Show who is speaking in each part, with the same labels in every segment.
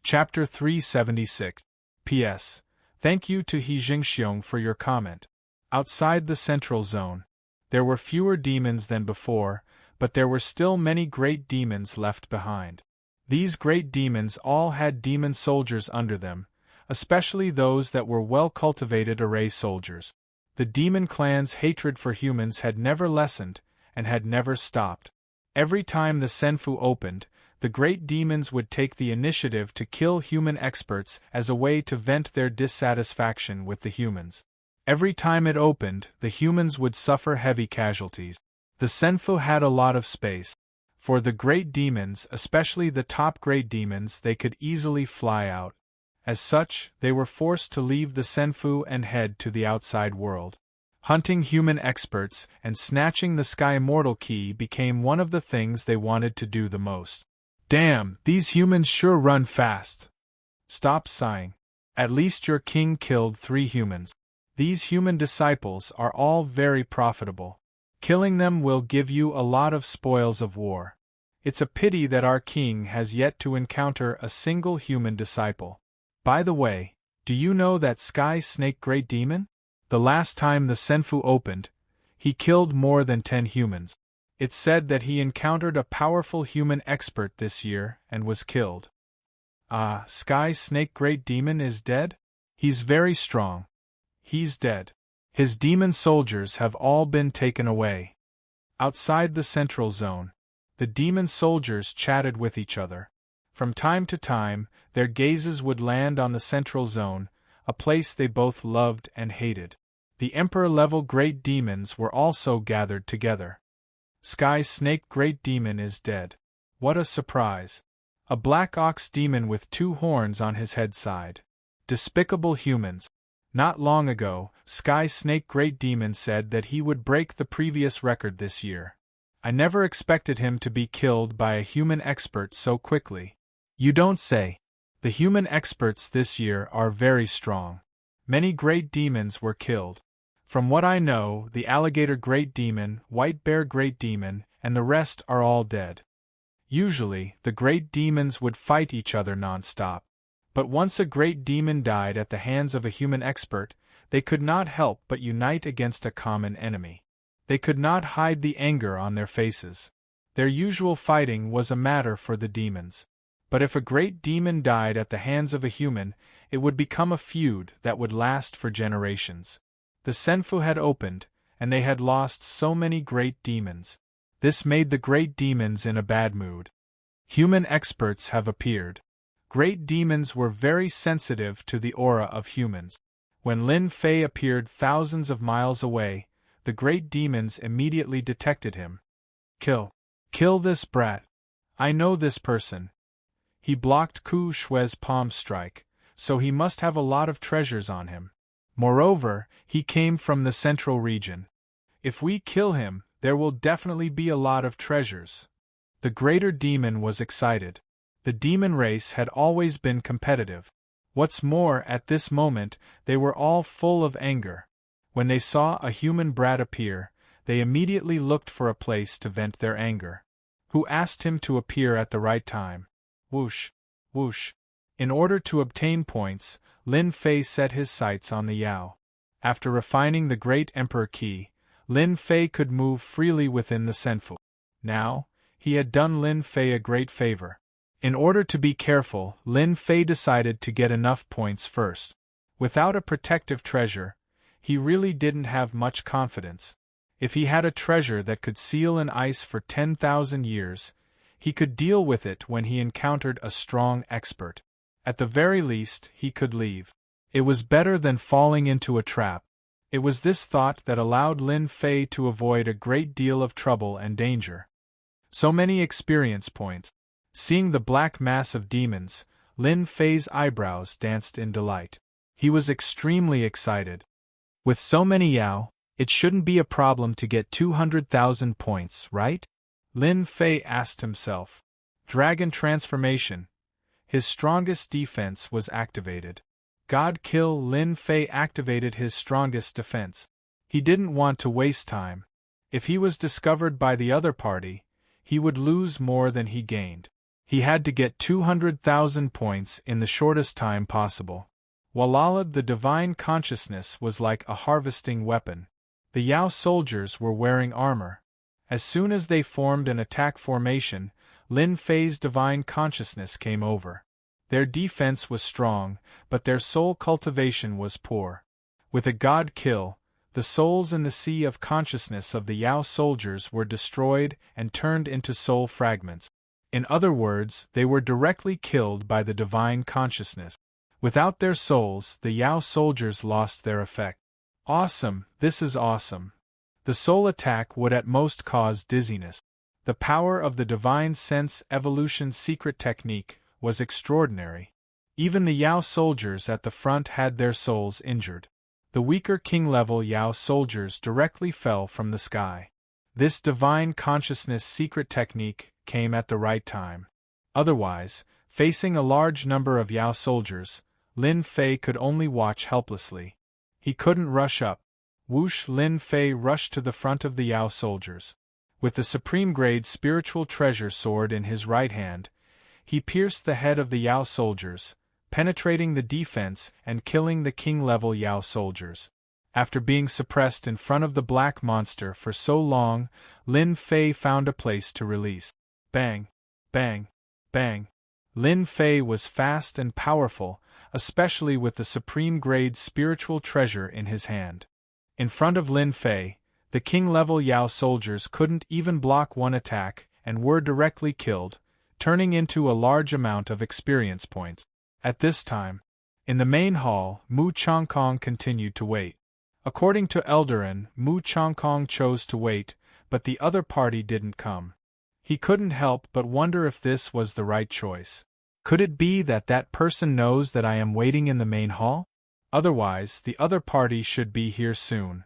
Speaker 1: Chapter 376. P.S. Thank you to He Jingxiong for your comment. Outside the central zone, there were fewer demons than before, but there were still many great demons left behind. These great demons all had demon soldiers under them, especially those that were well-cultivated array soldiers. The demon clan's hatred for humans had never lessened, and had never stopped. Every time the Senfu opened, the great demons would take the initiative to kill human experts as a way to vent their dissatisfaction with the humans. Every time it opened, the humans would suffer heavy casualties. The Senfu had a lot of space. For the great demons, especially the top great demons, they could easily fly out. As such, they were forced to leave the Senfu and head to the outside world. Hunting human experts and snatching the Sky Immortal Key became one of the things they wanted to do the most. Damn, these humans sure run fast. Stop sighing. At least your king killed 3 humans. These human disciples are all very profitable. Killing them will give you a lot of spoils of war. It's a pity that our king has yet to encounter a single human disciple. By the way, do you know that Sky Snake Great Demon? The last time the Senfu opened, he killed more than 10 humans. It's said that he encountered a powerful human expert this year and was killed. Ah, Sky Snake Great Demon is dead? He's very strong. He's dead. His demon soldiers have all been taken away. Outside the central zone, the demon soldiers chatted with each other. From time to time, their gazes would land on the central zone, a place they both loved and hated. The Emperor-level great demons were also gathered together. Sky Snake Great Demon is dead. What a surprise. A black ox demon with 2 horns on his head side. Despicable humans. Not long ago, Sky Snake Great Demon said that he would break the previous record this year. I never expected him to be killed by a human expert so quickly. You don't say. The human experts this year are very strong. Many great demons were killed. From what I know, the Alligator Great Demon, White Bear Great Demon, and the rest are all dead. Usually, the great demons would fight each other non-stop. But once a great demon died at the hands of a human expert, they could not help but unite against a common enemy. They could not hide the anger on their faces. Their usual fighting was a matter for the demons. But if a great demon died at the hands of a human, it would become a feud that would last for generations. The Senfu had opened, and they had lost so many great demons. This made the great demons in a bad mood. Human experts have appeared. Great demons were very sensitive to the aura of humans. When Lin Fei appeared thousands of miles away, the great demons immediately detected him. Kill this brat. I know this person. He blocked Ku Shui's palm strike, so he must have a lot of treasures on him. Moreover, he came from the central region. If we kill him, there will definitely be a lot of treasures. The greater demon was excited. The demon race had always been competitive. What's more, at this moment, they were all full of anger. When they saw a human brat appear, they immediately looked for a place to vent their anger. Who asked him to appear at the right time? Whoosh, whoosh. In order to obtain points, Lin Fei set his sights on the Yao. After refining the Great Emperor Key, Lin Fei could move freely within the Senfu. Now, he had done Lin Fei a great favor. In order to be careful, Lin Fei decided to get enough points first. Without a protective treasure, he really didn't have much confidence. If he had a treasure that could seal an ice for 10,000 years, he could deal with it when he encountered a strong expert. At the very least, he could leave. It was better than falling into a trap. It was this thought that allowed Lin Fei to avoid a great deal of trouble and danger. So many experience points. Seeing the black mass of demons, Lin Fei's eyebrows danced in delight. He was extremely excited. With so many Yao, it shouldn't be a problem to get 200,000 points, right? Lin Fei asked himself. Dragon transformation. His strongest defense was activated. God Kill Lin Fei activated his strongest defense. He didn't want to waste time. If he was discovered by the other party, he would lose more than he gained. He had to get 200,000 points in the shortest time possible. Walala, the divine consciousness, was like a harvesting weapon. The Yao soldiers were wearing armor. As soon as they formed an attack formation, Lin Fei's divine consciousness came over. Their defense was strong, but their soul cultivation was poor. With a god kill, the souls in the sea of consciousness of the Yao soldiers were destroyed and turned into soul fragments. In other words, they were directly killed by the divine consciousness. Without their souls, the Yao soldiers lost their effect. Awesome, this is awesome. The soul attack would at most cause dizziness. The power of the divine sense evolution secret technique was extraordinary. Even the Yao soldiers at the front had their souls injured. The weaker king-level Yao soldiers directly fell from the sky. This divine consciousness secret technique came at the right time. Otherwise, facing a large number of Yao soldiers, Lin Fei could only watch helplessly. He couldn't rush up. Whoosh! Lin Fei rushed to the front of the Yao soldiers. With the supreme-grade spiritual treasure sword in his right hand, he pierced the head of the Yao soldiers, penetrating the defense and killing the king-level Yao soldiers. After being suppressed in front of the black monster for so long, Lin Fei found a place to release. Bang! Bang! Bang! Lin Fei was fast and powerful, especially with the supreme-grade spiritual treasure in his hand. In front of Lin Fei, the king-level Yao soldiers couldn't even block one attack and were directly killed, turning into a large amount of experience points. At this time, in the main hall, Mu Changkong continued to wait. According to Eldarin, Mu Changkong chose to wait, but the other party didn't come. He couldn't help but wonder if this was the right choice. Could it be that that person knows that I am waiting in the main hall? Otherwise, the other party should be here soon.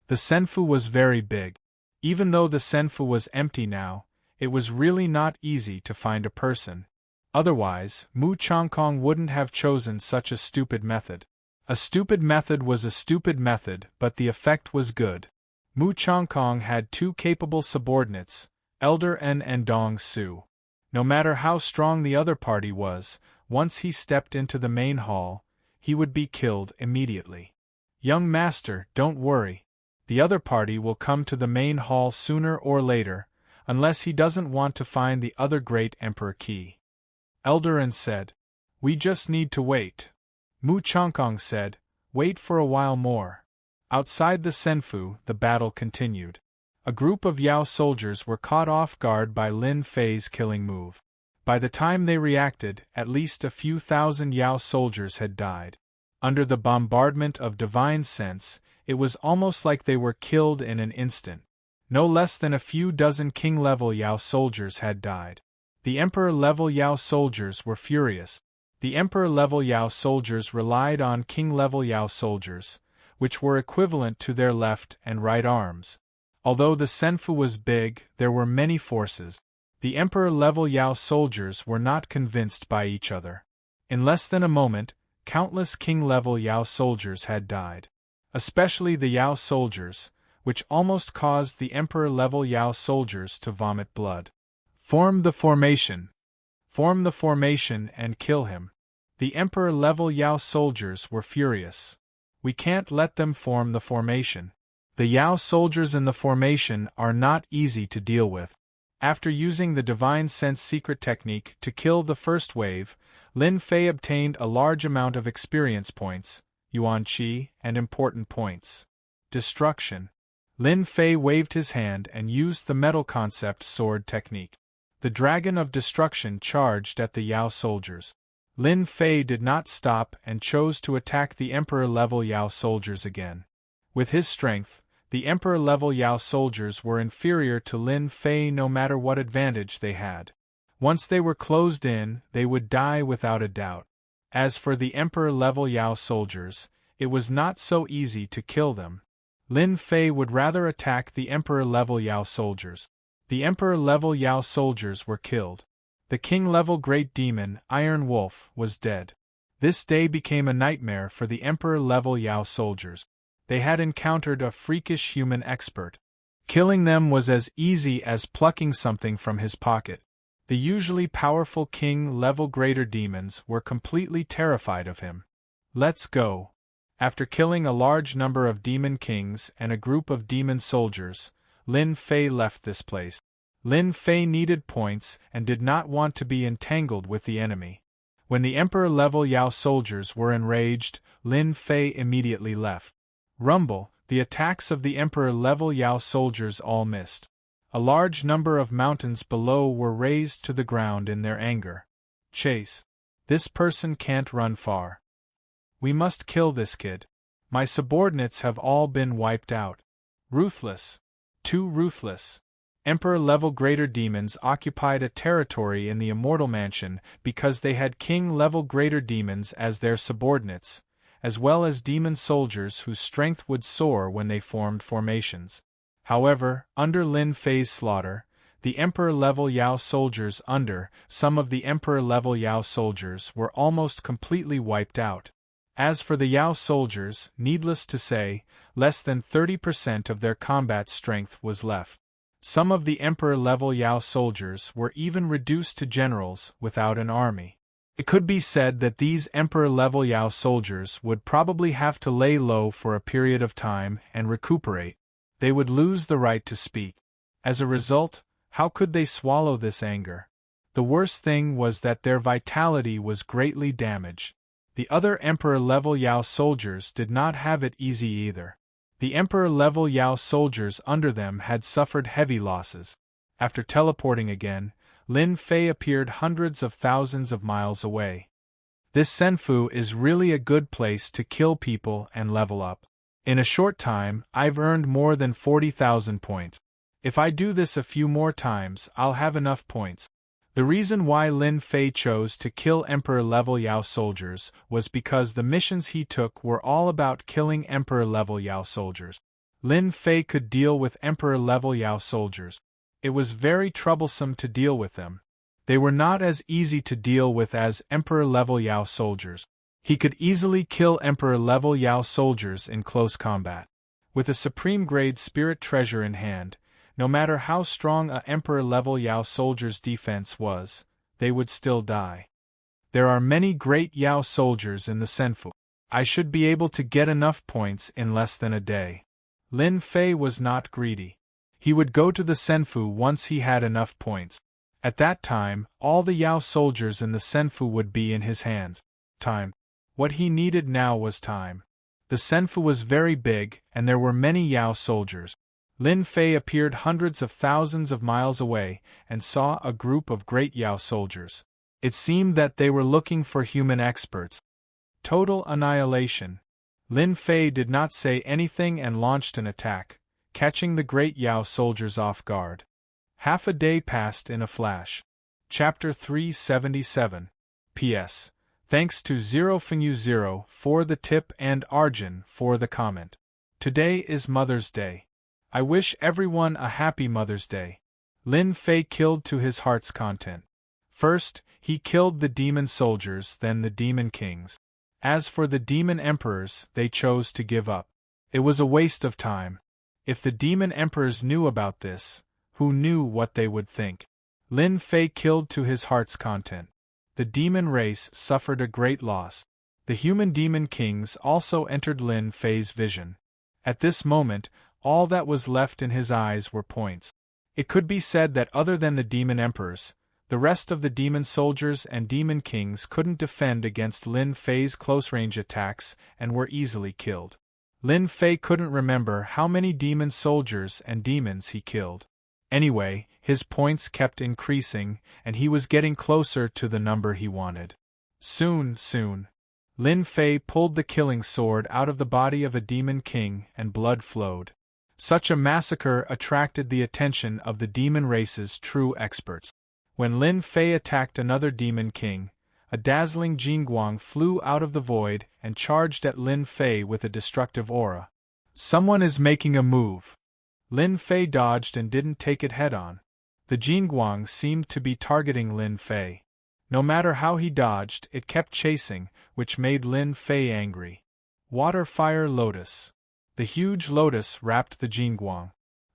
Speaker 1: The Senfu was very big. Even though the Senfu was empty now, it was really not easy to find a person. Otherwise, Mu Changkong wouldn't have chosen such a stupid method. A stupid method was a stupid method, but the effect was good. Mu Changkong had two capable subordinates, Elder En and Dong Su. No matter how strong the other party was, once he stepped into the main hall, he would be killed immediately. Young master, don't worry. The other party will come to the main hall sooner or later, unless he doesn't want to find the other great emperor key. Eldarin said. We just need to wait. Mu Changkong said, wait for a while more. Outside the Senfu, the battle continued. A group of Yao soldiers were caught off guard by Lin Fei's killing move. By the time they reacted, at least a few thousand Yao soldiers had died. Under the bombardment of divine sense, it was almost like they were killed in an instant. No less than a few dozen king-level Yao soldiers had died. The emperor-level Yao soldiers were furious. The emperor-level Yao soldiers relied on king-level Yao soldiers, which were equivalent to their left and right arms. Although the Senfu was big, there were many forces. The emperor-level Yao soldiers were not convinced by each other. In less than a moment, countless king-level Yao soldiers had died. Especially the Yao soldiers, which almost caused the emperor-level Yao soldiers to vomit blood. Form the formation. Form the formation and kill him. The emperor-level Yao soldiers were furious. We can't let them form the formation. The Yao soldiers in the formation are not easy to deal with. After using the Divine Sense secret technique to kill the first wave, Lin Fei obtained a large amount of experience points, Yuan Qi, and important points. Destruction. Lin Fei waved his hand and used the metal concept sword technique. The Dragon of Destruction charged at the Yao soldiers. Lin Fei did not stop and chose to attack the Emperor-level Yao soldiers again. With his strength, the Emperor-level Yao soldiers were inferior to Lin Fei no matter what advantage they had. Once they were closed in, they would die without a doubt. As for the Emperor-level Yao soldiers, it was not so easy to kill them. Lin Fei would rather attack the Emperor-level Yao soldiers. The Emperor-level Yao soldiers were killed. The King-level Great Demon, Iron Wolf, was dead. This day became a nightmare for the Emperor-level Yao soldiers. They had encountered a freakish human expert. Killing them was as easy as plucking something from his pocket. The usually powerful king-level greater demons were completely terrified of him. Let's go. After killing a large number of demon kings and a group of demon soldiers, Lin Fei left this place. Lin Fei needed points and did not want to be entangled with the enemy. When the Emperor-level Yao soldiers were enraged, Lin Fei immediately left. Rumble, the attacks of the Emperor-level Yao soldiers all missed. A large number of mountains below were razed to the ground in their anger. Chase. This person can't run far. We must kill this kid. My subordinates have all been wiped out. Ruthless. Too ruthless. Emperor-level greater demons occupied a territory in the Immortal Mansion because they had king-level greater demons as their subordinates, as well as demon soldiers whose strength would soar when they formed formations. However, under Lin Fei's slaughter, the Emperor-level Yao soldiers some of the Emperor-level Yao soldiers were almost completely wiped out. As for the Yao soldiers, needless to say, less than 30% of their combat strength was left. Some of the Emperor-level Yao soldiers were even reduced to generals without an army. It could be said that these Emperor-level Yao soldiers would probably have to lay low for a period of time and recuperate. They would lose the right to speak. As a result, how could they swallow this anger? The worst thing was that their vitality was greatly damaged. The other Emperor-level Yao soldiers did not have it easy either. The Emperor-level Yao soldiers under them had suffered heavy losses. After teleporting again, Lin Fei appeared hundreds of thousands of miles away. This Senfu is really a good place to kill people and level up. In a short time, I've earned more than 40,000 points. If I do this a few more times, I'll have enough points. The reason why Lin Fei chose to kill Emperor-level Yao soldiers was because the missions he took were all about killing Emperor-level Yao soldiers. Lin Fei could deal with Emperor-level Yao soldiers. It was very troublesome to deal with them. They were not as easy to deal with as Emperor-level Yao soldiers. He could easily kill Emperor-level Yao soldiers in close combat. With a supreme-grade spirit treasure in hand, no matter how strong a Emperor-level Yao soldier's defense was, they would still die. There are many great Yao soldiers in the Senfu. I should be able to get enough points in less than a day. Lin Fei was not greedy. He would go to the Senfu once he had enough points. At that time, all the Yao soldiers in the Senfu would be in his hands. Time. What he needed now was time. The Senfu was very big, and there were many Yao soldiers. Lin Fei appeared hundreds of thousands of miles away and saw a group of great Yao soldiers. It seemed that they were looking for human experts. Total annihilation. Lin Fei did not say anything and launched an attack, catching the great Yao soldiers off guard. Half a day passed in a flash. Chapter 377. P.S. Thanks to 0FNU0 for the tip and Arjun for the comment. Today is Mother's Day. I wish everyone a happy Mother's Day. Lin Fei killed to his heart's content. First, he killed the demon soldiers, then the demon kings. As for the demon emperors, they chose to give up. It was a waste of time. If the demon emperors knew about this, who knew what they would think? Lin Fei killed to his heart's content. The demon race suffered a great loss. The human demon kings also entered Lin Fei's vision. At this moment, all that was left in his eyes were points. It could be said that other than the demon emperors, the rest of the demon soldiers and demon kings couldn't defend against Lin Fei's close-range attacks and were easily killed. Lin Fei couldn't remember how many demon soldiers and demons he killed. Anyway, his points kept increasing, and he was getting closer to the number he wanted. Soon, Lin Fei pulled the killing sword out of the body of a demon king and blood flowed. Such a massacre attracted the attention of the demon race's true experts. When Lin Fei attacked another demon king, a dazzling Jingguang flew out of the void and charged at Lin Fei with a destructive aura. Someone is making a move. Lin Fei dodged and didn't take it head-on. The Jingguang seemed to be targeting Lin Fei. No matter how he dodged, it kept chasing, which made Lin Fei angry. Water Fire Lotus. The huge lotus wrapped the Jingguang.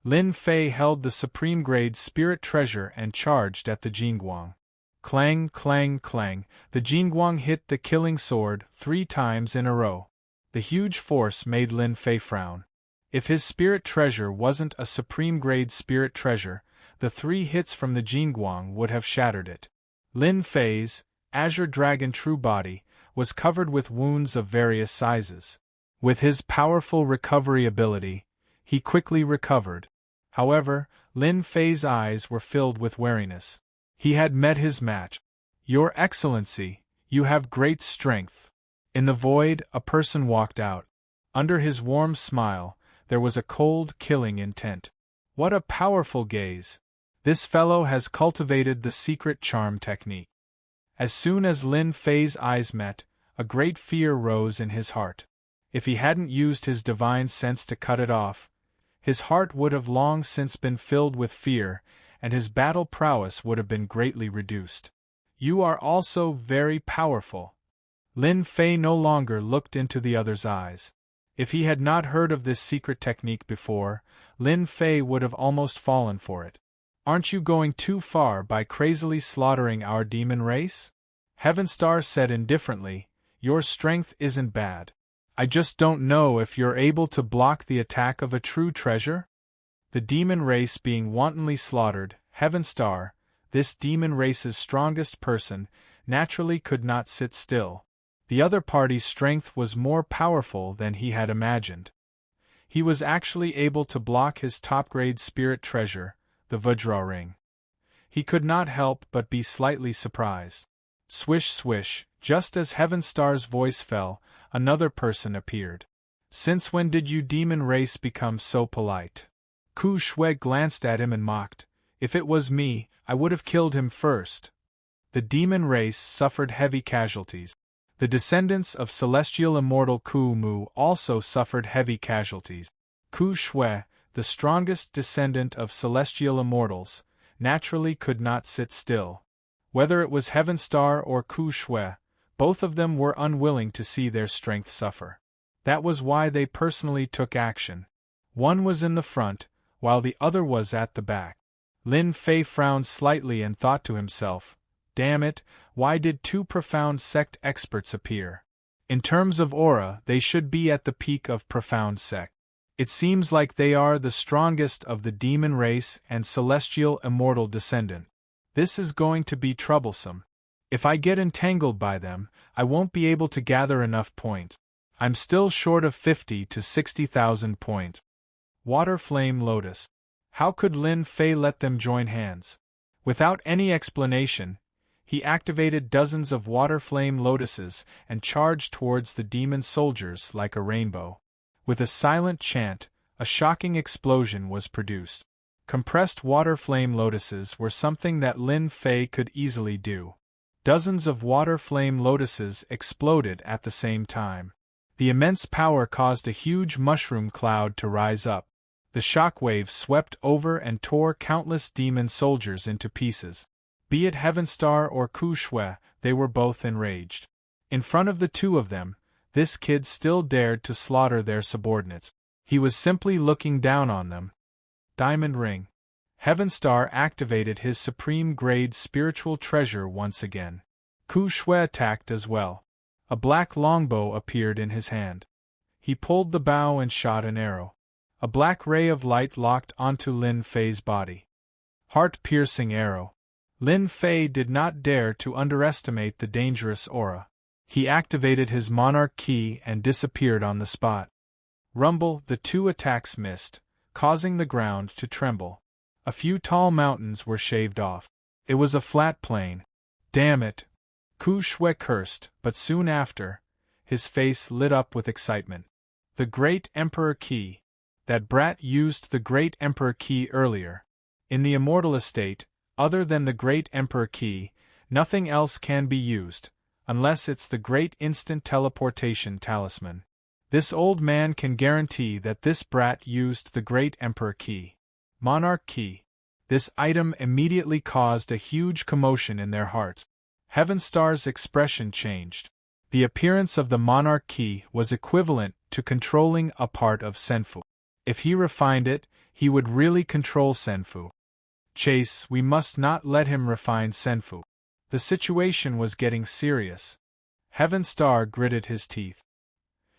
Speaker 1: Lin Fei held the supreme grade spirit treasure and charged at the Jingguang. Clang, clang, clang, the Jingguang hit the killing sword 3 times in a row. The huge force made Lin Fei frown. If his spirit treasure wasn't a supreme grade spirit treasure, the 3 hits from the Jingguang would have shattered it. Lin Fei's azure dragon true body was covered with wounds of various sizes. With his powerful recovery ability, he quickly recovered. However, Lin Fei's eyes were filled with wariness. He had met his match. "Your Excellency, you have great strength." In the void, a person walked out. Under his warm smile, there was a cold, killing intent. What a powerful gaze! This fellow has cultivated the secret charm technique. As soon as Lin Fei's eyes met, a great fear rose in his heart. If he hadn't used his divine sense to cut it off, his heart would have long since been filled with fear, and his battle prowess would have been greatly reduced. "You are also very powerful." Lin Fei no longer looked into the other's eyes. If he had not heard of this secret technique before, Lin Fei would have almost fallen for it. "Aren't you going too far by crazily slaughtering our demon race?" Heavenstar said indifferently, "Your strength isn't bad. I just don't know if you're able to block the attack of a true treasure?" The demon race being wantonly slaughtered, Heavenstar, this demon race's strongest person, naturally could not sit still. The other party's strength was more powerful than he had imagined. He was actually able to block his top-grade spirit treasure, the Vajra ring. He could not help but be slightly surprised. Swish swish, just as Heavenstar's voice fell, another person appeared. "Since when did you demon race become so polite?" Ku Shui glanced at him and mocked, "If it was me, I would have killed him first." The demon race suffered heavy casualties. The descendants of celestial immortal Ku Mu also suffered heavy casualties. Ku Shui, the strongest descendant of celestial immortals, naturally could not sit still. Whether it was Heavenstar or Ku Shui, both of them were unwilling to see their strength suffer. That was why they personally took action. One was in the front, while the other was at the back. Lin Fei frowned slightly and thought to himself, "Damn it, why did 2 profound sect experts appear? In terms of aura, they should be at the peak of profound sect. It seems like they are the strongest of the demon race and celestial immortal descendant. This is going to be troublesome. If I get entangled by them, I won't be able to gather enough points. I'm still short of 50 to 60,000 points." Water Flame Lotus. How could Lin Fei let them join hands? Without any explanation, he activated dozens of water flame lotuses and charged towards the demon soldiers like a rainbow. With a silent chant, a shocking explosion was produced. Compressed water flame lotuses were something that Lin Fei could easily do. Dozens of water flame lotuses exploded at the same time. The immense power caused a huge mushroom cloud to rise up. The shockwaves swept over and tore countless demon soldiers into pieces. Be it Heavenstar or Ku Shui, they were both enraged. In front of the 2 of them, this kid still dared to slaughter their subordinates. He was simply looking down on them. Diamond Ring. Heavenstar activated his supreme-grade spiritual treasure once again. Ku Shui attacked as well. A black longbow appeared in his hand. He pulled the bow and shot an arrow. A black ray of light locked onto Lin Fei's body. Heart-piercing arrow. Lin Fei did not dare to underestimate the dangerous aura. He activated his monarch key and disappeared on the spot. Rumble, the 2 attacks missed, causing the ground to tremble. A few tall mountains were shaved off. It was a flat plain. Damn it! Ku Shui cursed, but soon after, his face lit up with excitement. The Great Emperor Key. That brat used the Great Emperor Key earlier. In the Immortal Estate, other than the Great Emperor Key, nothing else can be used, unless it's the Great Instant Teleportation Talisman. This old man can guarantee that this brat used the Great Emperor Key. Monarch Key. This item immediately caused a huge commotion in their hearts. Heavenstar's expression changed. The appearance of the Monarch Key was equivalent to controlling a part of Senfu. If he refined it, he would really control Senfu. Chase, we must not let him refine Senfu. The situation was getting serious. Heaven Star gritted his teeth.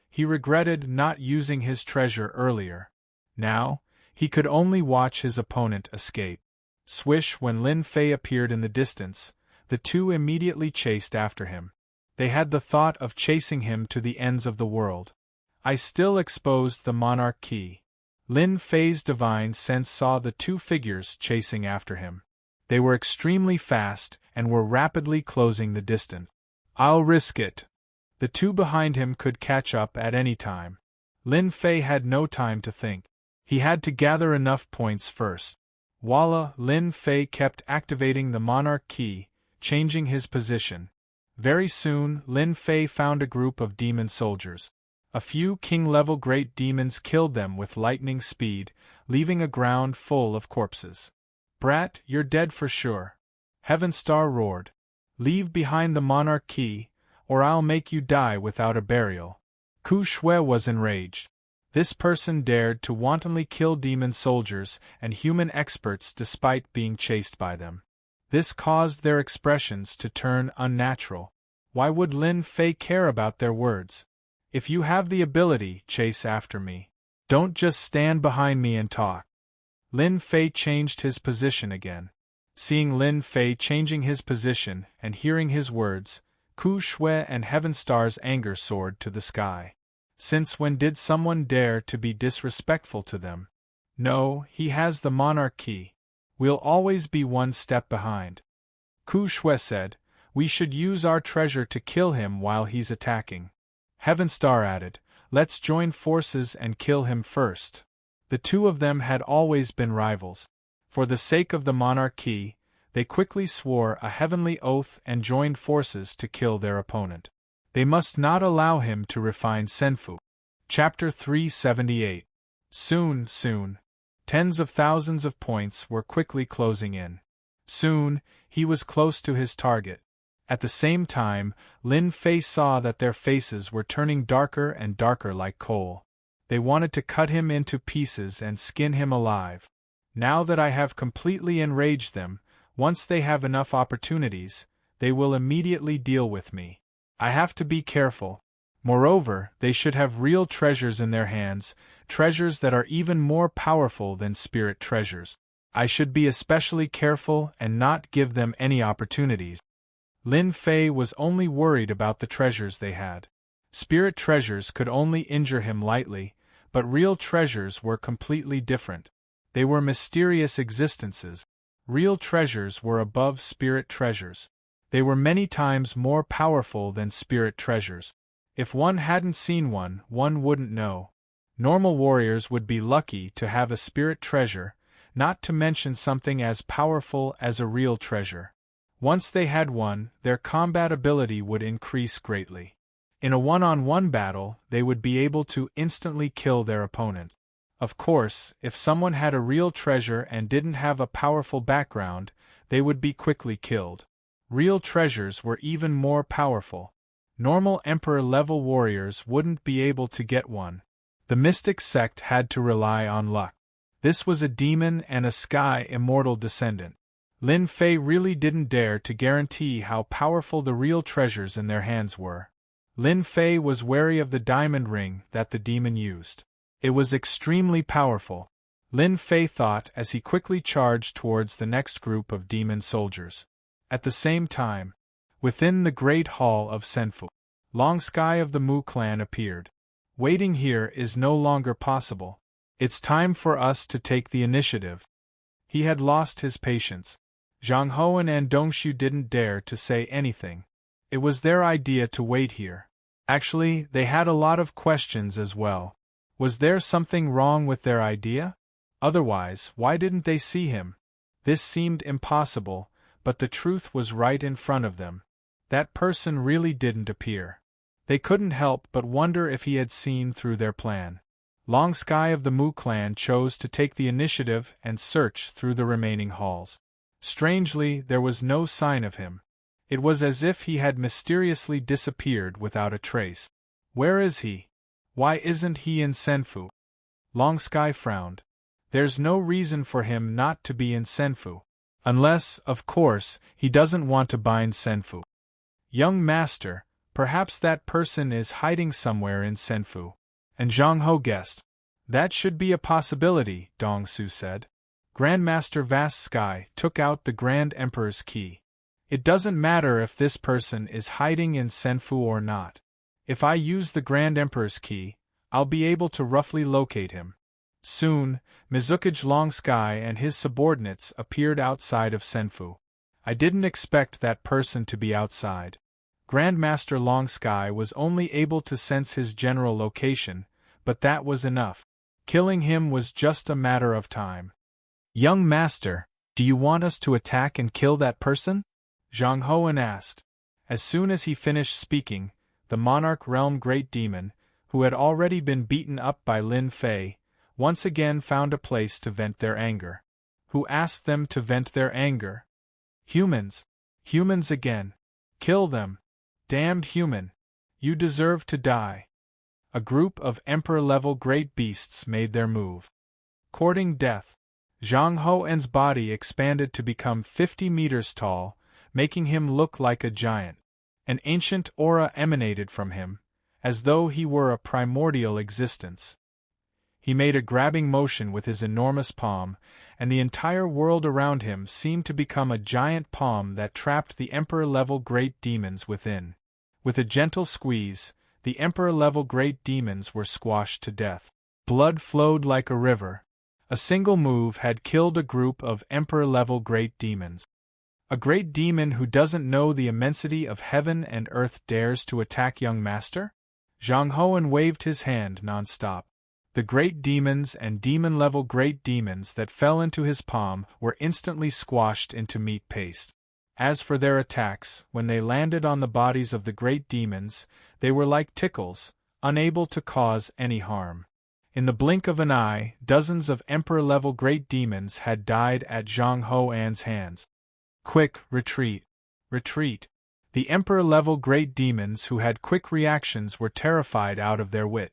Speaker 1: He regretted not using his treasure earlier. Now, he could only watch his opponent escape. Swish, when Lin Fei appeared in the distance, the two immediately chased after him. They had the thought of chasing him to the ends of the world. I still exposed the monarch key. Lin Fei's divine sense saw the two figures chasing after him. They were extremely fast and were rapidly closing the distance. I'll risk it. The two behind him could catch up at any time. Lin Fei had no time to think. He had to gather enough points first. Voila! Lin Fei kept activating the monarch key, changing his position. Very soon, Lin Fei found a group of demon soldiers. A few king-level great demons killed them with lightning speed, leaving a ground full of corpses. Brat, you're dead for sure. Heaven Star roared. Leave behind the monarch key, or I'll make you die without a burial. Ku Shui was enraged. This person dared to wantonly kill demon soldiers and human experts despite being chased by them. This caused their expressions to turn unnatural. Why would Lin Fei care about their words? If you have the ability, chase after me. Don't just stand behind me and talk. Lin Fei changed his position again. Seeing Lin Fei changing his position and hearing his words, Ku Shui and Heaven Star's anger soared to the sky. Since when did someone dare to be disrespectful to them? No, he has the monarch key. We'll always be one step behind. Ku Shui said, we should use our treasure to kill him while he's attacking. Heaven Star added, let's join forces and kill him first. The two of them had always been rivals. For the sake of the monarch key, they quickly swore a heavenly oath and joined forces to kill their opponent. They must not allow him to refine Senfu. Chapter 378. Soon, tens of thousands of points were quickly closing in. Soon, he was close to his target. At the same time, Lin Fei saw that their faces were turning darker and darker like coal. They wanted to cut him into pieces and skin him alive. Now that I have completely enraged them, once they have enough opportunities, they will immediately deal with me. I have to be careful. Moreover, they should have real treasures in their hands, treasures that are even more powerful than spirit treasures. I should be especially careful and not give them any opportunities. Lin Fei was only worried about the treasures they had. Spirit treasures could only injure him lightly, but real treasures were completely different. They were mysterious existences. Real treasures were above spirit treasures. They were many times more powerful than spirit treasures. If one hadn't seen one, one wouldn't know. Normal warriors would be lucky to have a spirit treasure, not to mention something as powerful as a real treasure. Once they had one, their combat ability would increase greatly. In a one-on-one battle, they would be able to instantly kill their opponent. Of course, if someone had a real treasure and didn't have a powerful background, they would be quickly killed. Real treasures were even more powerful. Normal Emperor-level warriors wouldn't be able to get one. The mystic sect had to rely on luck. This was a demon and a sky immortal descendant. Lin Fei really didn't dare to guarantee how powerful the real treasures in their hands were. Lin Fei was wary of the diamond ring that the demon used. It was extremely powerful. Lin Fei thought as he quickly charged towards the next group of demon soldiers. At the same time, within the great hall of Senfu, Long Sky of the Mu clan appeared. Waiting here is no longer possible. It's time for us to take the initiative. He had lost his patience. Zhang Hoan and Dongshu didn't dare to say anything. It was their idea to wait here. Actually, they had a lot of questions as well. Was there something wrong with their idea? Otherwise, why didn't they see him? This seemed impossible, but the truth was right in front of them. That person really didn't appear. They couldn't help but wonder if he had seen through their plan. Long Sky of the Mu clan chose to take the initiative and search through the remaining halls. Strangely, there was no sign of him. It was as if he had mysteriously disappeared without a trace. Where is he? Why isn't he in Senfu? Long Sky frowned. There's no reason for him not to be in Senfu. Unless, of course, he doesn't want to bind Senfu. Young master, perhaps that person is hiding somewhere in Senfu. And Zhang Ho guessed. That should be a possibility, Dong Su said. Grandmaster Vast Sky took out the Grand Emperor's key. It doesn't matter if this person is hiding in Senfu or not. If I use the Grand Emperor's key, I'll be able to roughly locate him. Soon, Mizukage Long Sky and his subordinates appeared outside of Senfu. I didn't expect that person to be outside. Grandmaster Long Sky was only able to sense his general location, but that was enough. Killing him was just a matter of time. Young master, do you want us to attack and kill that person? Zhang Hoan asked. As soon as he finished speaking, the Monarch Realm Great Demon, who had already been beaten up by Lin Fei, once again found a place to vent their anger. Who asked them to vent their anger? Humans. Humans again. Kill them. Damned human. You deserve to die. A group of Emperor-level great beasts made their move. Courting death. Zhang Hoan's body expanded to become 50 meters tall, making him look like a giant. An ancient aura emanated from him, as though he were a primordial existence. He made a grabbing motion with his enormous palm, and the entire world around him seemed to become a giant palm that trapped the Emperor-level great demons within. With a gentle squeeze, the Emperor-level great demons were squashed to death. Blood flowed like a river. A single move had killed a group of Emperor-level great demons. A great demon who doesn't know the immensity of heaven and earth dares to attack young master? Zhang Hoan waved his hand non-stop. The great demons and demon-level great demons that fell into his palm were instantly squashed into meat paste. As for their attacks, when they landed on the bodies of the great demons, they were like tickles, unable to cause any harm. In the blink of an eye, dozens of Emperor-level great demons had died at Zhang Hoan's hands. Quick, retreat. Retreat. The Emperor-level great demons who had quick reactions were terrified out of their wit.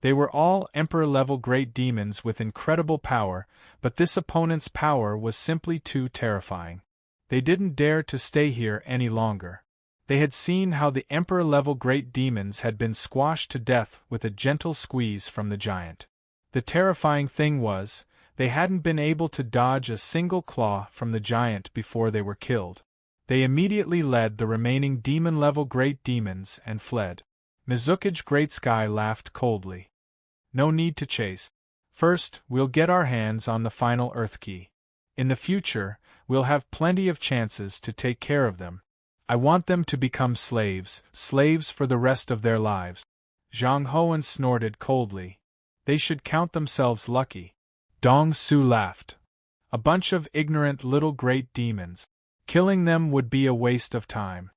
Speaker 1: They were all Emperor-level great demons with incredible power, but this opponent's power was simply too terrifying. They didn't dare to stay here any longer. They had seen how the Emperor-level great demons had been squashed to death with a gentle squeeze from the giant. The terrifying thing was, they hadn't been able to dodge a single claw from the giant before they were killed. They immediately led the remaining demon-level great demons and fled. Mizukage Great Sky laughed coldly. No need to chase. First, we'll get our hands on the final Earth Key. In the future, we'll have plenty of chances to take care of them. I want them to become slaves for the rest of their lives. Zhang Hoan snorted coldly. They should count themselves lucky. Dong Su laughed. A bunch of ignorant little great demons. Killing them would be a waste of time.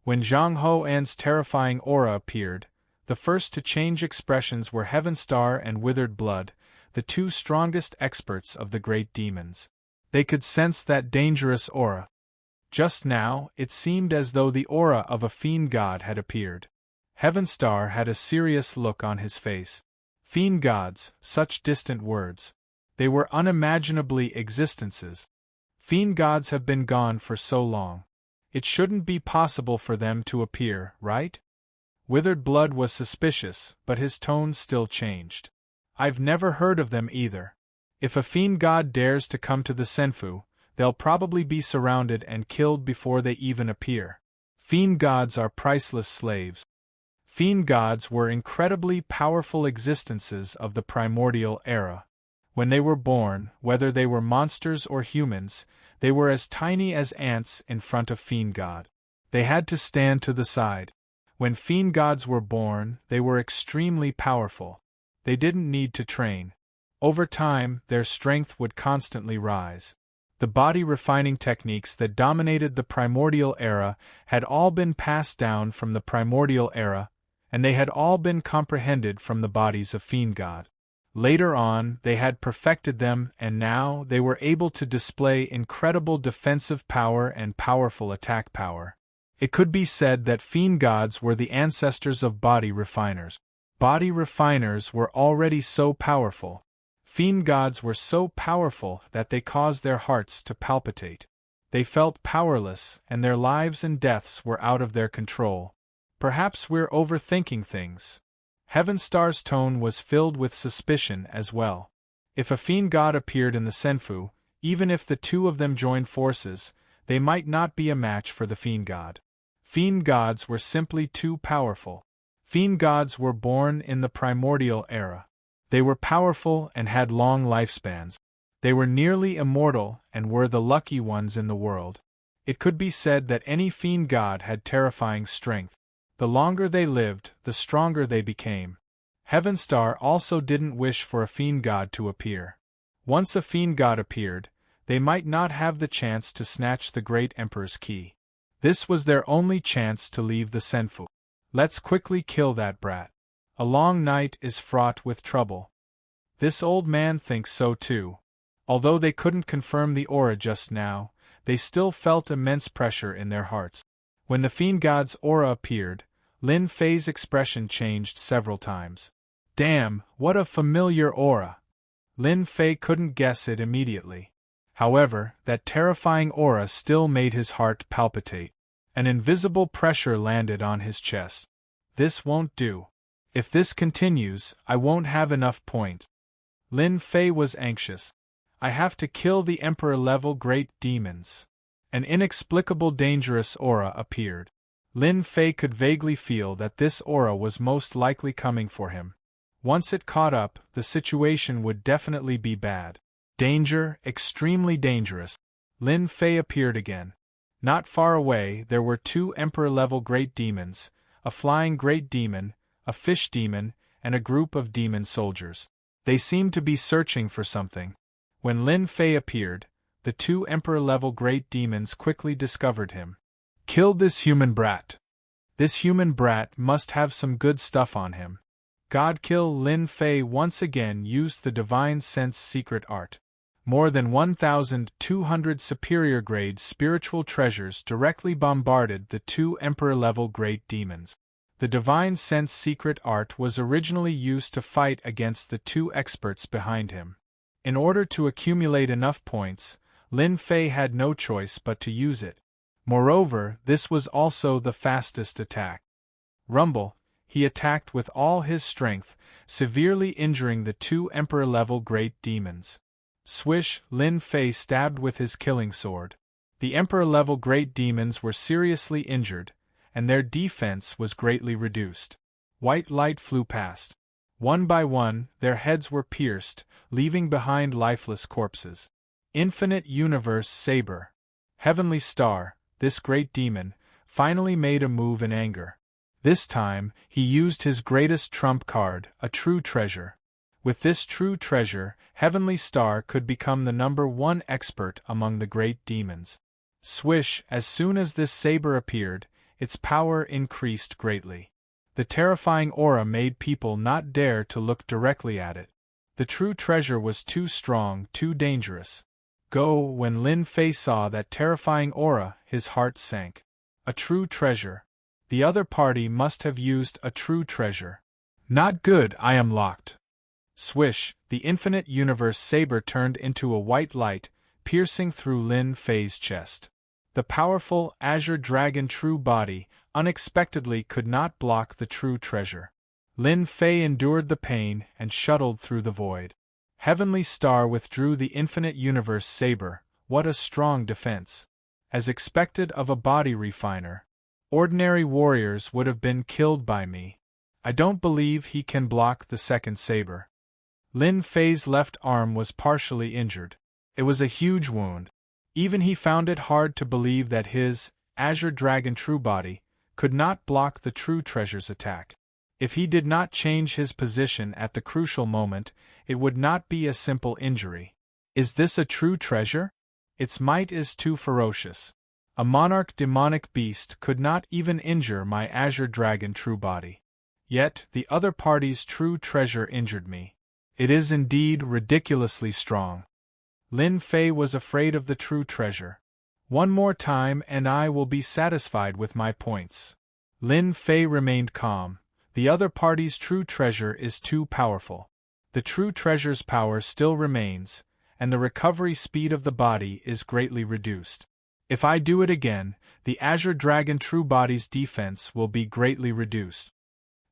Speaker 1: When Zhang Hoan's terrifying aura appeared, the first to change expressions were Heaven Star and Withered Blood, the two strongest experts of the great demons. They could sense that dangerous aura. Just now, it seemed as though the aura of a fiend god had appeared. Heaven Star had a serious look on his face. Fiend gods, such distant words. They were unimaginably existences. Fiend gods have been gone for so long. It shouldn't be possible for them to appear, right? Withered Blood was suspicious, but his tone still changed. I've never heard of them either. If a fiend god dares to come to the Senfu, they'll probably be surrounded and killed before they even appear. Fiend gods are priceless slaves. Fiend gods were incredibly powerful existences of the primordial era. When they were born, whether they were monsters or humans, they were as tiny as ants in front of Fiend God. They had to stand to the side. When Fiend Gods were born, they were extremely powerful. They didn't need to train. Over time, their strength would constantly rise. The body refining techniques that dominated the primordial era had all been passed down from the primordial era, and they had all been comprehended from the bodies of Fiend God. Later on, they had perfected them, and now they were able to display incredible defensive power and powerful attack power. It could be said that Fiend Gods were the ancestors of body refiners. Body refiners were already so powerful. Fiend gods were so powerful that they caused their hearts to palpitate. They felt powerless, and their lives and deaths were out of their control. Perhaps we're overthinking things. Heavenstar's tone was filled with suspicion as well. If a fiend god appeared in the Senfu, even if the two of them joined forces, they might not be a match for the fiend god. Fiend gods were simply too powerful. Fiend gods were born in the primordial era. They were powerful and had long lifespans. They were nearly immortal and were the lucky ones in the world. It could be said that any fiend god had terrifying strength. The longer they lived, the stronger they became. Heavenstar also didn't wish for a fiend god to appear. Once a fiend god appeared, they might not have the chance to snatch the great emperor's key. This was their only chance to leave the Senfu. Let's quickly kill that brat. A long night is fraught with trouble. This old man thinks so too. Although they couldn't confirm the aura just now, they still felt immense pressure in their hearts. When the fiend god's aura appeared, Lin Fei's expression changed several times. Damn, what a familiar aura! Lin Fei couldn't guess it immediately. However, that terrifying aura still made his heart palpitate. An invisible pressure landed on his chest. This won't do. If this continues, I won't have enough points. Lin Fei was anxious. I have to kill the Emperor-level great demons. An inexplicable dangerous aura appeared. Lin Fei could vaguely feel that this aura was most likely coming for him. Once it caught up, the situation would definitely be bad. Danger, extremely dangerous. Lin Fei appeared again. Not far away there were two Emperor-level great demons, a flying great demon, a fish demon, and a group of demon soldiers. They seemed to be searching for something. When Lin Fei appeared, the two Emperor-level great demons quickly discovered him. Kill this human brat. This human brat must have some good stuff on him. Godkill Lin Fei once again used the Divine Sense secret art. More than 1,200 superior-grade spiritual treasures directly bombarded the two Emperor-level great demons. The Divine Sense secret art was originally used to fight against the two experts behind him. In order to accumulate enough points, Lin Fei had no choice but to use it. Moreover, this was also the fastest attack. Rumble, he attacked with all his strength, severely injuring the two Emperor-level great demons. Swish, Lin Fei stabbed with his killing sword. The Emperor-level great demons were seriously injured, and their defense was greatly reduced. White light flew past. One by one, their heads were pierced, leaving behind lifeless corpses. Infinite Universe Saber. Heavenly Star, this great demon, finally made a move in anger. This time, he used his greatest trump card, a true treasure. With this true treasure, Heavenly Star could become the #1 expert among the great demons. Swish, as soon as this saber appeared, its power increased greatly. The terrifying aura made people not dare to look directly at it. The true treasure was too strong, too dangerous. When Lin Fei saw that terrifying aura, his heart sank. A true treasure. The other party must have used a true treasure. Not good, I am locked. Swish, the Infinite Universe Saber turned into a white light, piercing through Lin Fei's chest. The powerful Azure Dragon True Body unexpectedly could not block the true treasure. Lin Fei endured the pain and shuttled through the void. Heavenly Star withdrew the Infinite Universe Saber. What a strong defense. As expected of a body refiner. Ordinary warriors would have been killed by me. I don't believe he can block the second saber. Lin Fei's left arm was partially injured. It was a huge wound. Even he found it hard to believe that his Azure Dragon True Body could not block the true treasure's attack. If he did not change his position at the crucial moment, it would not be a simple injury. Is this a true treasure? Its might is too ferocious. A monarch demonic beast could not even injure my Azure Dragon True Body. Yet, the other party's true treasure injured me. It is indeed ridiculously strong. Lin Fei was afraid of the true treasure. One more time and I will be satisfied with my points. Lin Fei remained calm. The other party's true treasure is too powerful. The true treasure's power still remains, and the recovery speed of the body is greatly reduced. If I do it again, the Azure Dragon True Body's defense will be greatly reduced.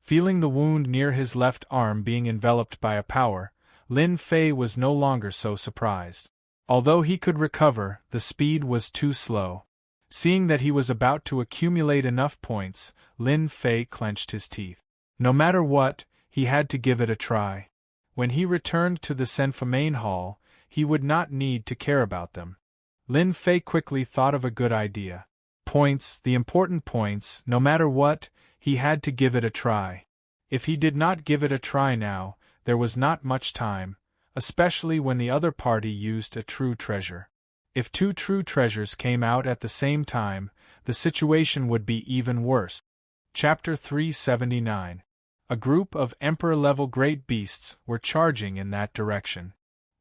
Speaker 1: Feeling the wound near his left arm being enveloped by a power, Lin Fei was no longer so surprised. Although he could recover, the speed was too slow. Seeing that he was about to accumulate enough points, Lin Fei clenched his teeth. No matter what, he had to give it a try. When he returned to the Senfu main hall, he would not need to care about them. Lin Fei quickly thought of a good idea. Points, the important points, no matter what, he had to give it a try. If he did not give it a try now, there was not much time, especially when the other party used a true treasure. If two true treasures came out at the same time, the situation would be even worse. Chapter 379. A group of Emperor-level great beasts were charging in that direction.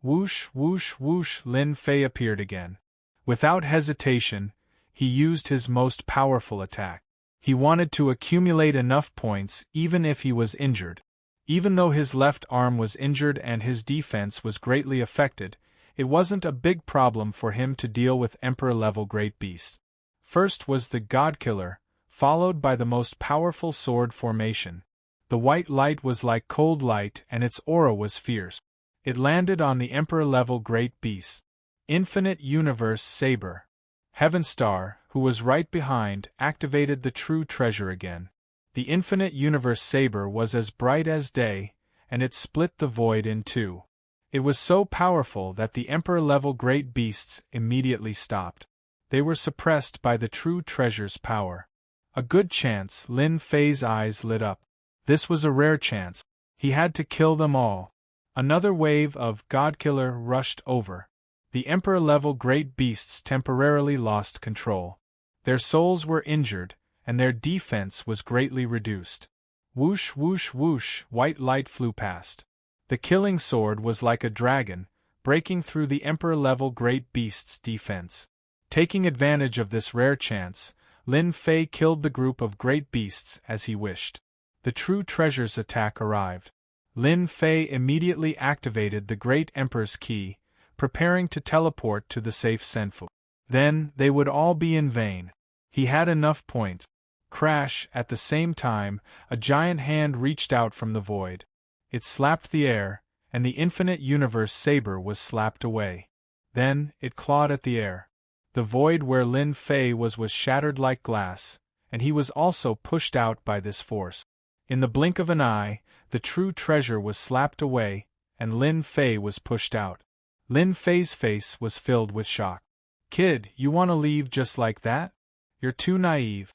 Speaker 1: Whoosh, whoosh, whoosh, Lin Fei appeared again. Without hesitation, he used his most powerful attack. He wanted to accumulate enough points even if he was injured. Even though his left arm was injured and his defense was greatly affected, it wasn't a big problem for him to deal with Emperor-level great beasts. First was the God-Killer, followed by the most powerful sword formation. The white light was like cold light and its aura was fierce. It landed on the Emperor-level great beast. Infinite Universe Saber. Heaven Star, who was right behind, activated the true treasure again. The Infinite Universe Saber was as bright as day, and it split the void in two. It was so powerful that the Emperor-level great beasts immediately stopped. They were suppressed by the true treasure's power. A good chance. Lin Fei's eyes lit up. This was a rare chance. He had to kill them all. Another wave of God-Killer rushed over. The Emperor-level great beasts temporarily lost control. Their souls were injured, and their defense was greatly reduced. Whoosh, whoosh, whoosh, white light flew past. The killing sword was like a dragon, breaking through the Emperor-level great beast's defense. Taking advantage of this rare chance, Lin Fei killed the group of great beasts as he wished. The true treasure's attack arrived. Lin Fei immediately activated the Great Emperor's Key, preparing to teleport to the safe Senfu. Then, they would all be in vain. He had enough points. Crash, at the same time, a giant hand reached out from the void. It slapped the air, and the Infinite Universe Saber was slapped away. Then, it clawed at the air. The void where Lin Fei was shattered like glass, and he was also pushed out by this force. In the blink of an eye, the true treasure was slapped away, and Lin Fei was pushed out. Lin Fei's face was filled with shock. "Kid, you want to leave just like that? You're too naive."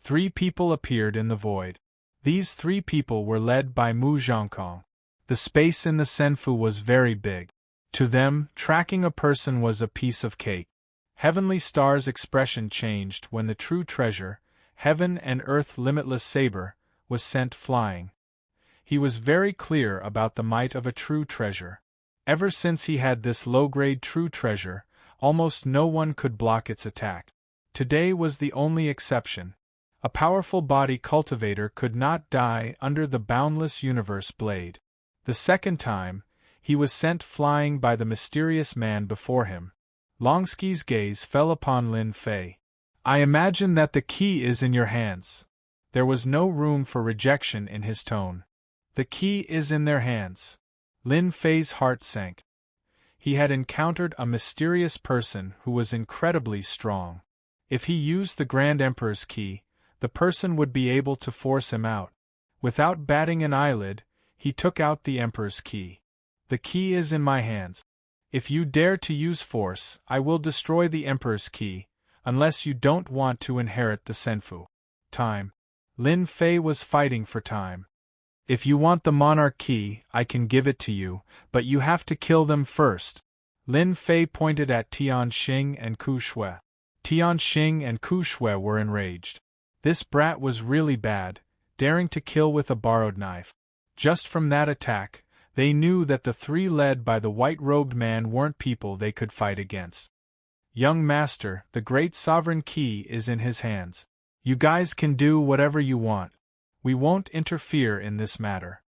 Speaker 1: 3 people appeared in the void. These 3 people were led by Mu Zhongkong. The space in the Senfu was very big. To them, tracking a person was a piece of cake. Heavenly Star's expression changed when the true treasure, Heaven and Earth Limitless Saber, was sent flying. He was very clear about the might of a true treasure. Ever since he had this low-grade true treasure, almost no one could block its attack. Today was the only exception. A powerful body cultivator could not die under the boundless universe blade. The second time, he was sent flying by the mysterious man before him. Longski's gaze fell upon Lin Fei. "I imagine that the key is in your hands." There was no room for rejection in his tone. "The key is in their hands." Lin Fei's heart sank. He had encountered a mysterious person who was incredibly strong. If he used the Grand Emperor's key, the person would be able to force him out. Without batting an eyelid, he took out the Emperor's key. "The key is in my hands. If you dare to use force, I will destroy the Emperor's key, unless you don't want to inherit the Senfu." Time. Lin Fei was fighting for time. "If you want the monarch key, I can give it to you, but you have to kill them first." Lin Fei pointed at Tian Xing and Ku Shui. Tian Xing and Ku Shui were enraged. This brat was really bad, daring to kill with a borrowed knife. Just from that attack, they knew that the 3 led by the white-robed man weren't people they could fight against. "Young master, the great sovereign key is in his hands. You guys can do whatever you want. We won't interfere in this matter."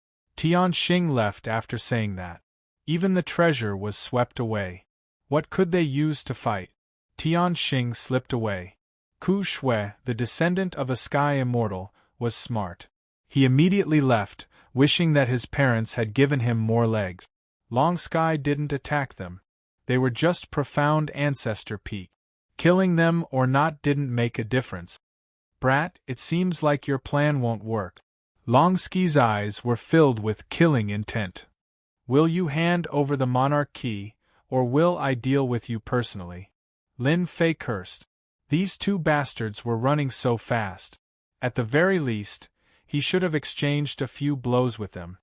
Speaker 1: Tian Xing left after saying that. Even the treasure was swept away. What could they use to fight? Tian Xing slipped away. Ku Shui, the descendant of a sky immortal, was smart. He immediately left, wishing that his parents had given him more legs. Long Sky didn't attack them. They were just profound ancestor peak. Killing them or not didn't make a difference. Brat, it seems like your plan won't work. Long Ski's eyes were filled with killing intent. Will you hand over the monarch key, or will I deal with you personally? Lin Fei cursed. These two bastards were running so fast. At the very least, he should have exchanged a few blows with them.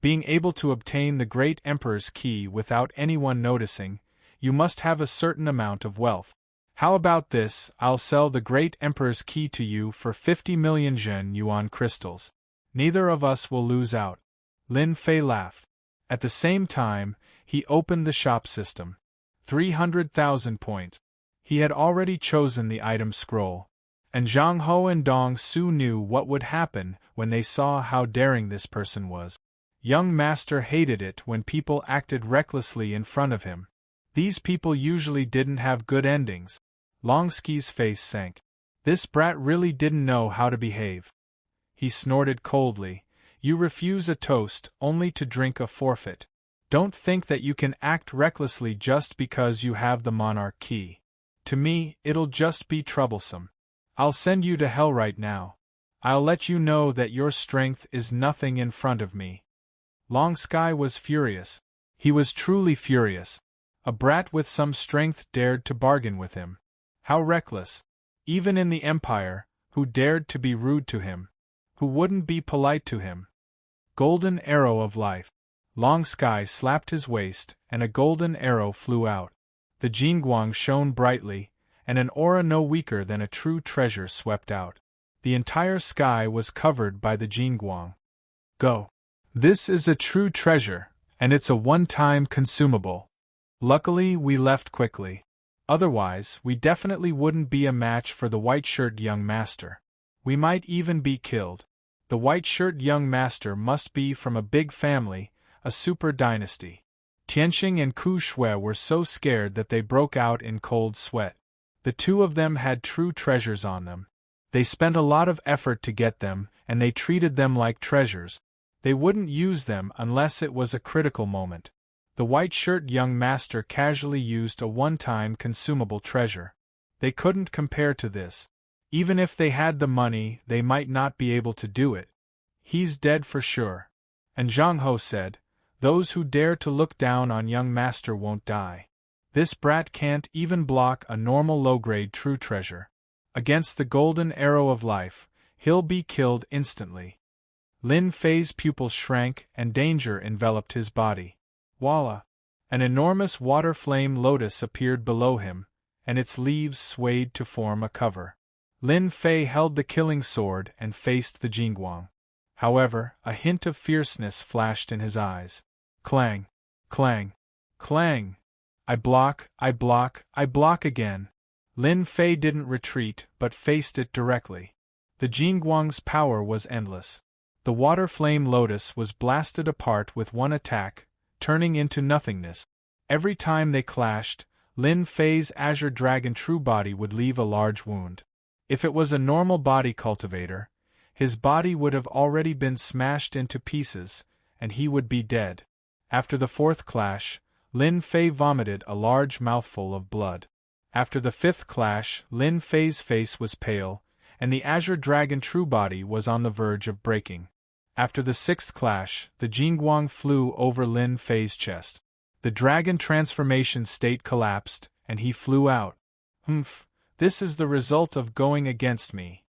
Speaker 1: Being able to obtain the Great Emperor's key without anyone noticing, you must have a certain amount of wealth. How about this? I'll sell the Great Emperor's key to you for 50 million Zhen Yuan crystals. Neither of us will lose out. Lin Fei laughed. At the same time, he opened the shop system. 300,000 points. He had already chosen the item scroll. And Zhang Ho and Dong Su knew what would happen when they saw how daring this person was. Young Master hated it when people acted recklessly in front of him. These people usually didn't have good endings. Long Ski's face sank. This brat really didn't know how to behave. He snorted coldly. You refuse a toast only to drink a forfeit. Don't think that you can act recklessly just because you have the monarch key. To me, it'll just be troublesome. I'll send you to hell right now. I'll let you know that your strength is nothing in front of me. Long Sky was furious. He was truly furious. A brat with some strength dared to bargain with him. How reckless. Even in the Empire, who dared to be rude to him? Who wouldn't be polite to him? Golden arrow of life. Long Sky slapped his waist, and a golden arrow flew out. The Jingguang shone brightly, and an aura no weaker than a true treasure swept out. The entire sky was covered by the Jingguang. Go. This is a true treasure, and it's a one-time consumable. Luckily, we left quickly. Otherwise, we definitely wouldn't be a match for the white-shirt young master. We might even be killed. The white-shirt young master must be from a big family, a super dynasty. Tianxing and Ku Shui were so scared that they broke out in cold sweat. The two of them had true treasures on them. They spent a lot of effort to get them, and they treated them like treasures. They wouldn't use them unless it was a critical moment. The white-shirt young master casually used a one-time consumable treasure. They couldn't compare to this. Even if they had the money, they might not be able to do it. He's dead for sure. And Zhang Ho said, those who dare to look down on young master won't die. This brat can't even block a normal low-grade true treasure. Against the golden arrow of life, he'll be killed instantly. Lin Fei's pupils shrank and danger enveloped his body. Voila! An enormous water flame lotus appeared below him, and its leaves swayed to form a cover. Lin Fei held the killing sword and faced the Jingguang. However, a hint of fierceness flashed in his eyes. Clang! Clang! Clang! I block, I block, I block again. Lin Fei didn't retreat, but faced it directly. The Jingguang's power was endless. The water flame lotus was blasted apart with one attack, turning into nothingness. Every time they clashed, Lin Fei's azure dragon true body would leave a large wound. If it was a normal body cultivator, his body would have already been smashed into pieces, and he would be dead. After the fourth clash, Lin Fei vomited a large mouthful of blood. After the fifth clash, Lin Fei's face was pale, and the azure dragon true body was on the verge of breaking. After the sixth clash, the Jingguang flew over Lin Fei's chest. The dragon transformation state collapsed, and he flew out. This is the result of going against me.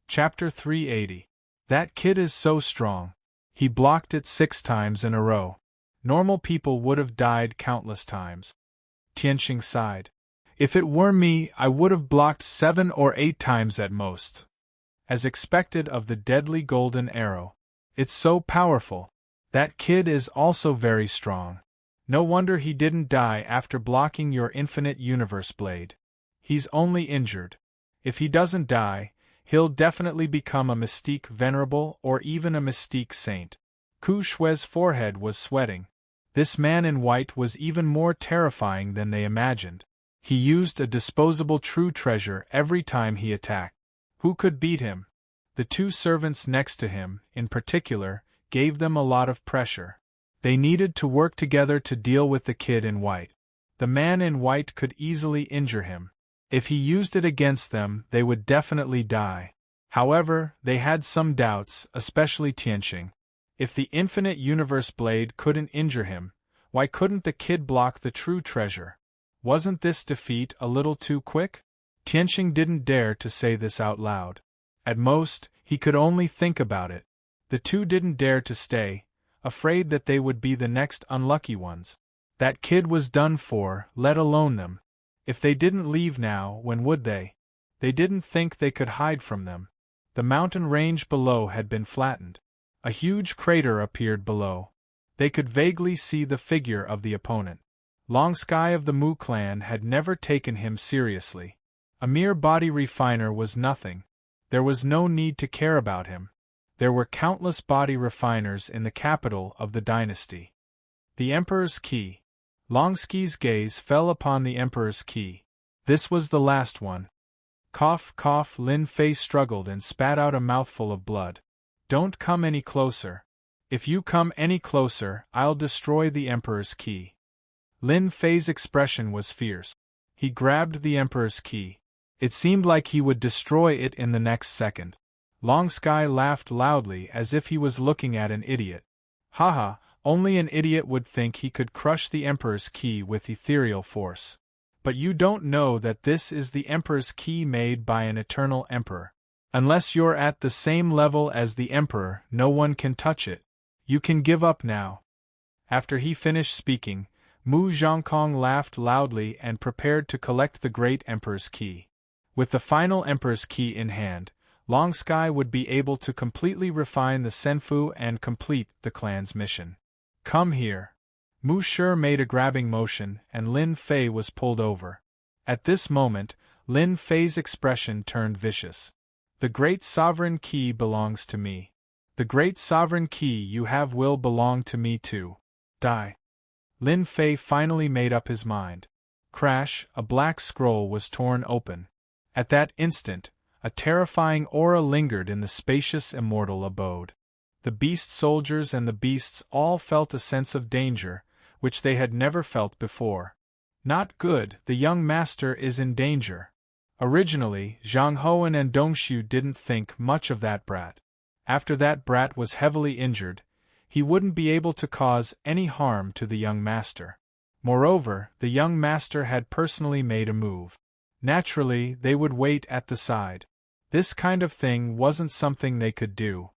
Speaker 1: Chapter 380. That kid is so strong. He blocked it 6 times in a row. Normal people would have died countless times. Tianxing sighed. If it were me, I would have blocked 7 or 8 times at most. As expected of the deadly golden arrow. It's so powerful. That kid is also very strong. No wonder he didn't die after blocking your infinite universe blade. He's only injured. If he doesn't die, he'll definitely become a mystique venerable or even a mystique saint. Ku Shui's forehead was sweating. This man in white was even more terrifying than they imagined. He used a disposable true treasure every time he attacked. Who could beat him? The two servants next to him, in particular, gave them a lot of pressure. They needed to work together to deal with the kid in white. The man in white could easily injure him. If he used it against them, they would definitely die. However, they had some doubts, especially Tianqing. If the infinite universe blade couldn't injure him, why couldn't the kid block the true treasure? Wasn't this defeat a little too quick? Tianqing didn't dare to say this out loud. At most, he could only think about it. The two didn't dare to stay, afraid that they would be the next unlucky ones. That kid was done for, let alone them. If they didn't leave now, when would they? They didn't think they could hide from them. The mountain range below had been flattened. A huge crater appeared below. They could vaguely see the figure of the opponent. Long Sky of the Mu clan had never taken him seriously. A mere body refiner was nothing. There was no need to care about him. There were countless body refiners in the capital of the dynasty. The Emperor's Key. Long Sky's gaze fell upon the Emperor's Key. This was the last one. Cough, cough, Lin Fei struggled and spat out a mouthful of blood. Don't come any closer. If you come any closer, I'll destroy the Emperor's Key. Lin Fei's expression was fierce. He grabbed the Emperor's Key. It seemed like he would destroy it in the next second. Long Sky laughed loudly as if he was looking at an idiot. Haha, only an idiot would think he could crush the Emperor's Key with ethereal force. But you don't know that this is the Emperor's Key made by an eternal emperor. Unless you're at the same level as the Emperor, no one can touch it. You can give up now. After he finished speaking, Mu Zhongkong laughed loudly and prepared to collect the great Emperor's Key. With the final Emperor's Key in hand, Long Sky would be able to completely refine the Senfu and complete the clan's mission. Come here. Mu Shi made a grabbing motion and Lin Fei was pulled over. At this moment, Lin Fei's expression turned vicious. The great sovereign key belongs to me. The great sovereign key you have will belong to me too. Die. Lin Fei finally made up his mind. Crash, a black scroll was torn open. At that instant, a terrifying aura lingered in the spacious immortal abode. The beast soldiers and the beasts all felt a sense of danger, which they had never felt before. Not good, the young master is in danger. Originally, Zhang Hoan and Dongshu didn't think much of that brat. After that brat was heavily injured, he wouldn't be able to cause any harm to the young master. Moreover, the young master had personally made a move. Naturally, they would wait at the side. This kind of thing wasn't something they could do.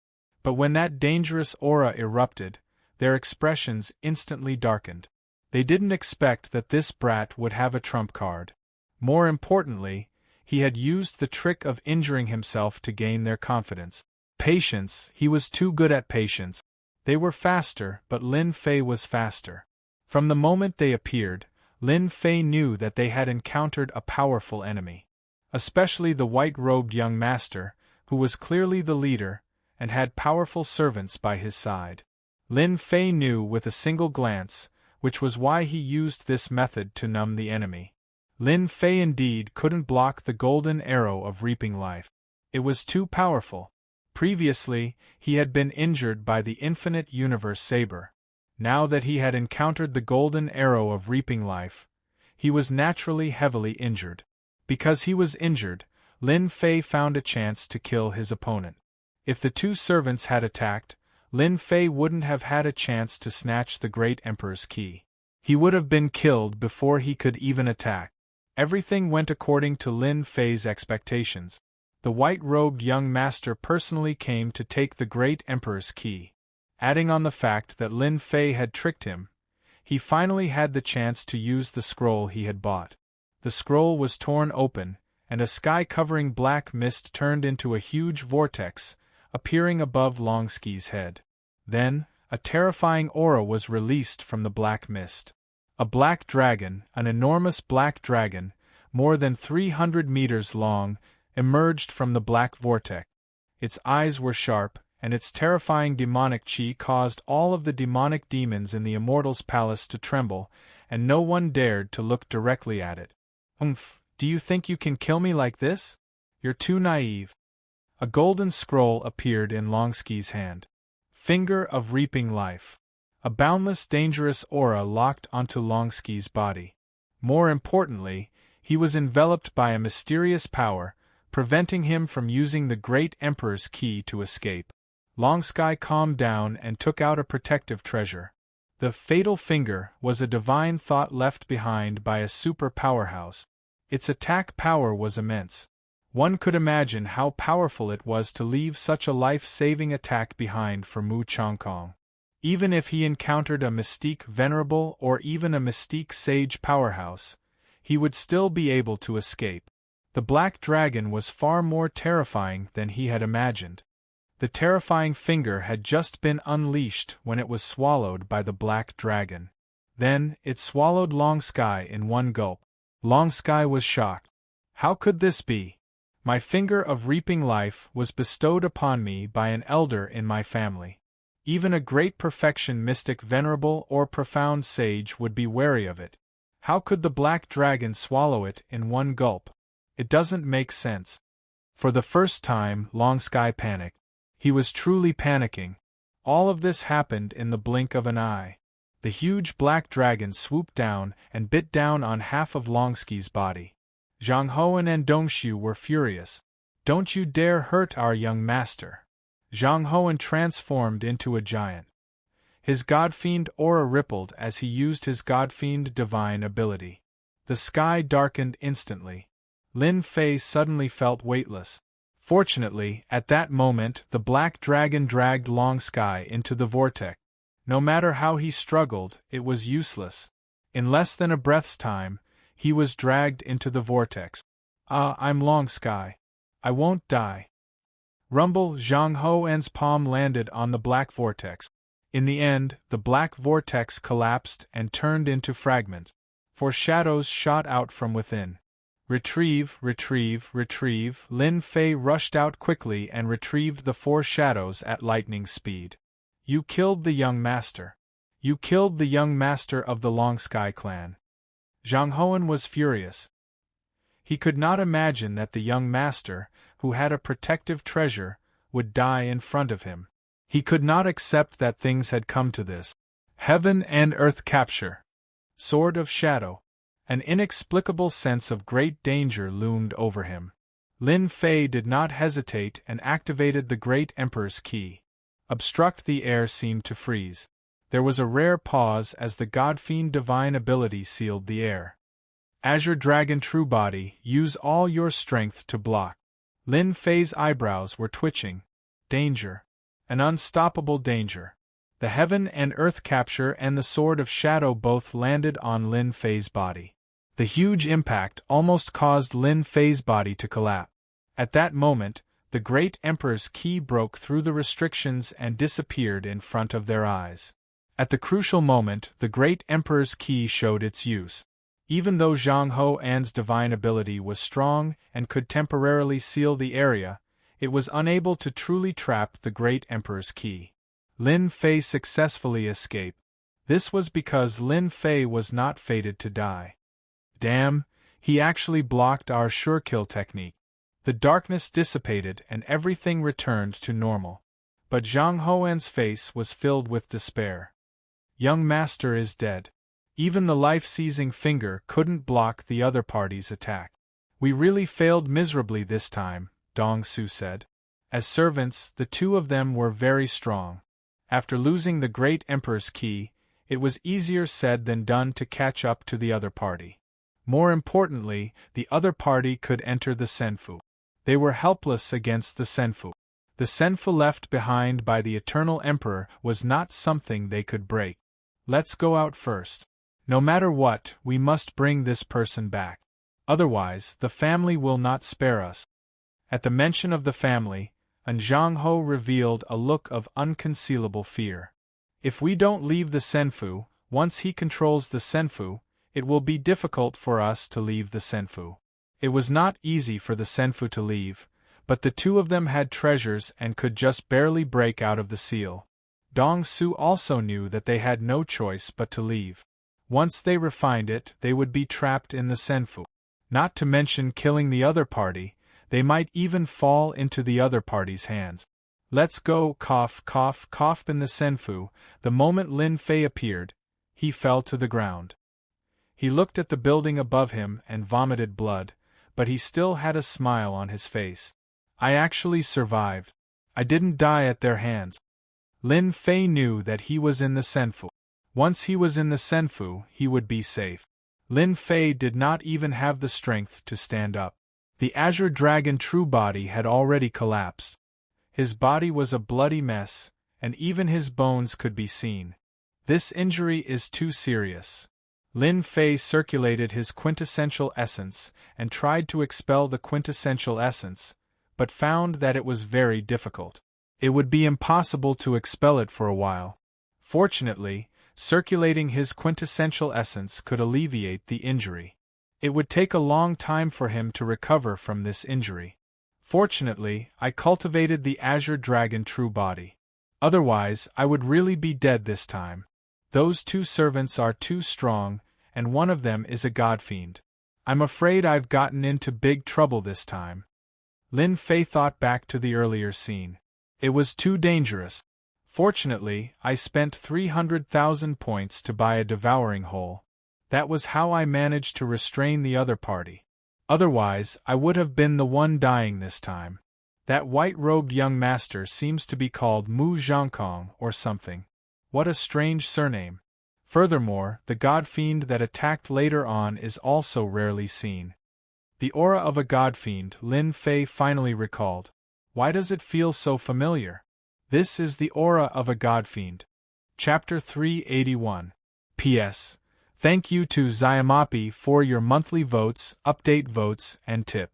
Speaker 1: But when that dangerous aura erupted, their expressions instantly darkened. They didn't expect that this brat would have a trump card. More importantly, he had used the trick of injuring himself to gain their confidence. Patience, he was too good at patience. They were faster, but Lin Fei was faster. From the moment they appeared, Lin Fei knew that they had encountered a powerful enemy. Especially the white-robed young master, who was clearly the leader, and had powerful servants by his side. Lin Fei knew with a single glance, which was why he used this method to numb the enemy. Lin Fei indeed couldn't block the golden arrow of reaping life. It was too powerful. Previously, he had been injured by the infinite universe saber. Now that he had encountered the golden arrow of reaping life, he was naturally heavily injured. Because he was injured, Lin Fei found a chance to kill his opponent. If the two servants had attacked, Lin Fei wouldn't have had a chance to snatch the great Emperor's Key. He would have been killed before he could even attack. Everything went according to Lin Fei's expectations. The white-robed young master personally came to take the great Emperor's Key. Adding on the fact that Lin Fei had tricked him, he finally had the chance to use the scroll he had bought. The scroll was torn open, and a sky-covering black mist turned into a huge vortex, appearing above Long Sky's head. Then, a terrifying aura was released from the black mist. A black dragon, an enormous black dragon, more than 300 meters long, emerged from the black vortex. Its eyes were sharp, and its terrifying demonic chi caused all of the demonic demons in the Immortal's palace to tremble, and no one dared to look directly at it. Do you think you can kill me like this? You're too naive. A golden scroll appeared in Longski's hand. Finger of Reaping Life. A boundless dangerous aura locked onto Longski's body. More importantly, he was enveloped by a mysterious power, preventing him from using the Great Emperor's key to escape. Longski calmed down and took out a protective treasure. The Fatal Finger was a divine thought left behind by a super powerhouse. Its attack power was immense. One could imagine how powerful it was to leave such a life-saving attack behind for Mu Chongkong. Even if he encountered a Mystique Venerable or even a Mystique Sage powerhouse, he would still be able to escape. The Black Dragon was far more terrifying than he had imagined. The terrifying finger had just been unleashed when it was swallowed by the Black Dragon. Then, it swallowed Longski in one gulp. Longski was shocked. How could this be? My Finger of Reaping Life was bestowed upon me by an elder in my family. Even a great perfection mystic venerable or profound sage would be wary of it. How could the Black Dragon swallow it in one gulp? It doesn't make sense. For the first time, Longski panicked. He was truly panicking. All of this happened in the blink of an eye. The huge Black Dragon swooped down and bit down on half of Longski's body. Zhang Hoan and Dongshu were furious. Don't you dare hurt our young master. Zhang Hoan transformed into a giant. His Godfiend aura rippled as he used his Godfiend divine ability. The sky darkened instantly. Lin Fei suddenly felt weightless. Fortunately, at that moment the Black Dragon dragged Longski into the vortex. No matter how he struggled, it was useless. In less than a breath's time, he was dragged into the vortex. I'm Longski. I won't die. Rumble. Zhang Hoan's palm landed on the black vortex. In the end, the black vortex collapsed and turned into fragments. 4 shadows shot out from within. Retrieve, retrieve, retrieve. Lin Fei rushed out quickly and retrieved the 4 shadows at lightning speed. You killed the young master. You killed the young master of the Longski clan. Zhang Hoan was furious. He could not imagine that the young master, who had a protective treasure, would die in front of him. He could not accept that things had come to this. Heaven and earth capture. Sword of Shadow. An inexplicable sense of great danger loomed over him. Lin Fei did not hesitate and activated the Great Emperor's key. Obstruct the air seemed to freeze. There was a rare pause as the Godfiend divine ability sealed the air. Azure Dragon True Body, use all your strength to block. Lin Fei's eyebrows were twitching. Danger. An unstoppable danger. The Heaven and Earth Capture and the Sword of Shadow both landed on Lin Fei's body. The huge impact almost caused Lin Fei's body to collapse. At that moment, the Great Emperor's key broke through the restrictions and disappeared in front of their eyes. At the crucial moment, the Great Emperor's key showed its use. Even though Zhang Hoan's divine ability was strong and could temporarily seal the area, it was unable to truly trap the Great Emperor's key. Lin Fei successfully escaped. This was because Lin Fei was not fated to die. Damn, he actually blocked our sure kill technique. The darkness dissipated and everything returned to normal. But Zhang Hoan's face was filled with despair. Young master is dead. Even the life-seizing finger couldn't block the other party's attack. We really failed miserably this time, Dong Su said. As servants, the 2 of them were very strong. After losing the Great Emperor's key, it was easier said than done to catch up to the other party. More importantly, the other party could enter the Senfu. They were helpless against the Senfu. The Senfu left behind by the Eternal Emperor was not something they could break. Let's go out first. No matter what, we must bring this person back. Otherwise, the family will not spare us. At the mention of the family, Zhang Ho revealed a look of unconcealable fear. If we don't leave the Senfu, once he controls the Senfu, it will be difficult for us to leave the Senfu. It was not easy for the Senfu to leave, but the two of them had treasures and could just barely break out of the seal. Dong Su also knew that they had no choice but to leave. Once they refined it, they would be trapped in the senfu. Not to mention killing the other party, they might even fall into the other party's hands. Let's go, cough, cough, cough in the senfu. The moment Lin Fei appeared, he fell to the ground. He looked at the building above him and vomited blood, but he still had a smile on his face. I actually survived. I didn't die at their hands. Lin Fei knew that he was in the senfu. Once he was in the senfu, he would be safe. Lin Fei did not even have the strength to stand up. The Azure Dragon true body had already collapsed. His body was a bloody mess, and even his bones could be seen. This injury is too serious. Lin Fei circulated his quintessential essence and tried to expel the quintessential essence, but found that it was very difficult. It would be impossible to expel it for a while. Fortunately, circulating his quintessential essence could alleviate the injury. It would take a long time for him to recover from this injury. Fortunately, I cultivated the Azure Dragon true body. Otherwise, I would really be dead this time. Those two servants are too strong, and one of them is a godfiend. I'm afraid I've gotten into big trouble this time. Lin Fei thought back to the earlier scene. It was too dangerous. Fortunately, I spent 300,000 points to buy a devouring hole. That was how I managed to restrain the other party. Otherwise, I would have been the one dying this time. That white-robed young master seems to be called Mu Zhangkong or something. What a strange surname. Furthermore, the god-fiend that attacked later on is also rarely seen. The aura of a god-fiend, Lin Fei finally recalled. Why does it feel so familiar? This is the aura of a god-fiend. Chapter 381. P.S. Thank you to Xiamapi for your monthly votes, update votes, and tip.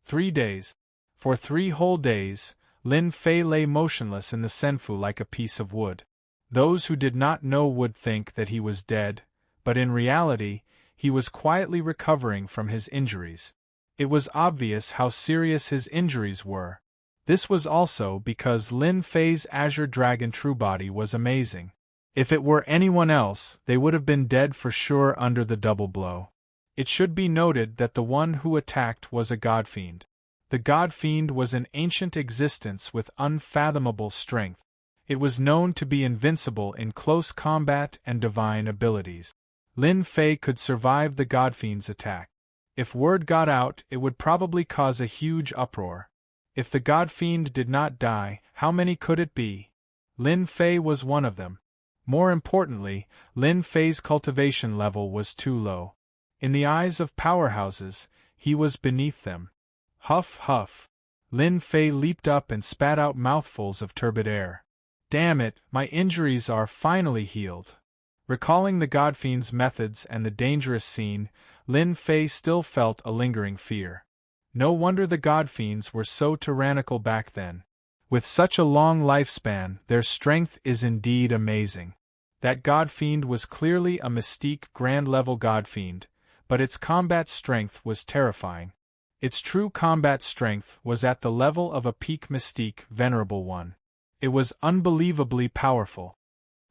Speaker 1: 3 days. For 3 whole days, Lin Fei lay motionless in the senfu like a piece of wood. Those who did not know would think that he was dead, but in reality, he was quietly recovering from his injuries. It was obvious how serious his injuries were. This was also because Lin Fei's Azure Dragon true body was amazing. If it were anyone else, they would have been dead for sure under the double blow. It should be noted that the one who attacked was a godfiend. The godfiend was an ancient existence with unfathomable strength. It was known to be invincible in close combat and divine abilities. Lin Fei could survive the godfiend's attack. If word got out, it would probably cause a huge uproar. If the godfiend did not die, how many could it be? Lin Fei was one of them. More importantly, Lin Fei's cultivation level was too low. In the eyes of powerhouses, he was beneath them. Huff, huff. Lin Fei leaped up and spat out mouthfuls of turbid air. Damn it, my injuries are finally healed. Recalling the godfiend's methods and the dangerous scene, Lin Fei still felt a lingering fear. No wonder the godfiends were so tyrannical back then. With such a long lifespan, their strength is indeed amazing. That godfiend was clearly a Mystique Grand-level godfiend, but its combat strength was terrifying. Its true combat strength was at the level of a peak Mystique Venerable One. It was unbelievably powerful.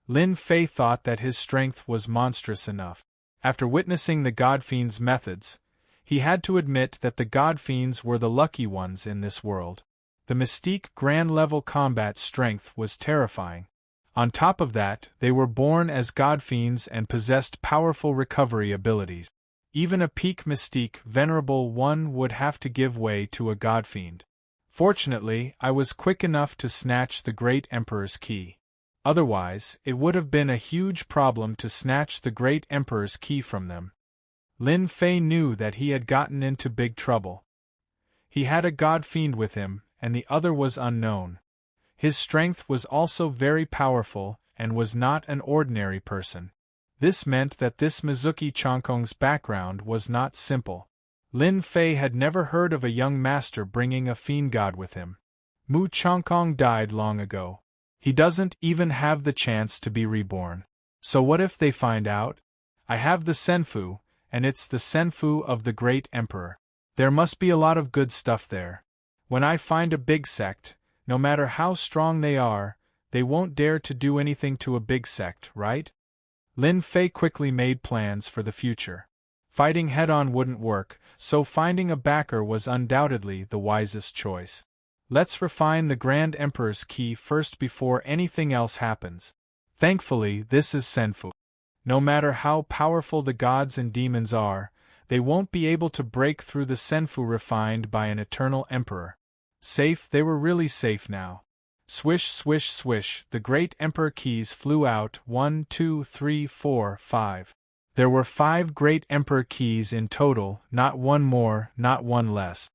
Speaker 1: Lin Fei thought that his strength was monstrous enough. After witnessing the godfiend's methods, he had to admit that the godfiends were the lucky ones in this world. The Mystique Grand-level combat strength was terrifying. On top of that, they were born as godfiends and possessed powerful recovery abilities. Even a peak Mystique Venerable One would have to give way to a godfiend. Fortunately, I was quick enough to snatch the Great Emperor's key. Otherwise, it would have been a huge problem to snatch the Great Emperor's key from them. Lin Fei knew that he had gotten into big trouble. He had a godfiend with him, and the other was unknown. His strength was also very powerful, and was not an ordinary person. This meant that this Mizuki Changkong's background was not simple. Lin Fei had never heard of a young master bringing a fiend god with him. Mu Changkong died long ago. He doesn't even have the chance to be reborn. So what if they find out? I have the senfu, and it's the senfu of the Great Emperor. There must be a lot of good stuff there. When I find a big sect, no matter how strong they won't dare to do anything to a big sect, right? Lin Fei quickly made plans for the future. Fighting head-on wouldn't work, so finding a backer was undoubtedly the wisest choice. Let's refine the Grand Emperor's key first before anything else happens. Thankfully, this is Senfu. No matter how powerful the gods and demons are, they won't be able to break through the Senfu refined by an eternal emperor. Safe, they were really safe now. Swish, swish, swish, the great emperor keys flew out. 1, 2, 3, 4, 5. There were 5 great emperor keys in total, not one more, not one less.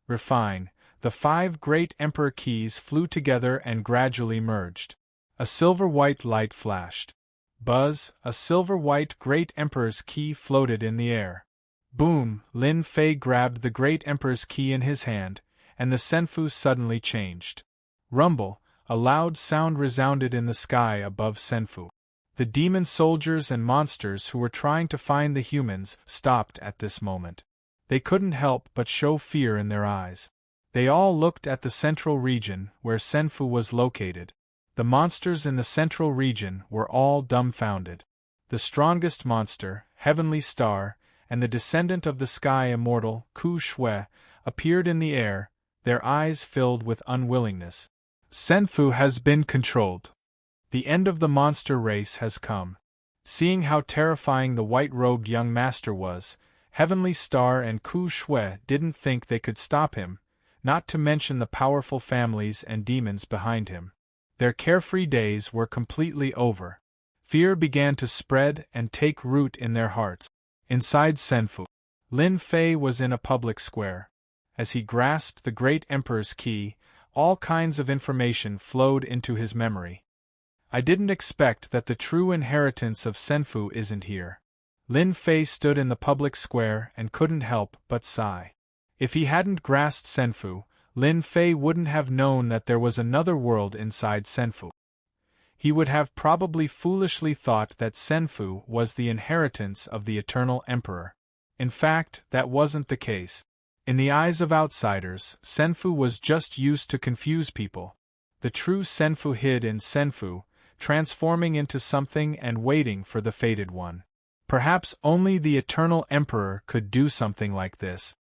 Speaker 1: Refine. The 5 great emperor keys flew together and gradually merged. A silver-white light flashed. Buzz, a silver-white great emperor's key floated in the air. Boom, Lin Fei grabbed the great emperor's key in his hand, and the Senfu suddenly changed. Rumble, a loud sound resounded in the sky above Senfu. The demon soldiers and monsters who were trying to find the humans stopped at this moment. They couldn't help but show fear in their eyes. They all looked at the central region where Senfu was located. The monsters in the central region were all dumbfounded. The strongest monster, Heavenly Star, and the descendant of the sky immortal, Ku Shui, appeared in the air, their eyes filled with unwillingness. Senfu has been controlled. The end of the monster race has come. Seeing how terrifying the white-robed young master was, Heavenly Star and Ku Shui didn't think they could stop him, not to mention the powerful families and demons behind him. Their carefree days were completely over. Fear began to spread and take root in their hearts. Inside Senfu, Lin Fei was in a public square. As he grasped the great emperor's key, all kinds of information flowed into his memory. I didn't expect that the true inheritance of Senfu isn't here. Lin Fei stood in the public square and couldn't help but sigh. If he hadn't grasped Senfu, Lin Fei wouldn't have known that there was another world inside Senfu. He would have probably foolishly thought that Senfu was the inheritance of the Eternal Emperor. In fact, that wasn't the case. In the eyes of outsiders, Senfu was just used to confuse people. The true Senfu hid in Senfu, transforming into something and waiting for the fated one. Perhaps only the Eternal Emperor could do something like this.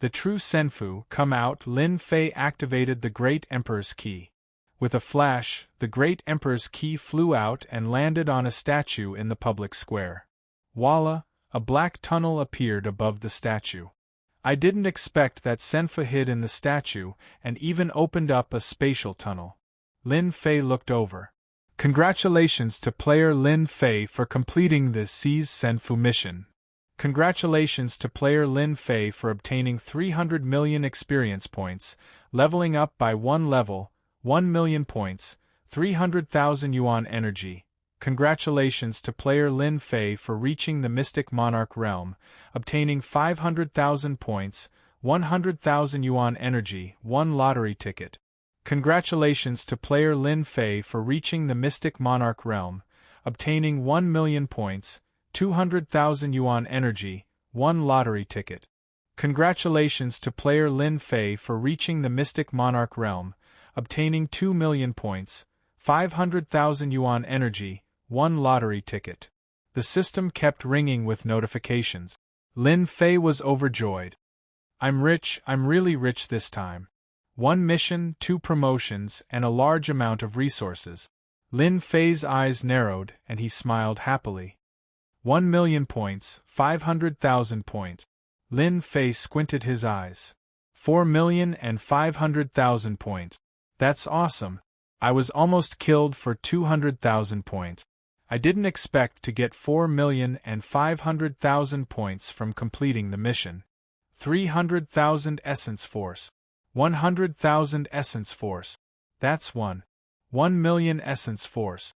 Speaker 1: The true Senfu come out. Lin Fei activated the Great Emperor's key. With a flash, the Great Emperor's key flew out and landed on a statue in the public square. Voila, a black tunnel appeared above the statue. I didn't expect that Senfu hid in the statue and even opened up a spatial tunnel. Lin Fei looked over. Congratulations to player Lin Fei for completing the Seize Senfu mission. Congratulations to player Lin Fei for obtaining 300 million experience points, leveling up by 1 level, 1 million points, 300,000 yuan energy. Congratulations to player Lin Fei for reaching the Mystic Monarch realm, obtaining 500,000 points, 100,000 yuan energy, 1 lottery ticket. Congratulations to player Lin Fei for reaching the Mystic Monarch realm, obtaining 1 million points, 200,000 yuan energy, 1 lottery ticket. Congratulations to player Lin Fei for reaching the Mystic Monarch realm, obtaining 2 million points, 500,000 yuan energy, 1 lottery ticket. The system kept ringing with notifications. Lin Fei was overjoyed. I'm rich, I'm really rich this time. 1 mission, 2 promotions, and a large amount of resources. Lin Fei's eyes narrowed and he smiled happily. 1 million points, 500,000 points. Lin Fei squinted his eyes. 4,500,000 points. That's awesome. I was almost killed for 200,000 points. I didn't expect to get 4,500,000 points from completing the mission. 300,000 essence force. 100,000 essence force. That's 1 million essence force.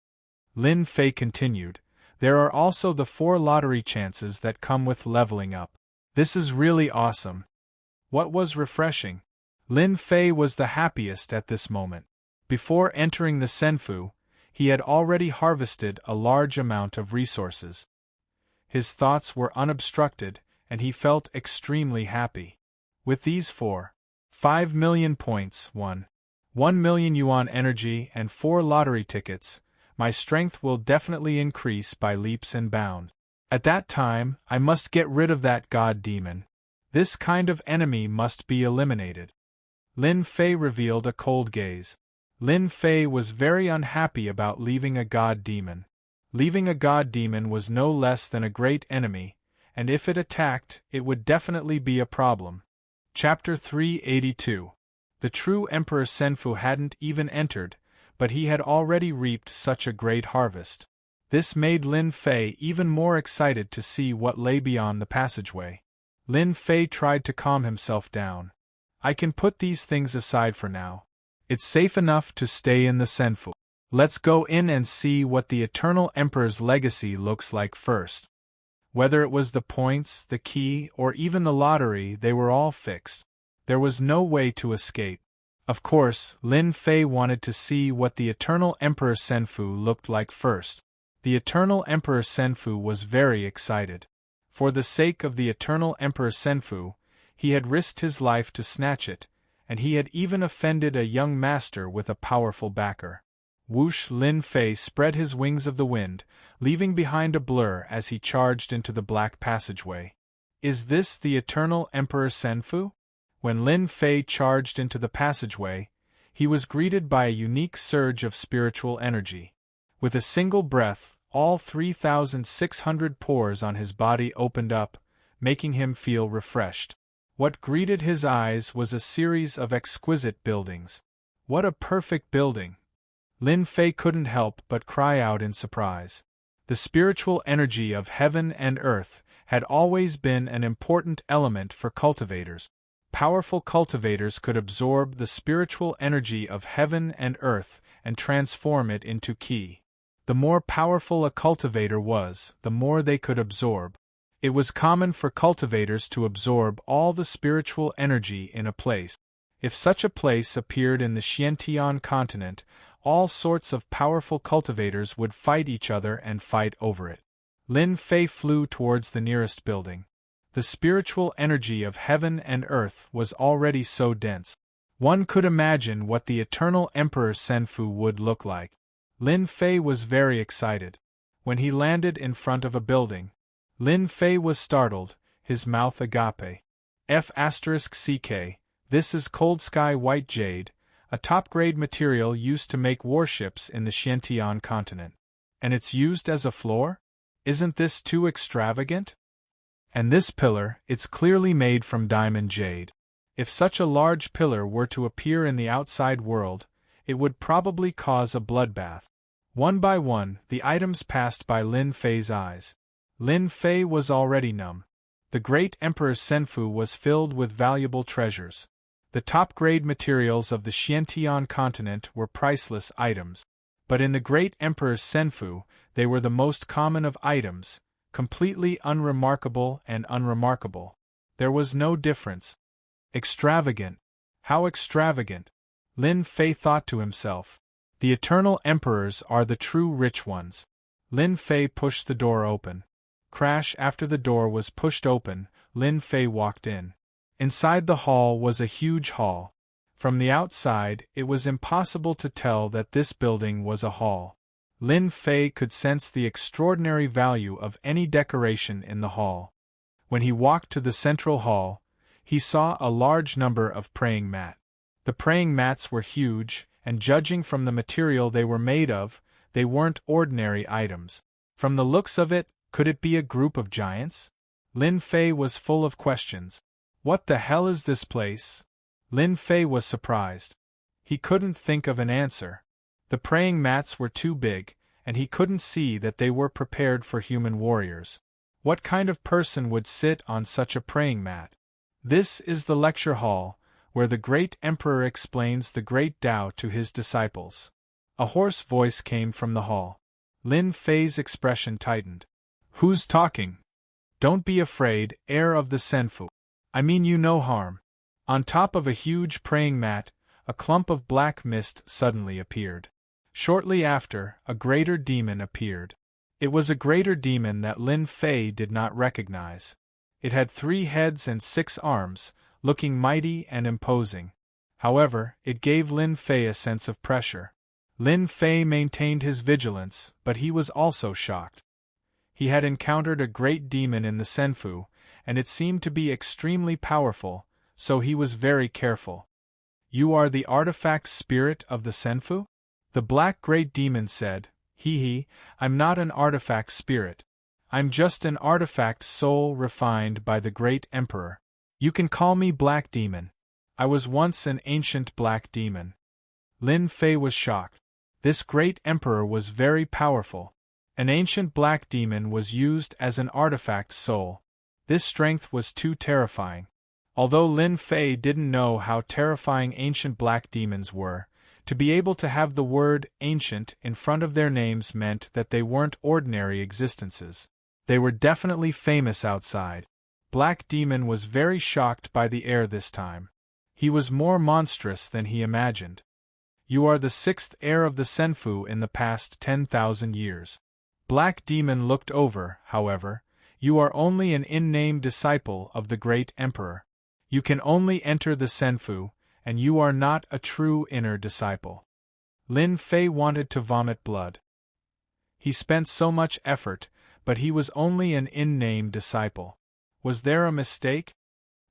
Speaker 1: Lin Fei continued. There are also the 4 lottery chances that come with leveling up. This is really awesome. What was refreshing? Lin Fei was the happiest at this moment. Before entering the Senfu, he had already harvested a large amount of resources. His thoughts were unobstructed, and he felt extremely happy. With these 4 5 million points, 1 million yuan energy and 4 lottery tickets, my strength will definitely increase by leaps and bounds. At that time, I must get rid of that god demon. This kind of enemy must be eliminated. Lin Fei revealed a cold gaze. Lin Fei was very unhappy about leaving a god demon. Leaving a god demon was no less than a great enemy, and if it attacked, it would definitely be a problem. Chapter 382. The true Emperor Senfu hadn't even entered, but he had already reaped such a great harvest. This made Lin Fei even more excited to see what lay beyond the passageway. Lin Fei tried to calm himself down. I can put these things aside for now. It's safe enough to stay in the Senfu. Let's go in and see what the Eternal Emperor's legacy looks like first. Whether it was the points, the key, or even the lottery, they were all fixed. There was no way to escape. Of course, Lin Fei wanted to see what the Eternal Emperor Senfu looked like first. The Eternal Emperor Senfu was very excited. For the sake of the Eternal Emperor Senfu, he had risked his life to snatch it, and he had even offended a young master with a powerful backer. Whoosh! Lin Fei spread his wings of the wind, leaving behind a blur as he charged into the black passageway. Is this the Eternal Emperor Senfu? When Lin Fei charged into the passageway, he was greeted by a unique surge of spiritual energy. With a single breath, all 3,600 pores on his body opened up, making him feel refreshed. What greeted his eyes was a series of exquisite buildings. What a perfect building! Lin Fei couldn't help but cry out in surprise. The spiritual energy of heaven and earth had always been an important element for cultivators. Powerful cultivators could absorb the spiritual energy of heaven and earth and transform it into ki. The more powerful a cultivator was, the more they could absorb. It was common for cultivators to absorb all the spiritual energy in a place. If such a place appeared in the Xiantian continent, all sorts of powerful cultivators would fight each other and fight over it. Lin Fei flew towards the nearest building. The spiritual energy of heaven and earth was already so dense. One could imagine what the Eternal Emperor Senfu would look like. Lin Fei was very excited. When he landed in front of a building, Lin Fei was startled, his mouth agape. F***ck, this is cold sky white jade, a top-grade material used to make warships in the Xiantian continent. And it's used as a floor? Isn't this too extravagant? And this pillar, it's clearly made from diamond jade. If such a large pillar were to appear in the outside world, it would probably cause a bloodbath. One by one, the items passed by Lin Fei's eyes. Lin Fei was already numb. The great Emperor Senfu was filled with valuable treasures. The top-grade materials of the Xiantian continent were priceless items, but in the great Emperor's Senfu, they were the most common of items, completely unremarkable and unremarkable. There was no difference. Extravagant. How extravagant! Lin Fei thought to himself. The eternal emperors are the true rich ones. Lin Fei pushed the door open. Crash! After the door was pushed open, Lin Fei walked in. Inside the hall was a huge hall. From the outside, it was impossible to tell that this building was a hall. Lin Fei could sense the extraordinary value of any decoration in the hall. When he walked to the central hall, he saw a large number of praying mats. The praying mats were huge, and judging from the material they were made of, they weren't ordinary items. From the looks of it, could it be a group of giants? Lin Fei was full of questions. What the hell is this place? Lin Fei was surprised. He couldn't think of an answer. The praying mats were too big, and he couldn't see that they were prepared for human warriors. What kind of person would sit on such a praying mat? This is the lecture hall, where the great emperor explains the great Tao to his disciples. A hoarse voice came from the hall. Lin Fei's expression tightened. Who's talking? Don't be afraid, heir of the Senfu. I mean you no harm. On top of a huge praying mat, a clump of black mist suddenly appeared. Shortly after, a greater demon appeared. It was a greater demon that Lin Fei did not recognize. It had 3 heads and 6 arms, looking mighty and imposing. However, it gave Lin Fei a sense of pressure. Lin Fei maintained his vigilance, but he was also shocked. He had encountered a great demon in the Senfu, and it seemed to be extremely powerful, so he was very careful. "You are the artifact spirit of the Senfu?" The black great demon said. Hee, I'm not an artifact spirit. I'm just an artifact soul refined by the great emperor. You can call me Black Demon. I was once an ancient black demon. Lin Fei was shocked. This great emperor was very powerful. An ancient black demon was used as an artifact soul. This strength was too terrifying. Although Lin Fei didn't know how terrifying ancient black demons were, to be able to have the word ancient in front of their names meant that they weren't ordinary existences. They were definitely famous outside. Black Demon was very shocked by the air this time. He was more monstrous than he imagined. You are the 6th heir of the Senfu in the past 10,000 years. Black Demon looked over, however. You are only an in-name disciple of the great emperor. You can only enter the Senfu, and you are not a true inner disciple. Lin Fei wanted to vomit blood. He spent so much effort, but he was only an in-name disciple. Was there a mistake?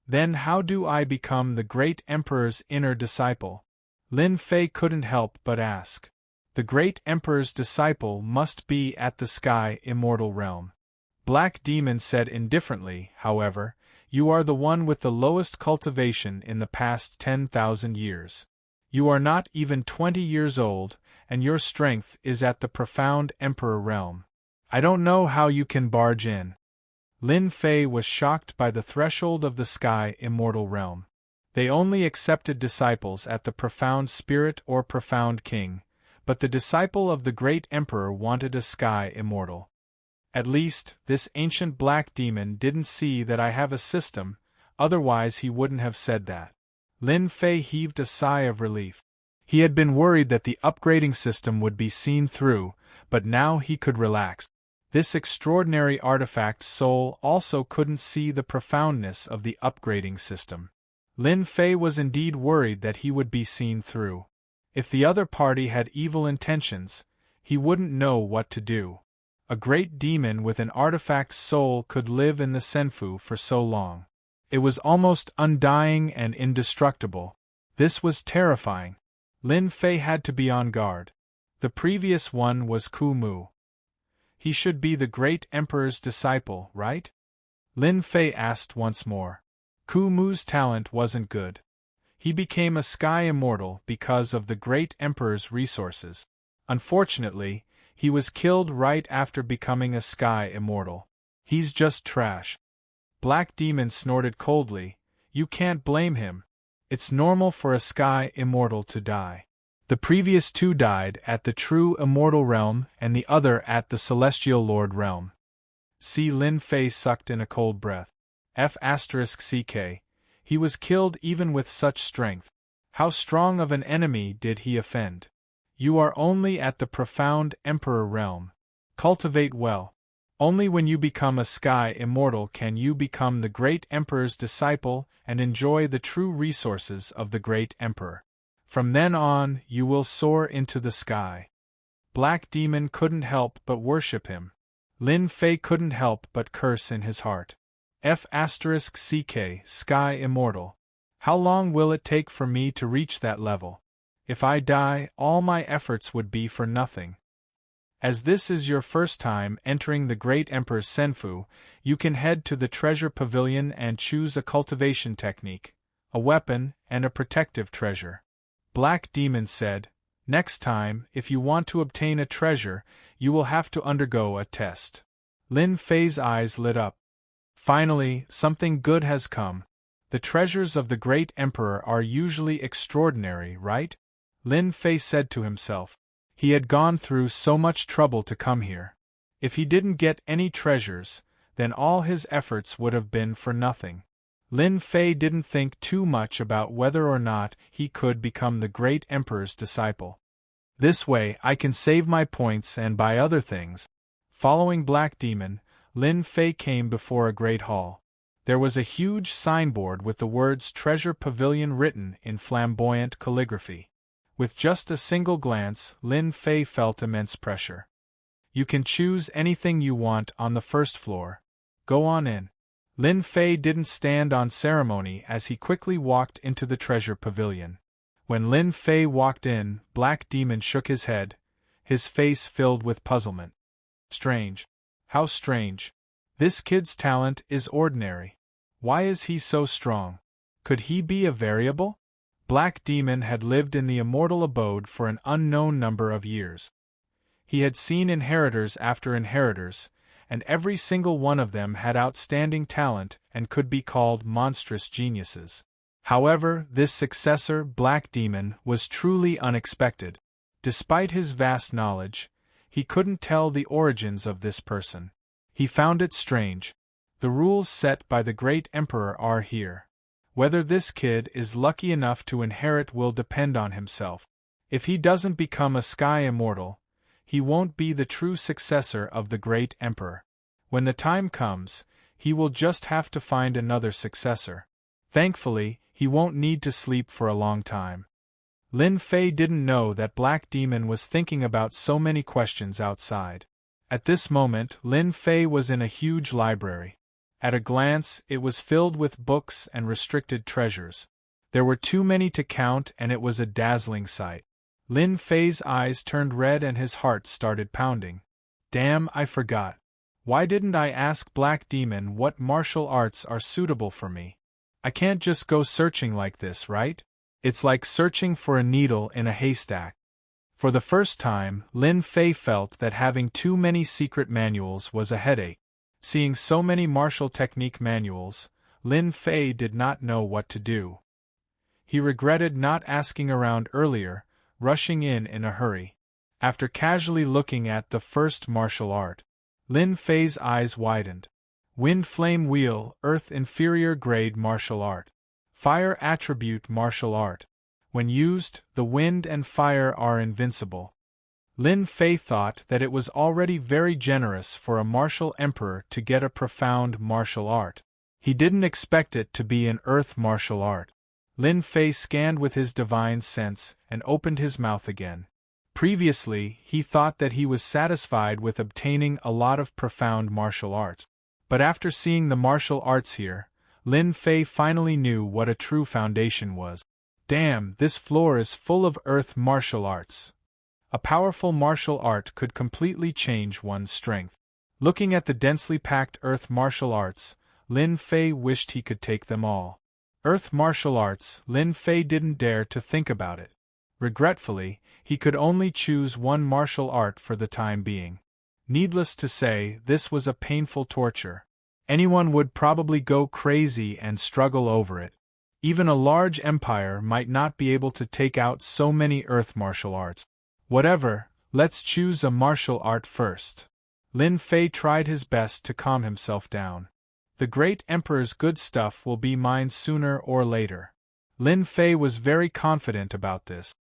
Speaker 1: Then how do I become the great emperor's inner disciple? Lin Fei couldn't help but ask. The great emperor's disciple must be at the sky immortal realm. Black Demon said indifferently, however, you are the one with the lowest cultivation in the past 10,000 years. You are not even 20 years old, and your strength is at the profound emperor realm. I don't know how you can barge in. Lin Fei was shocked by the threshold of the sky immortal realm. They only accepted disciples at the profound spirit or profound king, but the disciple of the great emperor wanted a sky immortal. At least, this ancient black demon didn't see that I have a system, otherwise he wouldn't have said that. Lin Fei heaved a sigh of relief. He had been worried that the upgrading system would be seen through, but now he could relax. This extraordinary artifact soul also couldn't see the profoundness of the upgrading system. Lin Fei was indeed worried that he would be seen through. If the other party had evil intentions, he wouldn't know what to do. A great demon with an artifact soul could live in the Senfu for so long. It was almost undying and indestructible. This was terrifying. Lin Fei had to be on guard. The previous one was Ku Mu. He should be the great emperor's disciple, right? Lin Fei asked once more. Ku Mu's talent wasn't good. He became a sky immortal because of the great emperor's resources. Unfortunately, he was killed right after becoming a sky immortal. He's just trash. Black Demon snorted coldly. You can't blame him. It's normal for a sky immortal to die. The previous 2 died at the true immortal realm and the other at the celestial lord realm. See, Lin Fei sucked in a cold breath. F***ck. He was killed even with such strength. How strong of an enemy did he offend? You are only at the profound emperor realm. Cultivate well. Only when you become a sky immortal can you become the great emperor's disciple and enjoy the true resources of the great emperor. From then on, you will soar into the sky. Black Demon couldn't help but worship him. Lin Fei couldn't help but curse in his heart. F***ck, sky immortal. How long will it take for me to reach that level? If I die, all my efforts would be for nothing. As this is your first time entering the great emperor's Senfu, you can head to the treasure pavilion and choose a cultivation technique, a weapon, and a protective treasure. Black Demon said, next time, if you want to obtain a treasure, you will have to undergo a test. Lin Fei's eyes lit up. Finally, something good has come. The treasures of the great emperor are usually extraordinary, right? Lin Fei said to himself. He had gone through so much trouble to come here. If he didn't get any treasures, then all his efforts would have been for nothing. Lin Fei didn't think too much about whether or not he could become the great emperor's disciple. This way I can save my points and buy other things. Following Black Demon, Lin Fei came before a great hall. There was a huge signboard with the words Treasure Pavilion written in flamboyant calligraphy. With just a single glance, Lin Fei felt immense pressure. You can choose anything you want on the first floor. Go on in. Lin Fei didn't stand on ceremony as he quickly walked into the treasure pavilion. When Lin Fei walked in, Black Demon shook his head, his face filled with puzzlement. Strange. How strange. This kid's talent is ordinary. Why is he so strong? Could he be a variable? Black Demon had lived in the immortal abode for an unknown number of years. He had seen inheritors after inheritors, and every single one of them had outstanding talent and could be called monstrous geniuses. However, this successor, Black Demon, was truly unexpected. Despite his vast knowledge, he couldn't tell the origins of this person. He found it strange. The rules set by the great emperor are here. Whether this kid is lucky enough to inherit will depend on himself. If he doesn't become a sky immortal, he won't be the true successor of the great emperor. When the time comes, he will just have to find another successor. Thankfully, he won't need to sleep for a long time. Lin Fei didn't know that Black Demon was thinking about so many questions outside. At this moment, Lin Fei was in a huge library. At a glance, it was filled with books and restricted treasures. There were too many to count, and it was a dazzling sight. Lin Fei's eyes turned red and his heart started pounding. Damn, I forgot. Why didn't I ask Black Demon what martial arts are suitable for me? I can't just go searching like this, right? It's like searching for a needle in a haystack. For the first time, Lin Fei felt that having too many secret manuals was a headache. Seeing so many martial technique manuals, Lin Fei did not know what to do. He regretted not asking around earlier, rushing in a hurry. After casually looking at the first martial art, Lin Fei's eyes widened. Wind Flame Wheel, Earth Inferior Grade Martial Art. Fire Attribute Martial Art. When used, the wind and fire are invincible. Lin Fei thought that it was already very generous for a martial emperor to get a profound martial art. He didn't expect it to be an earth martial art. Lin Fei scanned with his divine sense and opened his mouth again. Previously, he thought that he was satisfied with obtaining a lot of profound martial arts. But after seeing the martial arts here, Lin Fei finally knew what a true foundation was. Damn, this floor is full of earth martial arts. A powerful martial art could completely change one's strength. Looking at the densely packed earth martial arts, Lin Fei wished he could take them all. Earth martial arts, Lin Fei didn't dare to think about it. Regretfully, he could only choose one martial art for the time being. Needless to say, this was a painful torture. Anyone would probably go crazy and struggle over it. Even a large empire might not be able to take out so many earth martial arts. Whatever, let's choose a martial art first. Lin Fei tried his best to calm himself down. The great emperor's good stuff will be mine sooner or later. Lin Fei was very confident about this.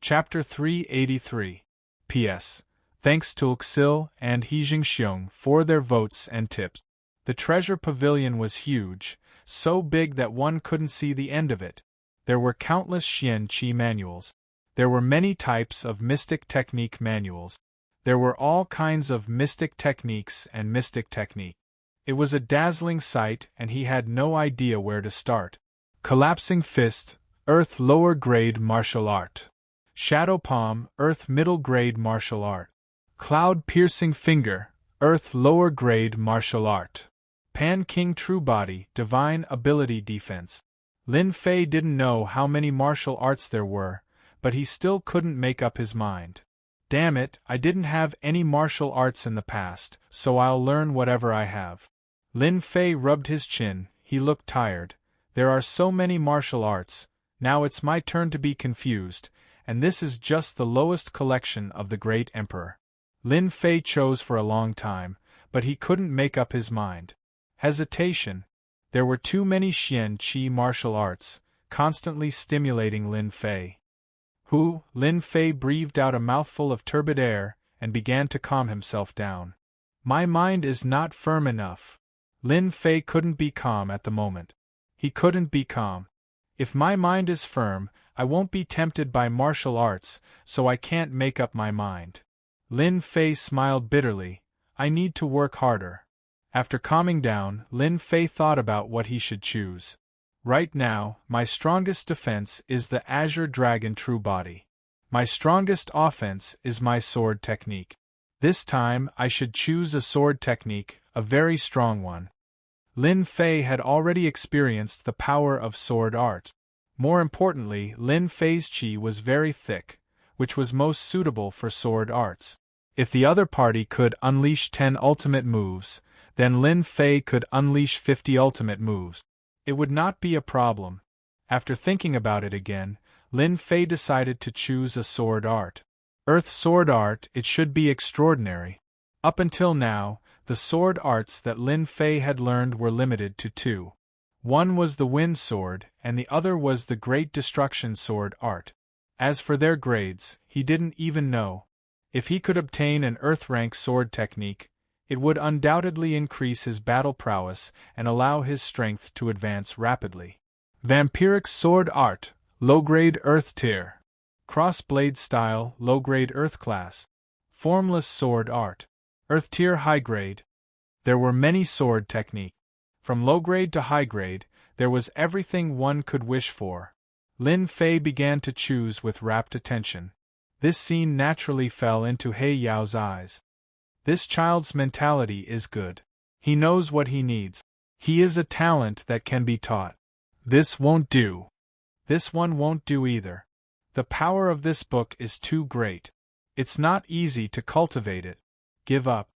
Speaker 1: Chapter 383. P.S. Thanks to Xil and He Jingxiong for their votes and tips. The treasure pavilion was huge, so big that one couldn't see the end of it. There were countless Xian Qi manuals. There were many types of mystic technique manuals. There were all kinds of mystic techniques and mystic technique. It was a dazzling sight, and he had no idea where to start. Collapsing Fist, Earth Lower Grade Martial Art. Shadow Palm, Earth Middle Grade Martial Art. Cloud Piercing Finger, Earth Lower Grade Martial Art. Pan King True Body, Divine Ability Defense. Lin Fei didn't know how many martial arts there were, but he still couldn't make up his mind. Damn it, I didn't have any martial arts in the past, so I'll learn whatever I have. Lin Fei rubbed his chin, he looked tired. There are so many martial arts, now it's my turn to be confused, and this is just the lowest collection of the great emperor. Lin Fei chose for a long time, but he couldn't make up his mind. Hesitation. There were too many Xian Qi martial arts, constantly stimulating Lin Fei. Lin Fei breathed out a mouthful of turbid air and began to calm himself down. My mind is not firm enough. Lin Fei couldn't be calm at the moment. He couldn't be calm. If my mind is firm, I won't be tempted by martial arts, so I can't make up my mind. Lin Fei smiled bitterly. I need to work harder. After calming down, Lin Fei thought about what he should choose. Right now, my strongest defense is the Azure Dragon True Body. My strongest offense is my sword technique. This time I should choose a sword technique, a very strong one. Lin Fei had already experienced the power of sword art. More importantly, Lin Fei's qi was very thick, which was most suitable for sword arts. If the other party could unleash 10 ultimate moves, then Lin Fei could unleash 50 ultimate moves. It would not be a problem. After thinking about it again, Lin Fei decided to choose a sword art. Earth sword art, it should be extraordinary. Up until now, the sword arts that Lin Fei had learned were limited to 2. One was the wind sword, and the other was the great destruction sword art. As for their grades, he didn't even know. If he could obtain an earth rank sword technique, it would undoubtedly increase his battle prowess and allow his strength to advance rapidly. Vampiric sword art, low-grade earth tier. Cross-blade style, low-grade earth class. Formless sword art, earth tier high-grade. There were many sword techniques. From low-grade to high-grade, there was everything one could wish for. Lin Fei began to choose with rapt attention. This scene naturally fell into He Yao's eyes. This child's mentality is good. He knows what he needs. He is a talent that can be taught. This won't do. This one won't do either. The power of this book is too great. It's not easy to cultivate it. Give up.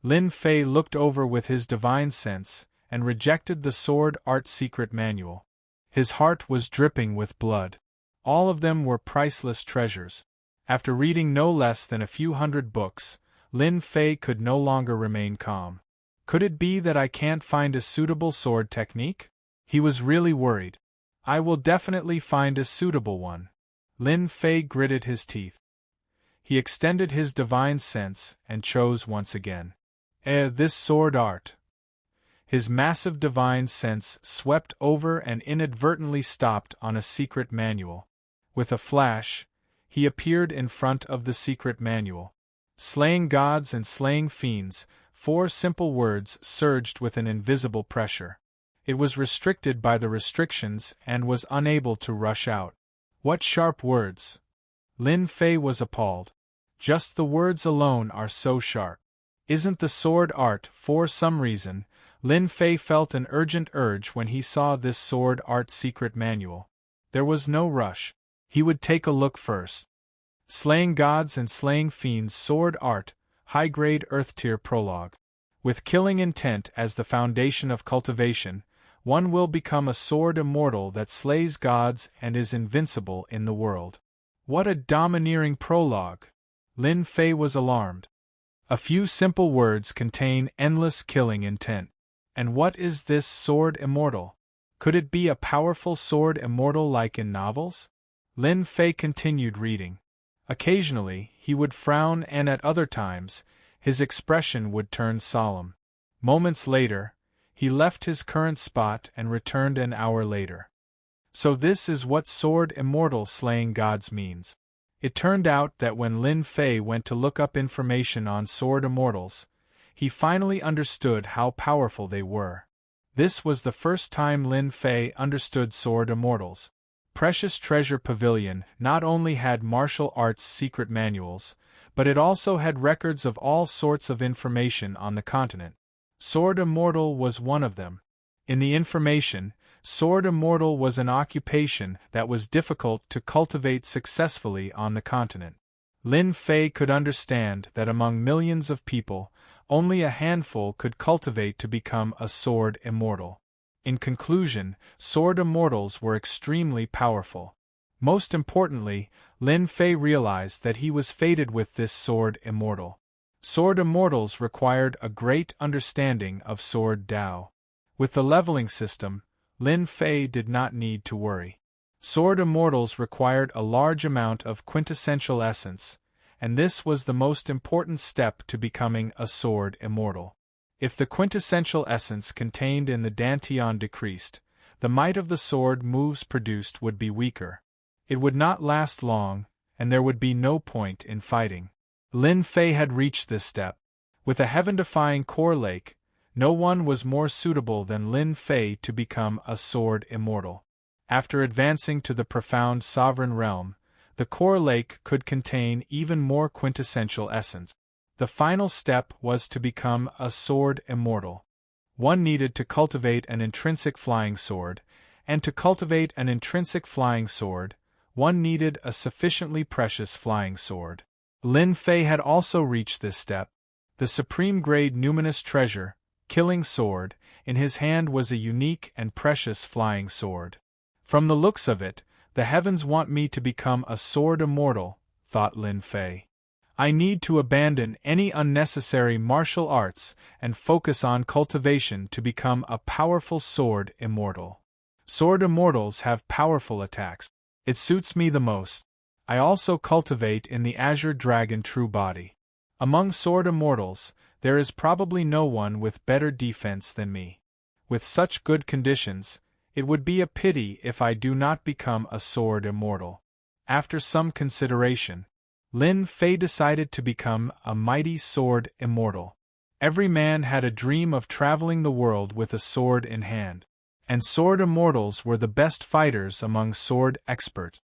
Speaker 1: Lin Fei looked over with his divine sense and rejected the sword art secret manual. His heart was dripping with blood. All of them were priceless treasures. After reading no less than a few hundred books, Lin Fei could no longer remain calm. Could it be that I can't find a suitable sword technique? He was really worried. I will definitely find a suitable one. Lin Fei gritted his teeth. He extended his divine sense and chose once again. This sword art. His massive divine sense swept over and inadvertently stopped on a secret manual. With a flash, he appeared in front of the secret manual. Slaying gods and slaying fiends, 4 simple words surged with an invisible pressure. It was restricted by the restrictions and was unable to rush out. What sharp words! Lin Fei was appalled. Just the words alone are so sharp. Isn't the sword art? For some reason, Lin Fei felt an urgent urge when he saw this sword art secret manual. There was no rush. He would take a look first. Slaying gods and slaying fiends sword art, high-grade earth tier prologue. With killing intent as the foundation of cultivation, one will become a sword immortal that slays gods and is invincible in the world. What a domineering prologue! Lin Fei was alarmed. A few simple words contain endless killing intent. And what is this sword immortal? Could it be a powerful sword immortal like in novels? Lin Fei continued reading. Occasionally, he would frown and at other times, his expression would turn solemn. Moments later, he left his current spot and returned an hour later. So this is what sword immortal slaying gods means. It turned out that when Lin Fei went to look up information on sword immortals, he finally understood how powerful they were. This was the first time Lin Fei understood sword immortals. Precious Treasure Pavilion not only had martial arts secret manuals, but it also had records of all sorts of information on the continent. Sword Immortal was one of them. In the information, Sword Immortal was an occupation that was difficult to cultivate successfully on the continent. Lin Fei could understand that among millions of people, only a handful could cultivate to become a Sword Immortal. In conclusion, Sword Immortals were extremely powerful. Most importantly, Lin Fei realized that he was fated with this Sword Immortal. Sword Immortals required a great understanding of Sword Dao. With the leveling system, Lin Fei did not need to worry. Sword Immortals required a large amount of quintessential essence, and this was the most important step to becoming a Sword Immortal. If the quintessential essence contained in the dantian decreased, the might of the sword moves produced would be weaker. It would not last long, and there would be no point in fighting. Lin Fei had reached this step. With a heaven-defying core lake, no one was more suitable than Lin Fei to become a sword immortal. After advancing to the profound sovereign realm, the core lake could contain even more quintessential essence. The final step was to become a sword immortal. One needed to cultivate an intrinsic flying sword, and to cultivate an intrinsic flying sword, one needed a sufficiently precious flying sword. Lin Fei had also reached this step. The supreme-grade numinous treasure, killing sword, in his hand was a unique and precious flying sword. From the looks of it, the heavens want me to become a sword immortal, thought Lin Fei. I need to abandon any unnecessary martial arts and focus on cultivation to become a powerful sword immortal. Sword immortals have powerful attacks. It suits me the most. I also cultivate in the Azure Dragon true body. Among sword immortals, there is probably no one with better defense than me. With such good conditions, it would be a pity if I do not become a sword immortal. After some consideration, Lin Fei decided to become a mighty sword immortal. Every man had a dream of traveling the world with a sword in hand, and sword immortals were the best fighters among sword experts.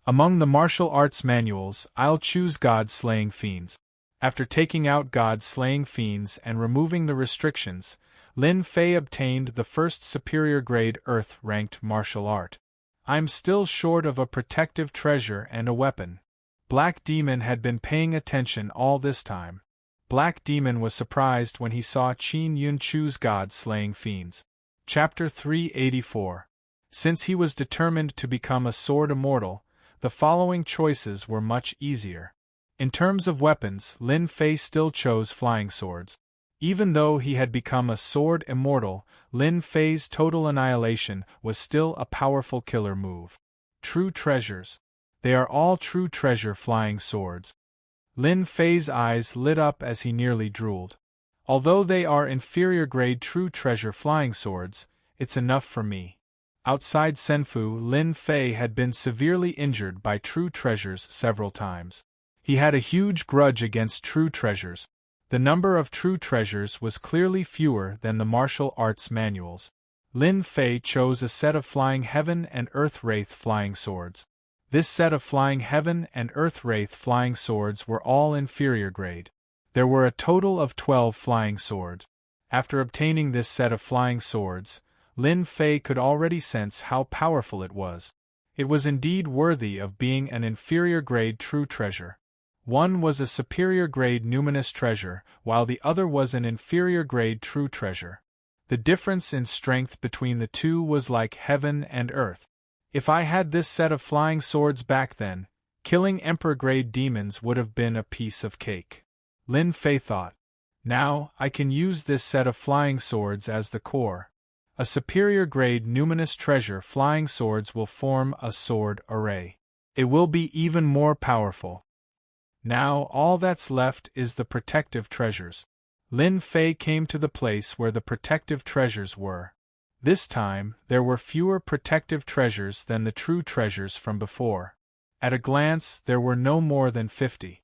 Speaker 1: Among the martial arts manuals, I'll choose God-slaying fiends. After taking out God-slaying fiends and removing the restrictions, Lin Fei obtained the first superior-grade Earth-ranked martial art. I'm still short of a protective treasure and a weapon. Black Demon had been paying attention all this time. Black Demon was surprised when he saw Qin Yun choose God-slaying fiends. Chapter 384. Since he was determined to become a sword immortal, the following choices were much easier. In terms of weapons, Lin Fei still chose flying swords. Even though he had become a sword immortal, Lin Fei's total annihilation was still a powerful killer move. True treasures. They are all true treasure flying swords. Lin Fei's eyes lit up as he nearly drooled. Although they are inferior-grade true treasure flying swords, it's enough for me. Outside Senfu, Lin Fei had been severely injured by true treasures several times. He had a huge grudge against true treasures. The number of true treasures was clearly fewer than the martial arts manuals. Lin Fei chose a set of flying heaven and earth wraith flying swords. This set of flying heaven and earth wraith flying swords were all inferior grade. There were a total of 12 flying swords. After obtaining this set of flying swords, Lin Fei could already sense how powerful it was. It was indeed worthy of being an inferior grade true treasure. One was a superior grade numinous treasure, while the other was an inferior grade true treasure. The difference in strength between the two was like heaven and earth. If I had this set of flying swords back then, killing emperor-grade demons would have been a piece of cake. Lin Fei thought. Now, I can use this set of flying swords as the core. A superior-grade numinous treasure flying swords will form a sword array. It will be even more powerful. Now, all that's left is the protective treasures. Lin Fei came to the place where the protective treasures were. This time, there were fewer protective treasures than the true treasures from before. At a glance, there were no more than 50.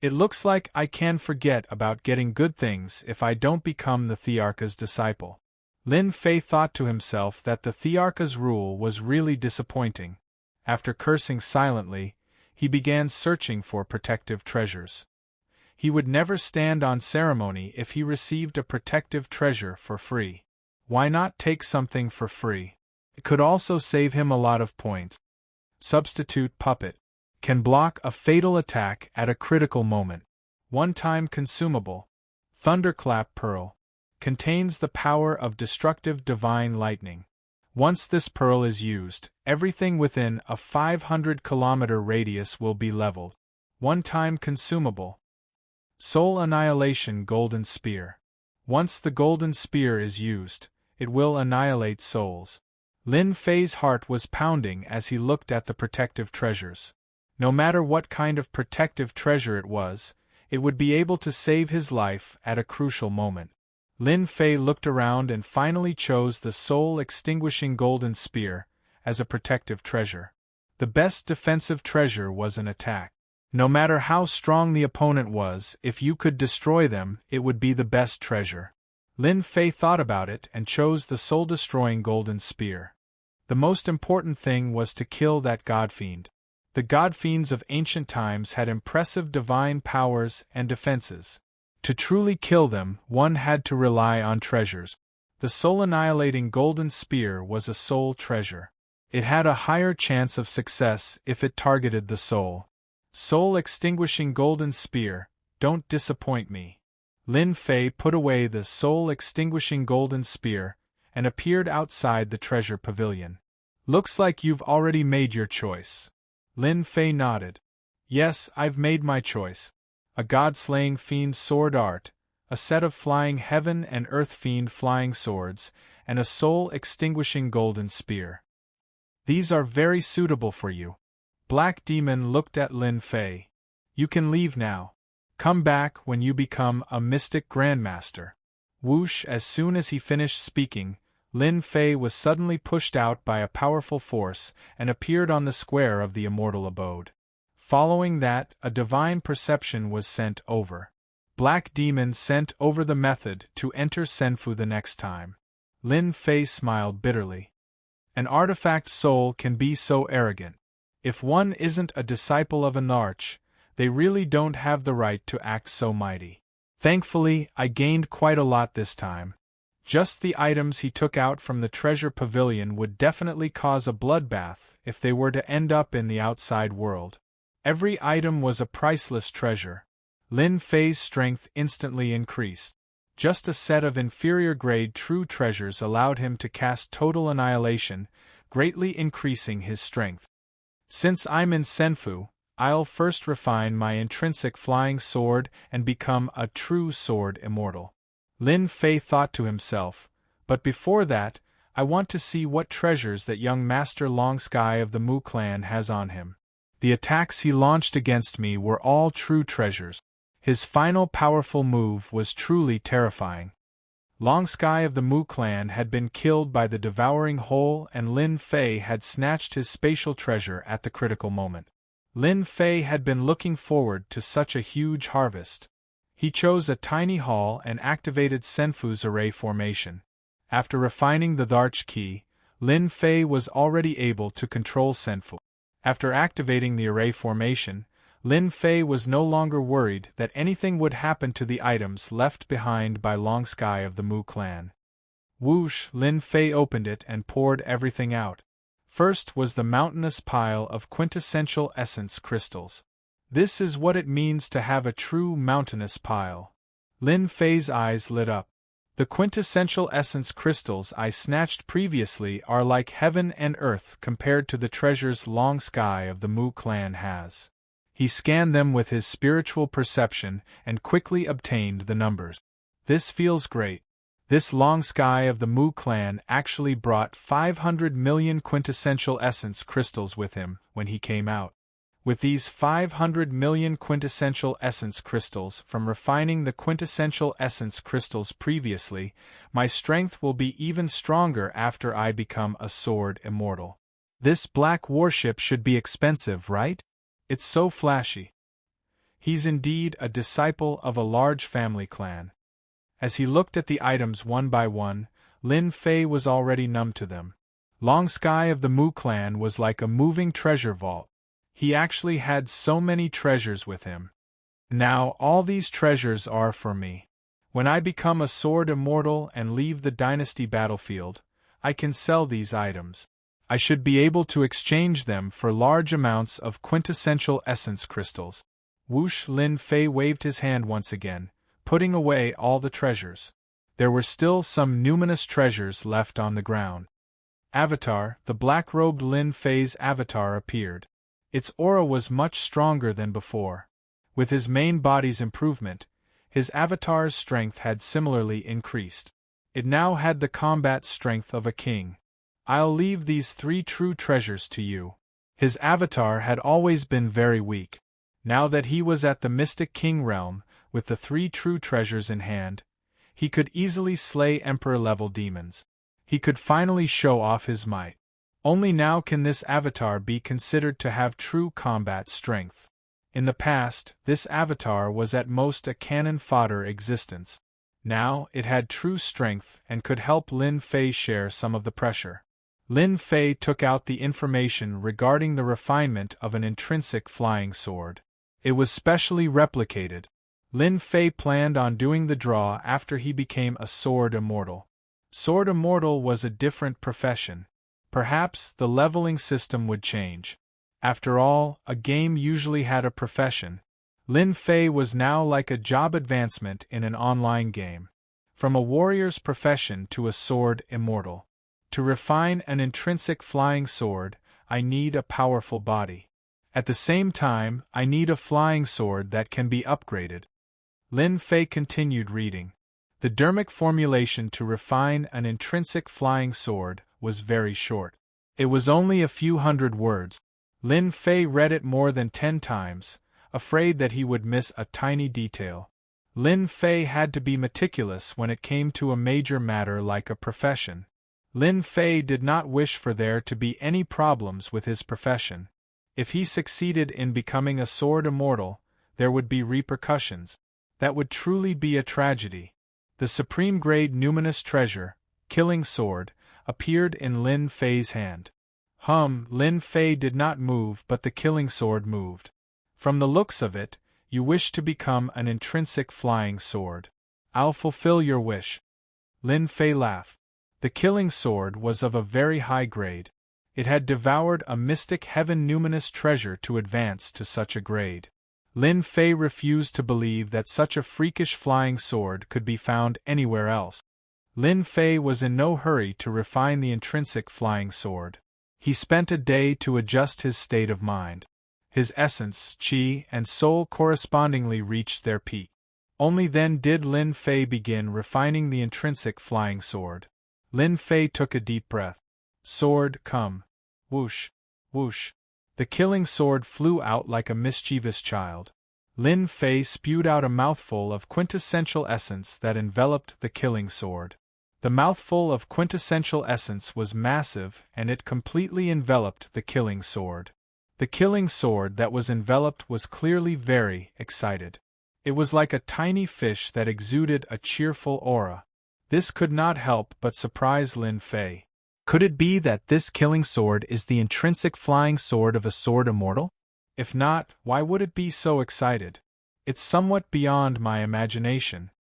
Speaker 1: It looks like I can forget about getting good things if I don't become the Thearcha's disciple. Lin Fei thought to himself that the Thearcha's rule was really disappointing. After cursing silently, he began searching for protective treasures. He would never stand on ceremony if he received a protective treasure for free. Why not take something for free? It could also save him a lot of points. Substitute Puppet. Can block a fatal attack at a critical moment. One-time consumable. Thunderclap Pearl. Contains the power of destructive divine lightning. Once this pearl is used, everything within a 500-kilometer radius will be leveled. One-time consumable. Soul Annihilation Golden Spear. Once the golden spear is used, it will annihilate souls. Lin Fei's heart was pounding as he looked at the protective treasures. No matter what kind of protective treasure it was, it would be able to save his life at a crucial moment. Lin Fei looked around and finally chose the soul-extinguishing golden spear as a protective treasure. The best defensive treasure was an attack. No matter how strong the opponent was, if you could destroy them, it would be the best treasure. Lin Fei thought about it and chose the soul-destroying golden spear. The most important thing was to kill that godfiend. The godfiends of ancient times had impressive divine powers and defenses. To truly kill them, one had to rely on treasures. The soul-annihilating golden spear was a soul treasure. It had a higher chance of success if it targeted the soul. Soul-extinguishing golden spear, don't disappoint me. Lin Fei put away the soul-extinguishing golden spear and appeared outside the treasure pavilion. Looks like you've already made your choice. Lin Fei nodded. Yes, I've made my choice. A god-slaying fiend sword art, a set of flying heaven and earth fiend flying swords, and a soul-extinguishing golden spear. These are very suitable for you. Black Demon looked at Lin Fei. You can leave now. Come back when you become a mystic grandmaster. Whoosh! As soon as he finished speaking, Lin Fei was suddenly pushed out by a powerful force and appeared on the square of the immortal abode. Following that, a divine perception was sent over. Black Demon sent over the method to enter Senfu the next time. Lin Fei smiled bitterly. An artifact soul can be so arrogant. If one isn't a disciple of an arch, they really don't have the right to act so mighty. Thankfully, I gained quite a lot this time. Just the items he took out from the treasure pavilion would definitely cause a bloodbath if they were to end up in the outside world. Every item was a priceless treasure. Lin Fei's strength instantly increased. Just a set of inferior-grade true treasures allowed him to cast total annihilation, greatly increasing his strength. Since I'm in Senfu, I'll first refine my intrinsic flying sword and become a true sword immortal. Lin Fei thought to himself, but before that, I want to see what treasures that young Master Long Sky of the Mu clan has on him. The attacks he launched against me were all true treasures. His final powerful move was truly terrifying. Long Sky of the Mu clan had been killed by the devouring hole and Lin Fei had snatched his spatial treasure at the critical moment. Lin Fei had been looking forward to such a huge harvest. He chose a tiny hall and activated Senfu's array formation. After refining the Dharch key, Lin Fei was already able to control Senfu. After activating the array formation, Lin Fei was no longer worried that anything would happen to the items left behind by Long Sky of the Mu clan. Whoosh! Lin Fei opened it and poured everything out. First was the mountainous pile of quintessential essence crystals. This is what it means to have a true mountainous pile. Lin Fei's eyes lit up. The quintessential essence crystals I snatched previously are like heaven and earth compared to the treasures Long Sky of the Mu clan has. He scanned them with his spiritual perception and quickly obtained the numbers. This feels great. This Long Sky of the Mu clan actually brought 500 million quintessential essence crystals with him when he came out. With these 500 million quintessential essence crystals from refining the quintessential essence crystals previously, my strength will be even stronger after I become a sword immortal. This black warship should be expensive, right? It's so flashy. He's indeed a disciple of a large family clan. As he looked at the items one by one, Lin Fei was already numb to them. Long Sky of the Mu clan was like a moving treasure vault. He actually had so many treasures with him. Now all these treasures are for me. When I become a sword immortal and leave the dynasty battlefield, I can sell these items. I should be able to exchange them for large amounts of quintessential essence crystals. Whoosh! Lin Fei waved his hand once again, putting away all the treasures. There were still some numinous treasures left on the ground. Avatar, the black-robed Lin Fei's avatar appeared. Its aura was much stronger than before. With his main body's improvement, his avatar's strength had similarly increased. It now had the combat strength of a king. I'll leave these 3 true treasures to you. His avatar had always been very weak. Now that he was at the Mystic King realm, with the 3 true treasures in hand, He could easily slay Emperor-level demons. He could finally show off his might. Only now can this avatar be considered to have true combat strength. In the past, this avatar was at most a cannon fodder existence. Now, it had true strength and could help Lin Fei share some of the pressure. Lin Fei took out the information regarding the refinement of an intrinsic flying sword. It was specially replicated. Lin Fei planned on doing the draw after he became a sword immortal. Sword immortal was a different profession. Perhaps the leveling system would change. After all, a game usually had a profession. Lin Fei was now like a job advancement in an online game. From a warrior's profession to a sword immortal. To refine an intrinsic flying sword, I need a powerful body. At the same time, I need a flying sword that can be upgraded. Lin Fei continued reading. The dermic formulation to refine an intrinsic flying sword was very short. It was only a few hundred words. Lin Fei read it more than 10 times, afraid that he would miss a tiny detail. Lin Fei had to be meticulous when it came to a major matter like a profession. Lin Fei did not wish for there to be any problems with his profession. If he succeeded in becoming a sword immortal, there would be repercussions. That would truly be a tragedy. The supreme grade numinous treasure, Killing Sword, appeared in Lin Fei's hand. Lin Fei did not move, but the Killing Sword moved. From the looks of it, you wish to become an intrinsic flying sword. I'll fulfill your wish. Lin Fei laughed. The Killing Sword was of a very high grade. It had devoured a mystic heaven numinous treasure to advance to such a grade. Lin Fei refused to believe that such a freakish flying sword could be found anywhere else. Lin Fei was in no hurry to refine the intrinsic flying sword. He spent a day to adjust his state of mind. His essence, qi, and soul correspondingly reached their peak. Only then did Lin Fei begin refining the intrinsic flying sword. Lin Fei took a deep breath. Sword, come. Whoosh, whoosh. The Killing Sword flew out like a mischievous child. Lin Fei spewed out a mouthful of quintessential essence that enveloped the Killing Sword. The mouthful of quintessential essence was massive, and it completely enveloped the Killing Sword. The Killing Sword that was enveloped was clearly very excited. It was like a tiny fish that exuded a cheerful aura. This could not help but surprise Lin Fei. Could it be that this Killing Sword is the intrinsic flying sword of a sword immortal? If not, why would it be so excited? It's somewhat beyond my imagination.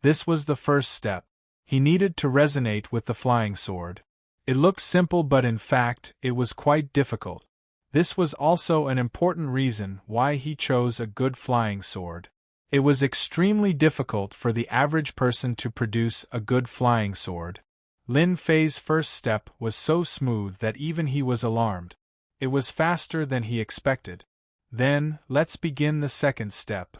Speaker 1: This was the first step. He needed to resonate with the flying sword. It looked simple, but in fact, it was quite difficult. This was also an important reason why he chose a good flying sword. It was extremely difficult for the average person to produce a good flying sword. Lin Fei's first step was so smooth that even he was alarmed. It was faster than he expected. Then, let's begin the second step.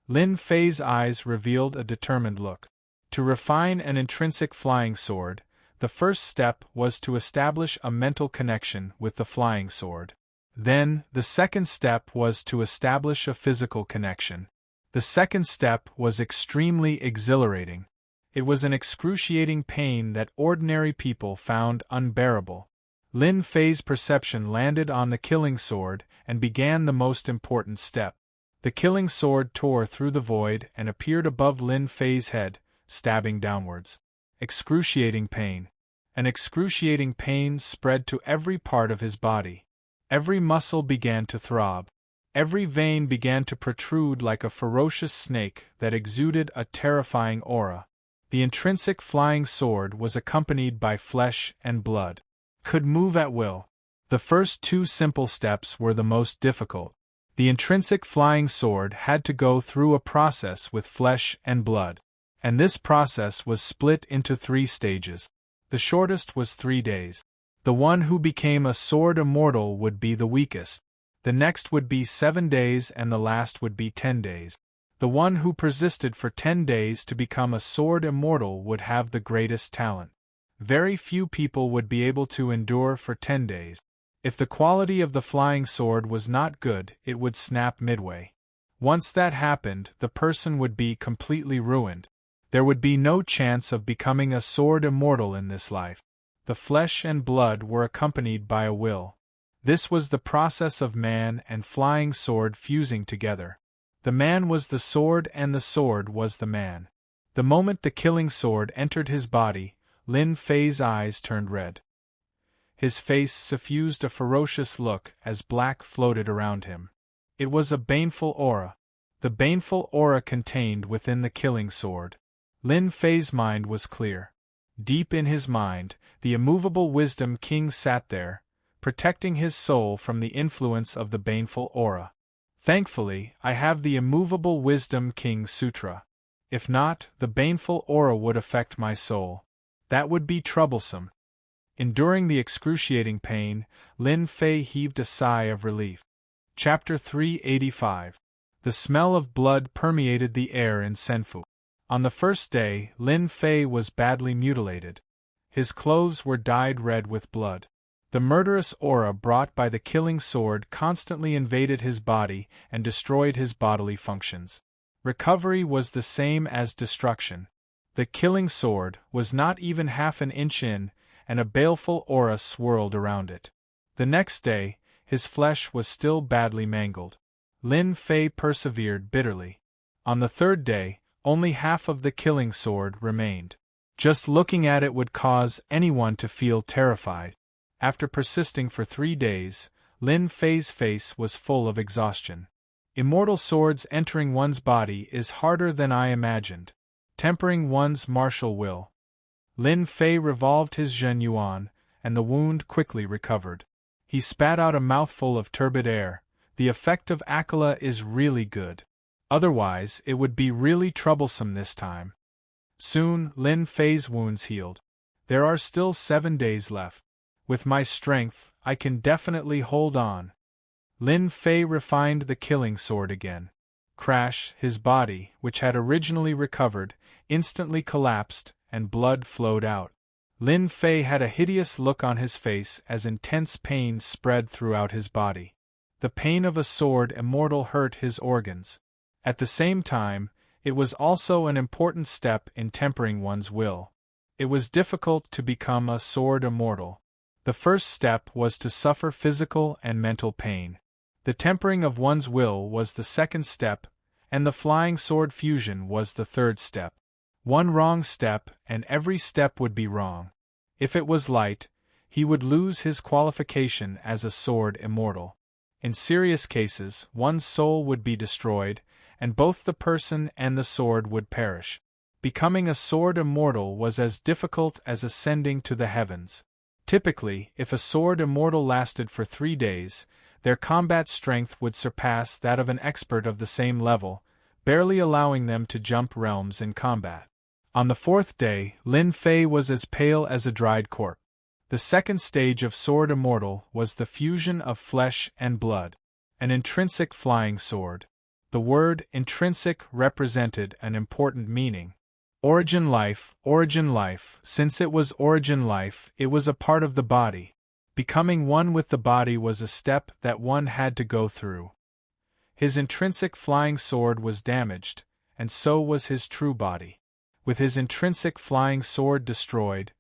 Speaker 1: Lin Fei's eyes revealed a determined look. To refine an intrinsic flying sword, the first step was to establish a mental connection with the flying sword. Then, the second step was to establish a physical connection. The second step was extremely exhilarating. It was an excruciating pain that ordinary people found unbearable. Lin Fei's perception landed on the Killing Sword and began the most important step. The Killing Sword tore through the void and appeared above Lin Fei's head, stabbing downwards. Excruciating pain. An excruciating pain spread to every part of his body. Every muscle began to throb. Every vein began to protrude like a ferocious snake that exuded a terrifying aura. The intrinsic flying sword was accompanied by flesh and blood. Could move at will. The first two simple steps were the most difficult. The intrinsic flying sword had to go through a process with flesh and blood. And this process was split into 3 stages. The shortest was 3 days. The one who became a sword immortal would be the weakest. The next would be 7 days, and the last would be 10 days. The one who persisted for 10 days to become a sword immortal would have the greatest talent. Very few people would be able to endure for 10 days. If the quality of the flying sword was not good, it would snap midway. Once that happened, the person would be completely ruined. There would be no chance of becoming a sword immortal in this life. The flesh and blood were accompanied by a will. This was the process of man and flying sword fusing together. The man was the sword and the sword was the man. The moment the killing sword entered his body, Lin Fei's eyes turned red. His face suffused a ferocious look as black floated around him. It was a baneful aura. The baneful aura contained within the killing sword. Lin Fei's mind was clear. Deep in his mind, the immovable wisdom king sat there, protecting his soul from the influence of the baneful aura. Thankfully, I have the immovable wisdom king sutra. If not, the baneful aura would affect my soul. That would be troublesome. Enduring the excruciating pain, Lin Fei heaved a sigh of relief. Chapter 385. The smell of blood permeated the air in Senfu. On the first day, Lin Fei was badly mutilated. His clothes were dyed red with blood. The murderous aura brought by the killing sword constantly invaded his body and destroyed his bodily functions. Recovery was the same as destruction. The killing sword was not even half an inch in, and a baleful aura swirled around it. The next day, his flesh was still badly mangled. Lin Fei persevered bitterly. On the third day, only half of the killing sword remained. Just looking at it would cause anyone to feel terrified. After persisting for 3 days, Lin Fei's face was full of exhaustion. Immortal swords entering one's body is harder than I imagined. Tempering one's martial will. Lin Fei revolved his Zhen Yuan, and the wound quickly recovered. He spat out a mouthful of turbid air. The effect of Akala is really good. Otherwise, it would be really troublesome this time. Soon, Lin Fei's wounds healed. There are still 7 days left. With my strength, I can definitely hold on. Lin Fei refined the killing sword again. Crash, his body, which had originally recovered, instantly collapsed, and blood flowed out. Lin Fei had a hideous look on his face as intense pain spread throughout his body. The pain of a sword immortal hurt his organs. At the same time, it was also an important step in tempering one's will. It was difficult to become a sword immortal. The first step was to suffer physical and mental pain. The tempering of one's will was the second step, and the flying sword fusion was the third step. One wrong step, and every step would be wrong. If it was light, he would lose his qualification as a sword immortal. In serious cases, one's soul would be destroyed, and both the person and the sword would perish. Becoming a sword immortal was as difficult as ascending to the heavens. Typically, if a sword immortal lasted for 3 days, their combat strength would surpass that of an expert of the same level, barely allowing them to jump realms in combat. On the 4th day, Lin Fei was as pale as a dried corpse. The second stage of sword immortal was the fusion of flesh and blood. An intrinsic flying sword. The word intrinsic represented an important meaning. Origin life, since it was origin life, it was a part of the body. Becoming one with the body was a step that one had to go through. His intrinsic flying sword was damaged, and so was his true body. With his intrinsic flying sword destroyed,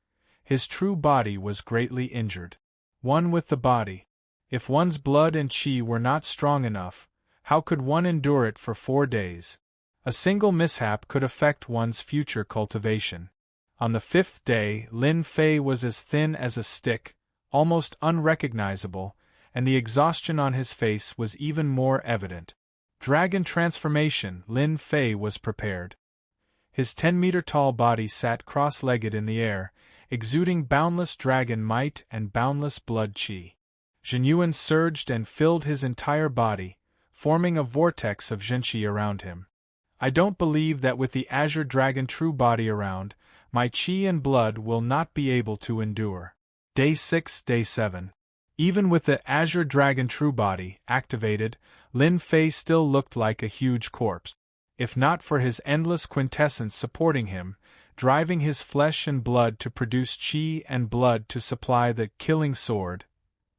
Speaker 1: his true body was greatly injured. One with the body. If one's blood and qi were not strong enough, how could one endure it for 4 days? A single mishap could affect one's future cultivation. On the 5th day, Lin Fei was as thin as a stick, almost unrecognizable, and the exhaustion on his face was even more evident. Dragon transformation, Lin Fei was prepared. His 10-meter-tall body sat cross-legged in the air, exuding boundless dragon might and boundless blood qi. Zhenyuan surged and filled his entire body, forming a vortex of zhenqi around him. I don't believe that with the Azure Dragon true body around, my qi and blood will not be able to endure. Day 6, Day 7. Even with the Azure Dragon true body activated, Lin Fei still looked like a huge corpse. If not for his endless quintessence supporting him, driving his flesh and blood to produce qi and blood to supply the killing sword,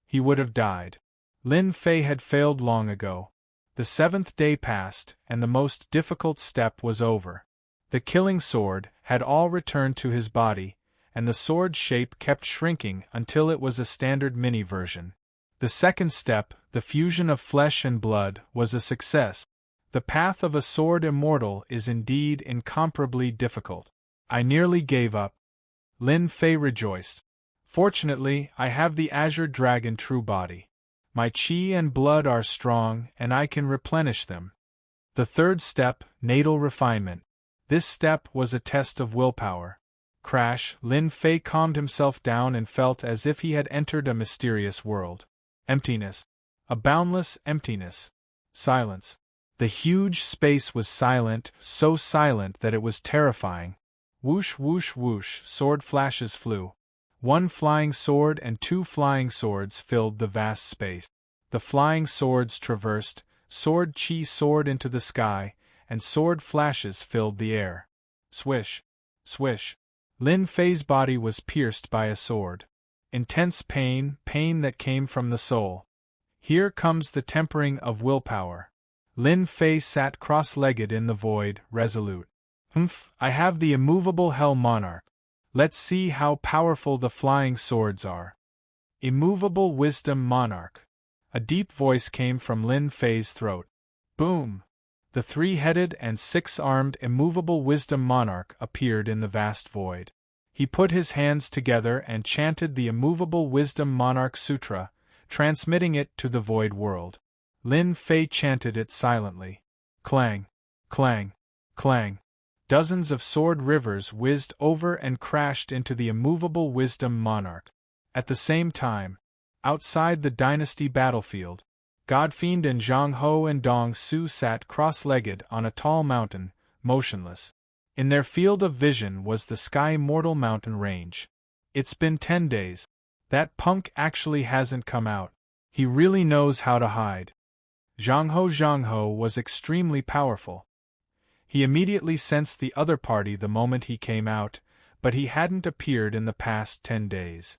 Speaker 1: he would have died. Lin Fei had failed long ago. The 7th day passed, and the most difficult step was over. The killing sword had all returned to his body, and the sword shape kept shrinking until it was a standard mini version. The second step, the fusion of flesh and blood, was a success. The path of a sword immortal is indeed incomparably difficult. I nearly gave up. Lin Fei rejoiced. Fortunately, I have the Azure Dragon true body. My chi and blood are strong, and I can replenish them. The third step, natal refinement. This step was a test of willpower. Crash, Lin Fei calmed himself down and felt as if he had entered a mysterious world. Emptiness. A boundless emptiness. Silence. The huge space was silent, so silent that it was terrifying. Whoosh whoosh whoosh, sword flashes flew. One flying sword and two flying swords filled the vast space. The flying swords traversed, sword chi soared into the sky, and sword flashes filled the air. Swish. Swish. Lin Fei's body was pierced by a sword. Intense pain, pain that came from the soul. Here comes the tempering of willpower. Lin Fei sat cross-legged in the void, resolute. I have the immovable Hell Monarch. Let's see how powerful the flying swords are. Immovable Wisdom Monarch. A deep voice came from Lin Fei's throat. Boom! The three-headed and six-armed immovable Wisdom Monarch appeared in the vast void. He put his hands together and chanted the immovable Wisdom Monarch Sutra, transmitting it to the void world. Lin Fei chanted it silently. Clang! Clang! Clang! Dozens of sword rivers whizzed over and crashed into the immovable Wisdom Monarch. At the same time, outside the dynasty battlefield, Godfiend and Zhang Ho and Dong Su sat cross-legged on a tall mountain, motionless. In their field of vision was the Sky Mortal mountain range. It's been 10 days. That punk actually hasn't come out. He really knows how to hide. Zhang Ho was extremely powerful. He immediately sensed the other party the moment he came out, but he hadn't appeared in the past 10 days.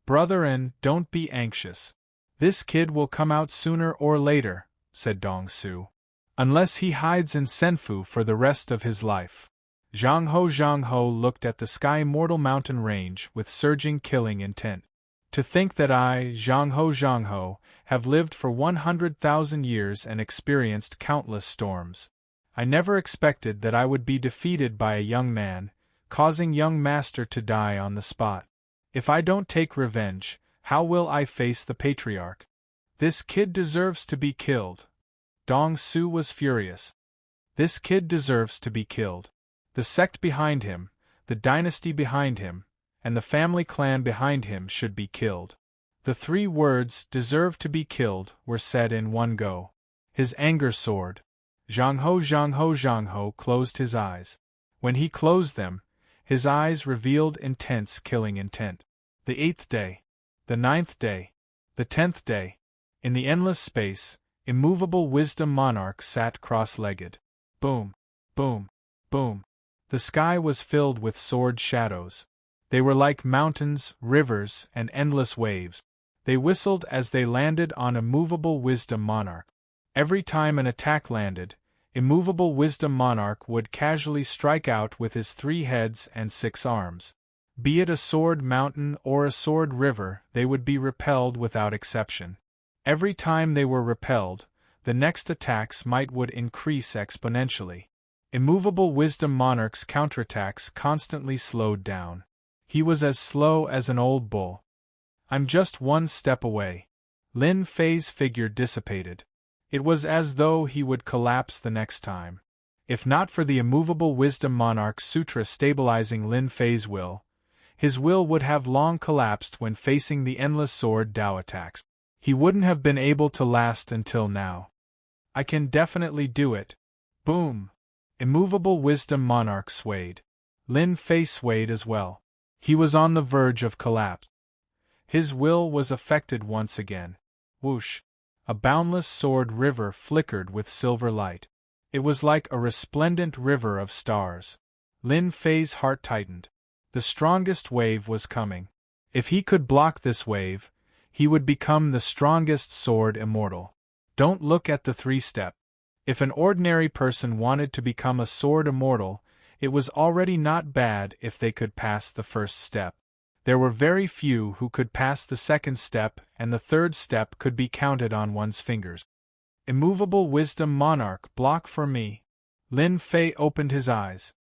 Speaker 1: Brethren, don't be anxious. This kid will come out sooner or later, said Dong Su. Unless he hides in Senfu for the rest of his life. Zhang Ho looked at the Sky Mortal mountain range with surging killing intent. To think that I, Zhang Ho, have lived for 100,000 years and experienced countless storms. I never expected that I would be defeated by a young man, causing young master to die on the spot. If I don't take revenge, how will I face the patriarch? This kid deserves to be killed. Dong Su was furious. This kid deserves to be killed. The sect behind him, the dynasty behind him, and the family clan behind him should be killed. The 3 words, deserve to be killed, were said in one go. His anger soared. Zhang Ho closed his eyes. When he closed them, his eyes revealed intense killing intent. The 8th day. The 9th day. The 10th day. In the endless space, immovable Wisdom Monarch sat cross-legged. Boom. Boom. Boom. The sky was filled with sword shadows. They were like mountains, rivers, and endless waves. They whistled as they landed on immovable Wisdom Monarch. Every time an attack landed, immovable Wisdom Monarch would casually strike out with his 3 heads and 6 arms. Be it a sword mountain or a sword river, they would be repelled without exception. Every time they were repelled, the next attacks would increase exponentially. Immovable Wisdom Monarch's counterattacks constantly slowed down. He was as slow as an old bull. I'm just 1 step away. Lin Fei's figure dissipated. It was as though he would collapse the next time. If not for the immovable Wisdom Monarch Sutra stabilizing Lin Fei's will, his will would have long collapsed when facing the endless sword Dao attacks. He wouldn't have been able to last until now. I can definitely do it. Boom! Immovable Wisdom Monarch swayed. Lin Fei swayed as well. He was on the verge of collapse. His will was affected once again. Whoosh! A boundless sword river flickered with silver light. It was like a resplendent river of stars. Lin Fei's heart tightened. The strongest wave was coming. If he could block this wave, he would become the strongest sword immortal. Don't look at the 3-step. If an ordinary person wanted to become a sword immortal, It was already not bad if they could pass the first step. There were very few who could pass the second step, and the third step could be counted on one's fingers. Immovable wisdom monarch, block for me. Lin Fei opened his eyes.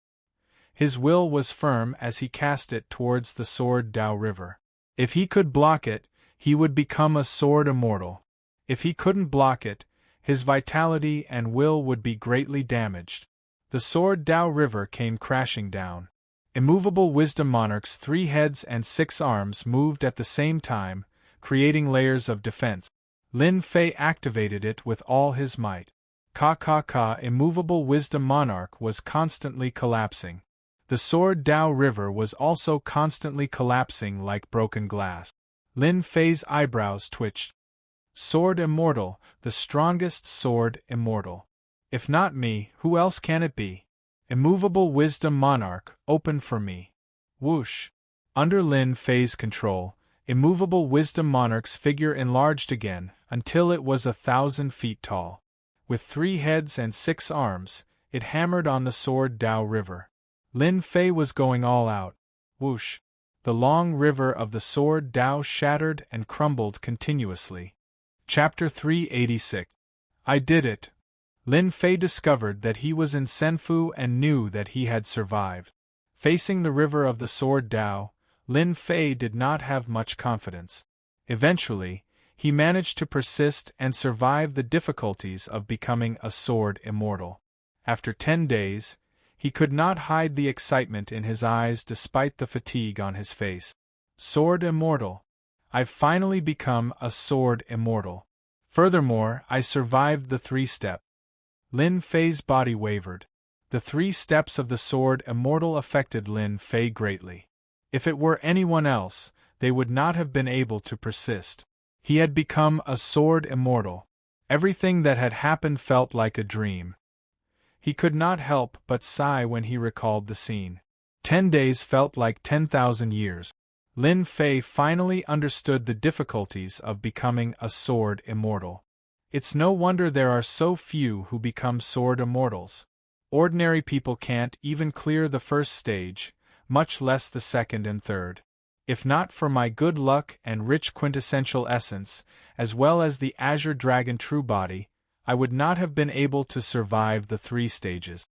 Speaker 1: His will was firm as he cast it towards the Sword Dao River. If he could block it, he would become a sword immortal. If he couldn't block it, his vitality and will would be greatly damaged. The Sword Dao River came crashing down. Immovable wisdom monarch's 3 heads and 6 arms moved at the same time, creating layers of defense. Lin Fei activated it with all his might. Immovable wisdom monarch was constantly collapsing. The Sword Dao River was also constantly collapsing like broken glass. Lin Fei's eyebrows twitched. Sword immortal, the strongest sword immortal. If not me, who else can it be? Immovable wisdom monarch, open for me. Whoosh! Under Lin Fei's control, immovable wisdom monarch's figure enlarged again, until it was 1,000 feet tall. With 3 heads and 6 arms, it hammered on the Sword Dao River. Lin Fei was going all out. Whoosh! The long river of the Sword Dao shattered and crumbled continuously. Chapter 386. I did it. Lin Fei discovered that he was in Senfu and knew that he had survived. Facing the river of the Sword Dao, Lin Fei did not have much confidence. Eventually, he managed to persist and survive the difficulties of becoming a sword immortal. After 10 days, he could not hide the excitement in his eyes despite the fatigue on his face. Sword immortal. I've finally become a sword immortal. Furthermore, I survived the 3-step. Lin Fei's body wavered. The 3 steps of the sword immortal affected Lin Fei greatly. If it were anyone else, they would not have been able to persist. He had become a sword immortal. Everything that had happened felt like a dream. He could not help but sigh when he recalled the scene. 10 days felt like 10,000 years. Lin Fei finally understood the difficulties of becoming a sword immortal. It's no wonder there are so few who become sword immortals. Ordinary people can't even clear the first stage, much less the second and third. If not for my good luck and rich quintessential essence, as well as the Azure Dragon True Body, I would not have been able to survive the 3 stages.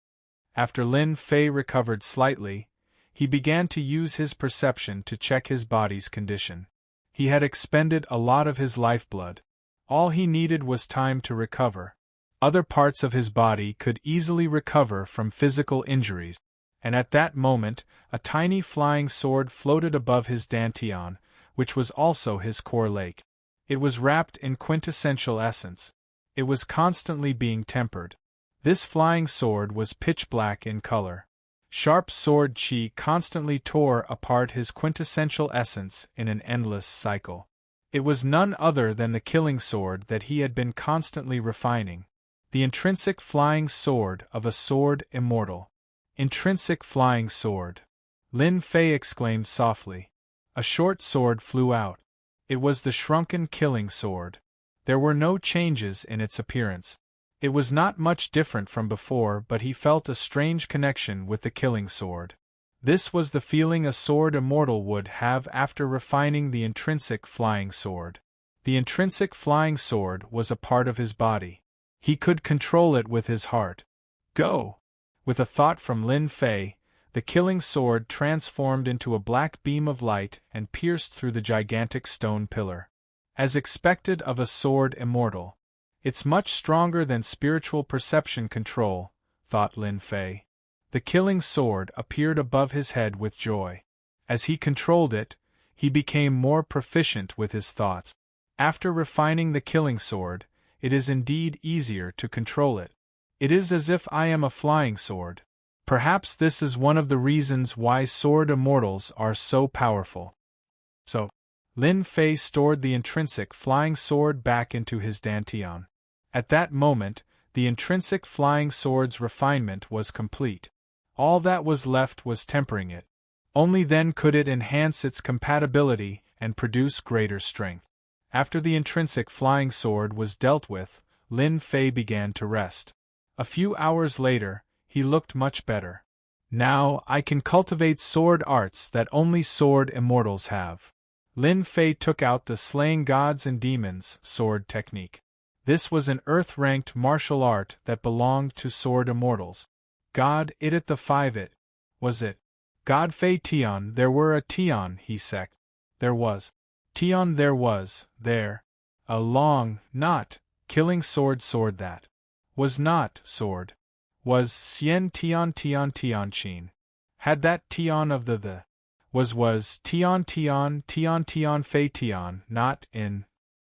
Speaker 1: After Lin Fei recovered slightly, he began to use his perception to check his body's condition. He had expended a lot of his lifeblood. All he needed was time to recover. Other parts of his body could easily recover from physical injuries, and at that moment, a tiny flying sword floated above his dantian, which was also his core lake. It was wrapped in quintessential essence. It was constantly being tempered. This flying sword was pitch black in color. Sharp sword chi constantly tore apart his quintessential essence in an endless cycle. It was none other than the killing sword that he had been constantly refining. The intrinsic flying sword of a sword immortal. Intrinsic flying sword. Lin Fei exclaimed softly. A short sword flew out. It was the shrunken killing sword. There were no changes in its appearance. It was not much different from before, but he felt a strange connection with the killing sword. This was the feeling a sword immortal would have after refining the intrinsic flying sword. The intrinsic flying sword was a part of his body. He could control it with his heart. Go! With a thought from Lin Fei, the killing sword transformed into a black beam of light and pierced through the gigantic stone pillar. As expected of a sword immortal. It's much stronger than spiritual perception control, thought Lin Fei. The killing sword appeared above his head with joy. As he controlled it, he became more proficient with his thoughts. After refining the killing sword, it is indeed easier to control it. It is as if I am a flying sword. Perhaps this is one of the reasons why sword immortals are so powerful. So, Lin Fei stored the intrinsic flying sword back into his dantian. At that moment, the intrinsic flying sword's refinement was complete. All that was left was tempering it. Only then could it enhance its compatibility and produce greater strength. After the intrinsic flying sword was dealt with, Lin Fei began to rest. A few hours later, he looked much better. Now I can cultivate sword arts that only sword immortals have. Lin Fei took out the slaying gods and demons sword technique. This was an earth-ranked martial art that belonged to sword immortals. God it at the 5 it. Was it? God Fei Tian there were a Tian he sec. There was. Tian there was, there. A long, not, killing sword that. Was not, sword. Was Xian Tian Tian Tian Qin. Had that Tian of the. Was Tian Tian Tian Tian Fei Tian not in.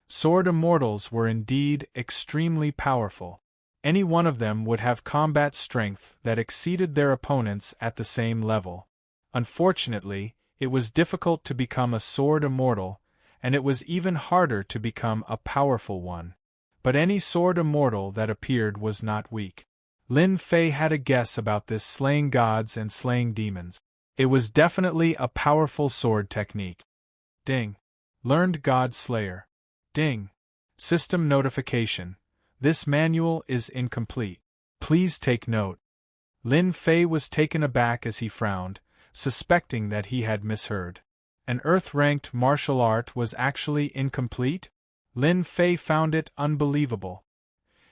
Speaker 1: Sword immortals were indeed extremely powerful. Any one of them would have combat strength that exceeded their opponents at the same level. Unfortunately, it was difficult to become a sword immortal, and it was even harder to become a powerful one. But any sword immortal that appeared was not weak. Lin Fei had a guess about this slaying gods and slaying demons. It was definitely a powerful sword technique. Ding. Learned God Slayer. Ding. System notification. This manual is incomplete. Please take note. Lin Fei was taken aback as he frowned, suspecting that he had misheard. An earth-ranked martial art was actually incomplete? Lin Fei found it unbelievable.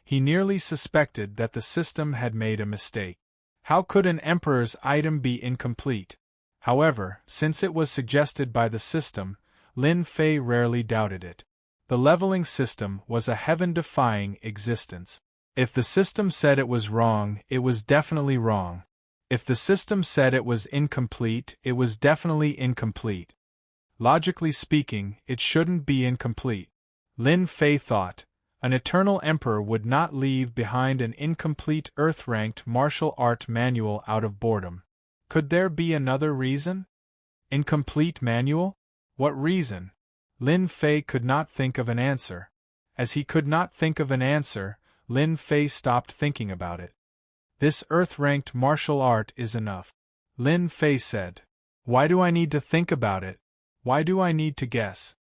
Speaker 1: He nearly suspected that the system had made a mistake. How could an emperor's item be incomplete? However, since it was suggested by the system, Lin Fei rarely doubted it. The leveling system was a heaven-defying existence. If the system said it was wrong, it was definitely wrong. If the system said it was incomplete, it was definitely incomplete. Logically speaking, it shouldn't be incomplete. Lin Fei thought. An eternal emperor would not leave behind an incomplete earth-ranked martial art manual out of boredom. Could there be another reason? Incomplete manual? What reason? Lin Fei could not think of an answer. As he could not think of an answer, Lin Fei stopped thinking about it. This earth-ranked martial art is enough. Lin Fei said. Why do I need to think about it? Why do I need to guess?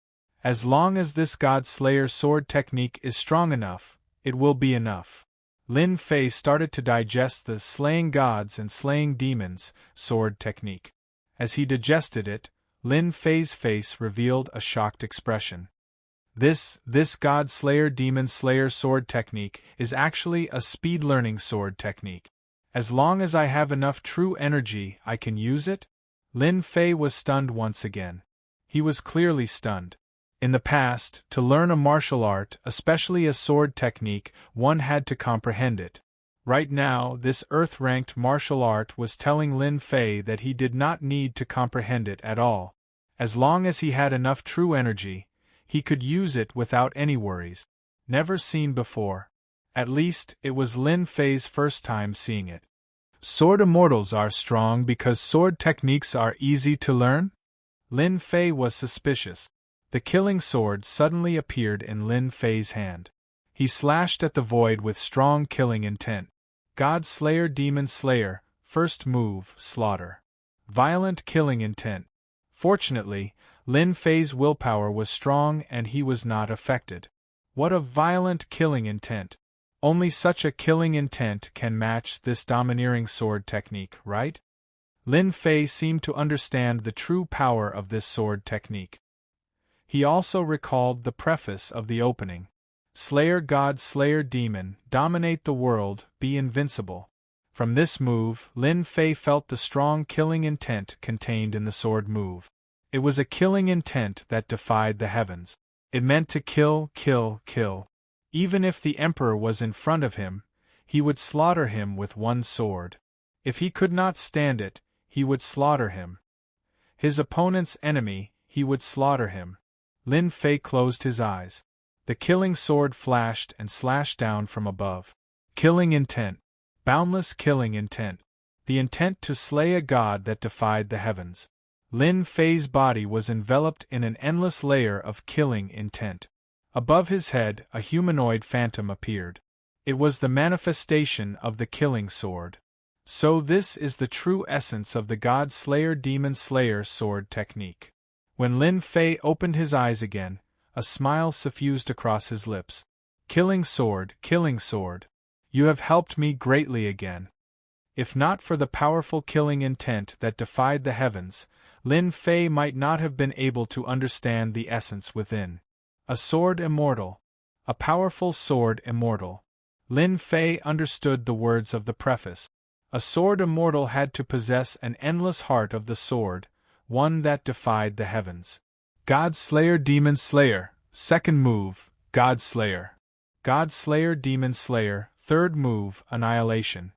Speaker 1: As long as this God Slayer sword technique is strong enough, it will be enough. Lin Fei started to digest the slaying gods and slaying demons sword technique. As he digested it, Lin Fei's face revealed a shocked expression. This God Slayer Demon Slayer sword technique is actually a speed learning sword technique. As long as I have enough true energy, I can use it? Lin Fei was stunned once again. He was clearly stunned. In the past, to learn a martial art, especially a sword technique, one had to comprehend it. Right now, this earth-ranked martial art was telling Lin Fei that he did not need to comprehend it at all. As long as he had enough true energy, he could use it without any worries. Never seen before. At least, it was Lin Fei's first time seeing it. Sword immortals are strong because sword techniques are easy to learn? Lin Fei was suspicious. The killing sword suddenly appeared in Lin Fei's hand. He slashed at the void with strong killing intent. God Slayer Demon Slayer, first move, slaughter. Violent killing intent. Fortunately, Lin Fei's willpower was strong and he was not affected. What a violent killing intent. Only such a killing intent can match this domineering sword technique, right? Lin Fei seemed to understand the true power of this sword technique. He also recalled the preface of the opening. Slayer God Slayer Demon, dominate the world, be invincible. From this move, Lin Fei felt the strong killing intent contained in the sword move. It was a killing intent that defied the heavens. It meant to kill, kill, kill. Even if the emperor was in front of him, he would slaughter him with one sword. If he could not stand it, he would slaughter him. His opponent's enemy, he would slaughter him. Lin Fei closed his eyes. The killing sword flashed and slashed down from above. Killing intent. Boundless killing intent. The intent to slay a god that defied the heavens. Lin Fei's body was enveloped in an endless layer of killing intent. Above his head, a humanoid phantom appeared. It was the manifestation of the killing sword. So this is the true essence of the God Slayer Demon Slayer sword technique. When Lin Fei opened his eyes again, a smile suffused across his lips. Killing sword, you have helped me greatly again. If not for the powerful killing intent that defied the heavens, Lin Fei might not have been able to understand the essence within. A sword immortal. A powerful sword immortal. Lin Fei understood the words of the preface. A sword immortal had to possess an endless heart of the sword, one that defied the heavens. God Slayer Demon Slayer, second move, God Slayer. God Slayer Demon Slayer, third move, Annihilation.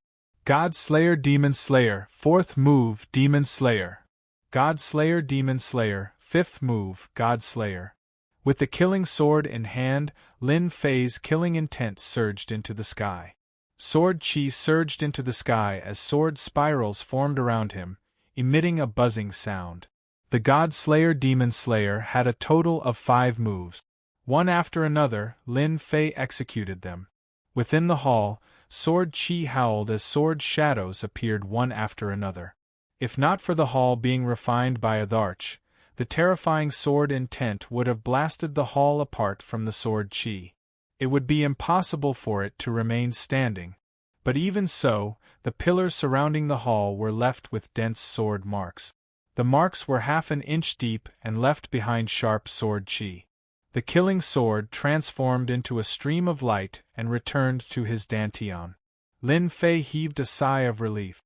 Speaker 1: God Slayer Demon Slayer, fourth move, Demon Slayer. God Slayer Demon Slayer, fifth move, God Slayer. With the killing sword in hand, Lin Fei's killing intent surged into the sky. Sword chi surged into the sky as sword spirals formed around him, emitting a buzzing sound. The God Slayer Demon Slayer had a total of 5 moves. One after another, Lin Fei executed them. Within the hall, sword chi howled as sword shadows appeared one after another. If not for the hall being refined by Adarch, the terrifying sword intent would have blasted the hall apart from the sword chi. It would be impossible for it to remain standing. But even so, the pillars surrounding the hall were left with dense sword marks. The marks were half an inch deep and left behind sharp sword chi. The killing sword transformed into a stream of light and returned to his dantian. Lin Fei heaved a sigh of relief.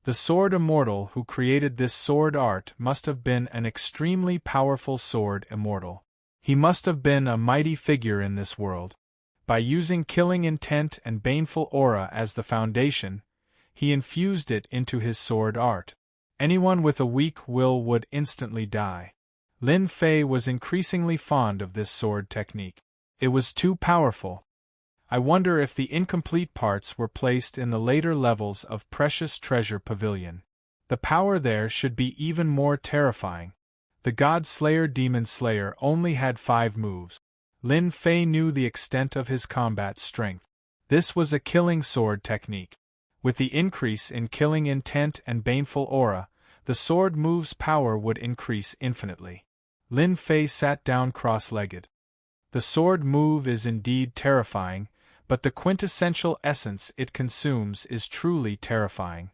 Speaker 1: The sword immortal who created this sword art must have been an extremely powerful sword immortal. He must have been a mighty figure in this world. By using killing intent and baneful aura as the foundation, he infused it into his sword art. Anyone with a weak will would instantly die. Lin Fei was increasingly fond of this sword technique. It was too powerful. I wonder if the incomplete parts were placed in the later levels of Precious Treasure Pavilion. The power there should be even more terrifying. The God Slayer Demon Slayer only had 5 moves. Lin Fei knew the extent of his combat strength. This was a killing sword technique. With the increase in killing intent and baneful aura, the sword move's power would increase infinitely. Lin Fei sat down cross-legged. The sword move is indeed terrifying, but the quintessential essence it consumes is truly terrifying.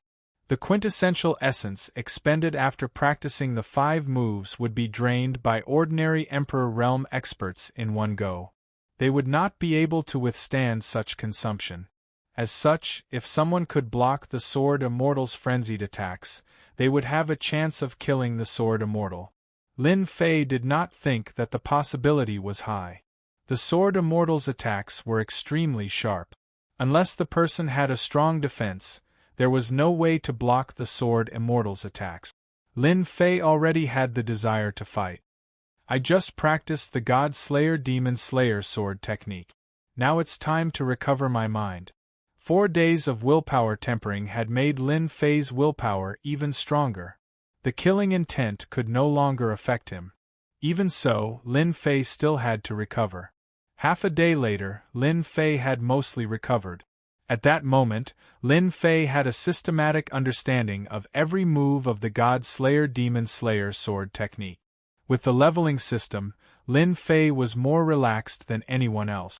Speaker 1: The quintessential essence expended after practicing the 5 moves would be drained by ordinary Emperor Realm experts in one go. They would not be able to withstand such consumption. As such, if someone could block the Sword Immortal's frenzied attacks, they would have a chance of killing the Sword Immortal. Lin Fei did not think that the possibility was high. The Sword Immortal's attacks were extremely sharp. Unless the person had a strong defense, there was no way to block the Sword Immortal's attacks. Lin Fei already had the desire to fight. I just practiced the God Slayer Demon Slayer sword technique. Now it's time to recover my mind. 4 days of willpower tempering had made Lin Fei's willpower even stronger. The killing intent could no longer affect him. Even so, Lin Fei still had to recover. Half a day later, Lin Fei had mostly recovered. At that moment, Lin Fei had a systematic understanding of every move of the God Slayer Demon Slayer sword technique. With the leveling system, Lin Fei was more relaxed than anyone else.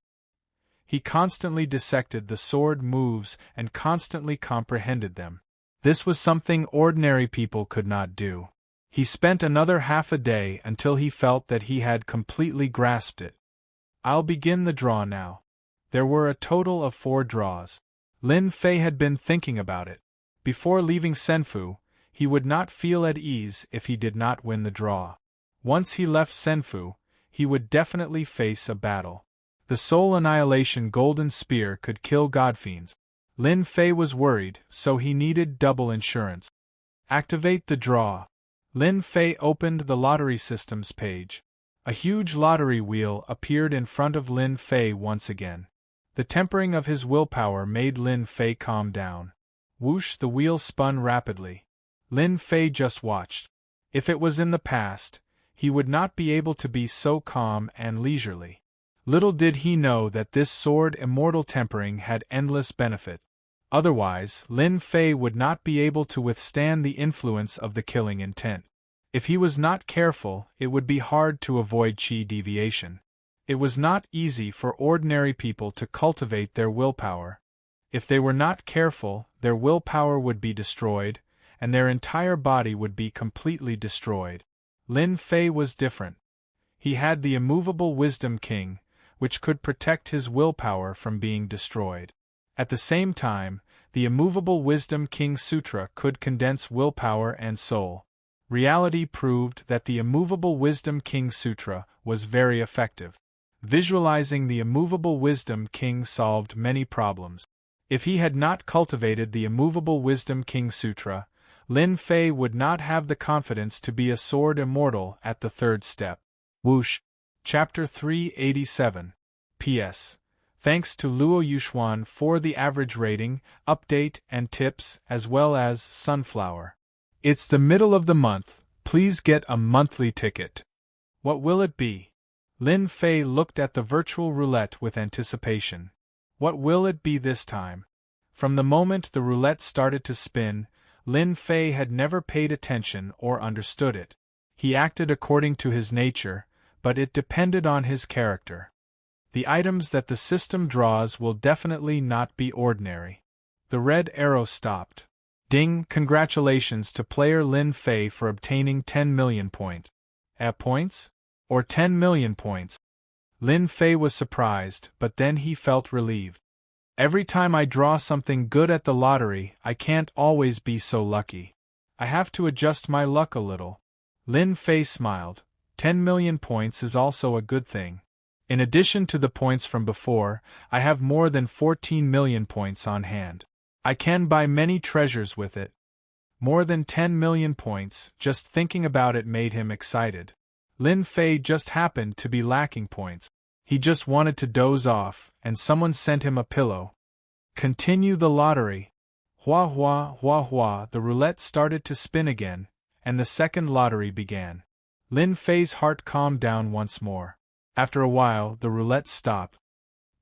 Speaker 1: He constantly dissected the sword moves and constantly comprehended them. This was something ordinary people could not do. He spent another half a day until he felt that he had completely grasped it. I'll begin the draw now. There were a total of 4 draws. Lin Fei had been thinking about it. Before leaving Senfu, he would not feel at ease if he did not win the draw. Once he left Senfu, he would definitely face a battle. The Soul Annihilation Golden Spear could kill Godfiends. Lin Fei was worried, so he needed double insurance. Activate the draw. Lin Fei opened the lottery systems page. A huge lottery wheel appeared in front of Lin Fei once again. The tempering of his willpower made Lin Fei calm down. Whoosh, the wheel spun rapidly. Lin Fei just watched. If it was in the past, he would not be able to be so calm and leisurely. Little did he know that this sword immortal tempering had endless benefit. Otherwise, Lin Fei would not be able to withstand the influence of the killing intent. If he was not careful, it would be hard to avoid chi deviation. It was not easy for ordinary people to cultivate their willpower. If they were not careful, their willpower would be destroyed, and their entire body would be completely destroyed. Lin Fei was different. He had the immovable Wisdom King, which could protect his willpower from being destroyed. At the same time, the immovable Wisdom King Sutra could condense willpower and soul. Reality proved that the immovable Wisdom King Sutra was very effective. Visualizing the immovable Wisdom King solved many problems. If he had not cultivated the immovable Wisdom King Sutra, Lin Fei would not have the confidence to be a sword immortal at the third step. Whoosh. Chapter 387. P.S. Thanks to Luo Yuxuan for the average rating, update, and tips, as well as Sunflower. It's the middle of the month, please get a monthly ticket. What will it be? Lin Fei looked at the virtual roulette with anticipation. What will it be this time? From the moment the roulette started to spin, Lin Fei had never paid attention or understood it. He acted according to his nature, but it depended on his character. The items that the system draws will definitely not be ordinary. The red arrow stopped. Ding! Congratulations to player Lin Fei for obtaining 10 million points. Points? Or 10 million points. Lin Fei was surprised, but then he felt relieved. Every time I draw something good at the lottery, I can't always be so lucky. I have to adjust my luck a little. Lin Fei smiled. 10 million points is also a good thing. In addition to the points from before, I have more than 14 million points on hand. I can buy many treasures with it. More than 10 million points, just thinking about it made him excited. Lin Fei just happened to be lacking points. He just wanted to doze off, and someone sent him a pillow. Continue the lottery. Hua hua hua hua, the roulette started to spin again, and the second lottery began. Lin Fei's heart calmed down once more. After a while, the roulette stopped.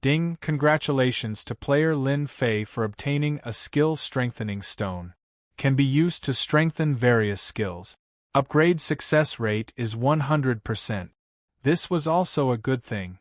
Speaker 1: Ding! Congratulations to player Lin Fei for obtaining a skill strengthening stone. Can be used to strengthen various skills. Upgrade success rate is 100%. This was also a good thing.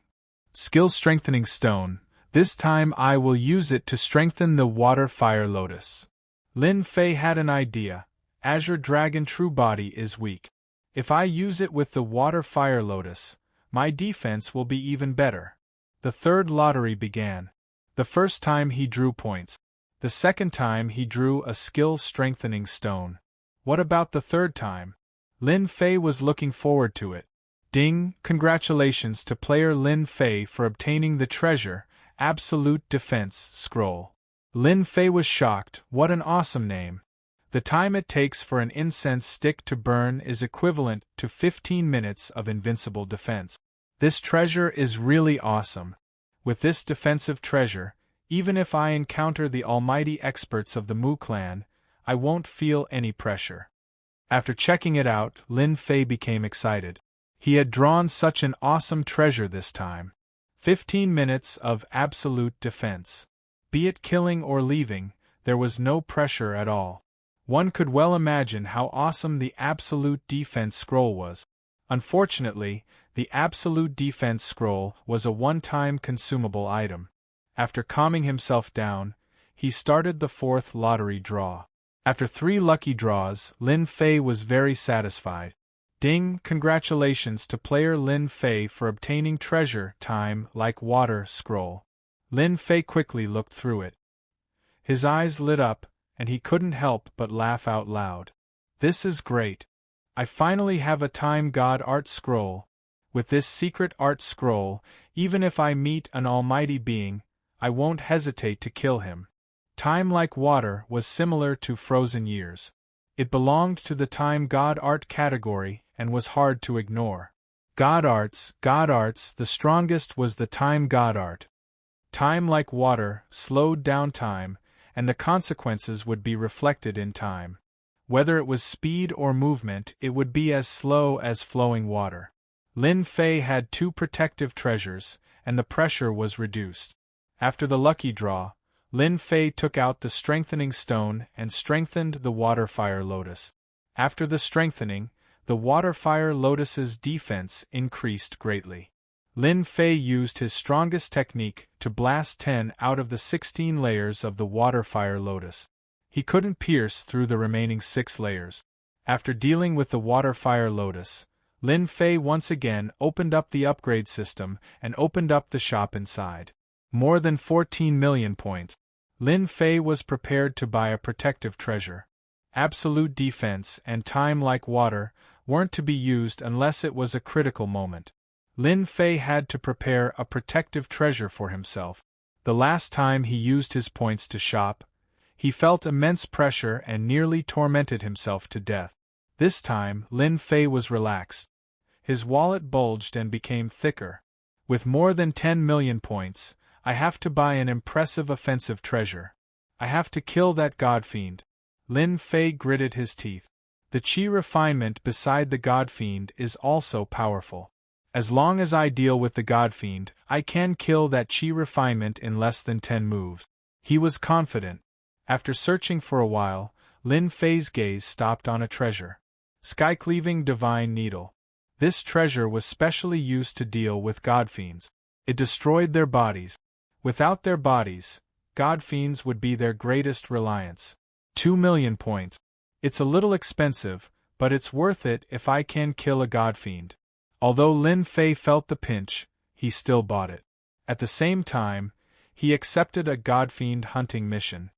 Speaker 1: Skill strengthening stone. This time I will use it to strengthen the water fire lotus. Lin Fei had an idea. Azure Dragon True Body is weak. If I use it with the water fire lotus, my defense will be even better. The third lottery began. The first time he drew points. The second time he drew a skill strengthening stone. What about the third time? Lin Fei was looking forward to it. Ding! Congratulations to player Lin Fei for obtaining the treasure, Absolute Defense Scroll. Lin Fei was shocked. What an awesome name. The time it takes for an incense stick to burn is equivalent to 15 minutes of invincible defense. This treasure is really awesome. With this defensive treasure, even if I encounter the almighty experts of the Mu clan, I won't feel any pressure. After checking it out, Lin Fei became excited. He had drawn such an awesome treasure this time. 15 minutes of absolute defense. Be it killing or leaving, there was no pressure at all. One could well imagine how awesome the Absolute Defense Scroll was. Unfortunately, the Absolute Defense Scroll was a one-time consumable item. After calming himself down, he started the fourth lottery draw. After 3 lucky draws, Lin Fei was very satisfied. Ding! Congratulations to player Lin Fei for obtaining treasure time like water scroll. Lin Fei quickly looked through it. His eyes lit up, and he couldn't help but laugh out loud. This is great. I finally have a Time God Art Scroll. With this secret art scroll, even if I meet an almighty being, I won't hesitate to kill him. Time like water was similar to frozen years. It belonged to the Time God Art category and was hard to ignore. God Arts, the strongest was the Time God Art. Time like water slowed down time, and the consequences would be reflected in time. Whether it was speed or movement, it would be as slow as flowing water. Lin Fei had 2 protective treasures, and the pressure was reduced. After the lucky draw, Lin Fei took out the strengthening stone and strengthened the water fire lotus. After the strengthening, the water fire lotus's defense increased greatly. Lin Fei used his strongest technique to blast 10 out of the 16 layers of the water fire lotus. He couldn't pierce through the remaining 6 layers. After dealing with the water-fire lotus, Lin Fei once again opened up the upgrade system and opened up the shop inside. More than 14 million points. Lin Fei was prepared to buy a protective treasure. Absolute defense and time like water weren't to be used unless it was a critical moment. Lin Fei had to prepare a protective treasure for himself. The last time he used his points to shop, he felt immense pressure and nearly tormented himself to death. This time, Lin Fei was relaxed. His wallet bulged and became thicker. With more than 10 million points, I have to buy an impressive offensive treasure. I have to kill that godfiend. Lin Fei gritted his teeth. The chi refinement beside the godfiend is also powerful. As long as I deal with the godfiend, I can kill that chi refinement in less than 10 moves. He was confident. After searching for a while, Lin Fei's gaze stopped on a treasure. Sky-cleaving divine needle. This treasure was specially used to deal with godfiends. It destroyed their bodies. Without their bodies, godfiends would be their greatest reliance. 2 million points. It's a little expensive, but it's worth it if I can kill a godfiend. Although Lin Fei felt the pinch, he still bought it. At the same time, he accepted a godfiend hunting mission.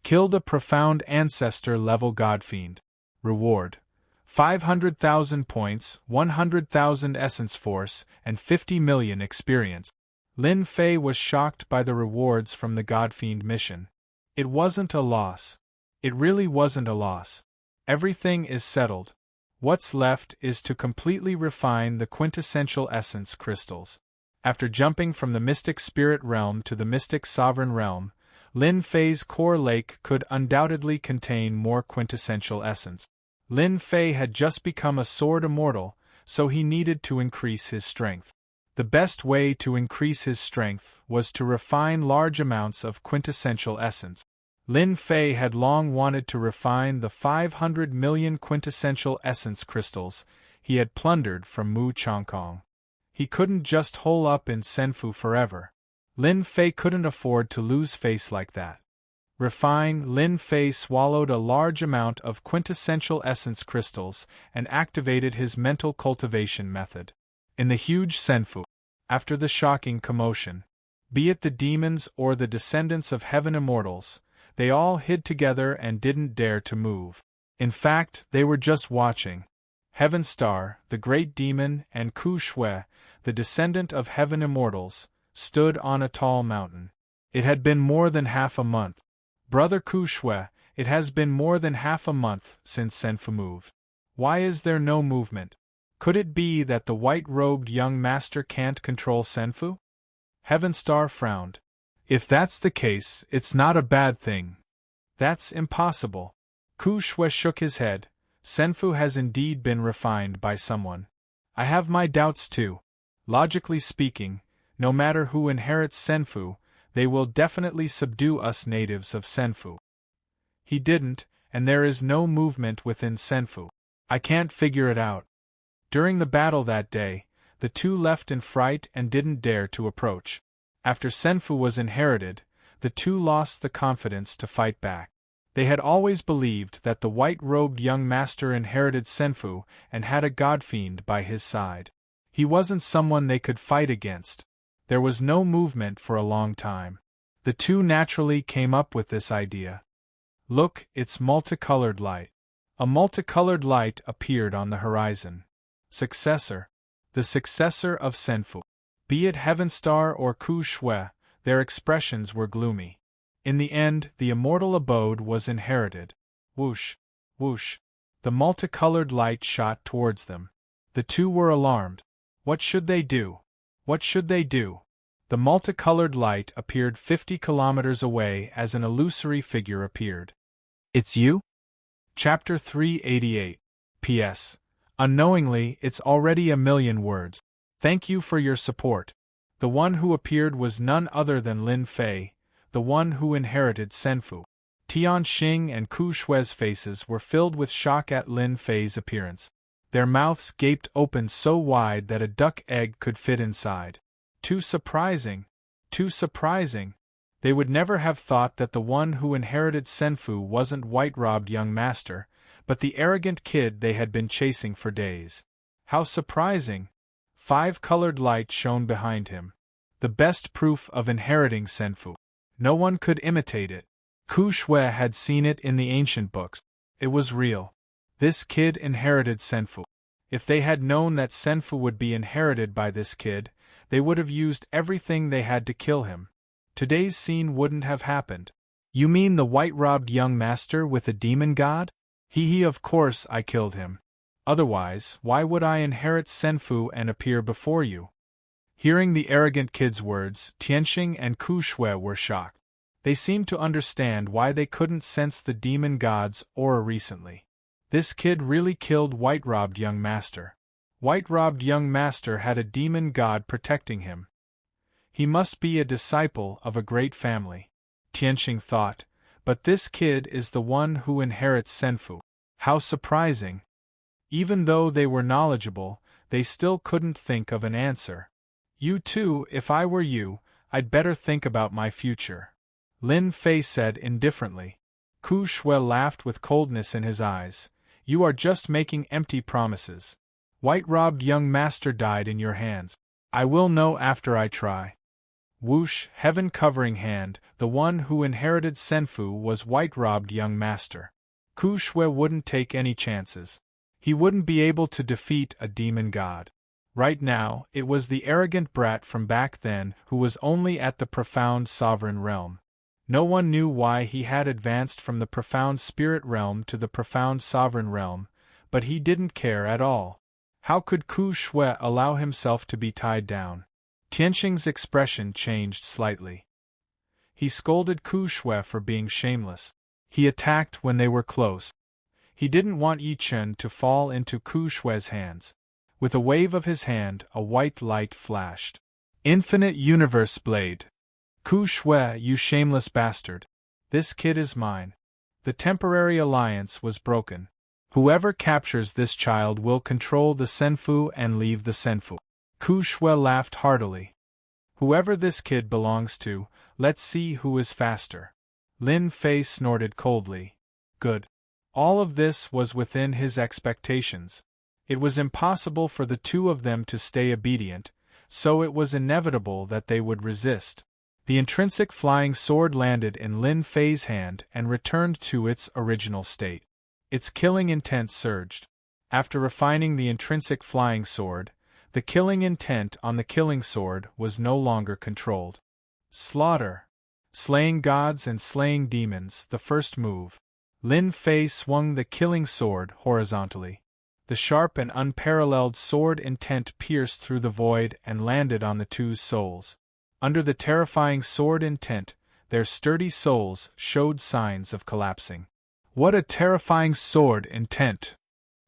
Speaker 1: Killed a profound ancestor-level godfiend. Reward: 500,000 points, 100,000 essence force, and 50 million experience. Lin Fei was shocked by the rewards from the godfiend mission. It wasn't a loss. It really wasn't a loss. Everything is settled. What's left is to completely refine the quintessential essence crystals. After jumping from the mystic spirit realm to the mystic sovereign realm, Lin Fei's core lake could undoubtedly contain more quintessential essence. Lin Fei had just become a sword immortal, so he needed to increase his strength. The best way to increase his strength was to refine large amounts of quintessential essence. Lin Fei had long wanted to refine the 500 million quintessential essence crystals he had plundered from Mu Changkong. He couldn't just hole up in Senfu forever. Lin Fei couldn't afford to lose face like that. Refine. Lin Fei swallowed a large amount of quintessential essence crystals and activated his mental cultivation method. In the huge Senfu, after the shocking commotion, be it the demons or the descendants of heaven immortals, they all hid together and didn't dare to move. In fact, they were just watching. Heaven Star, the great demon, and Ku Shui, the descendant of heaven immortals, stood on a tall mountain. It had been more than half a month. Brother Ku Shui, it has been more than half a month since Senfu moved. Why is there no movement? Could it be that the white-robed young master can't control Senfu? Heaven Star frowned. If that's the case, it's not a bad thing. That's impossible. Ku Shui shook his head. Senfu has indeed been refined by someone. I have my doubts too. Logically speaking, no matter who inherits Senfu, they will definitely subdue us natives of Senfu. He didn't, and there is no movement within Senfu. I can't figure it out. During the battle that day, the two left in fright and didn't dare to approach. After Senfu was inherited, the two lost the confidence to fight back. They had always believed that the white-robed young master inherited Senfu and had a godfiend by his side. He wasn't someone they could fight against. There was no movement for a long time. The two naturally came up with this idea. Look, it's multicolored light. A multicolored light appeared on the horizon. Successor. The successor of Senfu. Be it Heaven Star or Ku Shui, their expressions were gloomy. In the end, the immortal abode was inherited. Whoosh, whoosh. The multicolored light shot towards them. The two were alarmed. What should they do? What should they do? The multicolored light appeared 50 kilometers away as an illusory figure appeared. It's you? Chapter 388. P.S. Unknowingly, it's already 1,000,000 words. Thank you for your support. The one who appeared was none other than Lin Fei, the one who inherited Senfu. Tian Xing and Ku Shui's faces were filled with shock at Lin Fei's appearance. Their mouths gaped open so wide that a duck egg could fit inside. Too surprising! Too surprising! They would never have thought that the one who inherited Senfu wasn't white-robed young master, but the arrogant kid they had been chasing for days. How surprising! 5 colored light shone behind him. The best proof of inheriting Senfu. No one could imitate it. Ku Shui had seen it in the ancient books. It was real. This kid inherited Senfu. If they had known that Senfu would be inherited by this kid, they would have used everything they had to kill him. Today's scene wouldn't have happened. You mean the white-robed young master with a demon god? He, of course I killed him. Otherwise, why would I inherit Senfu and appear before you? Hearing the arrogant kid's words, Tianxing and Ku Shui were shocked. They seemed to understand why they couldn't sense the demon god's aura recently. This kid really killed white-robed young master. White-robed young master had a demon god protecting him. He must be a disciple of a great family, Tianxing thought, but this kid is the one who inherits Senfu. How surprising! Even though they were knowledgeable, they still couldn't think of an answer. You too, if I were you, I'd better think about my future, Lin Fei said indifferently. Ku Shui laughed with coldness in his eyes. You are just making empty promises. White-robed young master died in your hands. I will know after I try. Whoosh, heaven-covering hand, the one who inherited Senfu was white-robed young master. Ku Shui wouldn't take any chances. He wouldn't be able to defeat a demon god. Right now, it was the arrogant brat from back then who was only at the profound sovereign realm. No one knew why he had advanced from the profound spirit realm to the profound sovereign realm, but he didn't care at all. How could Ku Shui allow himself to be tied down? Tianxing's expression changed slightly. He scolded Ku Shui for being shameless. He attacked when they were close. He didn't want Yi Chen to fall into Ku Shui's hands. With a wave of his hand, a white light flashed. Infinite Universe Blade. Ku Shui, you shameless bastard. This kid is mine. The temporary alliance was broken. Whoever captures this child will control the Senfu and leave the Senfu. Ku Shui laughed heartily. Whoever this kid belongs to, let's see who is faster. Lin Fei snorted coldly. Good. All of this was within his expectations. It was impossible for the two of them to stay obedient, so it was inevitable that they would resist. The intrinsic flying sword landed in Lin Fei's hand and returned to its original state. Its killing intent surged. After refining the intrinsic flying sword, the killing intent on the killing sword was no longer controlled. Slaughter. Slaying gods and slaying demons, the first move. Lin Fei swung the killing sword horizontally. The sharp and unparalleled sword intent pierced through the void and landed on the two's souls. Under the terrifying sword intent, their sturdy souls showed signs of collapsing. What a terrifying sword intent!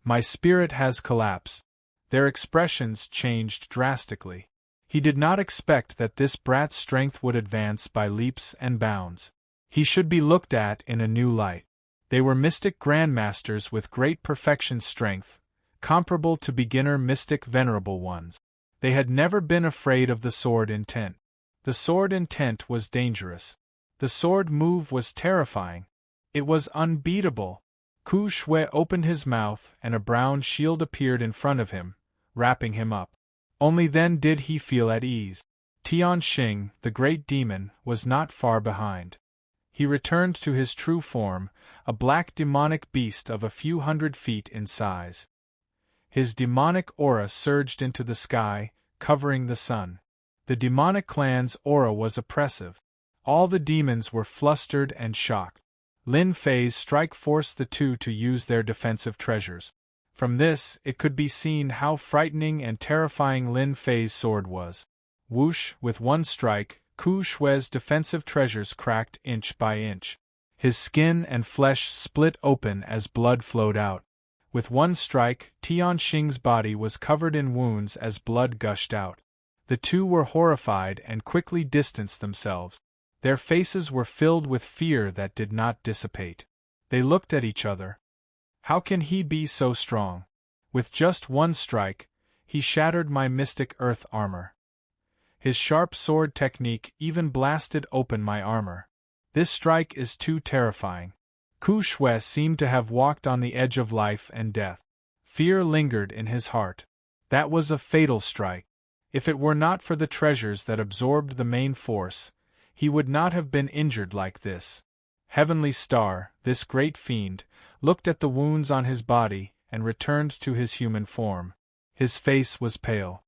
Speaker 1: My spirit has collapsed. Their expressions changed drastically. He did not expect that this brat's strength would advance by leaps and bounds. He should be looked at in a new light. They were mystic grandmasters with great perfection strength, comparable to beginner mystic venerable ones. They had never been afraid of the sword intent. The sword intent was dangerous. The sword move was terrifying. It was unbeatable. Ku Shui opened his mouth and a brown shield appeared in front of him, wrapping him up. Only then did he feel at ease. Tianxing, the great demon, was not far behind. He returned to his true form, a black demonic beast of a few hundred feet in size. His demonic aura surged into the sky, covering the sun. The demonic clan's aura was oppressive. All the demons were flustered and shocked. Lin Fei's strike forced the two to use their defensive treasures. From this, it could be seen how frightening and terrifying Lin Fei's sword was. Whoosh, with one strike, Ku Shui's defensive treasures cracked inch by inch. His skin and flesh split open as blood flowed out. With one strike, Tianxing's body was covered in wounds as blood gushed out. The two were horrified and quickly distanced themselves. Their faces were filled with fear that did not dissipate. They looked at each other. How can he be so strong? With just one strike, he shattered my mystic earth armor. His sharp sword technique even blasted open my armor. This strike is too terrifying. Ku Shui seemed to have walked on the edge of life and death. Fear lingered in his heart. That was a fatal strike. If it were not for the treasures that absorbed the main force, he would not have been injured like this. Heavenly Star, this great fiend, looked at the wounds on his body and returned to his human form. His face was pale.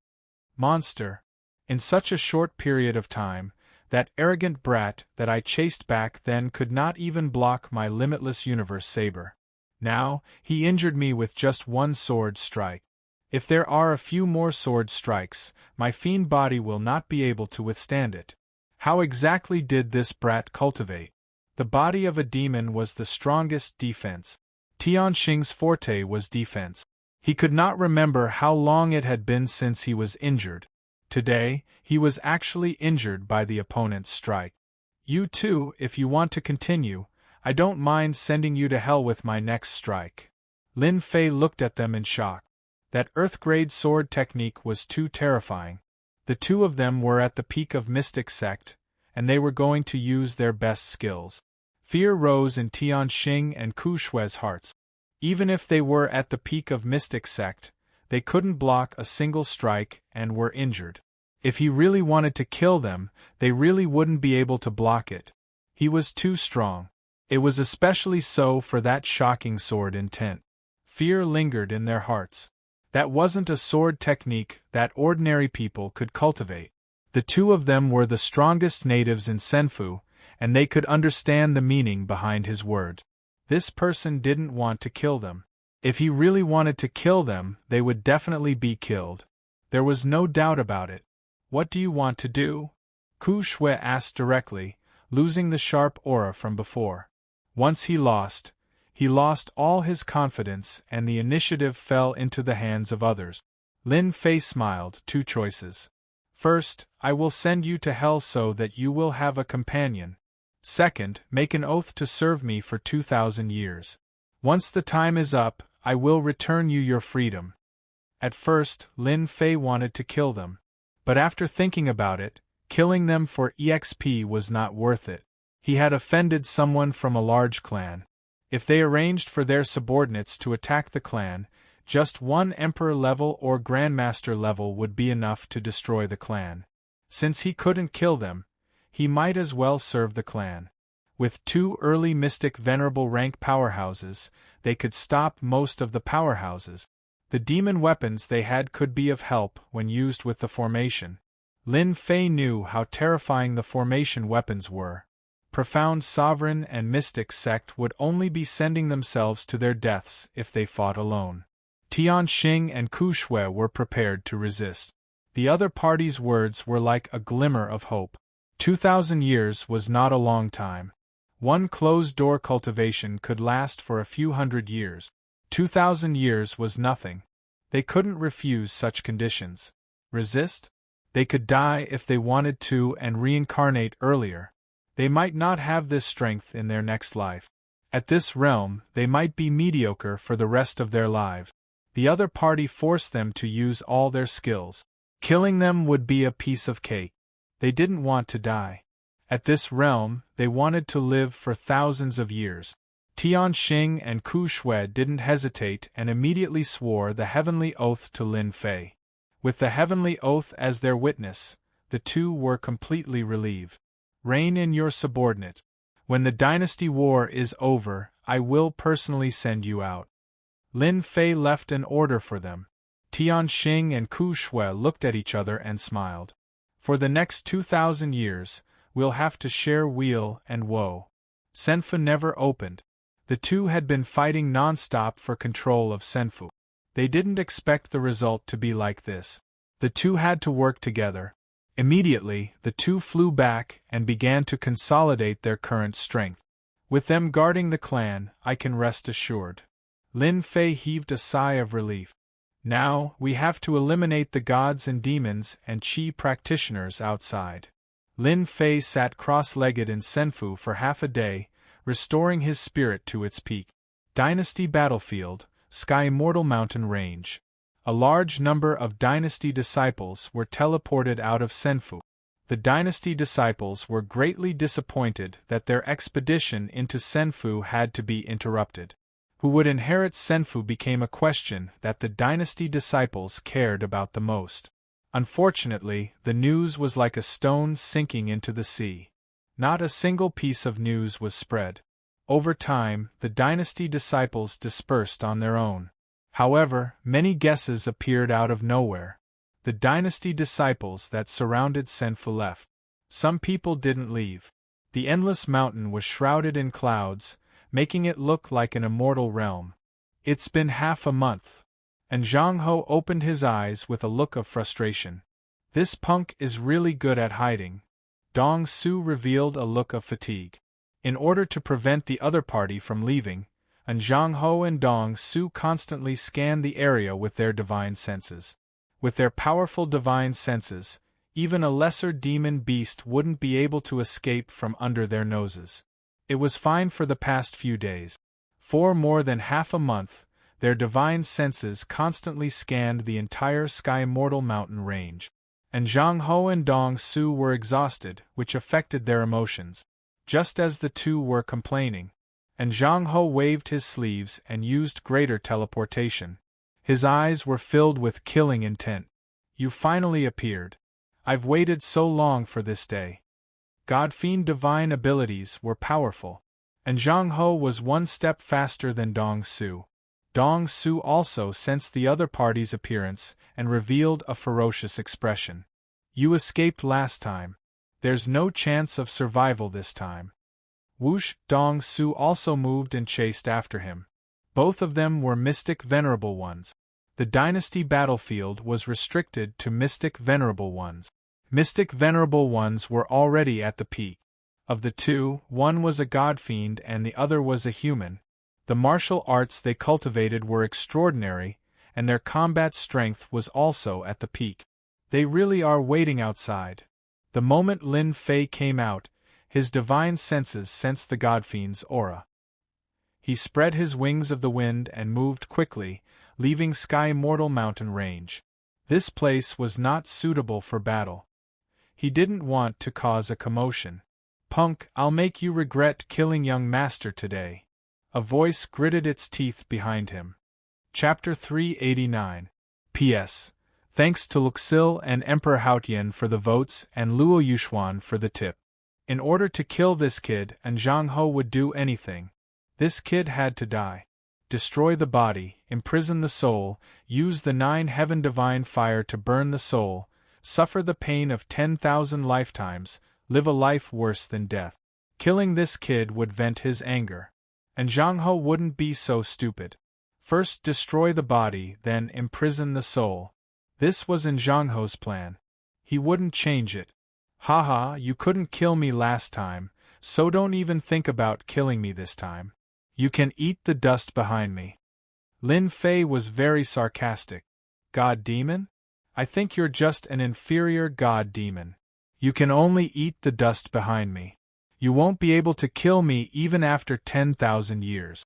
Speaker 1: Monster! In such a short period of time, that arrogant brat that I chased back then could not even block my limitless universe saber. Now, he injured me with just one sword strike. If there are a few more sword strikes, my fiend body will not be able to withstand it. How exactly did this brat cultivate? The body of a demon was the strongest defense. Tianxing's forte was defense. He could not remember how long it had been since he was injured. Today, he was actually injured by the opponent's strike. You too, if you want to continue, I don't mind sending you to hell with my next strike. Lin Fei looked at them in shock. That Earth-grade sword technique was too terrifying. The two of them were at the peak of Mystic Sect, and they were going to use their best skills. Fear rose in Tianxing and Ku Shui's hearts. Even if they were at the peak of Mystic Sect, they couldn't block a single strike and were injured. If he really wanted to kill them, they really wouldn't be able to block it. He was too strong. It was especially so for that shocking sword intent. Fear lingered in their hearts. That wasn't a sword technique that ordinary people could cultivate. The two of them were the strongest natives in Senfu, and they could understand the meaning behind his words. This person didn't want to kill them. If he really wanted to kill them, they would definitely be killed. There was no doubt about it. What do you want to do? Ku Shui asked directly, losing the sharp aura from before. Once he lost all his confidence and the initiative fell into the hands of others. Lin Fei smiled, two choices. First, I will send you to hell so that you will have a companion. Second, make an oath to serve me for 2,000 years. Once the time is up, I will return you your freedom. At first, Lin Fei wanted to kill them. But after thinking about it, killing them for EXP was not worth it. He had offended someone from a large clan. If they arranged for their subordinates to attack the clan, just one Emperor level or Grandmaster level would be enough to destroy the clan. Since he couldn't kill them, he might as well serve the clan. With two early Mystic Venerable rank powerhouses, they could stop most of the powerhouses. The demon weapons they had could be of help when used with the formation. Lin Fei knew how terrifying the formation weapons were. Profound Sovereign and Mystic Sect would only be sending themselves to their deaths if they fought alone. Tianxing and Ku Shui were prepared to resist. The other party's words were like a glimmer of hope. 2,000 years was not a long time. One closed-door cultivation could last for a few hundred years. 2,000 years was nothing. They couldn't refuse such conditions. Resist? They could die if they wanted to and reincarnate earlier. They might not have this strength in their next life. At this realm, they might be mediocre for the rest of their lives. The other party forced them to use all their skills. Killing them would be a piece of cake. They didn't want to die. At this realm, they wanted to live for thousands of years. Tianxing and Ku Shui didn't hesitate and immediately swore the heavenly oath to Lin Fei. With the heavenly oath as their witness, the two were completely relieved. Rein in your subordinate. When the dynasty war is over, I will personally send you out. Lin Fei left an order for them. Tianxing and Ku Shui looked at each other and smiled. For the next 2,000 years, we'll have to share weal and woe. Senfu never opened. The two had been fighting non-stop for control of Senfu. They didn't expect the result to be like this. The two had to work together. Immediately, the two flew back and began to consolidate their current strength. With them guarding the clan, I can rest assured. Lin Fei heaved a sigh of relief. Now, we have to eliminate the gods and demons and Qi practitioners outside. Lin Fei sat cross-legged in Senfu for half a day, restoring his spirit to its peak. Dynasty Battlefield, Sky Immortal Mountain Range. A large number of dynasty disciples were teleported out of Senfu. The dynasty disciples were greatly disappointed that their expedition into Senfu had to be interrupted. Who would inherit Senfu became a question that the dynasty disciples cared about the most. Unfortunately, the news was like a stone sinking into the sea. Not a single piece of news was spread. Over time, the dynasty disciples dispersed on their own. However, many guesses appeared out of nowhere. The dynasty disciples that surrounded Senfu left. Some people didn't leave. The endless mountain was shrouded in clouds, making it look like an immortal realm. It's been half a month. And Zhang Ho opened his eyes with a look of frustration. This punk is really good at hiding. Dong Su revealed a look of fatigue. In order to prevent the other party from leaving, Zhang Ho and Dong Su constantly scanned the area with their divine senses. With their powerful divine senses, even a lesser demon beast wouldn't be able to escape from under their noses. It was fine for the past few days. For more than half a month, their divine senses constantly scanned the entire Sky Mortal Mountain range. And Zhang Ho and Dong Su were exhausted, which affected their emotions. Just as the two were complaining, and Zhang Ho waved his sleeves and used greater teleportation. His eyes were filled with killing intent. You finally appeared. I've waited so long for this day. God-fiend divine abilities were powerful, and Zhang Ho was one step faster than Dong Su. Dong Su also sensed the other party's appearance and revealed a ferocious expression. You escaped last time. There's no chance of survival this time. Whoosh! Dong Su also moved and chased after him. Both of them were mystic venerable ones. The dynasty battlefield was restricted to mystic venerable ones. Mystic venerable ones were already at the peak. Of the two, one was a god-fiend and the other was a human. The martial arts they cultivated were extraordinary, and their combat strength was also at the peak. They really are waiting outside. The moment Lin Fei came out, his divine senses sensed the godfiend's aura. He spread his wings of the wind and moved quickly, leaving Sky Mortal Mountain range. This place was not suitable for battle. He didn't want to cause a commotion. Punk, I'll make you regret killing young master today. A voice gritted its teeth behind him. Chapter 389. P.S. Thanks to Luxil and Emperor Haotian for the votes and Luo Yuxuan for the tip. In order to kill this kid, and Zhang Ho would do anything. This kid had to die. Destroy the body, imprison the soul, use the 9 heaven divine fire to burn the soul, suffer the pain of 10,000 lifetimes, live a life worse than death. Killing this kid would vent his anger. And Zhang Ho wouldn't be so stupid. First destroy the body, then imprison the soul. This was in Zhang Ho's plan. He wouldn't change it. Haha, you couldn't kill me last time, so don't even think about killing me this time. You can eat the dust behind me. Lin Fei was very sarcastic. God demon? I think you're just an inferior god demon. You can only eat the dust behind me. You won't be able to kill me even after 10,000 years.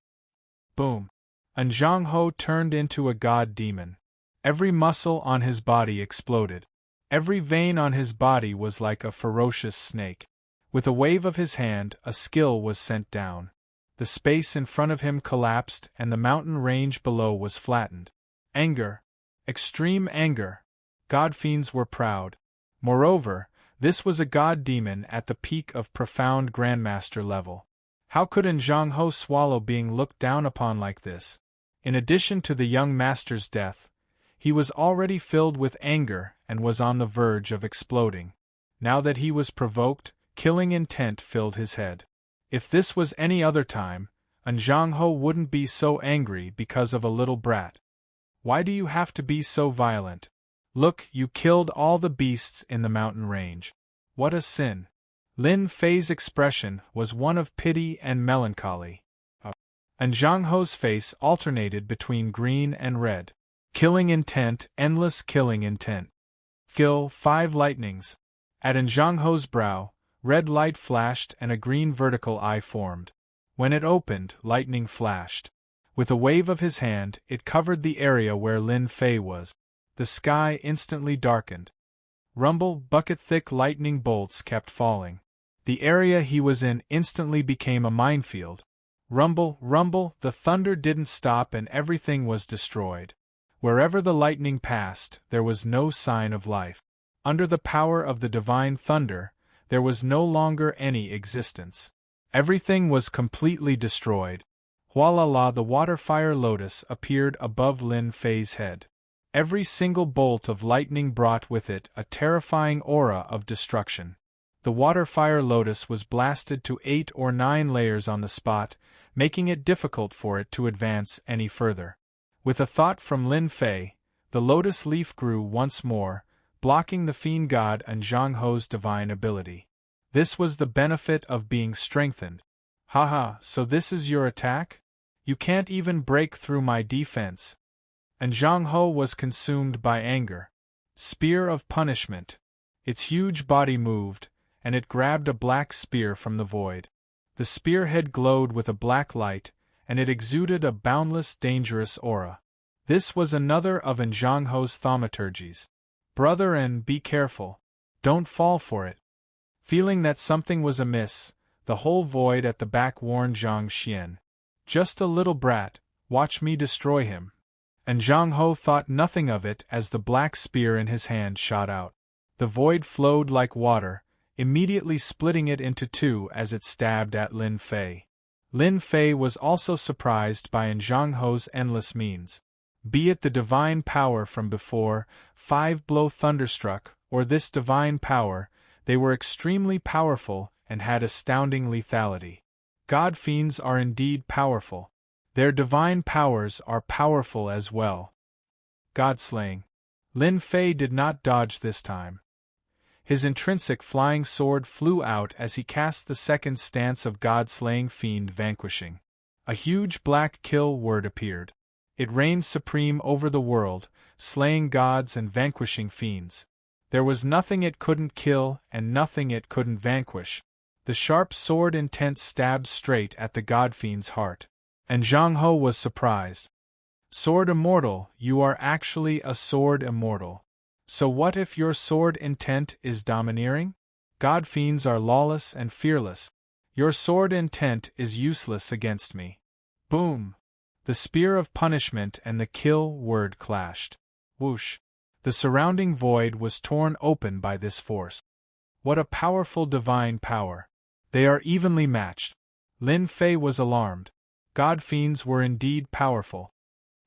Speaker 1: Boom. And Zhang Ho turned into a god demon. Every muscle on his body exploded. Every vein on his body was like a ferocious snake. With a wave of his hand, a skill was sent down. The space in front of him collapsed and the mountain range below was flattened. Anger. Extreme anger. God-fiends were proud. Moreover, this was a god demon at the peak of profound grandmaster level. How could Zhang Ho swallow being looked down upon like this? In addition to the young master's death, he was already filled with anger and was on the verge of exploding. Now that he was provoked, killing intent filled his head. If this was any other time, Zhang Ho wouldn't be so angry because of a little brat. Why do you have to be so violent? Look, you killed all the beasts in the mountain range. What a sin. Lin Fei's expression was one of pity and melancholy. And Zhang Ho's face alternated between green and red. Killing intent, endless killing intent. Kill 5 lightnings. At Zhang Ho's brow, red light flashed and a green vertical eye formed. When it opened, lightning flashed. With a wave of his hand, it covered the area where Lin Fei was. The sky instantly darkened. Rumble, bucket-thick lightning bolts kept falling. The area he was in instantly became a minefield. Rumble, rumble, the thunder didn't stop and everything was destroyed. Wherever the lightning passed, there was no sign of life. Under the power of the divine thunder, there was no longer any existence. Everything was completely destroyed. Hualala, the water-fire lotus appeared above Lin Fei's head. Every single bolt of lightning brought with it a terrifying aura of destruction. The water-fire lotus was blasted to 8 or 9 layers on the spot, making it difficult for it to advance any further. With a thought from Lin Fei, the lotus leaf grew once more, blocking the fiend god and Zhang He's divine ability. This was the benefit of being strengthened. Haha, so this is your attack? You can't even break through my defense. And Zhang He was consumed by anger. Spear of punishment. Its huge body moved, and it grabbed a black spear from the void. The spearhead glowed with a black light, and it exuded a boundless, dangerous aura. This was another of Zhang He's thaumaturgies. Brother N, be careful. Don't fall for it. Feeling that something was amiss, the whole void at the back warned Zhang Xian. Just a little brat, watch me destroy him. And Zhang He thought nothing of it as the black spear in his hand shot out. The void flowed like water, immediately splitting it into 2 as it stabbed at Lin Fei. Lin Fei was also surprised by Zhang He's endless means. Be it the divine power from before, 5-blow thunderstruck, or this divine power, they were extremely powerful and had astounding lethality. God fiends are indeed powerful. Their divine powers are powerful as well. God-slaying. Lin Fei did not dodge this time. His intrinsic flying sword flew out as he cast the second stance of God-slaying fiend vanquishing. A huge black kill word appeared. It reigned supreme over the world, slaying gods and vanquishing fiends. There was nothing it couldn't kill and nothing it couldn't vanquish. The sharp sword intent stabbed straight at the god-fiend's heart. And Zhang He was surprised. Sword immortal, you are actually a sword immortal. So what if your sword intent is domineering? God fiends are lawless and fearless. Your sword intent is useless against me. Boom! The spear of punishment and the kill word clashed. Whoosh! The surrounding void was torn open by this force. What a powerful divine power! They are evenly matched. Lin Fei was alarmed. God fiends were indeed powerful.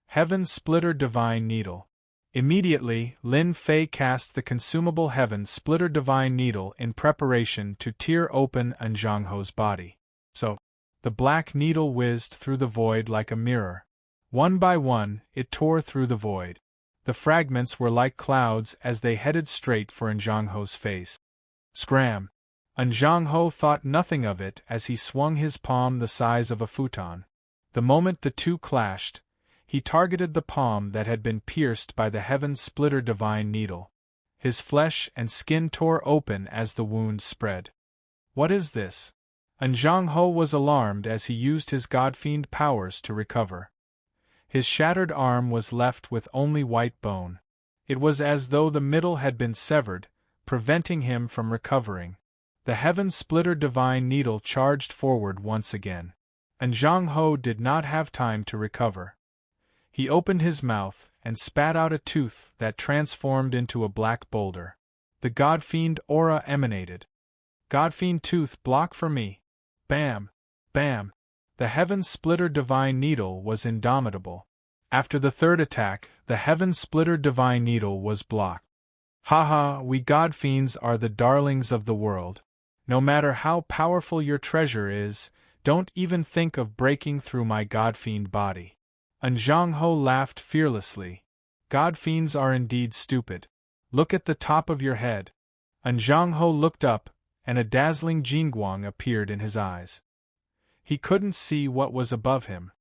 Speaker 1: Heaven Splitter Divine Needle. Immediately, Lin Fei cast the consumable Heaven Splitter Divine Needle in preparation to tear open Zhang He's body. So, the black needle whizzed through the void like a mirror. One by one, it tore through the void. The fragments were like clouds as they headed straight for Zhang He's face. Scram! Zhang He thought nothing of it as he swung his palm the size of a futon. The moment the two clashed, he targeted the palm that had been pierced by the Heaven Splitter Divine Needle. His flesh and skin tore open as the wound spread. What is this? Zhang He was alarmed as he used his godfiend powers to recover. His shattered arm was left with only white bone. It was as though the middle had been severed, preventing him from recovering. The Heaven Splitter Divine Needle charged forward once again. Zhang He did not have time to recover. He opened his mouth and spat out a tooth that transformed into a black boulder. The Godfiend aura emanated. Godfiend tooth, block for me. Bam! Bam! The Heaven Splitter Divine Needle was indomitable. After the third attack, the Heaven Splitter Divine Needle was blocked. Haha, we Godfiends are the darlings of the world. No matter how powerful your treasure is, don't even think of breaking through my Godfiend body. Zhang He laughed fearlessly. Godfiends are indeed stupid. Look at the top of your head. Zhang He looked up, and a dazzling Jingguang appeared in his eyes. He couldn't see what was above him.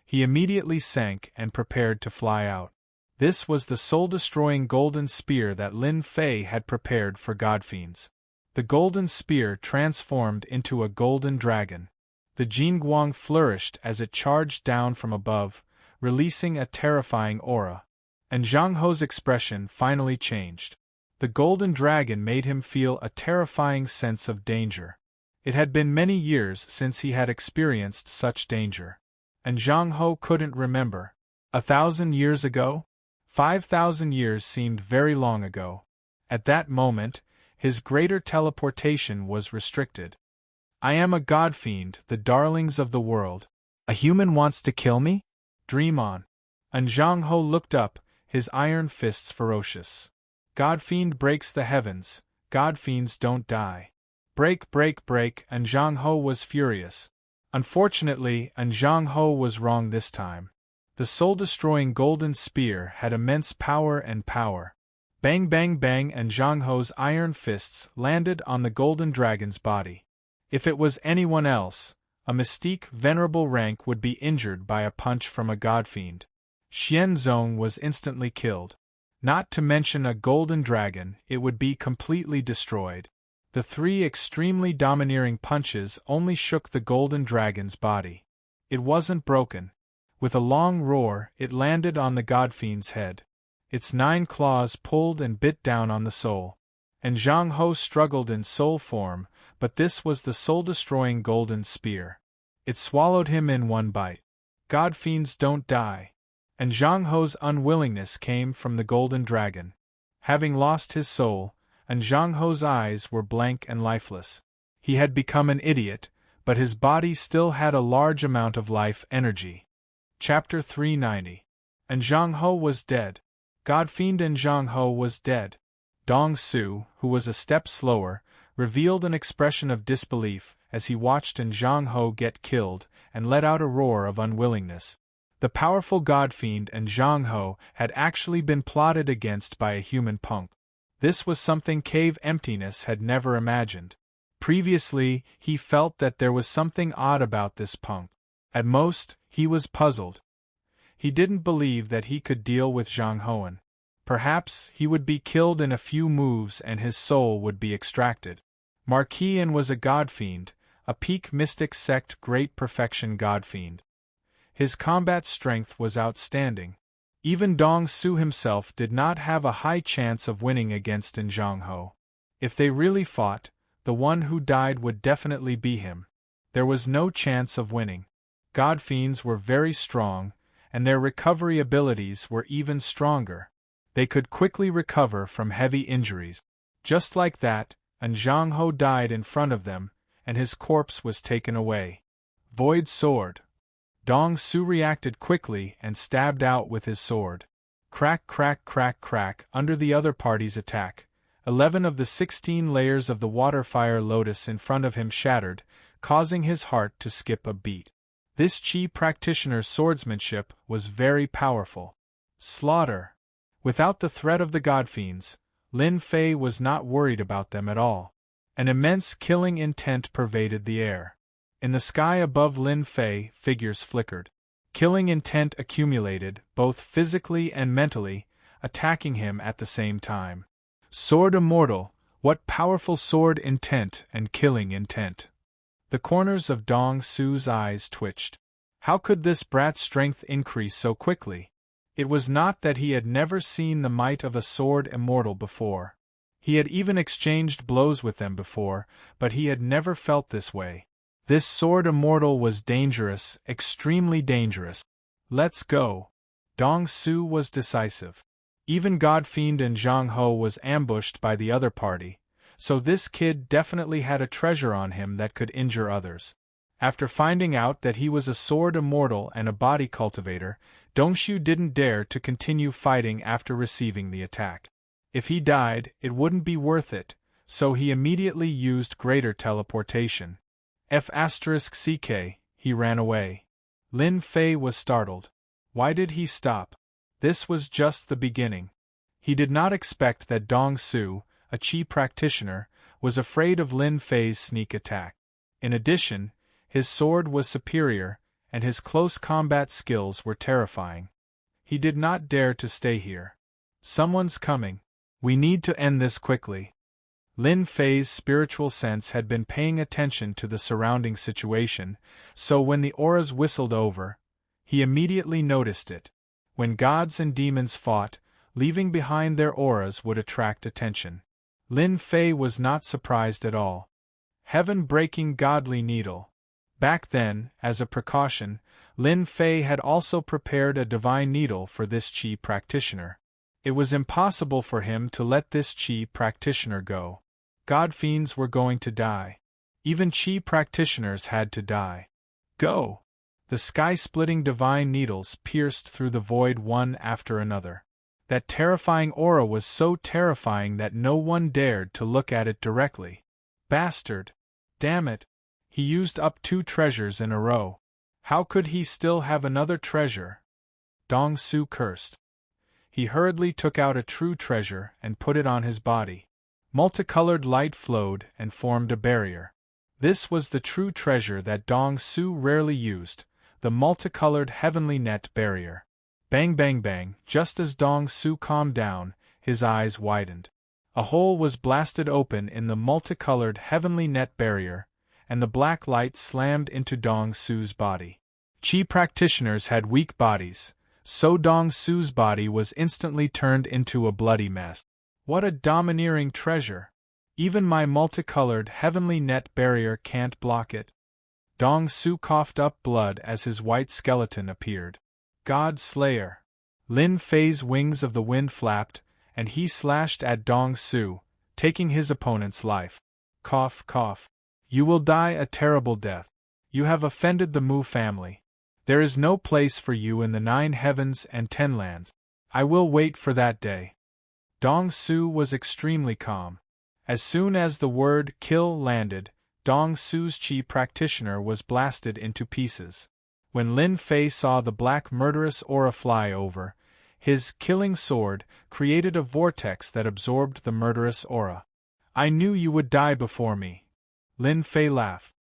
Speaker 1: He immediately sank and prepared to fly out. This was the soul-destroying golden spear that Lin Fei had prepared for Godfiends. The golden spear transformed into a golden dragon. The Jingguang flourished as it charged down from above, releasing a terrifying aura. And Zhang Ho's expression finally changed. The golden dragon made him feel a terrifying sense of danger. It had been many years since he had experienced such danger. And Zhang Ho couldn't remember. 1,000 years ago? 5,000 years seemed very long ago. At that moment, his greater teleportation was restricted. I am a god fiend, the darlings of the world. A human wants to kill me? Dream on. And Zhang Ho looked up, his iron fists ferocious. God fiend breaks the heavens, god fiends don't die. Break, break, break, and Zhang Ho was furious. Unfortunately, and Zhang Ho was wrong this time. The soul-destroying golden spear had immense power and power. Bang, bang, bang, and Zhang Ho's iron fists landed on the golden dragon's body. If it was anyone else, a mystique venerable rank would be injured by a punch from a godfiend. Xianzong was instantly killed. Not to mention a golden dragon, it would be completely destroyed. The 3 extremely domineering punches only shook the golden dragon's body. It wasn't broken. With a long roar, it landed on the godfiend's head. Its 9 claws pulled and bit down on the soul. And Zhang Ho struggled in soul form, but this was the soul-destroying golden spear. It swallowed him in one bite. God fiends don't die. And Zhang Ho's unwillingness came from the golden dragon. Having lost his soul, and Zhang Ho's eyes were blank and lifeless. He had become an idiot, but his body still had a large amount of life energy. Chapter 390. And Zhang Ho was dead. Godfiend and Zhang Ho was dead. Dong Su, who was a step slower, revealed an expression of disbelief as he watched Zhang Ho get killed and let out a roar of unwillingness. The powerful godfiend and Zhang Ho had actually been plotted against by a human punk. This was something Cave Emptiness had never imagined. Previously, he felt that there was something odd about this punk. At most, he was puzzled. He didn't believe that he could deal with Zhang Hoan. Perhaps he would be killed in a few moves and his soul would be extracted. Marquian was a godfiend, a peak mystic sect great perfection godfiend. His combat strength was outstanding. Even Dong Su himself did not have a high chance of winning against Zhang Ho. If they really fought, the one who died would definitely be him. There was no chance of winning. Godfiends were very strong, and their recovery abilities were even stronger. They could quickly recover from heavy injuries. Just like that, Zhang Ho died in front of them, and his corpse was taken away. Void Sword. Dong Su reacted quickly and stabbed out with his sword. Crack, crack, crack, crack, under the other party's attack. 11 of the 16 layers of the water fire lotus in front of him shattered, causing his heart to skip a beat. This Qi practitioner's swordsmanship was very powerful. Slaughter. Without the threat of the godfiends, Lin Fei was not worried about them at all. An immense killing intent pervaded the air. In the sky above Lin Fei, figures flickered. Killing intent accumulated, both physically and mentally, attacking him at the same time. Sword immortal, what powerful sword intent and killing intent! The corners of Dong Su's eyes twitched. How could this brat's strength increase so quickly? It was not that he had never seen the might of a sword immortal before. He had even exchanged blows with them before, but he had never felt this way. This sword immortal was dangerous, extremely dangerous. Let's go. Dong Su was decisive. Even Godfiend and Zhang Ho was ambushed by the other party, so this kid definitely had a treasure on him that could injure others. After finding out that he was a sword immortal and a body cultivator, Dongshu didn't dare to continue fighting after receiving the attack. If he died, it wouldn't be worth it, so he immediately used greater teleportation. F*CK, he ran away. Lin Fei was startled. Why did he stop? This was just the beginning. He did not expect that Dong Su, a Qi practitioner, was afraid of Lin Fei's sneak attack. In addition, his sword was superior, and his close combat skills were terrifying. He did not dare to stay here. Someone's coming. We need to end this quickly. Lin Fei's spiritual sense had been paying attention to the surrounding situation, so when the auras whistled over, he immediately noticed it. When gods and demons fought, leaving behind their auras would attract attention. Lin Fei was not surprised at all. Heaven-breaking godly needle. Back then, as a precaution, Lin Fei had also prepared a divine needle for this Qi practitioner. It was impossible for him to let this Qi practitioner go. God fiends were going to die. Even Qi practitioners had to die. Go! The sky-splitting divine needles pierced through the void one after another. That terrifying aura was so terrifying that no one dared to look at it directly. Bastard! Damn it! He used up 2 treasures in a row. How could he still have another treasure? Dong Su cursed. He hurriedly took out a true treasure and put it on his body. Multicolored light flowed and formed a barrier. This was the true treasure that Dong Su rarely used, the multicolored heavenly net barrier. Bang bang bang, just as Dong Su calmed down, his eyes widened. A hole was blasted open in the multicolored heavenly net barrier, and the black light slammed into Dong Su's body. Qi practitioners had weak bodies, so Dong Su's body was instantly turned into a bloody mess. What a domineering treasure! Even my multicolored heavenly net barrier can't block it. Dong Su coughed up blood as his white skeleton appeared. God Slayer! Lin Fei's wings of the wind flapped, and he slashed at Dong Su, taking his opponent's life. Cough, cough. You will die a terrible death. You have offended the Mu family. There is no place for you in the 9 heavens and 10 lands. I will wait for that day. Dong Su was extremely calm. As soon as the word kill landed, Dong Su's Qi practitioner was blasted into pieces. When Lin Fei saw the black murderous aura fly over, his killing sword created a vortex that absorbed the murderous aura. I knew you would die before me. Lin Fei laughed.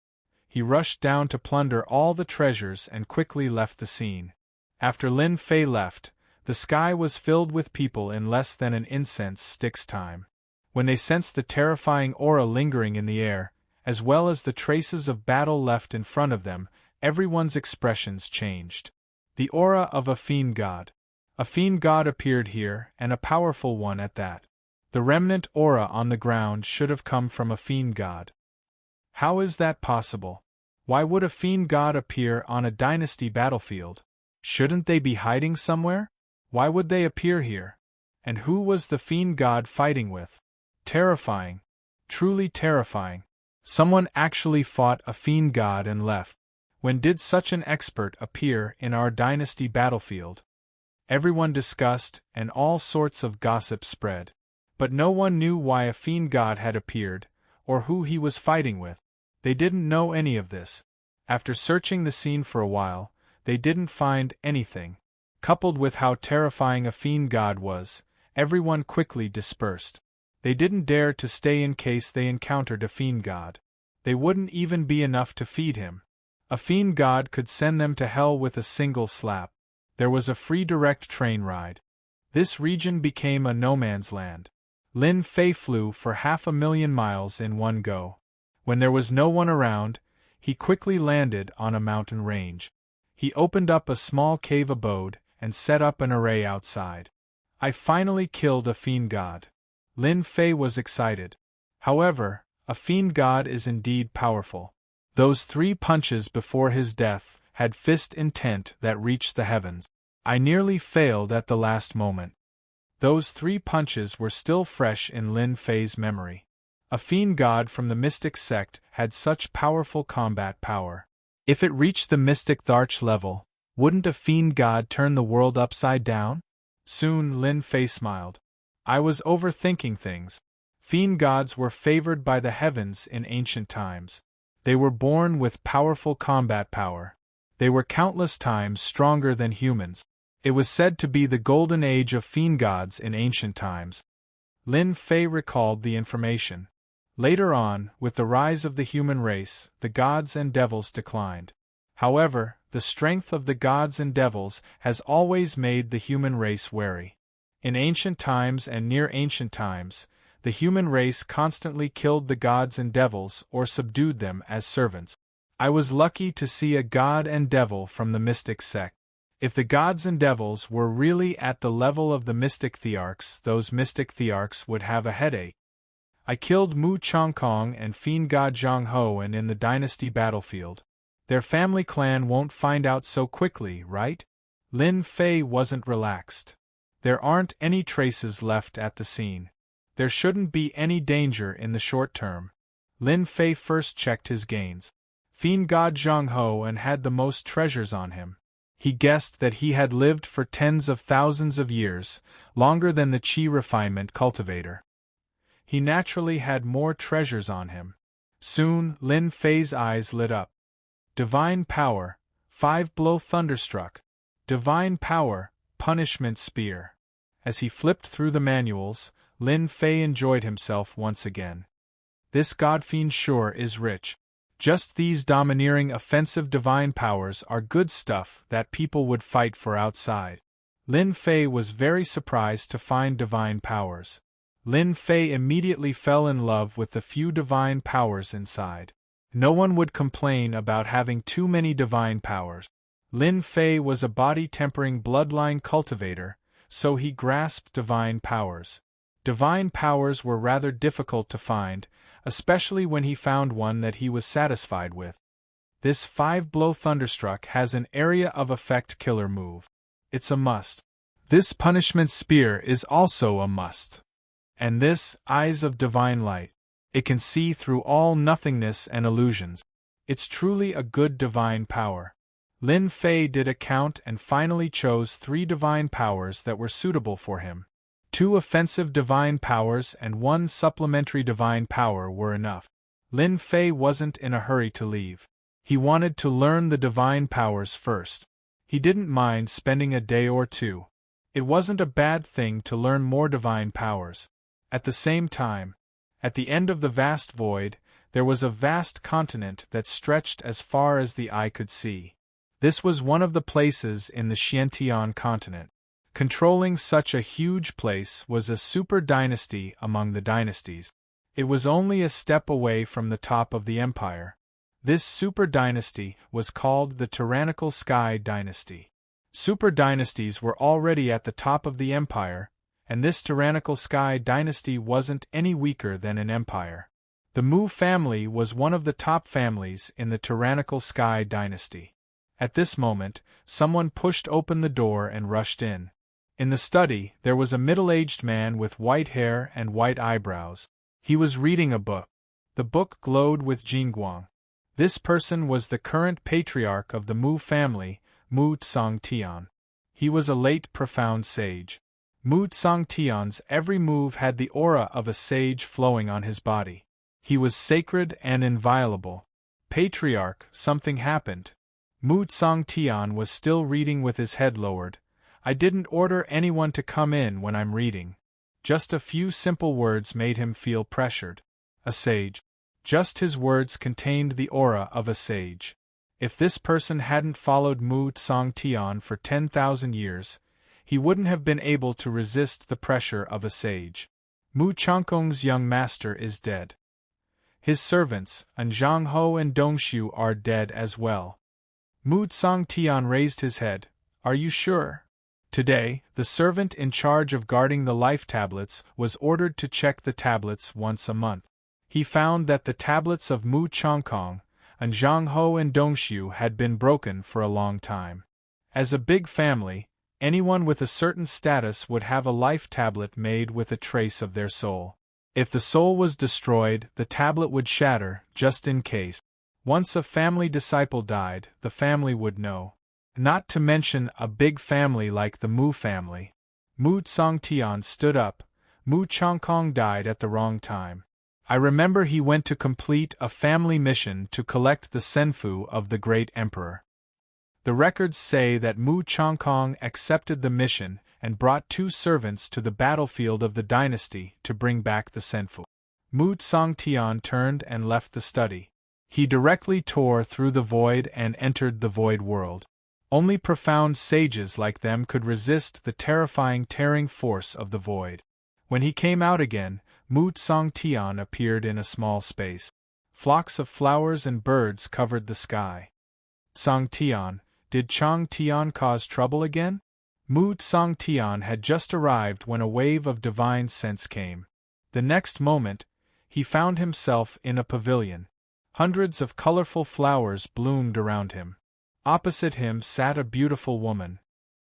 Speaker 1: He rushed down to plunder all the treasures and quickly left the scene. After Lin Fei left, the sky was filled with people in less than an incense stick's time. When they sensed the terrifying aura lingering in the air, as well as the traces of battle left in front of them, everyone's expressions changed. The aura of a fiend god. A fiend god appeared here, and a powerful one at that. The remnant aura on the ground should have come from a fiend god. How is that possible? Why would a fiend god appear on a dynasty battlefield? Shouldn't they be hiding somewhere? Why would they appear here? And who was the fiend god fighting with? Terrifying. Truly terrifying. Someone actually fought a fiend god and left. When did such an expert appear in our dynasty battlefield? Everyone discussed, and all sorts of gossip spread. But no one knew why a fiend god had appeared, or who he was fighting with. They didn't know any of this. After searching the scene for a while, they didn't find anything. Coupled with how terrifying a fiend god was, everyone quickly dispersed. They didn't dare to stay in case they encountered a fiend god. They wouldn't even be enough to feed him. A fiend god could send them to hell with a single slap. There was a free direct train ride. This region became a no-man's land. Lin Fei flew for 500,000 miles in one go. When there was no one around, he quickly landed on a mountain range. He opened up a small cave abode and set up an array outside. I finally killed a fiend god. Lin Fei was excited. However, a fiend god is indeed powerful. Those 3 punches before his death had fist intent that reached the heavens. I nearly failed at the last moment. Those 3 punches were still fresh in Lin Fei's memory. A fiend god from the mystic sect had such powerful combat power. If it reached the mystic Tharch level, wouldn't a fiend god turn the world upside down? Soon Lin Fei smiled. I was overthinking things. Fiend gods were favored by the heavens in ancient times. They were born with powerful combat power. They were countless times stronger than humans. It was said to be the golden age of fiend gods in ancient times. Lin Fei recalled the information. Later on, with the rise of the human race, the gods and devils declined. However, the strength of the gods and devils has always made the human race wary. In ancient times and near ancient times, The human race constantly killed the gods and devils or subdued them as servants. I was lucky to see a god and devil from the mystic sect. If the gods and devils were really at the level of the mystic thearchs, those mystic thearchs would have a headache. I killed Mu Changkong and fiend god Zhang Hoan in the dynasty battlefield. Their family clan won't find out so quickly, right? Lin Fei wasn't relaxed. There aren't any traces left at the scene. There shouldn't be any danger in the short term. Lin Fei first checked his gains. Fiend god Zhang Hoan had the most treasures on him. He guessed that he had lived for tens of thousands of years, longer than the Qi refinement cultivator. He naturally had more treasures on him. Soon, Lin Fei's eyes lit up. Divine power, 5-blow thunderstruck. Divine power, punishment spear. As he flipped through the manuals, Lin Fei enjoyed himself once again. This godfiend sure is rich. Just these domineering offensive divine powers are good stuff that people would fight for outside. Lin Fei was very surprised to find divine powers. Lin Fei immediately fell in love with the few divine powers inside. No one would complain about having too many divine powers. Lin Fei was a body-tempering bloodline cultivator, so he grasped divine powers. Divine powers were rather difficult to find, especially when he found one that he was satisfied with. This 5-blow thunderstruck has an area of effect killer move. It's a must. This punishment spear is also a must. And this, eyes of divine light. It can see through all nothingness and illusions. It's truly a good divine power. Lin Fei did a count and finally chose 3 divine powers that were suitable for him. 2 offensive divine powers and 1 supplementary divine power were enough. Lin Fei wasn't in a hurry to leave. He wanted to learn the divine powers first. He didn't mind spending a day or 2. It wasn't a bad thing to learn more divine powers. At the same time, at the end of the vast void, there was a vast continent that stretched as far as the eye could see. This was one of the places in the Xiantian continent. Controlling such a huge place was a super dynasty among the dynasties. It was only a step away from the top of the empire. This super dynasty was called the Tyrannical Sky Dynasty. Super dynasties were already at the top of the empire, and this Tyrannical Sky Dynasty wasn't any weaker than an empire. The Mu family was one of the top families in the Tyrannical Sky Dynasty. At this moment, someone pushed open the door and rushed in. In the study, there was a middle-aged man with white hair and white eyebrows. He was reading a book. The book glowed with Jingguang. This person was the current patriarch of the Mu family, Mu Tsangtian. He was a late profound sage. Mu Tsangtian's every move had the aura of a sage flowing on his body. He was sacred and inviolable. Patriarch, something happened. Mu Tsangtian was still reading with his head lowered. I didn't order anyone to come in when I'm reading. Just a few simple words made him feel pressured. A sage. Just his words contained the aura of a sage. If this person hadn't followed Mu Tsangtian for 10,000 years, he wouldn't have been able to resist the pressure of a sage. Mu Changkong's young master is dead. His servants, Zhang Ho and Dongshu, are dead as well. Mu Tsangtian raised his head. Are you sure? Today, the servant in charge of guarding the life tablets was ordered to check the tablets once a month. He found that the tablets of Mu Changkong, Zhang Ho and Dongshu had been broken for a long time. As a big family, anyone with a certain status would have a life tablet made with a trace of their soul. If the soul was destroyed, the tablet would shatter, just in case. Once a family disciple died, the family would know. Not to mention a big family like the Mu family. Mu Tsangtian stood up. Mu Changkong died at the wrong time. I remember he went to complete a family mission to collect the senfu of the great emperor. The records say that Mu Changkong accepted the mission and brought 2 servants to the battlefield of the dynasty to bring back the senfu. Mu Tsangtian turned and left the study. He directly tore through the void and entered the void world. Only profound sages like them could resist the terrifying tearing force of the void. When he came out again, Mu Tsang Tian appeared in a small space. Flocks of flowers and birds covered the sky. Tsang Tian, did Chang Tian cause trouble again? Mu Tsang Tian had just arrived when a wave of divine sense came. The next moment, he found himself in a pavilion. Hundreds of colorful flowers bloomed around him. Opposite him sat a beautiful woman.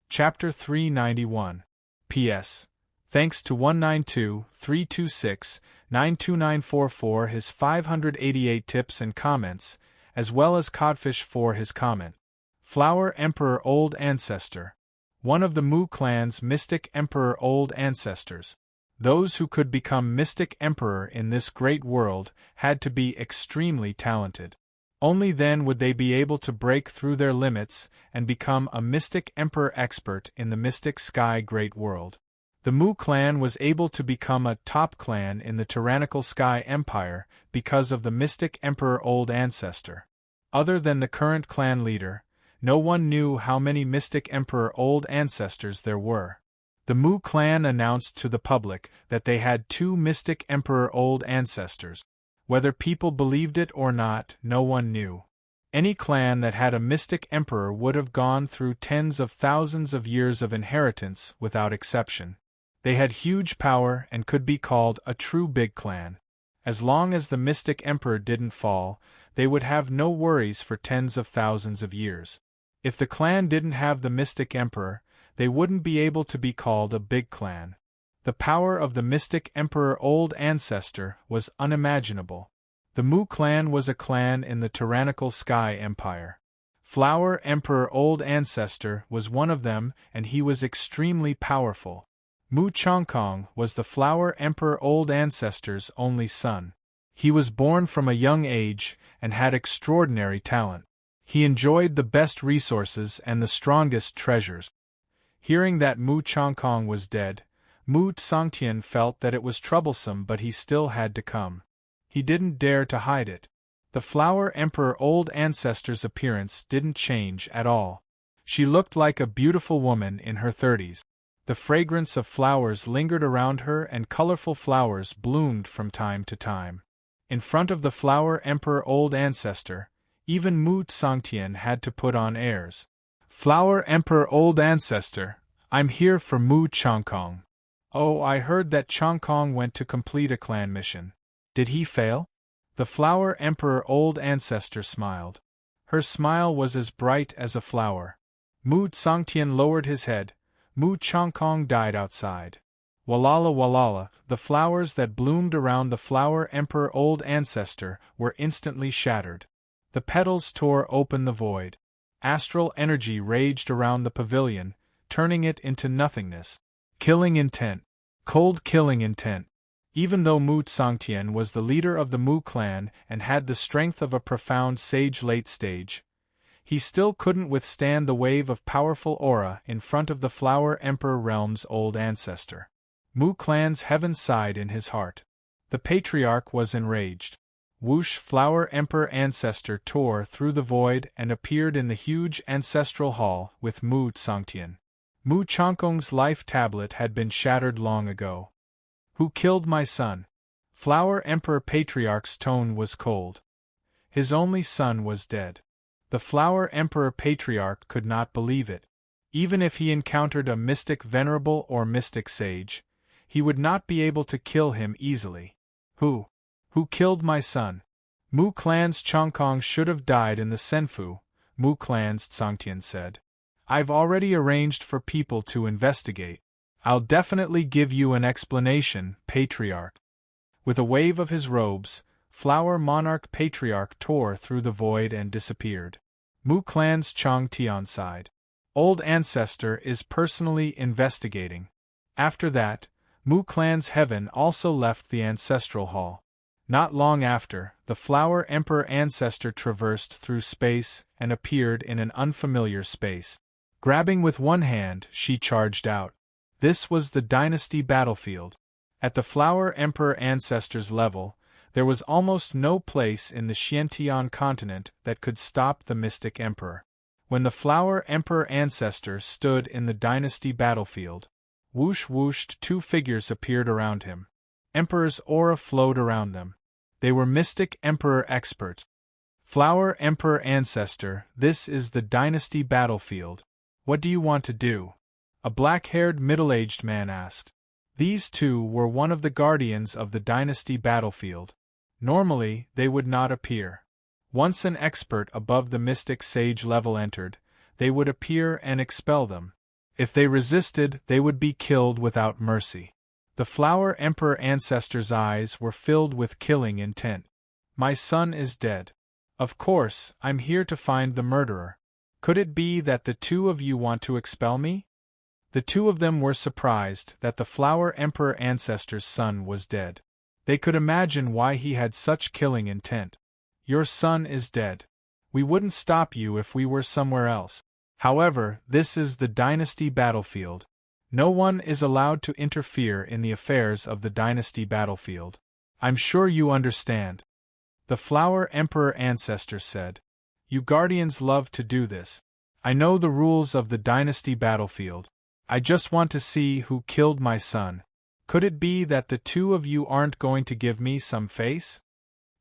Speaker 1: Chapter 391. P.S. Thanks to 192-326-92944 for his 588 tips and comments, as well as Codfish for his comment. Flower Emperor Old Ancestor. One of the Mu clan's mystic emperor old ancestors. Those who could become mystic emperor in this great world had to be extremely talented. Only then would they be able to break through their limits and become a mystic emperor expert in the mystic sky great world. The Mu clan was able to become a top clan in the tyrannical sky empire because of the mystic emperor old ancestor. Other than the current clan leader, no one knew how many mystic emperor old ancestors there were. The Mu clan announced to the public that they had 2 mystic emperor old ancestors. Whether people believed it or not, no one knew. Any clan that had a mystic emperor would have gone through tens of thousands of years of inheritance without exception. They had huge power and could be called a true big clan. As long as the mystic emperor didn't fall, they would have no worries for tens of thousands of years. If the clan didn't have the mystic emperor, they wouldn't be able to be called a big clan. The power of the mystic emperor old ancestor was unimaginable. The Mu clan was a clan in the tyrannical sky empire. Flower Emperor old ancestor was one of them, and he was extremely powerful. Mu Changkong was the Flower Emperor old ancestor's only son. He was born from a young age and had extraordinary talent. He enjoyed the best resources and the strongest treasures. Hearing that Mu Changkong was dead, Mu Tsangtian felt that it was troublesome, but he still had to come. He didn't dare to hide it. The Flower Emperor old ancestor's appearance didn't change at all. She looked like a beautiful woman in her 30s. The fragrance of flowers lingered around her and colorful flowers bloomed from time to time. In front of the Flower Emperor old ancestor, even Mu Tsangtian had to put on airs. Flower Emperor old ancestor, I'm here for Mu Changkong. Oh, I heard that Changkong went to complete a clan mission. Did he fail? The Flower Emperor old ancestor smiled. Her smile was as bright as a flower. Mu Tsangtian lowered his head. Mu Changkong died outside. Walala walala, the flowers that bloomed around the Flower Emperor old ancestor were instantly shattered. The petals tore open the void. Astral energy raged around the pavilion, turning it into nothingness. Killing intent. Cold killing intent. Even though Mu Tsangtian was the leader of the Mu clan and had the strength of a profound sage late stage, he still couldn't withstand the wave of powerful aura in front of the Flower Emperor realm's old ancestor. Mu clan's heaven sighed in his heart. The patriarch was enraged. Whoosh! Flower Emperor ancestor tore through the void and appeared in the huge ancestral hall with Mu Tsangtian. Mu Changkong's life tablet had been shattered long ago. Who killed my son? Flower Emperor patriarch's tone was cold. His only son was dead. The Flower Emperor patriarch could not believe it. Even if he encountered a mystic venerable or mystic sage, he would not be able to kill him easily. Who killed my son? Mu clan's Changkong should have died in the Senfu, Mu clan's Tsangtian said. I've already arranged for people to investigate. I'll definitely give you an explanation, Patriarch. With a wave of his robes, Flower Monarch Patriarch tore through the void and disappeared. Mu clan's Chang Tian sighed. Old Ancestor is personally investigating. After that, Mu clan's heaven also left the ancestral hall. Not long after, the Flower Emperor ancestor traversed through space and appeared in an unfamiliar space. Grabbing with one hand, she charged out. This was the dynasty battlefield. At the Flower Emperor ancestor's level, there was almost no place in the Xiantian continent that could stop the mystic emperor. When the Flower Emperor ancestor stood in the dynasty battlefield, whoosh whooshed 2 figures appeared around him. Emperor's aura flowed around them. They were mystic emperor experts. Flower Emperor Ancestor, this is the dynasty battlefield. What do you want to do? A black-haired middle-aged man asked. These two were one of the guardians of the dynasty battlefield. Normally, they would not appear. Once an expert above the mystic sage level entered, they would appear and expel them. If they resisted, they would be killed without mercy. The Flower Emperor Ancestor's eyes were filled with killing intent. My son is dead. Of course, I'm here to find the murderer. Could it be that the two of you want to expel me? The two of them were surprised that the Flower Emperor Ancestor's son was dead. They could imagine why he had such killing intent. Your son is dead. We wouldn't stop you if we were somewhere else. However, this is the dynasty battlefield. No one is allowed to interfere in the affairs of the dynasty battlefield. I'm sure you understand. The Flower Emperor Ancestor said. You guardians love to do this. I know the rules of the dynasty battlefield. I just want to see who killed my son. Could it be that the two of you aren't going to give me some face?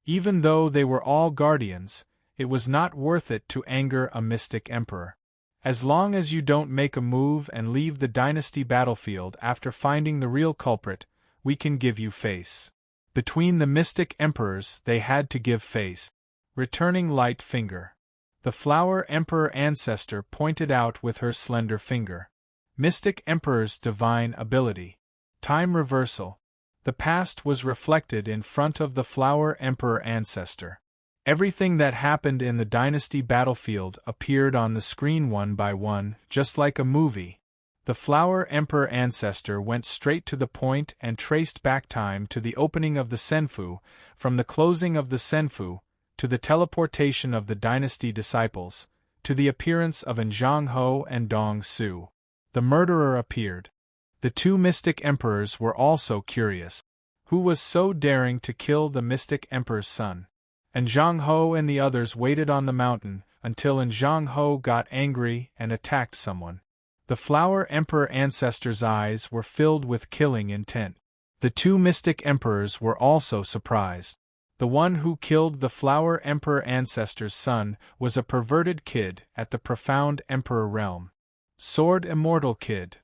Speaker 1: Even though they were all guardians, it was not worth it to anger a mystic emperor. As long as you don't make a move and leave the dynasty battlefield after finding the real culprit, we can give you face. Between the mystic emperors they had to give face. Returning light finger. The Flower Emperor Ancestor pointed out with her slender finger. Mystic Emperor's divine ability. Time reversal. The past was reflected in front of the Flower Emperor Ancestor. Everything that happened in the dynasty battlefield appeared on the screen one by one, just like a movie. The Flower Emperor Ancestor went straight to the point and traced back time to the opening of the Senfu, from the closing of the Senfu, to the teleportation of the dynasty disciples, to the appearance of Zhang Ho and Dong Su. The murderer appeared. The two mystic emperors were also curious. Who was so daring to kill the mystic emperor's son? And Zhang Ho and the others waited on the mountain until Zhang Ho got angry and attacked someone. The Flower Emperor Ancestor's eyes were filled with killing intent. The two mystic emperors were also surprised. The one who killed the Flower Emperor Ancestor's son was a perverted kid at the Profound Emperor realm. Sword Immortal Kid.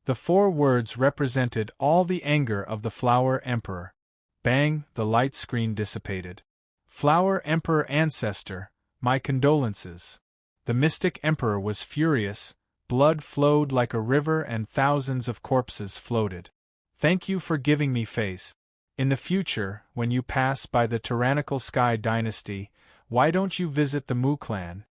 Speaker 1: The 4 words represented all the anger of the Flower Emperor. Bang, the light screen dissipated. Flower Emperor Ancestor, my condolences. The mystic emperor was furious, blood flowed like a river and thousands of corpses floated. Thank you for giving me face. In the future, when you pass by the tyrannical Sky Dynasty, why don't you visit the Mu clan?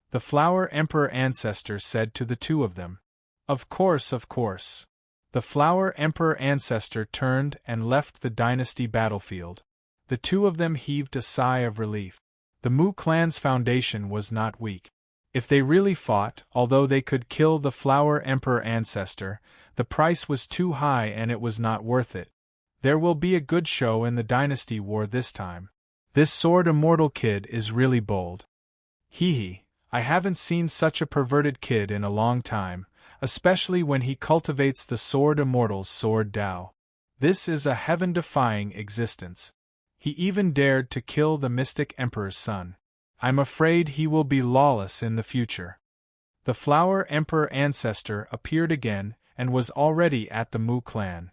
Speaker 1: The Flower Emperor Ancestor said to the two of them. Of course, of course. The Flower Emperor Ancestor turned and left the dynasty battlefield. The two of them heaved a sigh of relief. The Mu clan's foundation was not weak. If they really fought, although they could kill the Flower Emperor Ancestor, the price was too high and it was not worth it. There will be a good show in the dynasty war this time. This Sword Immortal Kid is really bold. Hee, I haven't seen such a perverted kid in a long time, especially when he cultivates the Sword Immortal's Sword Dao. This is a heaven-defying existence. He even dared to kill the Mystic Emperor's son. I'm afraid he will be lawless in the future. The Flower Emperor Ancestor appeared again and was already at the Mu clan.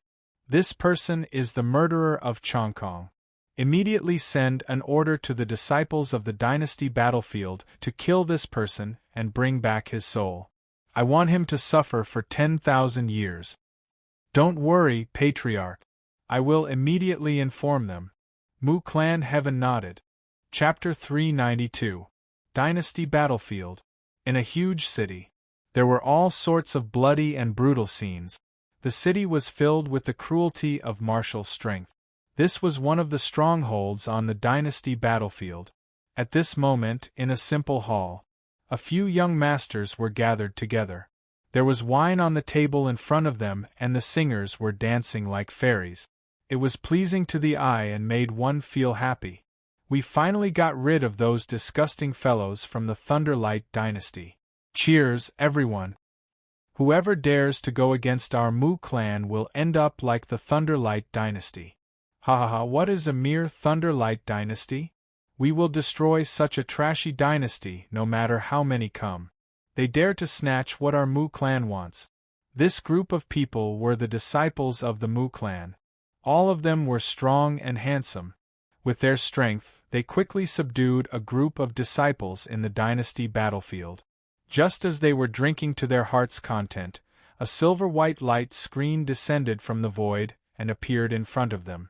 Speaker 1: This person is the murderer of Chongkong. Immediately send an order to the disciples of the dynasty battlefield to kill this person and bring back his soul. I want him to suffer for 10,000 years. Don't worry, Patriarch. I will immediately inform them. Mu clan Heaven nodded. Chapter 392. Dynasty Battlefield. In a huge city. There were all sorts of bloody and brutal scenes. The city was filled with the cruelty of martial strength. This was one of the strongholds on the dynasty battlefield. At this moment, in a simple hall, a few young masters were gathered together. There was wine on the table in front of them and the singers were dancing like fairies. It was pleasing to the eye and made one feel happy. We finally got rid of those disgusting fellows from the Thunderlight dynasty. Cheers, everyone. Whoever dares to go against our Mu clan will end up like the Thunderlight dynasty. Ha ha ha, what is a mere Thunderlight dynasty? We will destroy such a trashy dynasty no matter how many come. They dare to snatch what our Mu clan wants. This group of people were the disciples of the Mu clan. All of them were strong and handsome. With their strength, they quickly subdued a group of disciples in the dynasty battlefield. Just as they were drinking to their heart's content, a silver-white light screen descended from the void and appeared in front of them.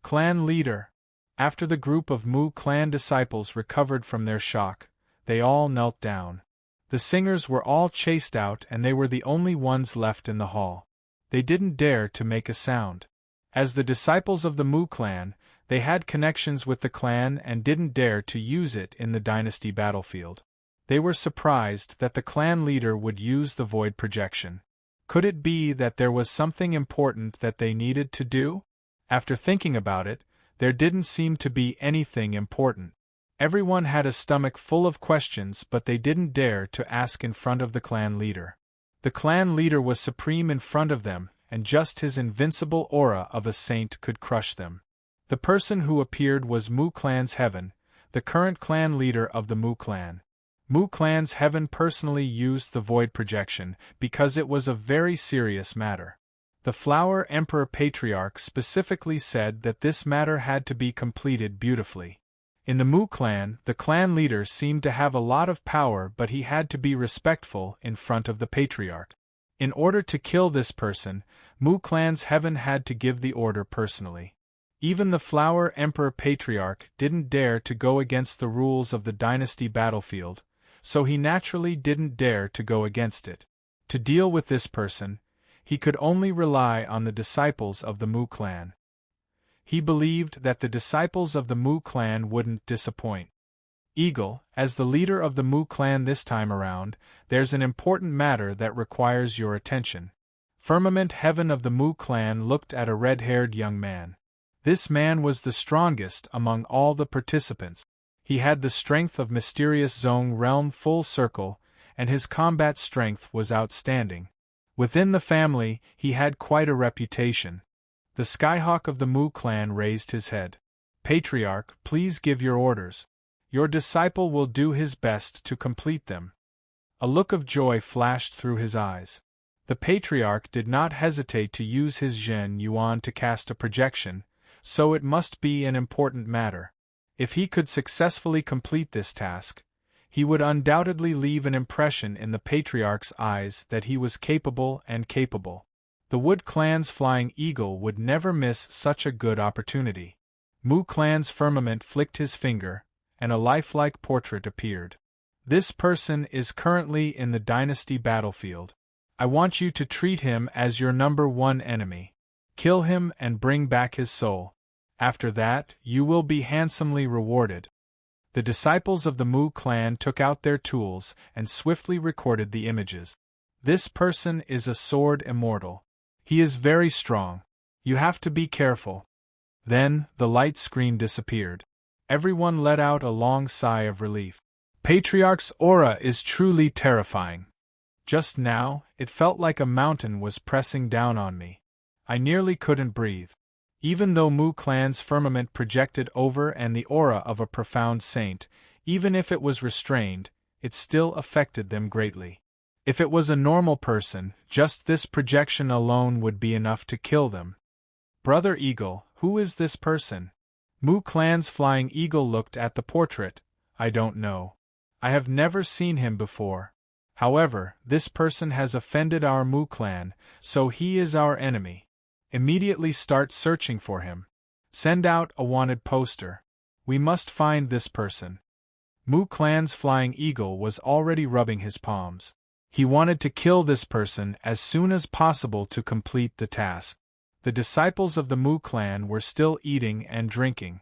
Speaker 1: Clan leader. After the group of Mu clan disciples recovered from their shock, they all knelt down. The singers were all chased out and they were the only ones left in the hall. They didn't dare to make a sound. As the disciples of the Mu clan, they had connections with the clan and didn't dare to use it in the dynasty battlefield. They were surprised that the clan leader would use the void projection. Could it be that there was something important that they needed to do? After thinking about it, there didn't seem to be anything important. Everyone had a stomach full of questions, but they didn't dare to ask in front of the clan leader. The clan leader was supreme in front of them, and just his invincible aura of a saint could crush them. The person who appeared was Mu clan's Heaven, the current clan leader of the Mu clan. Mu clan's Heaven personally used the void projection because it was a very serious matter. The Flower Emperor Patriarch specifically said that this matter had to be completed beautifully. In the Mu clan, the clan leader seemed to have a lot of power, but he had to be respectful in front of the Patriarch. In order to kill this person, Mu clan's Heaven had to give the order personally. Even the Flower Emperor Patriarch didn't dare to go against the rules of the dynasty battlefield, so he naturally didn't dare to go against it. To deal with this person, he could only rely on the disciples of the Mu clan. He believed that the disciples of the Mu clan wouldn't disappoint. Eagle, as the leader of the Mu clan this time around, there's an important matter that requires your attention. Firmament Heaven of the Mu clan looked at a red-haired young man. This man was the strongest among all the participants. He had the strength of mysterious Zone Realm Full Circle, and his combat strength was outstanding. Within the family, he had quite a reputation. The Skyhawk of the Mu clan raised his head. Patriarch, please give your orders. Your disciple will do his best to complete them. A look of joy flashed through his eyes. The Patriarch did not hesitate to use his Zhen Yuan to cast a projection, so it must be an important matter. If he could successfully complete this task, he would undoubtedly leave an impression in the Patriarch's eyes that he was capable and capable. The Wood clan's Flying Eagle would never miss such a good opportunity. Mu clan's Firmament flicked his finger, and a lifelike portrait appeared. This person is currently in the dynasty battlefield. I want you to treat him as your #1 enemy. Kill him and bring back his soul. After that, you will be handsomely rewarded. The disciples of the Mu clan took out their tools and swiftly recorded the images. This person is a sword immortal. He is very strong. You have to be careful. Then, the light screen disappeared. Everyone let out a long sigh of relief. Patriarch's aura is truly terrifying. Just now, it felt like a mountain was pressing down on me. I nearly couldn't breathe. Even though Mu clan's Firmament projected over and the aura of a profound saint, even if it was restrained, it still affected them greatly. If it was a normal person, just this projection alone would be enough to kill them. Brother Eagle, who is this person? Mu clan's Flying Eagle looked at the portrait. I don't know. I have never seen him before. However, this person has offended our Mu clan, so he is our enemy. Immediately start searching for him. Send out a wanted poster. We must find this person. Mu clan's Flying Eagle was already rubbing his palms. He wanted to kill this person as soon as possible to complete the task. The disciples of the Mu clan were still eating and drinking.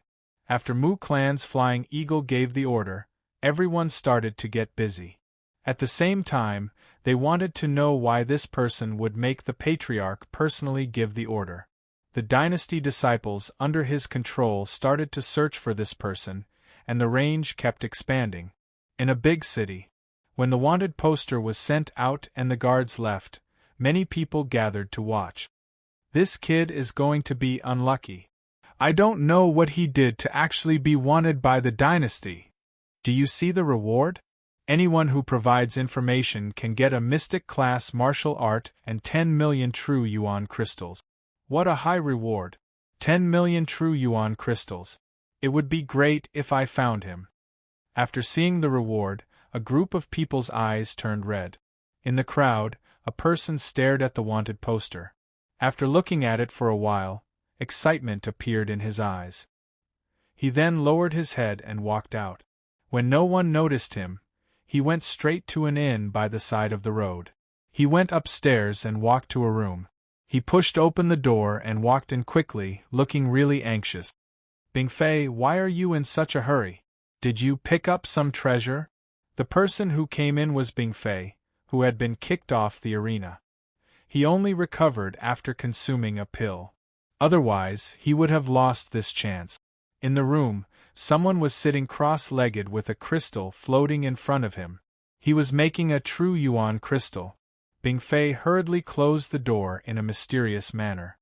Speaker 1: After Mu clan's Flying Eagle gave the order, everyone started to get busy. At the same time, they wanted to know why this person would make the Patriarch personally give the order. The dynasty disciples under his control started to search for this person, and the range kept expanding. In a big city, when the wanted poster was sent out and the guards left, many people gathered to watch. This kid is going to be unlucky. I don't know what he did to actually be wanted by the dynasty. Do you see the reward? Anyone who provides information can get a mystic class martial art and 10 million true yuan crystals. What a high reward! 10 million true yuan crystals. It would be great if I found him. After seeing the reward, a group of people's eyes turned red. In the crowd, a person stared at the wanted poster. After looking at it for a while, excitement appeared in his eyes. He then lowered his head and walked out. When no one noticed him, he went straight to an inn by the side of the road. He went upstairs and walked to a room. He pushed open the door and walked in quickly, looking really anxious. Bingfei, why are you in such a hurry? Did you pick up some treasure? The person who came in was Bingfei, who had been kicked off the arena. He only recovered after consuming a pill. Otherwise, he would have lost this chance. In the room, someone was sitting cross-legged with a crystal floating in front of him. He was making a true yuan crystal. Bingfei hurriedly closed the door in a mysterious manner.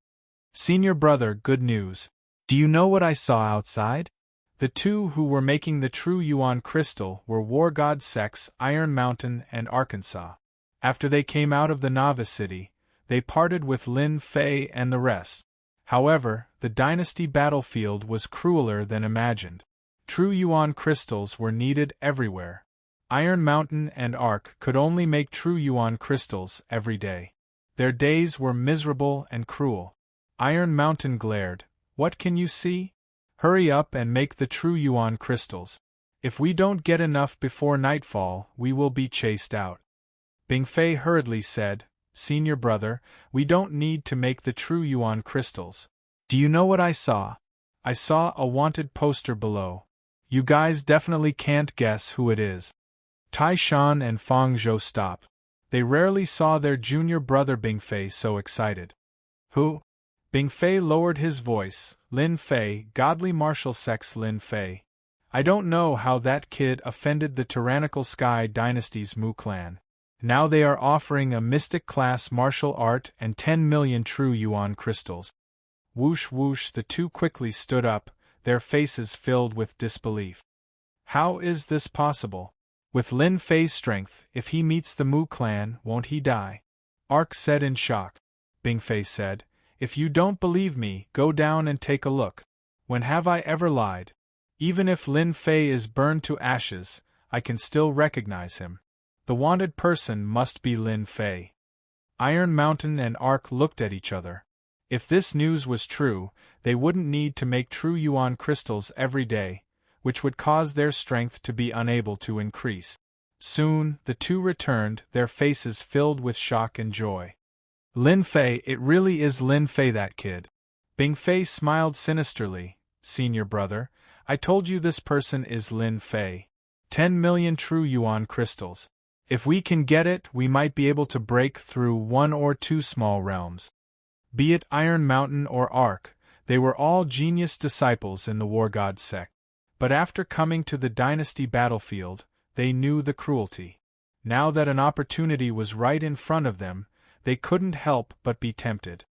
Speaker 1: Senior brother, good news. Do you know what I saw outside? The two who were making the true yuan crystal were war god Sex, Iron Mountain and Arkansas. After they came out of the novice city, they parted with Lin Fei and the rest. However, the dynasty battlefield was crueler than imagined. True yuan crystals were needed everywhere. Iron Mountain and Ark could only make true yuan crystals every day. Their days were miserable and cruel. Iron Mountain glared. What can you see? Hurry up and make the true yuan crystals. If we don't get enough before nightfall, we will be chased out. Bingfei hurriedly said, Senior brother, we don't need to make the true yuan crystals. Do you know what I saw? I saw a wanted poster below. You guys definitely can't guess who it is. Tai Shan and Fang Zhou stopped. They rarely saw their junior brother Bingfei so excited. Who? Bingfei lowered his voice. Lin Fei, godly martial sex Lin Fei. I don't know how that kid offended the tyrannical Sky Dynasty's Mu clan. Now they are offering a mystic class martial art and 10 million true yuan crystals. Whoosh whoosh, the two quickly stood up, their faces filled with disbelief. How is this possible? With Lin Fei's strength, if he meets the Mu clan, won't he die? Ark said in shock. Bingfei said, If you don't believe me, go down and take a look. When have I ever lied? Even if Lin Fei is burned to ashes, I can still recognize him. The wanted person must be Lin Fei. Iron Mountain and Ark looked at each other. If this news was true, they wouldn't need to make true yuan crystals every day, which would cause their strength to be unable to increase. Soon, the two returned, their faces filled with shock and joy. Lin Fei, it really is Lin Fei, that kid. Bingfei smiled sinisterly. Senior brother, I told you this person is Lin Fei. 10 million true yuan crystals. If we can get it, we might be able to break through 1 or 2 small realms. Be it Iron Mountain or Ark, they were all genius disciples in the war god sect. But after coming to the dynasty battlefield, they knew the cruelty. Now that an opportunity was right in front of them, they couldn't help but be tempted.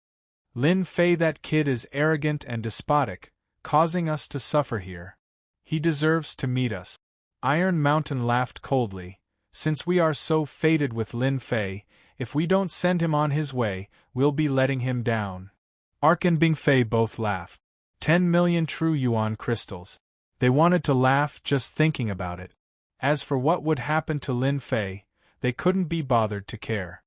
Speaker 1: Lin Fei, that kid is arrogant and despotic, causing us to suffer here. He deserves to meet us. Iron Mountain laughed coldly. Since we are so fated with Lin Fei, if we don't send him on his way, we'll be letting him down. Ark and Bingfei both laughed. 10 million true yuan crystals. They wanted to laugh just thinking about it. As for what would happen to Lin Fei, they couldn't be bothered to care.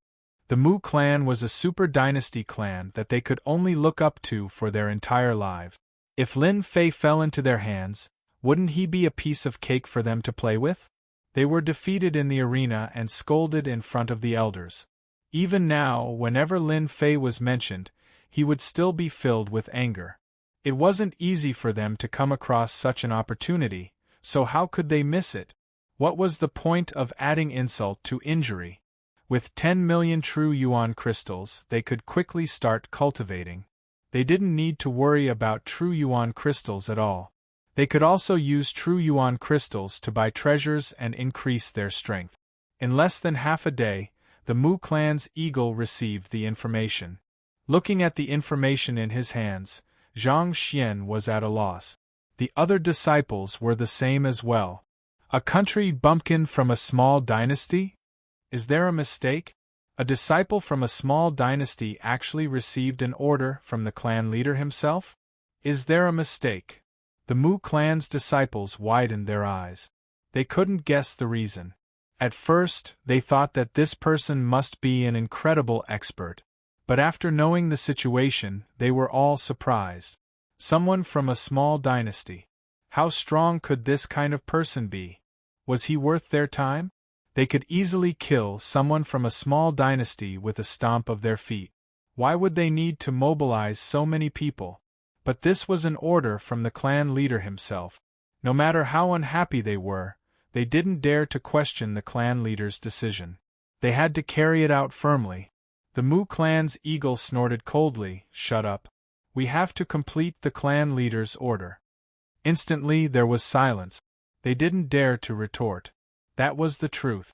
Speaker 1: The Mu clan was a super dynasty clan that they could only look up to for their entire lives. If Lin Fei fell into their hands, wouldn't he be a piece of cake for them to play with? They were defeated in the arena and scolded in front of the elders. Even now, whenever Lin Fei was mentioned, he would still be filled with anger. It wasn't easy for them to come across such an opportunity, so how could they miss it? What was the point of adding insult to injury? With 10 million true yuan crystals, they could quickly start cultivating. They didn't need to worry about true yuan crystals at all. They could also use true yuan crystals to buy treasures and increase their strength. In less than half a day, the Mu clan's eagle received the information. Looking at the information in his hands, Zhang Xian was at a loss. The other disciples were the same as well. A country bumpkin from a small dynasty? Is there a mistake? A disciple from a small dynasty actually received an order from the clan leader himself? Is there a mistake? The Mu clan's disciples widened their eyes. They couldn't guess the reason. At first, they thought that this person must be an incredible expert. But after knowing the situation, they were all surprised. Someone from a small dynasty. How strong could this kind of person be? Was he worth their time? They could easily kill someone from a small dynasty with a stomp of their feet. Why would they need to mobilize so many people? But this was an order from the clan leader himself. No matter how unhappy they were, they didn't dare to question the clan leader's decision. They had to carry it out firmly. The Mu clan's eagle snorted coldly, "Shut up. We have to complete the clan leader's order." Instantly there was silence. They didn't dare to retort. That was the truth.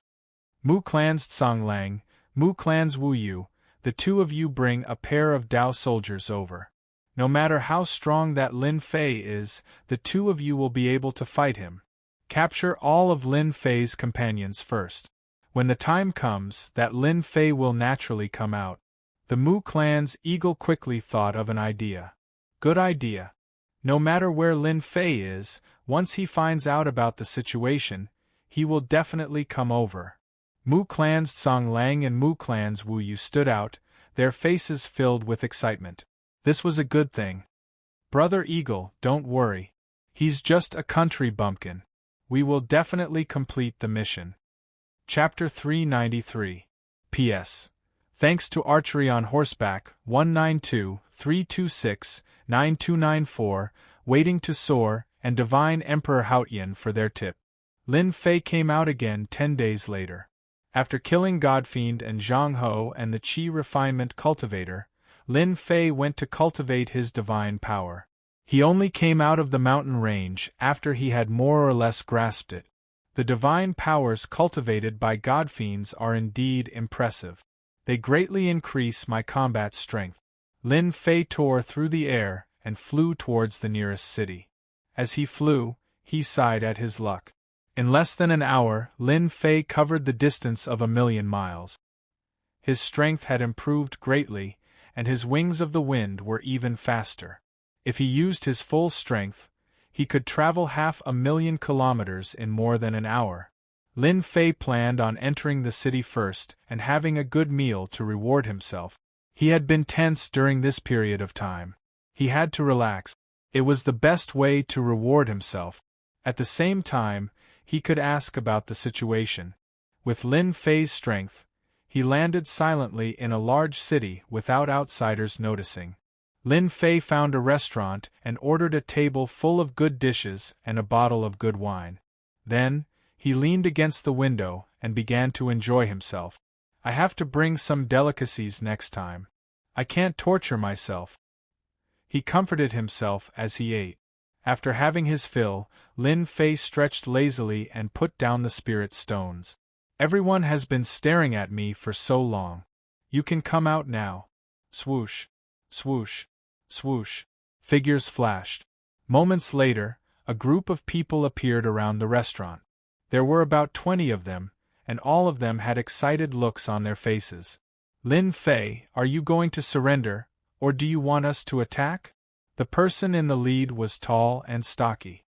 Speaker 1: Mu clan's Tsonglang, Mu clan's Wu Yu, the two of you bring a pair of Dao soldiers over. No matter how strong that Lin Fei is, the two of you will be able to fight him. Capture all of Lin Fei's companions first. When the time comes, that Lin Fei will naturally come out. The Mu clan's eagle quickly thought of an idea. Good idea. No matter where Lin Fei is, once he finds out about the situation, he will definitely come over. Mu clan's Tsonglang and Mu clan's Wu Yu stood out, their faces filled with excitement. This was a good thing. Brother Eagle, don't worry. He's just a country bumpkin. We will definitely complete the mission. Chapter 393. P.S. Thanks to Archery on Horseback, 192-326-9294, Waiting to Soar, and Divine Emperor Haotian for their tip. Lin Fei came out again 10 days later. After killing Godfiend and Zhang Ho and the Qi Refinement Cultivator, Lin Fei went to cultivate his divine power. He only came out of the mountain range after he had more or less grasped it. The divine powers cultivated by Godfiends are indeed impressive. They greatly increase my combat strength. Lin Fei tore through the air and flew towards the nearest city. As he flew, he sighed at his luck. In less than an hour, Lin Fei covered the distance of 1,000,000 miles. His strength had improved greatly, and his wings of the wind were even faster. If he used his full strength, he could travel 500,000 kilometers in more than an hour. Lin Fei planned on entering the city first and having a good meal to reward himself. He had been tense during this period of time. He had to relax. It was the best way to reward himself. At the same time, he could ask about the situation. With Lin Fei's strength, he landed silently in a large city without outsiders noticing. Lin Fei found a restaurant and ordered a table full of good dishes and a bottle of good wine. Then, he leaned against the window and began to enjoy himself. I have to bring some delicacies next time. I can't torture myself. He comforted himself as he ate. After having his fill, Lin Fei stretched lazily and put down the spirit stones. Everyone has been staring at me for so long. You can come out now. Swoosh, swoosh, swoosh. Figures flashed. Moments later, a group of people appeared around the restaurant. There were about 20 of them, and all of them had excited looks on their faces. Lin Fei, are you going to surrender, or do you want us to attack? The person in the lead was tall and stocky.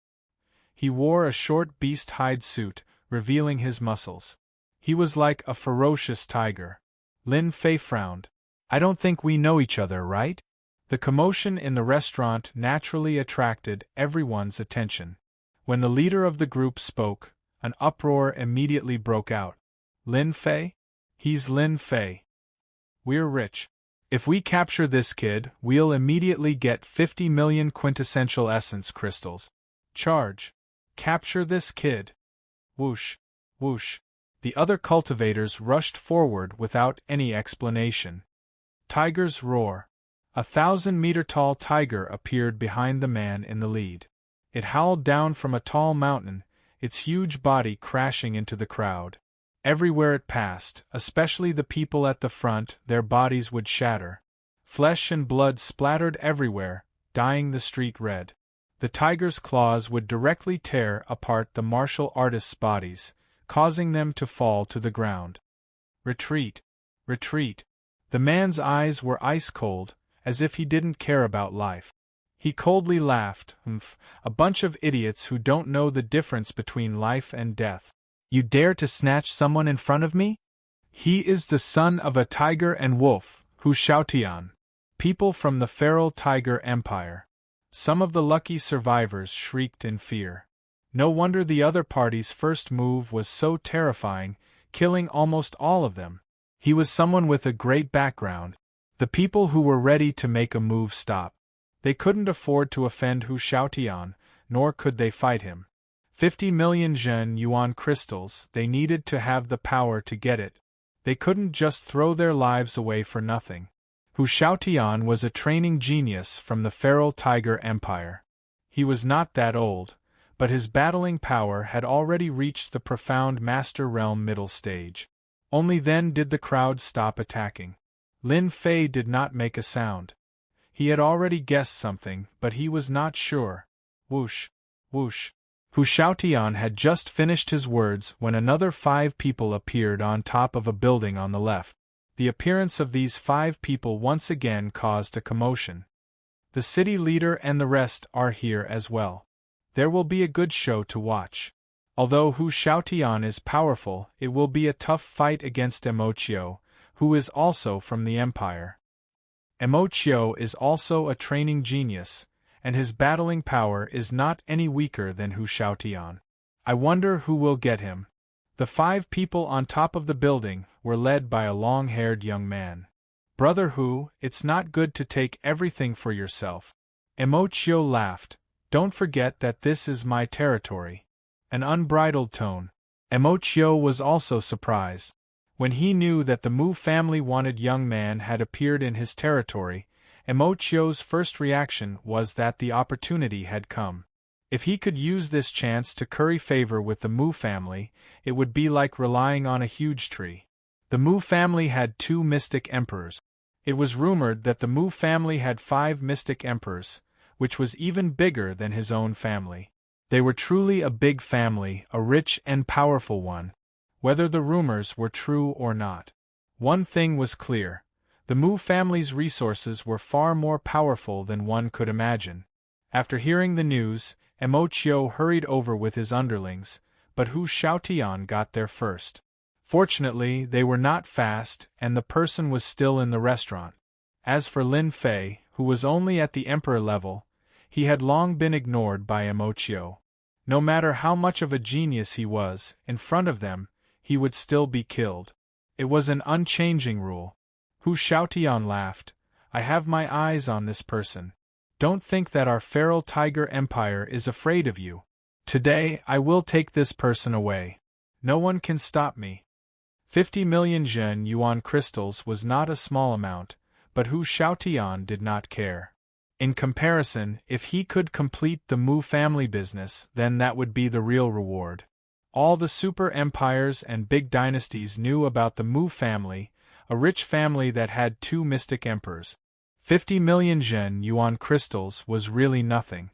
Speaker 1: He wore a short beast hide suit, revealing his muscles. He was like a ferocious tiger. Lin Fei frowned. I don't think we know each other, right? The commotion in the restaurant naturally attracted everyone's attention. When the leader of the group spoke, an uproar immediately broke out. Lin Fei? He's Lin Fei. We're rich. If we capture this kid, we'll immediately get 50 million quintessential essence crystals. Charge. Capture this kid. Whoosh, whoosh. The other cultivators rushed forward without any explanation. Tiger's roar. A 1,000-meter-tall tiger appeared behind the man in the lead. It howled down from a tall mountain, its huge body crashing into the crowd. Everywhere it passed, especially the people at the front, their bodies would shatter. Flesh and blood splattered everywhere, dyeing the street red. The tiger's claws would directly tear apart the martial artists' bodies, causing them to fall to the ground. Retreat! Retreat! The man's eyes were ice-cold, as if he didn't care about life. He coldly laughed, a bunch of idiots who don't know the difference between life and death. You dare to snatch someone in front of me? He is the son of a tiger and wolf, Hu Shaotian. People from the feral tiger empire. Some of the lucky survivors shrieked in fear. No wonder the other party's first move was so terrifying, killing almost all of them. He was someone with a great background. The people who were ready to make a move stopped. They couldn't afford to offend Hu Shaotian, nor could they fight him. 50 million Zhen Yuan crystals, they needed to have the power to get it. They couldn't just throw their lives away for nothing. Hu Shaotian was a training genius from the feral tiger empire. He was not that old, but his battling power had already reached the profound master realm middle stage. Only then did the crowd stop attacking. Lin Fei did not make a sound. He had already guessed something, but he was not sure. Whoosh! Whoosh! Hu Shaotian had just finished his words when another 5 people appeared on top of a building on the left. The appearance of these 5 people once again caused a commotion. The city leader and the rest are here as well. There will be a good show to watch. Although Hu Shaotian is powerful, it will be a tough fight against Emochio, who is also from the Empire. Emochio is also a training genius, and his battling power is not any weaker than Hu Shaotian. I wonder who will get him. The 5 people on top of the building were led by a long-haired young man. Brother Hu, it's not good to take everything for yourself. Emochio laughed. Don't forget that this is my territory. An unbridled tone. Emochio was also surprised. When he knew that the Mu family wanted young man had appeared in his territory, Emochio's first reaction was that the opportunity had come. If he could use this chance to curry favor with the Mu family, it would be like relying on a huge tree. The Mu family had 2 mystic emperors. It was rumored that the Mu family had 5 mystic emperors, which was even bigger than his own family. They were truly a big family, a rich and powerful one, whether the rumors were true or not. One thing was clear. The Mu family's resources were far more powerful than one could imagine. After hearing the news, Emochio hurried over with his underlings, but Hu Shaotian got there first. Fortunately, they were not fast, and the person was still in the restaurant. As for Lin Fei, who was only at the emperor level, he had long been ignored by Emochio. No matter how much of a genius he was, in front of them, he would still be killed. It was an unchanging rule. Hu Shaotian laughed. I have my eyes on this person. Don't think that our feral tiger empire is afraid of you. Today I will take this person away. No one can stop me. 50 million Zhen Yuan crystals was not a small amount, but Hu Shaotian did not care. In comparison, if he could complete the Mu family business, then that would be the real reward. All the super empires and big dynasties knew about the Mu family, a rich family that had 2 mystic emperors. 50 million Zhen Yuan crystals was really nothing.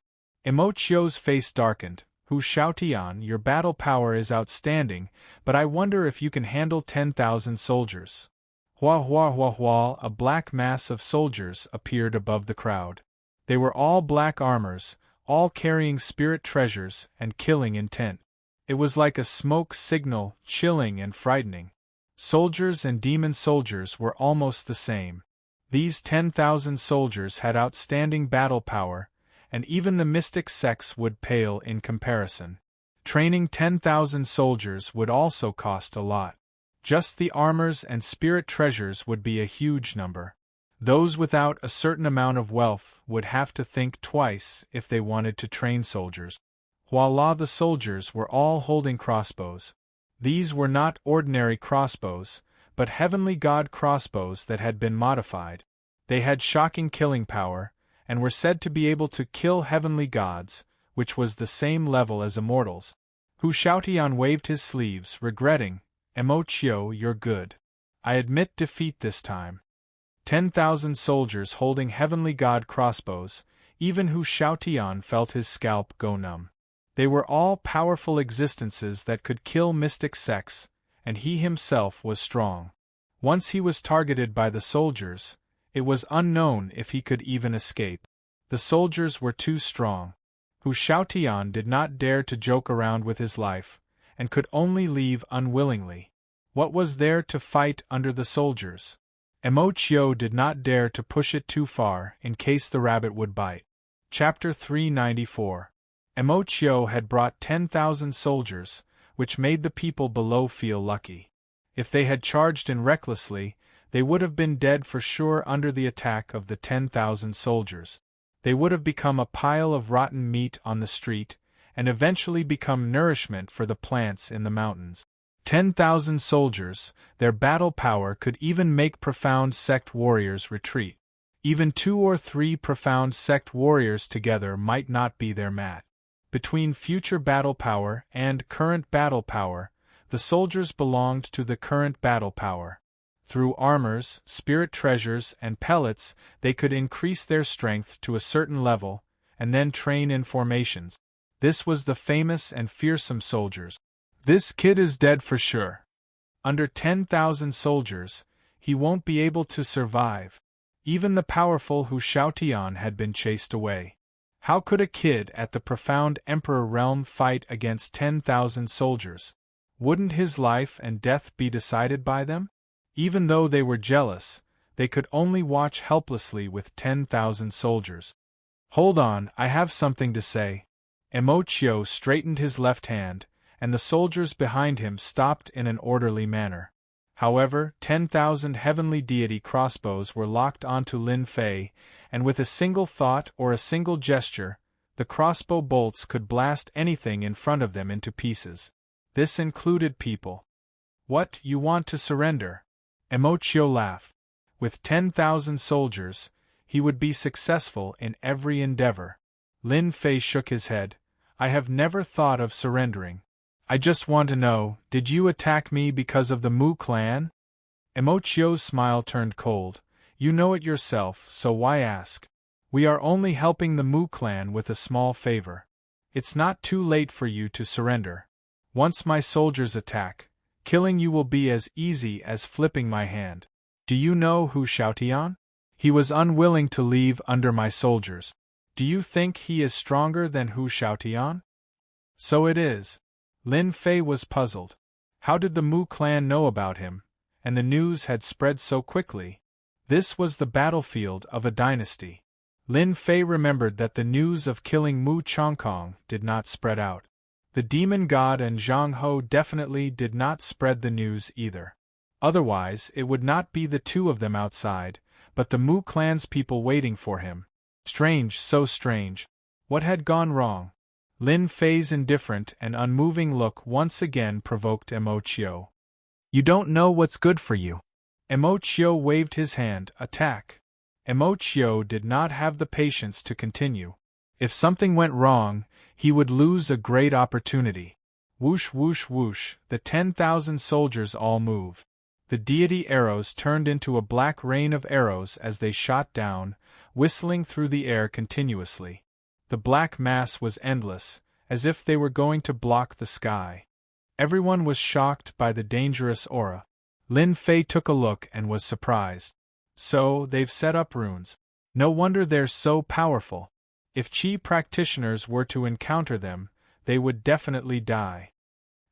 Speaker 1: Emochio's face darkened. Hu Shaotian, your battle power is outstanding, but I wonder if you can handle 10,000 soldiers. Hua hua hua hua, a black mass of soldiers appeared above the crowd. They were all black armors, all carrying spirit treasures and killing intent. It was like a smoke signal, chilling and frightening. Soldiers and demon soldiers were almost the same. These 10,000 soldiers had outstanding battle power, and even the mystic sects would pale in comparison. Training 10,000 soldiers would also cost a lot. Just the armors and spirit treasures would be a huge number. Those without a certain amount of wealth would have to think twice if they wanted to train soldiers. Voila, the soldiers were all holding crossbows. These were not ordinary crossbows, but heavenly god crossbows that had been modified. They had shocking killing power, and were said to be able to kill heavenly gods, which was the same level as immortals. Hu Shaotian waved his sleeves, regretting, Emochio, you're good. I admit defeat this time. 10,000 soldiers holding heavenly god crossbows, Even Hu Shaotian felt his scalp go numb. They were all powerful existences that could kill mystic sects, and he himself was strong. Once he was targeted by the soldiers, it was unknown if he could even escape. The soldiers were too strong. Hu Shaotian did not dare to joke around with his life, and could only leave unwillingly. What was there to fight under the soldiers? Mo Chiu did not dare to push it too far in case the rabbit would bite. Chapter 394. Mo Chiu had brought 10,000 soldiers, which made the people below feel lucky. If they had charged in recklessly, they would have been dead for sure under the attack of the 10,000 soldiers. They would have become a pile of rotten meat on the street, and eventually become nourishment for the plants in the mountains. 10,000 soldiers, their battle power could even make profound sect warriors retreat. Even 2 or 3 profound sect warriors together might not be their match. Between future battle power and current battle power, the soldiers belonged to the current battle power. Through armors, spirit treasures, and pellets, they could increase their strength to a certain level, and then train in formations. This was the famous and fearsome soldiers. This kid is dead for sure. Under 10,000 soldiers, he won't be able to survive. Even the powerful Hu Shaotian had been chased away. How could a kid at the profound Emperor realm fight against 10,000 soldiers? Wouldn't his life and death be decided by them? Even though they were jealous, they could only watch helplessly with 10,000 soldiers. Hold on, I have something to say. Mo Chiu straightened his left hand, and the soldiers behind him stopped in an orderly manner. However, 10,000 heavenly deity crossbows were locked onto Lin Fei, and with a single thought or a single gesture, the crossbow bolts could blast anything in front of them into pieces. This included people. What, you want to surrender? Mo Chiu laughed. With 10,000 soldiers, he would be successful in every endeavor. Lin Fei shook his head. I have never thought of surrendering. I just want to know, did you attack me because of the Mu clan? Mo Chiu's smile turned cold. You know it yourself, so why ask? We are only helping the Mu clan with a small favor. It's not too late for you to surrender. Once my soldiers attack, killing you will be as easy as flipping my hand. Do you know Hu Shaotian? He was unwilling to leave under my soldiers. Do you think he is stronger than Hu Shaotian? So it is. Lin Fei was puzzled. How did the Mu clan know about him, and the news had spread so quickly? This was the battlefield of a dynasty. Lin Fei remembered that the news of killing Mu Chongkong did not spread out. The demon god and Zhang Ho definitely did not spread the news either. Otherwise, it would not be the 2 of them outside, but the Mu clan's people waiting for him. Strange, so strange. What had gone wrong? Lin Fei's indifferent and unmoving look once again provoked Mo Chiu. You don't know what's good for you. Mo Chiu waved his hand. Attack. Mo Chiu did not have the patience to continue. If something went wrong, he would lose a great opportunity. Whoosh whoosh whoosh, the 10,000 soldiers all moved. The deity arrows turned into a black rain of arrows as they shot down, whistling through the air continuously. The black mass was endless, as if they were going to block the sky. Everyone was shocked by the dangerous aura. Lin Fei took a look and was surprised. So, they've set up runes. No wonder they're so powerful. If Qi practitioners were to encounter them, they would definitely die.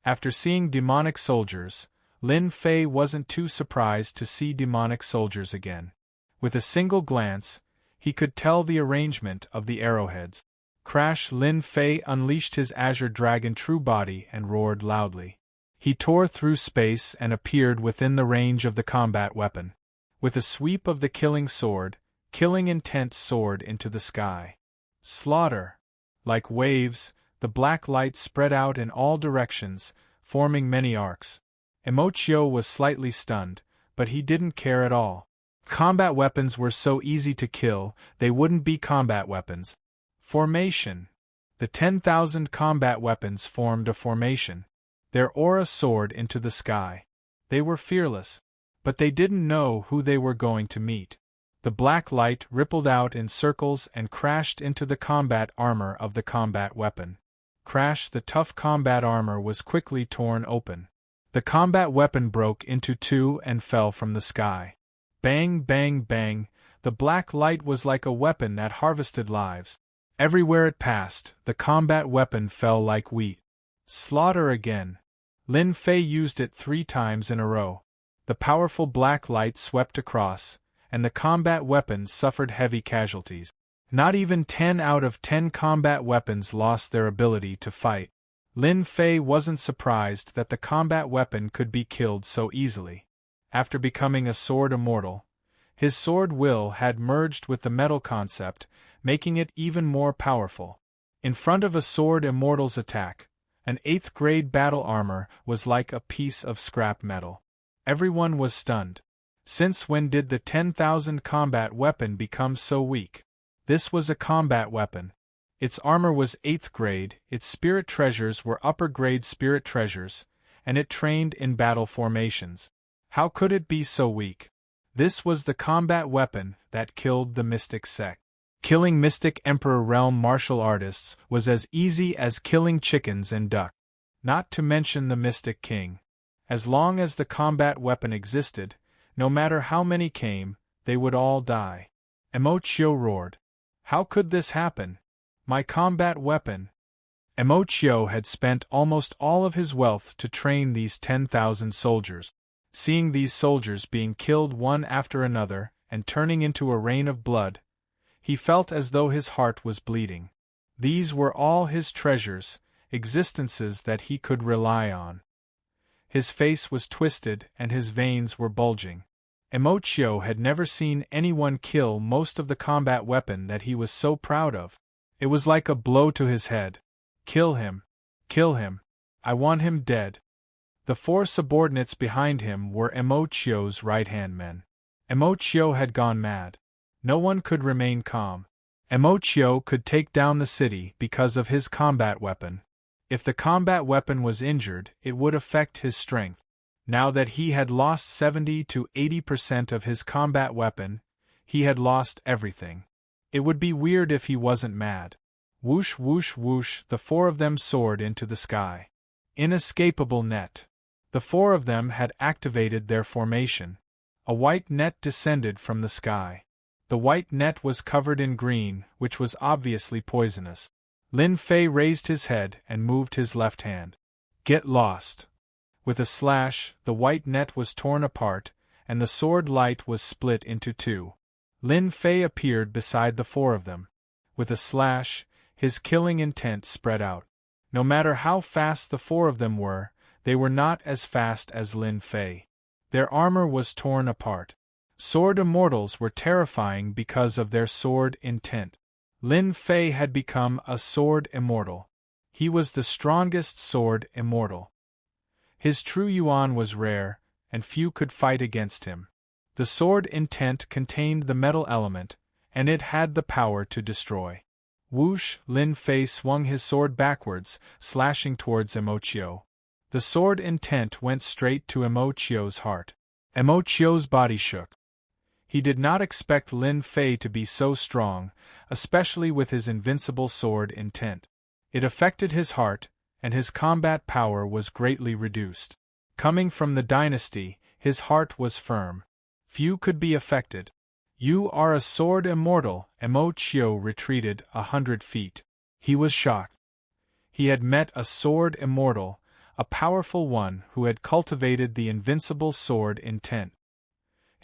Speaker 1: After seeing demonic soldiers, Lin Fei wasn't too surprised to see demonic soldiers again. With a single glance, he could tell the arrangement of the arrowheads. Crash! Lin Fei unleashed his azure dragon true body and roared loudly. He tore through space and appeared within the range of the combat weapon. With a sweep of the killing intent soared into the sky. Slaughter! Like waves, the black light spread out in all directions, forming many arcs. Mo Chiu was slightly stunned, but he didn't care at all. Combat weapons were so easy to kill, they wouldn't be combat weapons. Formation. The 10,000 combat weapons formed a formation. Their aura soared into the sky. They were fearless, but they didn't know who they were going to meet. The black light rippled out in circles and crashed into the combat armor of the combat weapon. Crash! The tough combat armor was quickly torn open. The combat weapon broke into two and fell from the sky. Bang, bang, bang! The black light was like a weapon that harvested lives. Everywhere it passed, the combat weapon fell like wheat. Slaughter again! Lin Fei used it 3 times in a row. The powerful black light swept across, and the combat weapon suffered heavy casualties. Not even 10 out of 10 combat weapons lost their ability to fight. Lin Fei wasn't surprised that the combat weapon could be killed so easily. After becoming a sword immortal, his sword will had merged with the metal concept, making it even more powerful. In front of a sword immortal's attack, an 8th grade battle armor was like a piece of scrap metal. Everyone was stunned. Since when did the 10,000 combat weapon become so weak? This was a combat weapon. Its armor was 8th grade, its spirit treasures were upper grade spirit treasures, and it trained in battle formations. How could it be so weak? This was the combat weapon that killed the Mystic sect. Killing Mystic Emperor realm martial artists was as easy as killing chickens and duck. Not to mention the Mystic King. As long as the combat weapon existed, no matter how many came, they would all die. Emochio roared. How could this happen? My combat weapon! Emochio had spent almost all of his wealth to train these 10,000 soldiers. Seeing these soldiers being killed one after another and turning into a rain of blood, he felt as though his heart was bleeding. These were all his treasures, existences that he could rely on. His face was twisted and his veins were bulging. Emochio had never seen anyone kill most of the combat weapon that he was so proud of. It was like a blow to his head. Kill him. Kill him. I want him dead. The 4 subordinates behind him were Emochio's right-hand men. Emochio had gone mad. No one could remain calm. Emochio could take down the city because of his combat weapon. If the combat weapon was injured, it would affect his strength. Now that he had lost 70 to 80% of his combat weapon, he had lost everything. It would be weird if he wasn't mad. Whoosh, whoosh, whoosh, the 4 of them soared into the sky. Inescapable net. The 4 of them had activated their formation. A white net descended from the sky. The white net was covered in green, which was obviously poisonous. Lin Fei raised his head and moved his left hand. Get lost. With a slash, the white net was torn apart, and the sword light was split into 2. Lin Fei appeared beside the 4 of them. With a slash, his killing intent spread out. No matter how fast the 4 of them were, they were not as fast as Lin Fei. Their armor was torn apart. Sword immortals were terrifying because of their sword intent. Lin Fei had become a sword immortal. He was the strongest sword immortal. His true yuan was rare, and few could fight against him. The sword intent contained the metal element, and it had the power to destroy. Whoosh! Lin Fei swung his sword backwards, slashing towards Emochio. The sword intent went straight to Emochio's heart. Emochio's body shook. He did not expect Lin Fei to be so strong, especially with his invincible sword intent. It affected his heart, and his combat power was greatly reduced. Coming from the dynasty, his heart was firm. Few could be affected. You are a sword immortal. Emochio retreated 100 feet. He was shocked. He had met a sword immortal, a powerful one who had cultivated the invincible sword intent.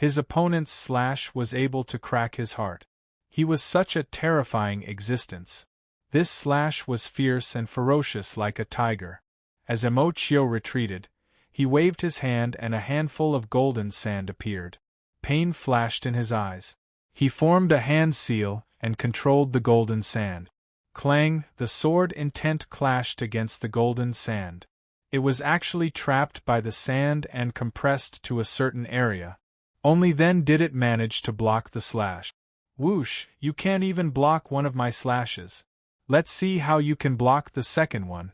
Speaker 1: His opponent's slash was able to crack his heart. He was such a terrifying existence. This slash was fierce and ferocious like a tiger. As Emochio retreated, he waved his hand and a handful of golden sand appeared. Pain flashed in his eyes. He formed a hand seal and controlled the golden sand. Clang! The sword intent clashed against the golden sand. It was actually trapped by the sand and compressed to a certain area. Only then did it manage to block the slash. Whoosh! You can't even block one of my slashes. Let's see how you can block the second one.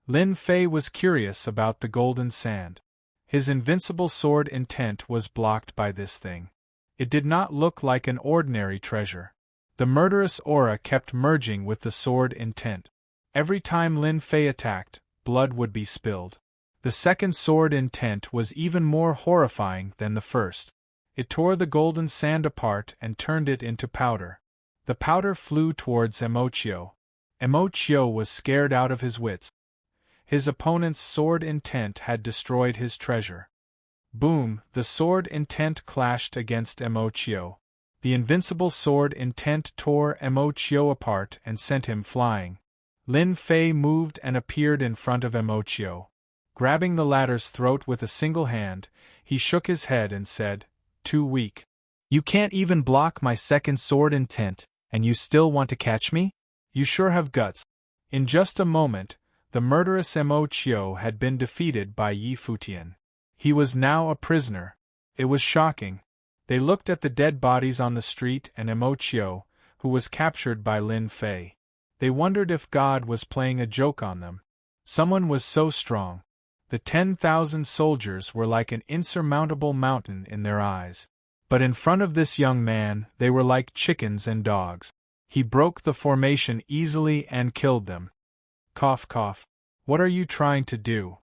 Speaker 1: Lin Fei was curious about the golden sand. His invincible sword intent was blocked by this thing. It did not look like an ordinary treasure. The murderous aura kept merging with the sword intent. Every time Lin Fei attacked, blood would be spilled. The second sword intent was even more horrifying than the first. It tore the golden sand apart and turned it into powder. The powder flew towards Emochio. Emochio was scared out of his wits. His opponent's sword intent had destroyed his treasure. Boom! The sword intent clashed against Emochio. The invincible sword intent tore Emochio apart and sent him flying. Lin Fei moved and appeared in front of Emochio. Grabbing the latter's throat with a single hand, he shook his head and said, "Too weak. You can't even block my second sword intent, and you still want to catch me? You sure have guts." In just a moment, the murderous Emochio had been defeated by Yi Futian. He was now a prisoner. It was shocking. They looked at the dead bodies on the street and Emochio, who was captured by Lin Fei. They wondered if God was playing a joke on them. Someone was so strong. The 10,000 soldiers were like an insurmountable mountain in their eyes. But in front of this young man, they were like chickens and dogs. He broke the formation easily and killed them. Cough, cough. What are you trying to do?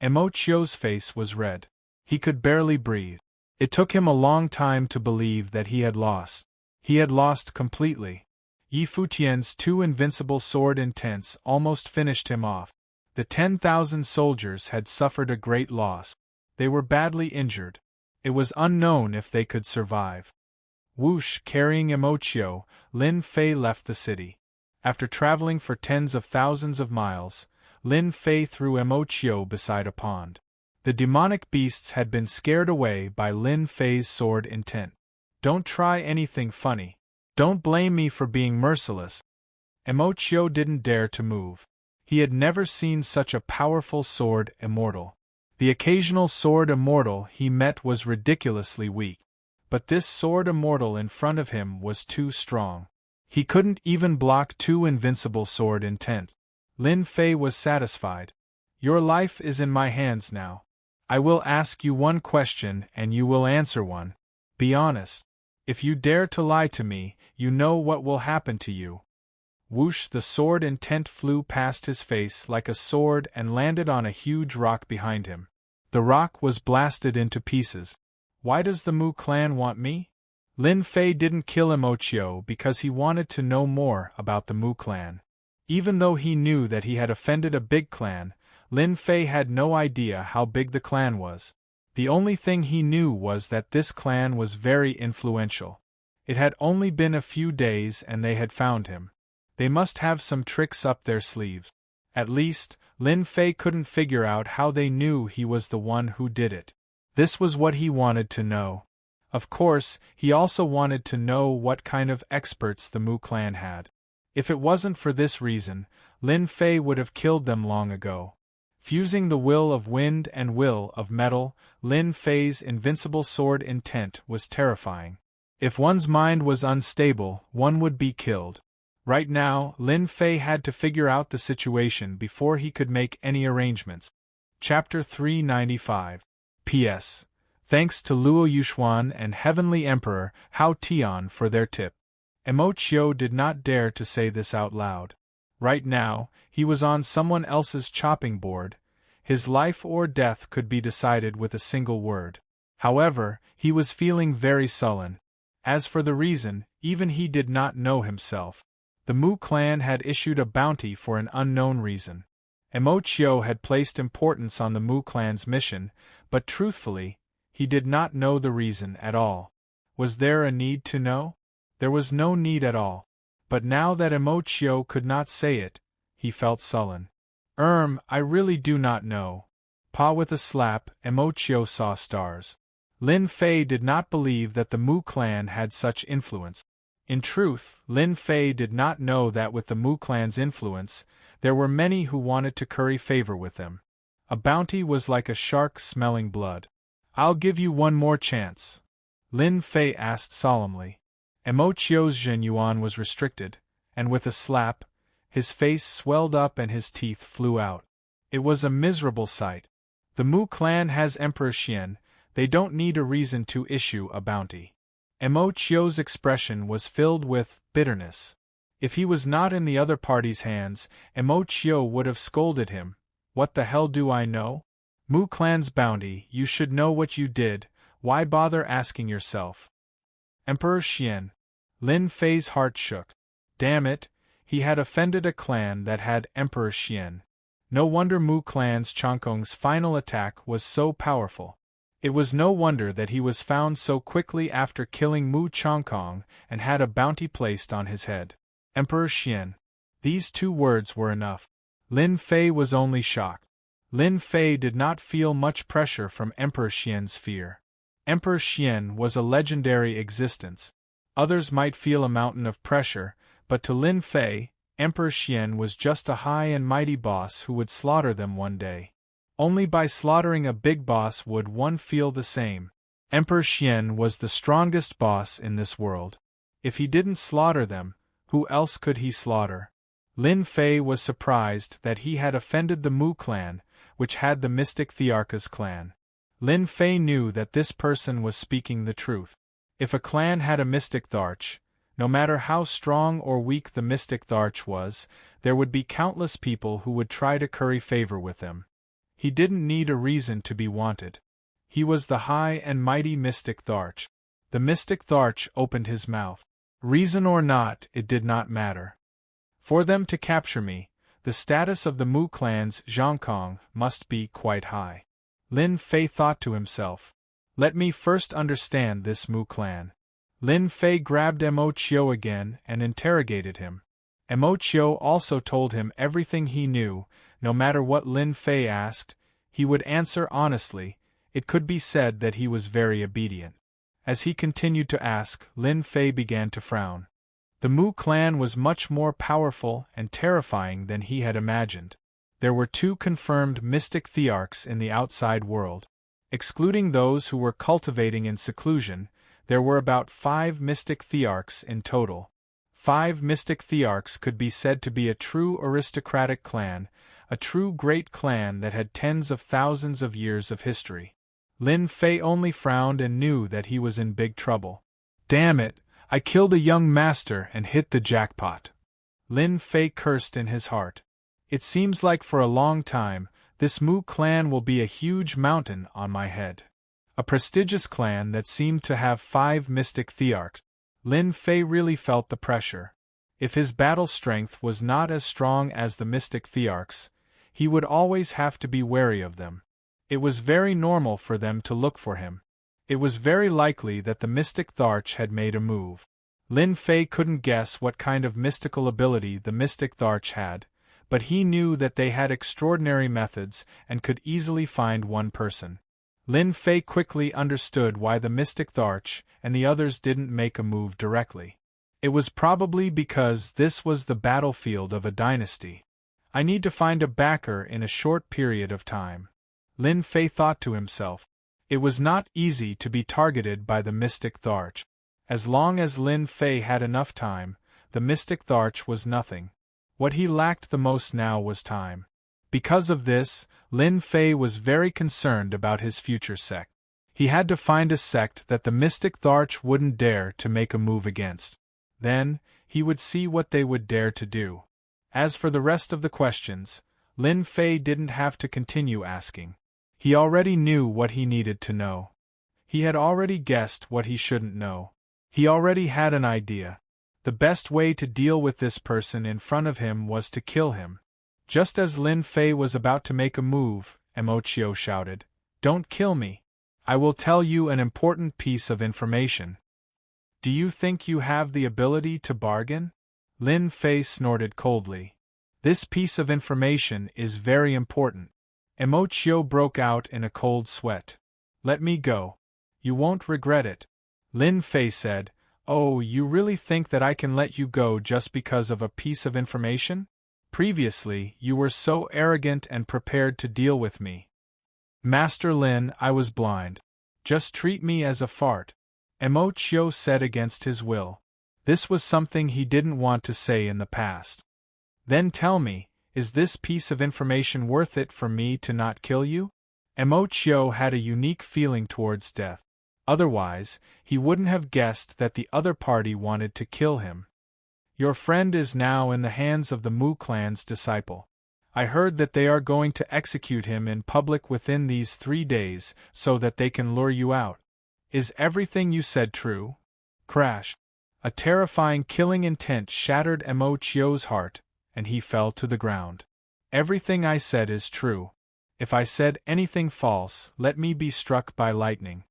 Speaker 1: Emochio's face was red. He could barely breathe. It took him a long time to believe that he had lost. He had lost completely. Yi Futian's two invincible sword intents almost finished him off. The 10,000 soldiers had suffered a great loss. They were badly injured. It was unknown if they could survive. Whoosh! Carrying Emochio, Lin Fei left the city. After traveling for tens of thousands of miles, Lin Fei threw Emochio beside a pond. The demonic beasts had been scared away by Lin Fei's sword intent. "Don't try anything funny. Don't blame me for being merciless." Emochio didn't dare to move. He had never seen such a powerful sword immortal. The occasional sword immortal he met was ridiculously weak. But this sword immortal in front of him was too strong. He couldn't even block two invincible sword intent. Lin Fei was satisfied. "Your life is in my hands now. I will ask you one question and you will answer one. Be honest. If you dare to lie to me, you know what will happen to you." Whoosh! The sword intent flew past his face like a sword and landed on a huge rock behind him. The rock was blasted into pieces. Why does the Mu clan want me? Lin Fei didn't kill Emochio because he wanted to know more about the Mu clan. Even though he knew that he had offended a big clan, Lin Fei had no idea how big the clan was. The only thing he knew was that this clan was very influential. It had only been a few days and they had found him. They must have some tricks up their sleeves. At least, Lin Fei couldn't figure out how they knew he was the one who did it. This was what he wanted to know. Of course, he also wanted to know what kind of experts the Mu clan had. If it wasn't for this reason, Lin Fei would have killed them long ago. Fusing the will of wind and will of metal, Lin Fei's invincible sword intent was terrifying. If one's mind was unstable, one would be killed. Right now, Lin Fei had to figure out the situation before he could make any arrangements. Chapter 395. P.S. Thanks to Luo Yuxuan and Heavenly Emperor Hao Tian for their tip. Emochio did not dare to say this out loud. Right now, he was on someone else's chopping board. His life or death could be decided with a single word. However, he was feeling very sullen. As for the reason, even he did not know himself. The Mu clan had issued a bounty for an unknown reason. Emochio had placed importance on the Mu clan's mission, but truthfully, he did not know the reason at all. Was there a need to know? There was no need at all. But now that Emochio could not say it, he felt sullen. I really do not know." Pa with a slap, Emochio saw stars. Lin Fei did not believe that the Mu clan had such influence. In truth, Lin Fei did not know that with the Mu clan's influence, there were many who wanted to curry favor with them. A bounty was like a shark smelling blood. "I'll give you one more chance," Lin Fei asked solemnly. Emochio's Zhenyuan was restricted, and with a slap, his face swelled up and his teeth flew out. It was a miserable sight. The Mu clan has Emperor Xian, they don't need a reason to issue a bounty. Mo Chio's expression was filled with bitterness. If he was not in the other party's hands, Mo Chio would have scolded him. What the hell do I know? Mu Clan's bounty, you should know what you did, why bother asking yourself? Emperor Xian. Lin Fei's heart shook. Damn it, he had offended a clan that had Emperor Xian. No wonder Mu Clan's Changkong's final attack was so powerful. It was no wonder that he was found so quickly after killing Mu Changkong and had a bounty placed on his head. Emperor Xian. These two words were enough. Lin Fei was only shocked. Lin Fei did not feel much pressure from Emperor Xian's fear. Emperor Xian was a legendary existence. Others might feel a mountain of pressure, but to Lin Fei, Emperor Xian was just a high and mighty boss who would slaughter them one day. Only by slaughtering a big boss would one feel the same. Emperor Xian was the strongest boss in this world. If he didn't slaughter them, who else could he slaughter? Lin Fei was surprised that he had offended the Mu clan, which had the mystic Thearchus clan. Lin Fei knew that this person was speaking the truth. If a clan had a mystic Tharch, no matter how strong or weak the mystic Tharch was, there would be countless people who would try to curry favor with them. He didn't need a reason to be wanted. He was the high and mighty mystic Tharch. The mystic Tharch opened his mouth. Reason or not, it did not matter. For them to capture me, the status of the Mu clan's Zhongkong must be quite high. Lin Fei thought to himself. Let me first understand this Mu clan. Lin Fei grabbed Mo Chio again and interrogated him. Mo Chio also told him everything he knew. No matter what Lin Fei asked, he would answer honestly. It could be said that he was very obedient. As he continued to ask, Lin Fei began to frown. The Mu clan was much more powerful and terrifying than he had imagined. There were 2 confirmed mystic Thearchs in the outside world. Excluding those who were cultivating in seclusion, there were about 5 mystic Thearchs in total. 5 mystic Thearchs could be said to be a true aristocratic clan, a true great clan that had tens of thousands of years of history. Lin Fei only frowned and knew that he was in big trouble. Damn it, I killed a young master and hit the jackpot. Lin Fei cursed in his heart. It seems like for a long time, this Mu clan will be a huge mountain on my head. A prestigious clan that seemed to have 5 mystic Thearchs. Lin Fei really felt the pressure. If his battle strength was not as strong as the mystic Thearchs, he would always have to be wary of them. It was very normal for them to look for him. It was very likely that the mystic Tharch had made a move. Lin Fei couldn't guess what kind of mystical ability the mystic Tharch had, but he knew that they had extraordinary methods and could easily find one person. Lin Fei quickly understood why the mystic Tharch and the others didn't make a move directly. It was probably because this was the battlefield of a dynasty. I need to find a backer in a short period of time. Lin Fei thought to himself. It was not easy to be targeted by the mystic Tharch. As long as Lin Fei had enough time, the mystic Tharch was nothing. What he lacked the most now was time. Because of this, Lin Fei was very concerned about his future sect. He had to find a sect that the mystic Tharch wouldn't dare to make a move against. Then, he would see what they would dare to do. As for the rest of the questions, Lin Fei didn't have to continue asking. He already knew what he needed to know. He had already guessed what he shouldn't know. He already had an idea. The best way to deal with this person in front of him was to kill him. Just as Lin Fei was about to make a move, Mo Chio shouted, "Don't kill me. I will tell you an important piece of information." "Do you think you have the ability to bargain?" Lin Fei snorted coldly. "This piece of information is very important." Mo Chio broke out in a cold sweat. "Let me go. You won't regret it." Lin Fei said, "Oh, you really think that I can let you go just because of a piece of information? Previously, you were so arrogant and prepared to deal with me." "Master Lin, I was blind. Just treat me as a fart," Mo Chio said against his will. This was something he didn't want to say in the past. "Then tell me, is this piece of information worth it for me to not kill you?" Mo Chio had a unique feeling towards death. Otherwise, he wouldn't have guessed that the other party wanted to kill him. Your friend is now in the hands of the Mu clan's disciple. I heard that they are going to execute him in public within these 3 days so that they can lure you out. Is everything you said true? Crash. A terrifying killing intent shattered Mo Chio's heart, and he fell to the ground. Everything I said is true. If I said anything false, let me be struck by lightning.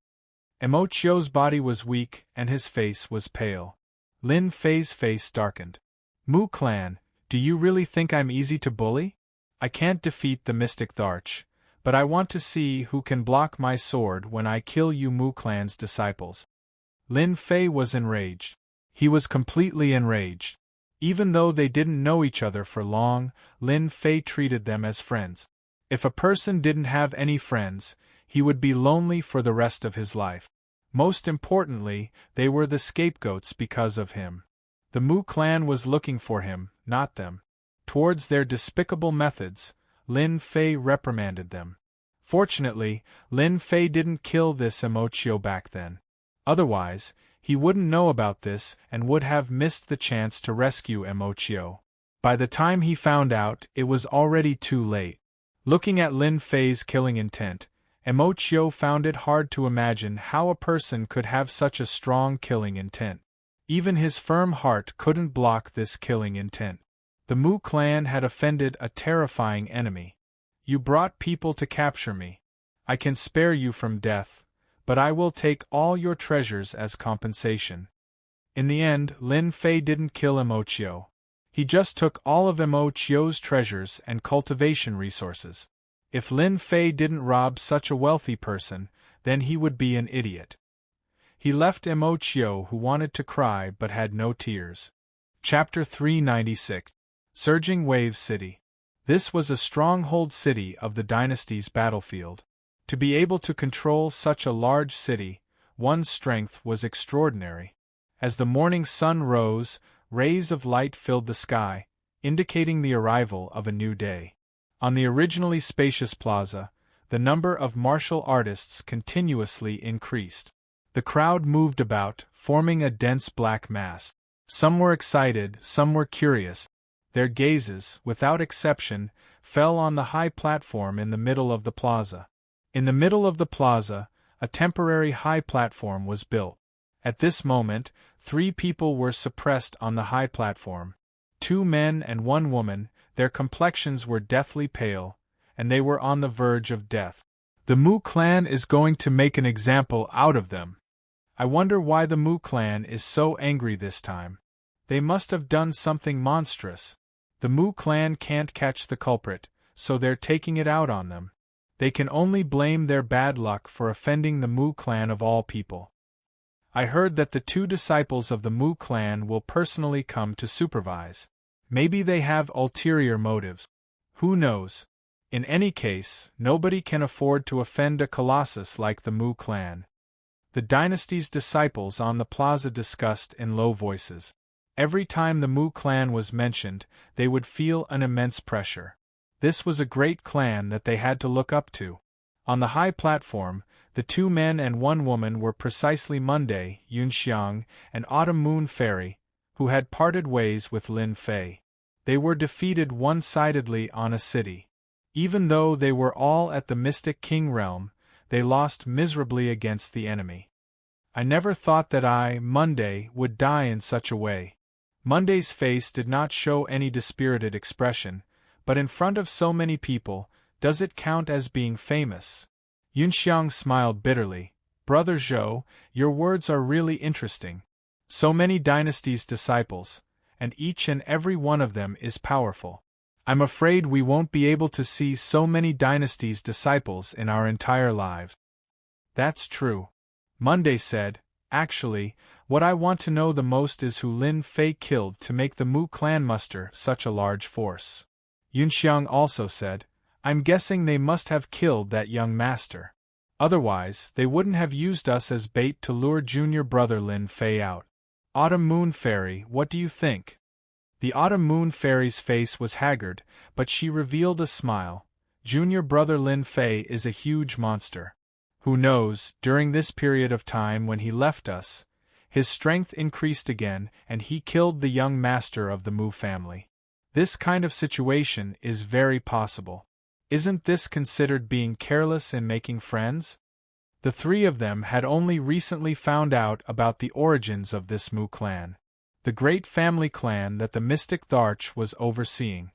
Speaker 1: Mo Chio's body was weak and his face was pale. Lin Fei's face darkened. Mu clan, do you really think I'm easy to bully? I can't defeat the Mystic Tharch, but I want to see who can block my sword when I kill you Mu clan's disciples. Lin Fei was enraged. He was completely enraged. Even though they didn't know each other for long, Lin Fei treated them as friends. If a person didn't have any friends, he would be lonely for the rest of his life. Most importantly, they were the scapegoats because of him. The Mu clan was looking for him, not them. Towards their despicable methods, Lin Fei reprimanded them. Fortunately, Lin Fei didn't kill this Mo Chio back then. Otherwise, he wouldn't know about this and would have missed the chance to rescue Mo Chio. By the time he found out, it was already too late. Looking at Lin Fei's killing intent, Mo Chio found it hard to imagine how a person could have such a strong killing intent. Even his firm heart couldn't block this killing intent. The Mu clan had offended a terrifying enemy. You brought people to capture me. I can spare you from death, but I will take all your treasures as compensation. In the end, Lin Fei didn't kill Mo Chio. He just took all of Mo Chio's treasures and cultivation resources. If Lin Fei didn't rob such a wealthy person, then he would be an idiot. He left Mo Chio, who wanted to cry but had no tears. Chapter 396. Surging Wave City. This was a stronghold city of the dynasty's battlefield. To be able to control such a large city, one's strength was extraordinary. As the morning sun rose, rays of light filled the sky, indicating the arrival of a new day. On the originally spacious plaza, the number of martial artists continuously increased. The crowd moved about, forming a dense black mass. Some were excited, some were curious. Their gazes, without exception, fell on the high platform in the middle of the plaza. In the middle of the plaza, a temporary high platform was built. At this moment, 3 people were suppressed on the high platform. 2 men and 1 woman, their complexions were deathly pale, and they were on the verge of death. The Mu clan is going to make an example out of them. I wonder why the Mu clan is so angry this time. They must have done something monstrous. The Mu clan can't catch the culprit, so they're taking it out on them. They can only blame their bad luck for offending the Mu clan of all people. I heard that the 2 disciples of the Mu clan will personally come to supervise. Maybe they have ulterior motives. Who knows? In any case, nobody can afford to offend a colossus like the Mu clan. The dynasty's disciples on the plaza discussed in low voices. Every time the Mu clan was mentioned, they would feel an immense pressure. This was a great clan that they had to look up to. On the high platform, the 2 men and 1 woman were precisely Monday, Yunxiang, and Autumn Moon Fairy, who had parted ways with Lin Fei. They were defeated one-sidedly on a city. Even though they were all at the Mystic King realm, they lost miserably against the enemy. I never thought that I, Monday, would die in such a way. Monday's face did not show any dispirited expression, but in front of so many people, does it count as being famous? Yunxiang smiled bitterly. Brother Zhou, your words are really interesting. So many dynasties' disciples, and each and every one of them is powerful. I'm afraid we won't be able to see so many dynasties' disciples in our entire lives. That's true. Monday said, actually, what I want to know the most is who Lin Fei killed to make the Mu clan muster such a large force. Yunxiang also said, I'm guessing they must have killed that young master. Otherwise, they wouldn't have used us as bait to lure junior brother Lin Fei out. Autumn Moon Fairy, what do you think? The Autumn Moon Fairy's face was haggard, but she revealed a smile. Junior brother Lin Fei is a huge monster. Who knows, during this period of time when he left us, his strength increased again and he killed the young master of the Mu family. This kind of situation is very possible. Isn't this considered being careless in making friends? The three of them had only recently found out about the origins of this Mu clan, the great family clan that the mystic Tharch was overseeing.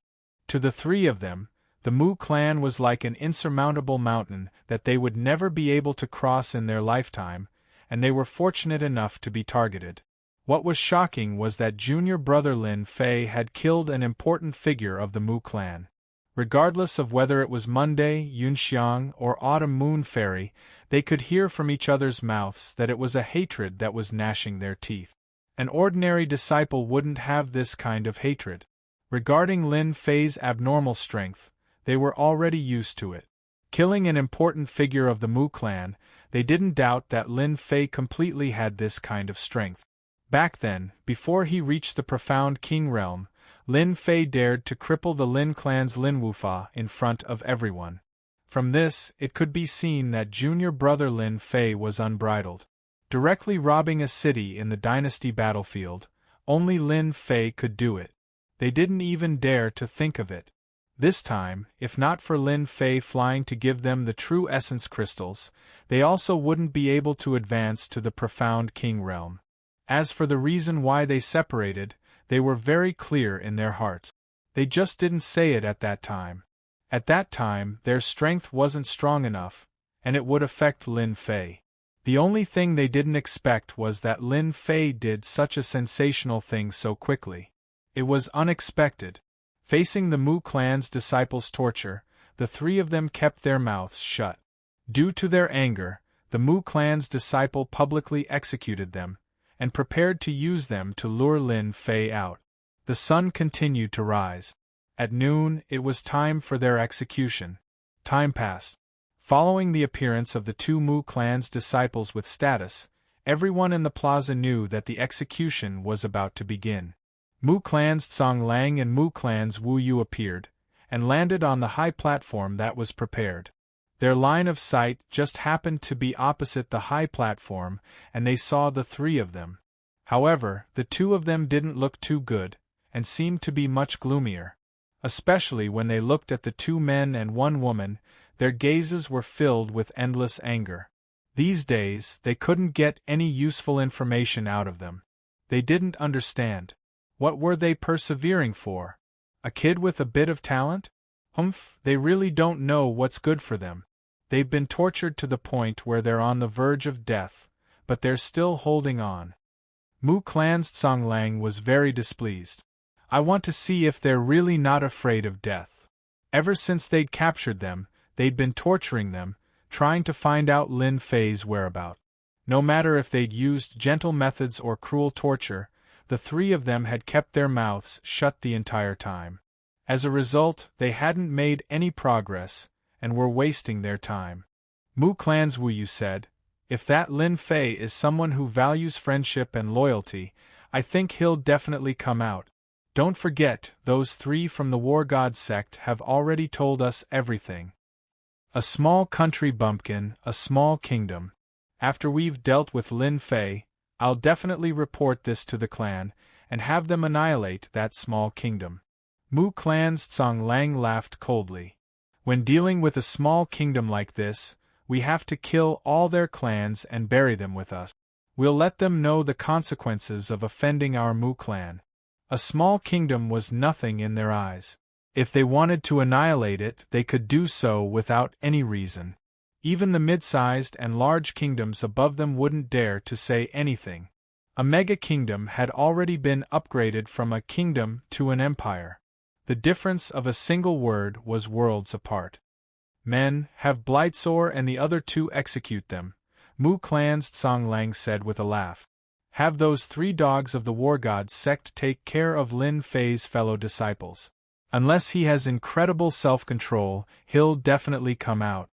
Speaker 1: To the three of them, the Mu clan was like an insurmountable mountain that they would never be able to cross in their lifetime, and they were fortunate enough to be targeted. What was shocking was that junior brother Lin Fei had killed an important figure of the Mu clan. Regardless of whether it was Monday, Yunxiang, or Autumn Moon Fairy, they could hear from each other's mouths that it was a hatred that was gnashing their teeth. An ordinary disciple wouldn't have this kind of hatred. Regarding Lin Fei's abnormal strength, they were already used to it. Killing an important figure of the Mu clan, they didn't doubt that Lin Fei completely had this kind of strength. Back then, before he reached the profound king realm, Lin Fei dared to cripple the Lin clan's Lin Wufa in front of everyone. From this, it could be seen that junior brother Lin Fei was unbridled. Directly robbing a city in the dynasty battlefield, only Lin Fei could do it. They didn't even dare to think of it. This time, if not for Lin Fei flying to give them the true essence crystals, they also wouldn't be able to advance to the profound king realm. As for the reason why they separated, they were very clear in their hearts. They just didn't say it at that time. At that time, their strength wasn't strong enough, and it would affect Lin Fei. The only thing they didn't expect was that Lin Fei did such a sensational thing so quickly. It was unexpected. Facing the Mu clan's disciples' torture, the three of them kept their mouths shut. Due to their anger, the Mu clan's disciple publicly executed them, and prepared to use them to lure Lin Fei out. The sun continued to rise. At noon, it was time for their execution. Time passed. Following the appearance of the two Mu clan's disciples with status, everyone in the plaza knew that the execution was about to begin. Mu clan's Tsang Lang and Mu clan's Wu Yu appeared, and landed on the high platform that was prepared. Their line of sight just happened to be opposite the high platform, and they saw the three of them. However, the two of them didn't look too good, and seemed to be much gloomier. Especially when they looked at the two men and one woman, their gazes were filled with endless anger. These days, they couldn't get any useful information out of them. They didn't understand. What were they persevering for? A kid with a bit of talent? Humph, they really don't know what's good for them. They've been tortured to the point where they're on the verge of death, but they're still holding on. Mu clan's Tsang Lang was very displeased. I want to see if they're really not afraid of death. Ever since they'd captured them, they'd been torturing them, trying to find out Lin Fei's whereabouts. No matter if they'd used gentle methods or cruel torture, the three of them had kept their mouths shut the entire time. As a result, they hadn't made any progress, and were wasting their time. Mu clan's Wu Yu said, "If that Lin Fei is someone who values friendship and loyalty, I think he'll definitely come out. Don't forget, those three from the War God sect have already told us everything. A small country bumpkin, a small kingdom. After we've dealt with Lin Fei, I'll definitely report this to the clan, and have them annihilate that small kingdom." Mu clan's Tsang Lang laughed coldly. "When dealing with a small kingdom like this, we have to kill all their clans and bury them with us. We'll let them know the consequences of offending our Mu clan." A small kingdom was nothing in their eyes. If they wanted to annihilate it, they could do so without any reason. Even the mid-sized and large kingdoms above them wouldn't dare to say anything. A mega-kingdom had already been upgraded from a kingdom to an empire. The difference of a single word was worlds apart. "Men, have Blightsore and the other two execute them," Mu clan's Tsang Lang said with a laugh. "Have those three dogs of the War God sect take care of Lin Fei's fellow disciples. Unless he has incredible self-control, he'll definitely come out."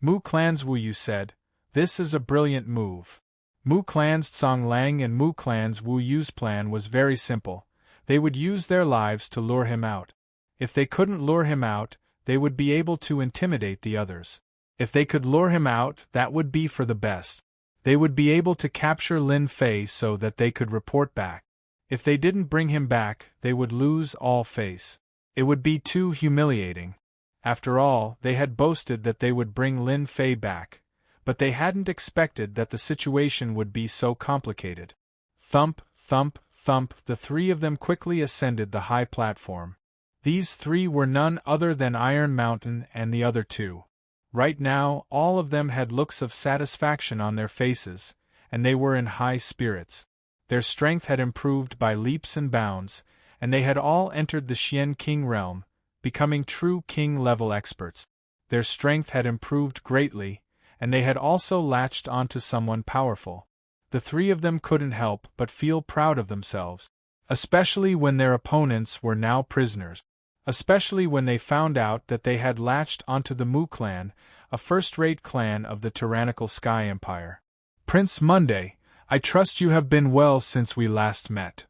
Speaker 1: Mu clan's Wu Yu said, "This is a brilliant move." Mu clan's Tsang Lang and Mu clan's Wu Yu's plan was very simple. They would use their lives to lure him out. If they couldn't lure him out, they would be able to intimidate the others. If they could lure him out, that would be for the best. They would be able to capture Lin Fei so that they could report back. If they didn't bring him back, they would lose all face. It would be too humiliating. After all, they had boasted that they would bring Lin Fei back, but they hadn't expected that the situation would be so complicated. Thump, thump, thump, the three of them quickly ascended the high platform. These three were none other than Iron Mountain and the other two. Right now, all of them had looks of satisfaction on their faces, and they were in high spirits. Their strength had improved by leaps and bounds, and they had all entered the Xian King realm, becoming true king-level experts. Their strength had improved greatly, and they had also latched onto someone powerful. The three of them couldn't help but feel proud of themselves, especially when their opponents were now prisoners. Especially when they found out that they had latched onto the Mu clan, a first-rate clan of the tyrannical Sky Empire. Prince Monday, I trust you have been well since we last met.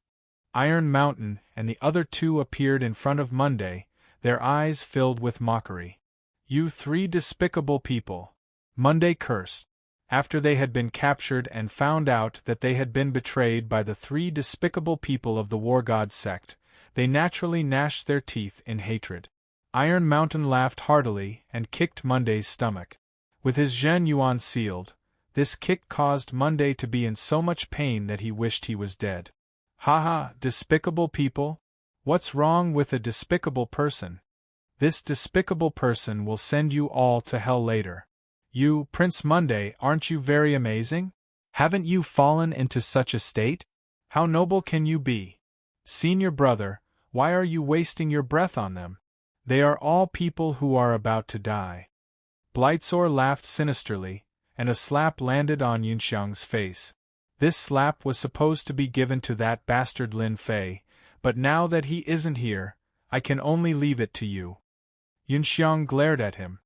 Speaker 1: Iron Mountain and the other two appeared in front of Monday, their eyes filled with mockery. You three despicable people! Monday cursed. After they had been captured and found out that they had been betrayed by the three despicable people of the War God sect, they naturally gnashed their teeth in hatred. Iron Mountain laughed heartily and kicked Monday's stomach. With his Zhen Yuan sealed, this kick caused Monday to be in so much pain that he wished he was dead. Ha ha, despicable people! What's wrong with a despicable person? This despicable person will send you all to hell later. You, Prince Monday, aren't you very amazing? Haven't you fallen into such a state? How noble can you be? Senior brother, why are you wasting your breath on them? They are all people who are about to die. Blitzer laughed sinisterly, and a slap landed on Yunxiang's face. This slap was supposed to be given to that bastard Lin Fei, but now that he isn't here, I can only leave it to you. Yunxiang glared at him.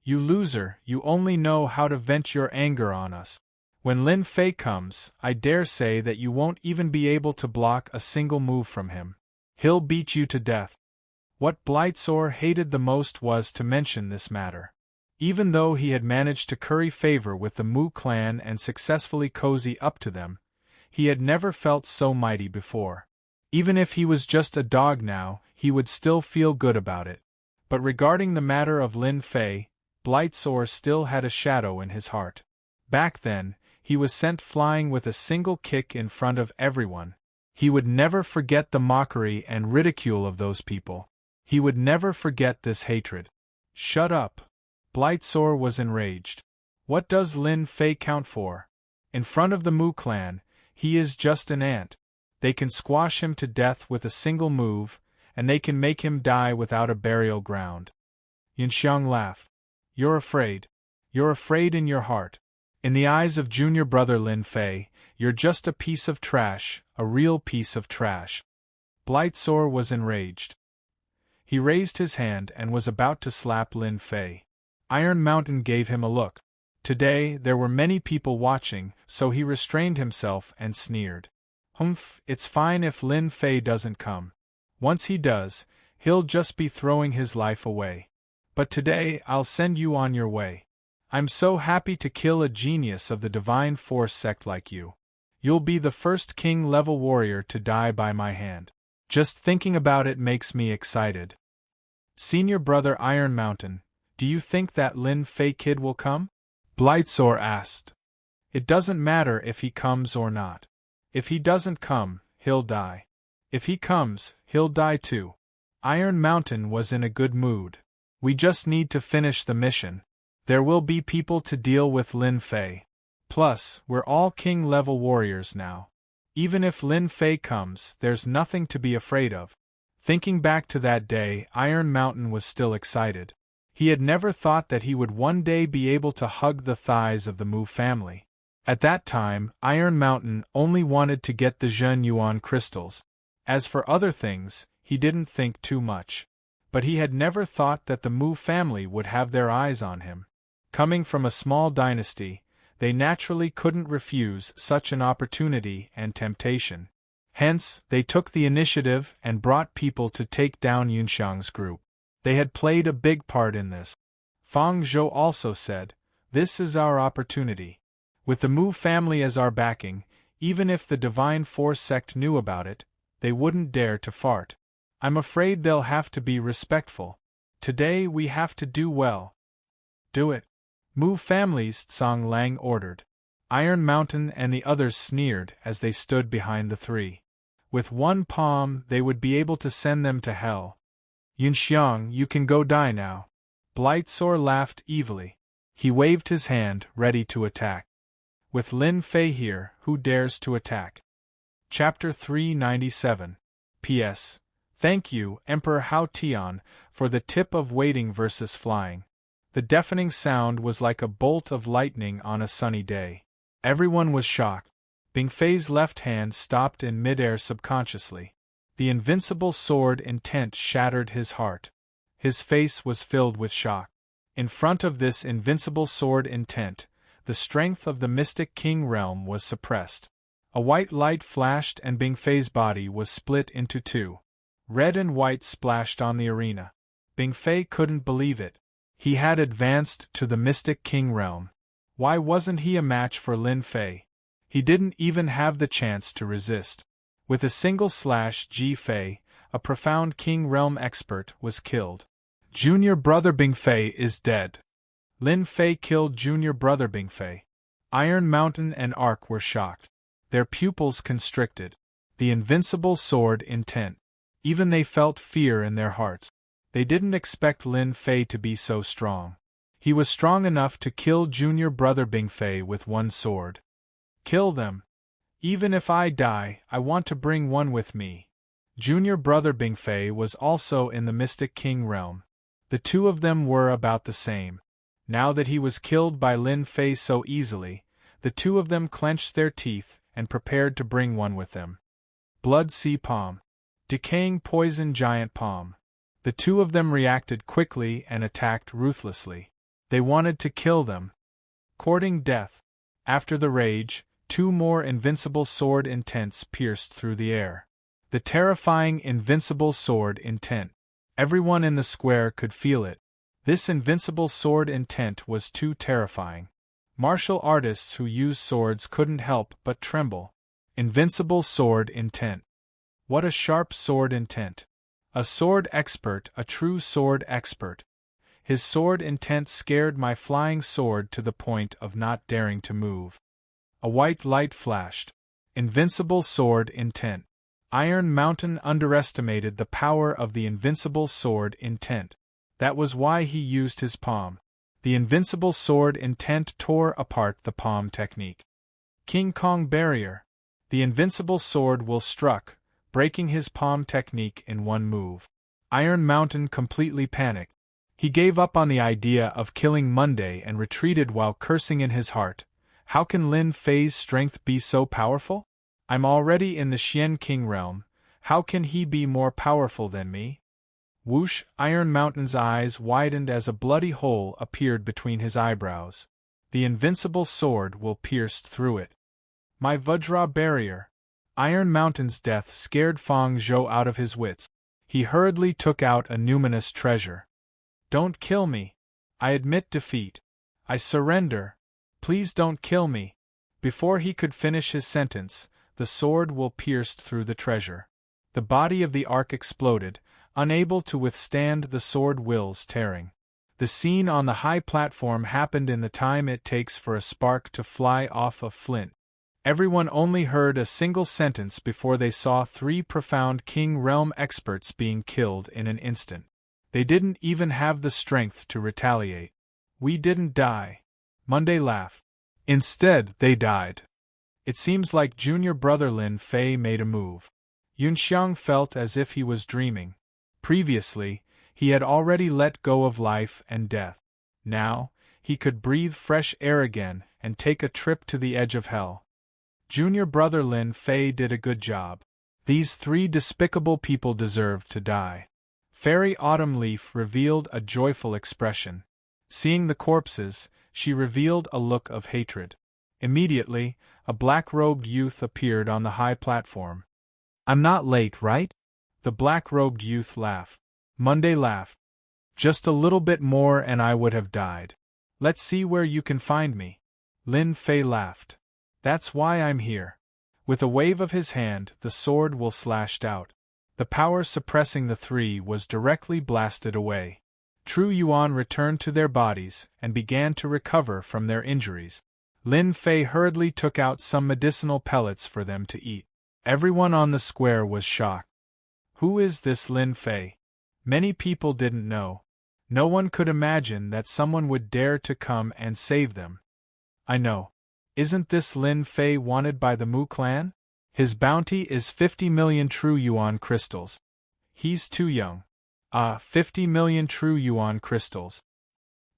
Speaker 1: You loser, you only know how to vent your anger on us. When Lin Fei comes, I dare say that you won't even be able to block a single move from him. He'll beat you to death. What Blitzer hated the most was to mention this matter. Even though he had managed to curry favor with the Mu clan and successfully cozy up to them, he had never felt so mighty before. Even if he was just a dog now, he would still feel good about it. But regarding the matter of Lin Fei, Blitzer still had a shadow in his heart. Back then, he was sent flying with a single kick in front of everyone. He would never forget the mockery and ridicule of those people. He would never forget this hatred. Shut up! Blitzer was enraged. What does Lin Fei count for? In front of the Mu clan, he is just an ant. They can squash him to death with a single move, and they can make him die without a burial ground. Yunxiang laughed. You're afraid. You're afraid in your heart. In the eyes of junior brother Lin Fei, you're just a piece of trash, a real piece of trash. Blitzer was enraged. He raised his hand and was about to slap Lin Fei. Iron Mountain gave him a look. Today, there were many people watching, so he restrained himself and sneered. Humph, it's fine if Lin Fei doesn't come. Once he does, he'll just be throwing his life away. But today, I'll send you on your way. I'm so happy to kill a genius of the Divine Force sect like you. You'll be the first king-level warrior to die by my hand. Just thinking about it makes me excited. Senior brother Iron Mountain, do you think that Lin Fei kid will come? Blitzer asked. It doesn't matter if he comes or not. If he doesn't come, he'll die. If he comes, he'll die too. Iron Mountain was in a good mood. We just need to finish the mission. There will be people to deal with Lin Fei. Plus, we're all king-level warriors now. Even if Lin Fei comes, there's nothing to be afraid of. Thinking back to that day, Iron Mountain was still excited. He had never thought that he would one day be able to hug the thighs of the Mu family. At that time, Iron Mountain only wanted to get the Zhen Yuan crystals. As for other things, he didn't think too much. But he had never thought that the Mu family would have their eyes on him. Coming from a small dynasty, they naturally couldn't refuse such an opportunity and temptation. Hence, they took the initiative and brought people to take down Yunxiang's group. They had played a big part in this. Fang Zhou also said, "This is our opportunity. With the Mu family as our backing, even if the Divine Force sect knew about it, they wouldn't dare to fart. I'm afraid they'll have to be respectful. Today we have to do well." "Do it." "Mu families," Tsang Lang ordered. Iron Mountain and the others sneered as they stood behind the three. With one palm they would be able to send them to hell. "Yunxiang, you can go die now." Blightsor laughed evilly. He waved his hand, ready to attack. "With Lin Fei here, who dares to attack?" Chapter 397. P.S. Thank you, Emperor Hao Tian, for the tip of waiting versus flying. The deafening sound was like a bolt of lightning on a sunny day. Everyone was shocked. Bingfei's left hand stopped in midair subconsciously. The invincible sword intent shattered his heart. His face was filled with shock. In front of this invincible sword intent, the strength of the mystic king realm was suppressed. A white light flashed and Bingfei's body was split into two. Red and white splashed on the arena. Bingfei couldn't believe it. He had advanced to the mystic king realm. Why wasn't he a match for Lin Fei? He didn't even have the chance to resist. With a single slash, Ji Fei, a profound king realm expert, was killed. Junior brother Bingfei is dead. Lin Fei killed junior brother Bingfei. Iron Mountain and Ark were shocked. Their pupils constricted. The invincible sword intent. Even they felt fear in their hearts. They didn't expect Lin Fei to be so strong. He was strong enough to kill junior brother Bingfei with one sword. "Kill them. Even if I die, I want to bring one with me." Junior brother Bingfei was also in the Mystic King realm. The two of them were about the same. Now that he was killed by Lin Fei so easily, the two of them clenched their teeth and prepared to bring one with them. Blood Sea Palm. Decaying Poison Giant Palm. The two of them reacted quickly and attacked ruthlessly. They wanted to kill them. Courting Death. After the rage, two more invincible sword intents pierced through the air. The terrifying invincible sword intent. Everyone in the square could feel it. This invincible sword intent was too terrifying. Martial artists who used swords couldn't help but tremble. Invincible sword intent. What a sharp sword intent. A sword expert, a true sword expert. His sword intent scared my flying sword to the point of not daring to move. A white light flashed. Invincible sword intent. Iron Mountain underestimated the power of the invincible sword intent. That was why he used his palm. The invincible sword intent tore apart the palm technique. King Kong Barrier. The invincible sword will struck, breaking his palm technique in one move. Iron Mountain completely panicked. He gave up on the idea of killing Monday and retreated while cursing in his heart. How can Lin Fei's strength be so powerful? I'm already in the Xian King realm. How can he be more powerful than me? Whoosh! Iron Mountain's eyes widened as a bloody hole appeared between his eyebrows. The invincible sword will pierce through it. My Vajra barrier. Iron Mountain's death scared Fang Zhou out of his wits. He hurriedly took out a numinous treasure. Don't kill me. I admit defeat. I surrender. Please don't kill me. Before he could finish his sentence, the sword will pierced through the treasure. The body of the ark exploded, unable to withstand the sword will's tearing. The scene on the high platform happened in the time it takes for a spark to fly off a flint. Everyone only heard a single sentence before they saw three profound King Realm experts being killed in an instant. They didn't even have the strength to retaliate. We didn't die. Monday laughed. Instead, they died. It seems like junior brother Lin Fei made a move. Yunxiang felt as if he was dreaming. Previously, he had already let go of life and death. Now, he could breathe fresh air again and take a trip to the edge of hell. Junior brother Lin Fei did a good job. These three despicable people deserved to die. Fairy Autumn Leaf revealed a joyful expression. Seeing the corpses, she revealed a look of hatred. Immediately, a black-robed youth appeared on the high platform. I'm not late, right? The black-robed youth laughed. Monday laughed. Just a little bit more and I would have died. Let's see where you can find me. Lin Fei laughed. That's why I'm here. With a wave of his hand, the sword will slashed out. The power suppressing the three was directly blasted away. True Yuan returned to their bodies and began to recover from their injuries. Lin Fei hurriedly took out some medicinal pellets for them to eat. Everyone on the square was shocked. Who is this Lin Fei? Many people didn't know. No one could imagine that someone would dare to come and save them. I know. Isn't this Lin Fei wanted by the Mu clan? His bounty is 50 million true yuan crystals. He's too young. 50 million true yuan crystals.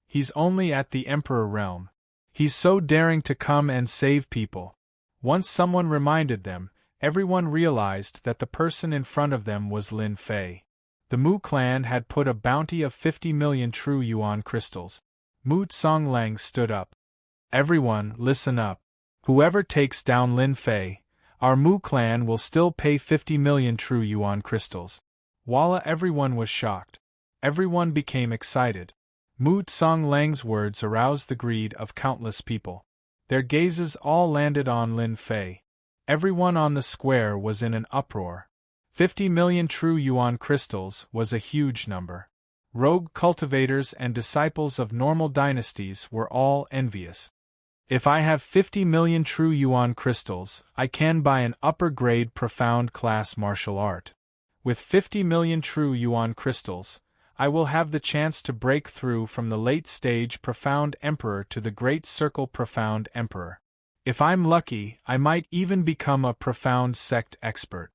Speaker 1: He's only at the Emperor realm. He's so daring to come and save people. Once someone reminded them, everyone realized that the person in front of them was Lin Fei. The Mu clan had put a bounty of 50 million true yuan crystals. Mu Tsonglang stood up. Everyone, listen up. Whoever takes down Lin Fei, our Mu clan will still pay 50 million true yuan crystals. Voila! Everyone was shocked. Everyone became excited. Mu Tsonglang's words aroused the greed of countless people. Their gazes all landed on Lin Fei. Everyone on the square was in an uproar. 50 million true yuan crystals was a huge number. Rogue cultivators and disciples of normal dynasties were all envious. If I have 50 million true yuan crystals, I can buy an upper-grade profound class martial art. With 50 million true yuan crystals, I will have the chance to break through from the late-stage profound emperor to the great circle profound emperor. If I'm lucky, I might even become a profound sect expert.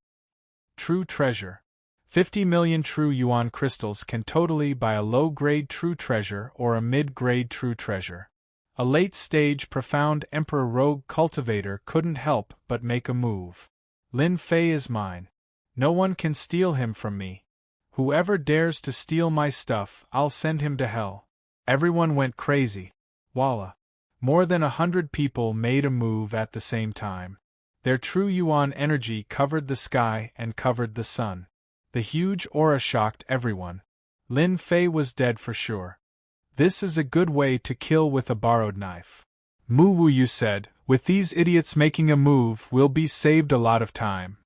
Speaker 1: True treasure. 50 million true yuan crystals can totally buy a low-grade true treasure or a mid-grade true treasure. A late-stage profound emperor rogue cultivator couldn't help but make a move. Lin Fei is mine. No one can steal him from me. Whoever dares to steal my stuff, I'll send him to hell. Everyone went crazy. Voila! More than 100 people made a move at the same time. Their true yuan energy covered the sky and covered the sun. The huge aura shocked everyone. Lin Fei was dead for sure. This is a good way to kill with a borrowed knife. Mu Wu said, with these idiots making a move, we'll be saved a lot of time.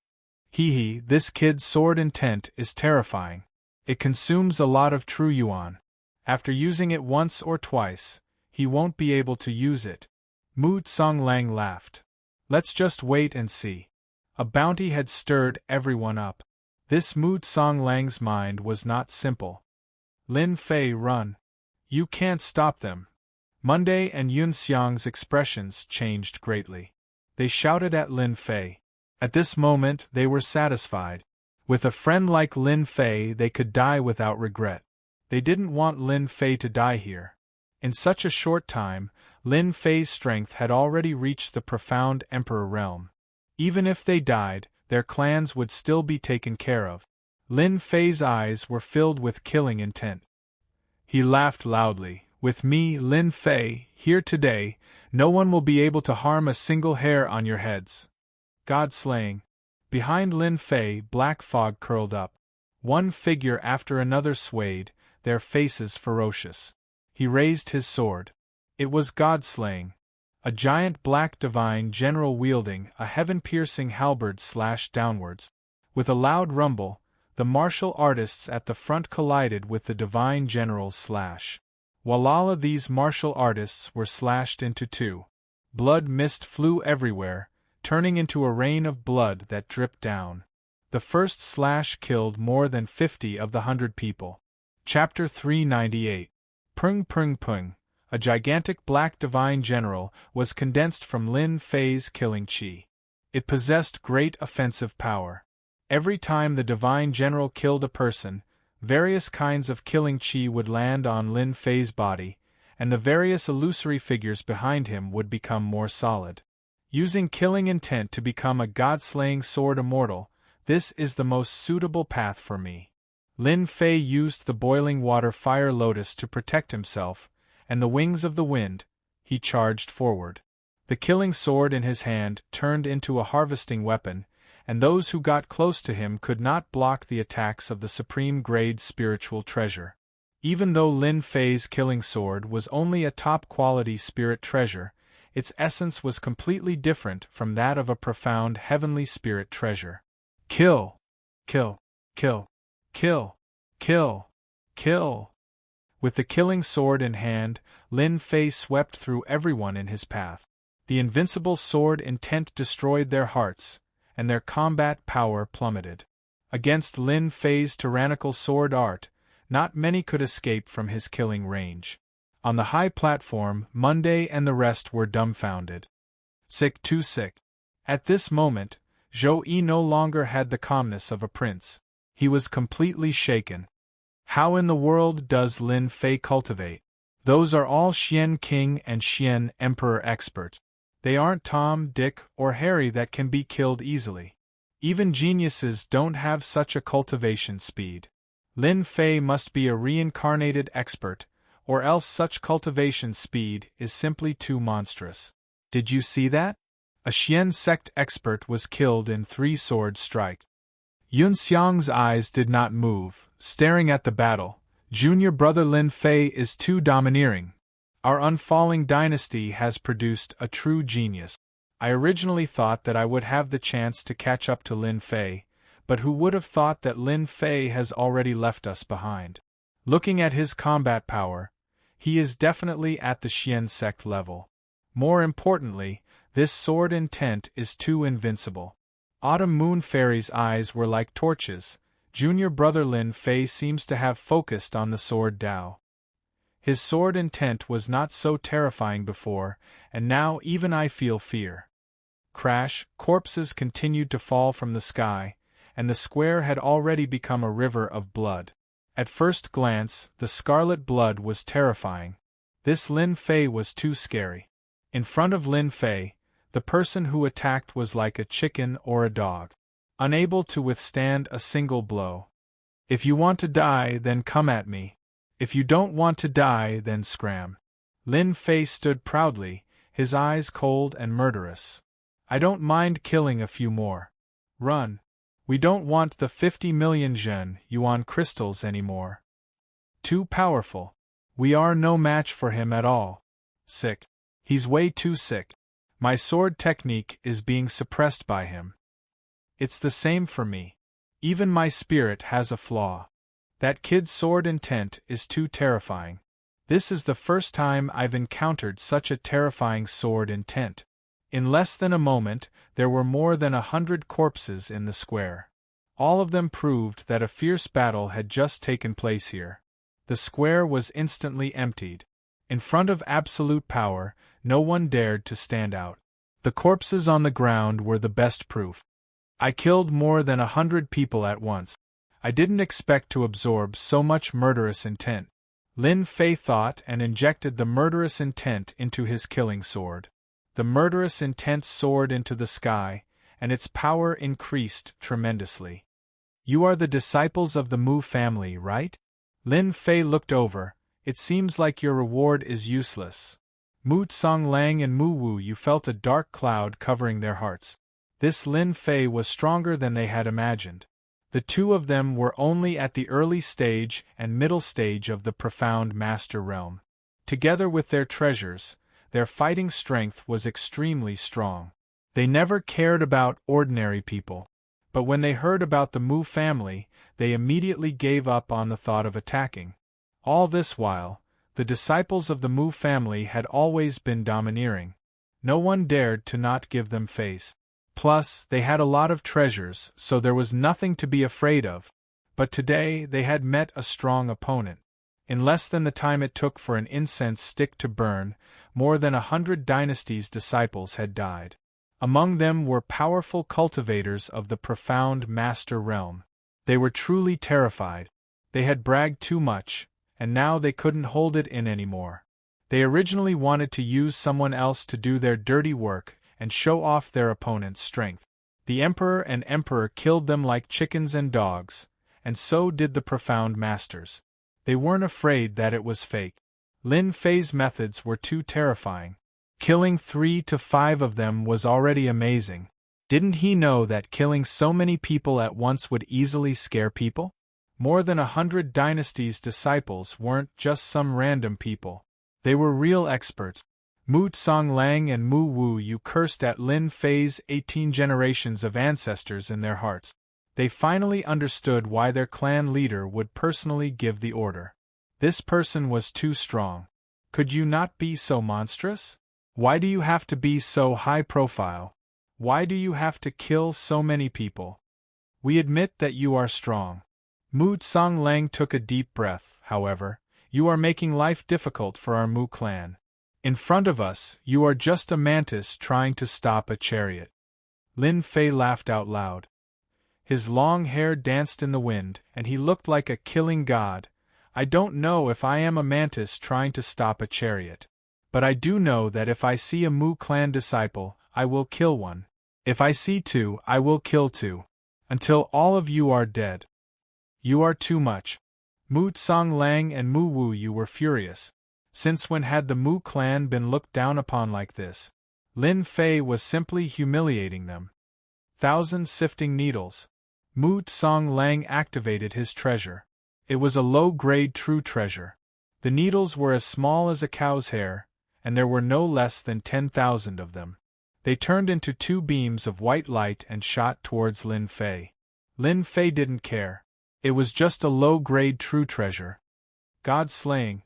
Speaker 1: Hee, this kid's sword intent is terrifying. It consumes a lot of true yuan. After using it once or twice, he won't be able to use it. Mu Tsonglang laughed. Let's just wait and see. A bounty had stirred everyone up. This Mu Tsonglang's mind was not simple. Lin Fei, run. You can't stop them. Monday and Yun Xiang's expressions changed greatly. They shouted at Lin Fei. At this moment they were satisfied. With a friend like Lin Fei they could die without regret. They didn't want Lin Fei to die here. In such a short time, Lin Fei's strength had already reached the profound emperor realm. Even if they died, their clans would still be taken care of. Lin Fei's eyes were filled with killing intent. He laughed loudly. With me, Lin Fei, here today, no one will be able to harm a single hair on your heads. God-slaying. Behind Lin Fei, black fog curled up. One figure after another swayed, their faces ferocious. He raised his sword. It was God-slaying. A giant black divine general wielding a heaven-piercing halberd slashed downwards. With a loud rumble, the martial artists at the front collided with the divine general's slash. Walala, these martial artists were slashed into two. Blood mist flew everywhere, turning into a rain of blood that dripped down. The first slash killed more than 50 of the 100 people. Chapter 398. Pung Pung Pung. A gigantic black divine general was condensed from Lin Fei's killing chi. It possessed great offensive power. Every time the divine general killed a person, various kinds of killing chi would land on Lin Fei's body, and the various illusory figures behind him would become more solid. Using killing intent to become a god-slaying sword immortal, this is the most suitable path for me. Lin Fei used the boiling water fire lotus to protect himself, and the wings of the wind. He charged forward. The killing sword in his hand turned into a harvesting weapon, and those who got close to him could not block the attacks of the supreme grade spiritual treasure. Even though Lin Fei's killing sword was only a top-quality spirit treasure, its essence was completely different from that of a profound heavenly spirit treasure. Kill! Kill! Kill! Kill! Kill! Kill! With the killing sword in hand, Lin Fei swept through everyone in his path. The invincible sword intent destroyed their hearts, and their combat power plummeted. Against Lin Fei's tyrannical sword art, not many could escape from his killing range. On the high platform, Monday and the rest were dumbfounded. Sick, too sick. At this moment, Zhou Yi no longer had the calmness of a prince. He was completely shaken. How in the world does Lin Fei cultivate? Those are all Xian King and Xian Emperor experts. They aren't Tom, Dick, or Harry that can be killed easily. Even geniuses don't have such a cultivation speed. Lin Fei must be a reincarnated expert, or else such cultivation speed is simply too monstrous. Did you see that? A Xian sect expert was killed in 3-sword strike. Yun Xiang's eyes did not move, staring at the battle. Junior brother Lin Fei is too domineering. Our unfalling dynasty has produced a true genius. I originally thought that I would have the chance to catch up to Lin Fei, but who would have thought that Lin Fei has already left us behind? Looking at his combat power, he is definitely at the Xian sect level. More importantly, this sword intent is too invincible. Autumn Moon Fairy's eyes were like torches. Junior brother Lin Fei seems to have focused on the sword Dao. His sword intent was not so terrifying before, and now even I feel fear. Crash, corpses continued to fall from the sky, and the square had already become a river of blood. At first glance, the scarlet blood was terrifying. This Lin Fei was too scary. In front of Lin Fei, the person who attacked was like a chicken or a dog, unable to withstand a single blow. If you want to die, then come at me. If you don't want to die, then scram. Lin Fei stood proudly, his eyes cold and murderous. I don't mind killing a few more. Run. We don't want the 50 million yuan crystals anymore. Too powerful. We are no match for him at all. Sick. He's way too sick. My sword technique is being suppressed by him. It's the same for me. Even my spirit has a flaw. That kid's sword intent is too terrifying. This is the first time I've encountered such a terrifying sword intent. In less than a moment, there were more than 100 corpses in the square. All of them proved that a fierce battle had just taken place here. The square was instantly emptied. In front of absolute power, no one dared to stand out. The corpses on the ground were the best proof. I killed more than 100 people at once. I didn't expect to absorb so much murderous intent. Lin Fei thought and injected the murderous intent into his killing sword. The murderous intent soared into the sky, and its power increased tremendously. You are the disciples of the Mu family, right? Lin Fei looked over. It seems like your reward is useless. Mu Tsang Lang and Mu Wu, you felt a dark cloud covering their hearts. This Lin Fei was stronger than they had imagined. The two of them were only at the early stage and middle stage of the profound master realm. Together with their treasures, their fighting strength was extremely strong. They never cared about ordinary people. But when they heard about the Mu family, they immediately gave up on the thought of attacking. All this while, the disciples of the Mu family had always been domineering. No one dared to not give them face. Plus, they had a lot of treasures, so there was nothing to be afraid of. But today they had met a strong opponent. In less than the time it took for an incense stick to burn, more than 100 dynasties' disciples had died. Among them were powerful cultivators of the profound master realm. They were truly terrified. They had bragged too much, and now they couldn't hold it in anymore. They originally wanted to use someone else to do their dirty work and show off their opponent's strength. The emperor and emperor killed them like chickens and dogs, and so did the profound masters. They weren't afraid that it was fake. Lin Fei's methods were too terrifying. Killing 3 to 5 of them was already amazing. Didn't he know that killing so many people at once would easily scare people? More than 100 dynasties' disciples weren't just some random people. They were real experts. Mu Tsang Lang and Mu Wu Yu cursed at Lin Fei's 18 generations of ancestors in their hearts. They finally understood why their clan leader would personally give the order. This person was too strong. Could you not be so monstrous? Why do you have to be so high profile? Why do you have to kill so many people? We admit that you are strong. Mu Tsang Lang took a deep breath. However, you are making life difficult for our Mu clan. In front of us, you are just a mantis trying to stop a chariot. Lin Fei laughed out loud. His long hair danced in the wind, and he looked like a killing god. I don't know if I am a mantis trying to stop a chariot. But I do know that if I see a Mu clan disciple, I will kill one. If I see two, I will kill two. Until all of you are dead. You are too much. Mu Tsang Lang and Mu Wu Yu were furious. Since when had the Mu clan been looked down upon like this? Lin Fei was simply humiliating them. 1,000 sifting needles. Mu Tsang Lang activated his treasure. It was a low-grade true treasure. The needles were as small as a cow's hair, and there were no less than 10,000 of them. They turned into 2 beams of white light and shot towards Lin Fei. Lin Fei didn't care. It was just a low-grade true treasure. God-slaying.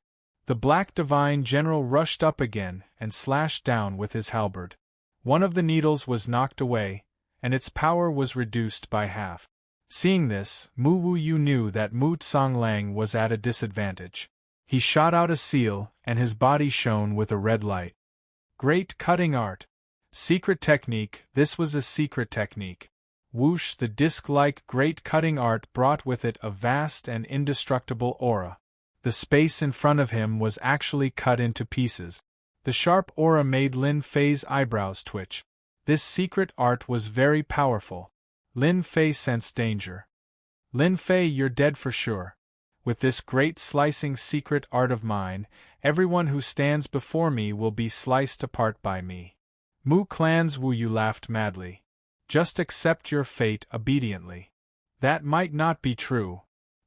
Speaker 1: The Black Divine General rushed up again and slashed down with his halberd. One of the needles was knocked away, and its power was reduced by half. Seeing this, Mu Wu Yu knew that Mu Tsang Lang was at a disadvantage. He shot out a seal, and his body shone with a red light. Great cutting art. Secret technique. This was a secret technique. Whoosh! The disc-like great cutting art brought with it a vast and indestructible aura. The space in front of him was actually cut into pieces. The sharp aura made Lin Fei's eyebrows twitch. This secret art was very powerful. Lin Fei sensed danger. Lin Fei, you're dead for sure. With this great slicing secret art of mine, everyone who stands before me will be sliced apart by me. Mu Clan's Wu Yu laughed madly. Just accept your fate obediently. That might not be true.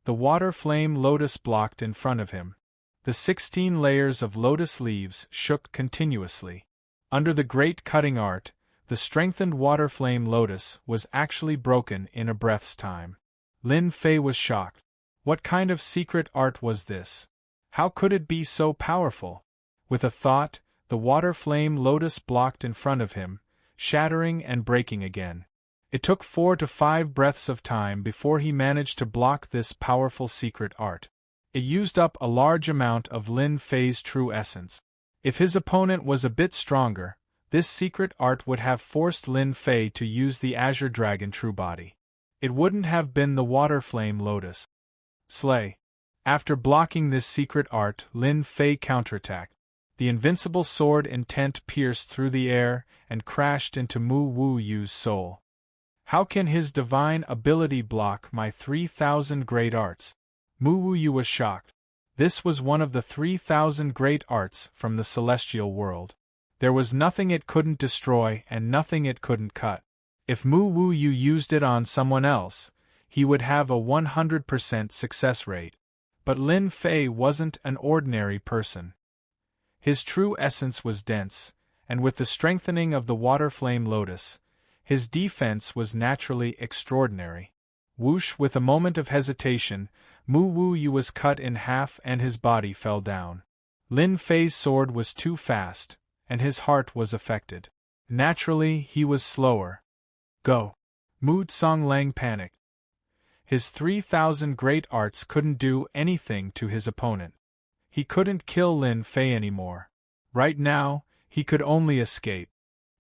Speaker 1: The water flame lotus blocked in front of him. The 16 layers of lotus leaves shook continuously. Under the great cutting art, the strengthened water flame lotus was actually broken in a breath's time. Lin Fei was shocked. What kind of secret art was this? How could it be so powerful? With a thought, the water flame lotus blocked in front of him, shattering and breaking again. It took 4 to 5 breaths of time before he managed to block this powerful secret art. It used up a large amount of Lin Fei's true essence. If his opponent was a bit stronger, this secret art would have forced Lin Fei to use the Azure Dragon True Body. It wouldn't have been the Water Flame Lotus. Slay. After blocking this secret art, Lin Fei counterattacked. The invincible sword intent pierced through the air and crashed into Mu Wu Yu's soul. How can his divine ability block my 3,000 great arts? Mu Wu Yu was shocked. This was one of the 3,000 great arts from the celestial world. There was nothing it couldn't destroy and nothing it couldn't cut. If Mu Wu Yu used it on someone else, he would have a 100% success rate. But Lin Fei wasn't an ordinary person. His true essence was dense, and with the strengthening of the water flame lotus, his defense was naturally extraordinary. Whoosh! With a moment of hesitation, Mu Wu Yu was cut in half and his body fell down. Lin Fei's sword was too fast, and his heart was affected. Naturally, he was slower. Go! Mu Tsang Lang panicked. His 3,000 great arts couldn't do anything to his opponent. He couldn't kill Lin Fei anymore. Right now, he could only escape.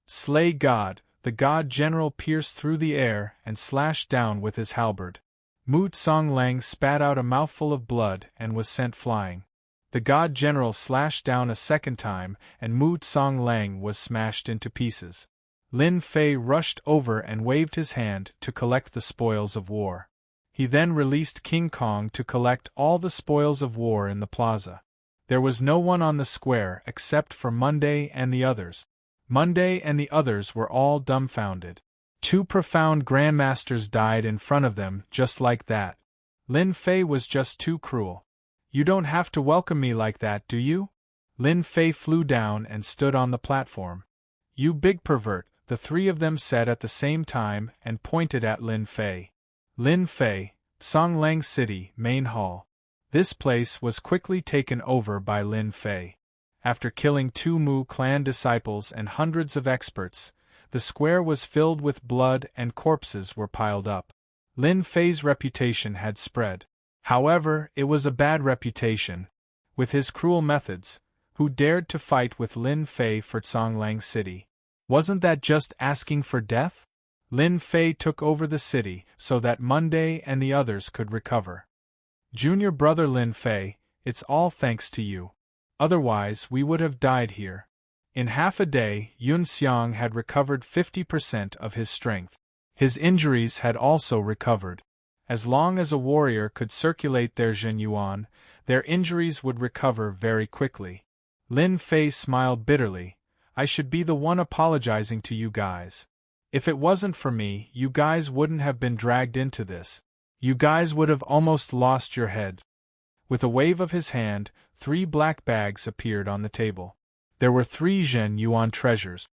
Speaker 1: Slay God! The God General pierced through the air and slashed down with his halberd. Mu Tsang Lang spat out a mouthful of blood and was sent flying. The God General slashed down a second time and Mu Tsang Lang was smashed into pieces. Lin Fei rushed over and waved his hand to collect the spoils of war. He then released King Kong to collect all the spoils of war in the plaza. There was no one on the square except for Monday and the others. Monday and the others were all dumbfounded. 2 profound grandmasters died in front of them just like that. Lin Fei was just too cruel. You don't have to welcome me like that, do you? Lin Fei flew down and stood on the platform. You big pervert, the three of them said at the same time and pointed at Lin Fei. Lin Fei, Songlang City, Main Hall. This place was quickly taken over by Lin Fei. After killing 2 Mu clan disciples and hundreds of experts, the square was filled with blood and corpses were piled up. Lin Fei's reputation had spread. However, it was a bad reputation. With his cruel methods, who dared to fight with Lin Fei for Songlang City? Wasn't that just asking for death? Lin Fei took over the city so that Monday and the others could recover. Junior brother Lin Fei, it's all thanks to you. Otherwise we would have died here. In half a day, Yun Xiang had recovered 50% of his strength. His injuries had also recovered. As long as a warrior could circulate their Zhen Yuan, their injuries would recover very quickly. Lin Fei smiled bitterly. I should be the one apologizing to you guys. If it wasn't for me, you guys wouldn't have been dragged into this. You guys would have almost lost your heads. With a wave of his hand, 3 black bags appeared on the table. There were 3 Zhen Yuan treasures.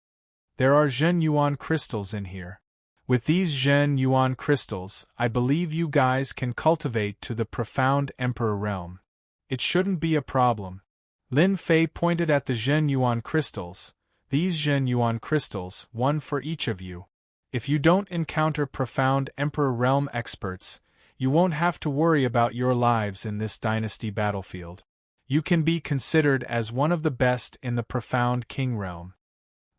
Speaker 1: There are Zhen Yuan crystals in here. With these Zhen Yuan crystals, I believe you guys can cultivate to the profound Emperor realm. It shouldn't be a problem. Lin Fei pointed at the Zhen Yuan crystals. These Zhen Yuan crystals, 1 for each of you. If you don't encounter profound Emperor realm experts, you won't have to worry about your lives in this dynasty battlefield. You can be considered as one of the best in the profound King realm.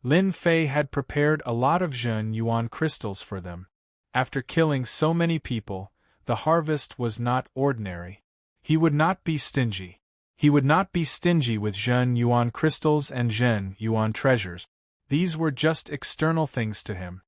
Speaker 1: Lin Fei had prepared a lot of Zhen Yuan crystals for them. After killing so many people, the harvest was not ordinary. He would not be stingy. He would not be stingy with Zhen Yuan crystals and Zhen Yuan treasures. These were just external things to him.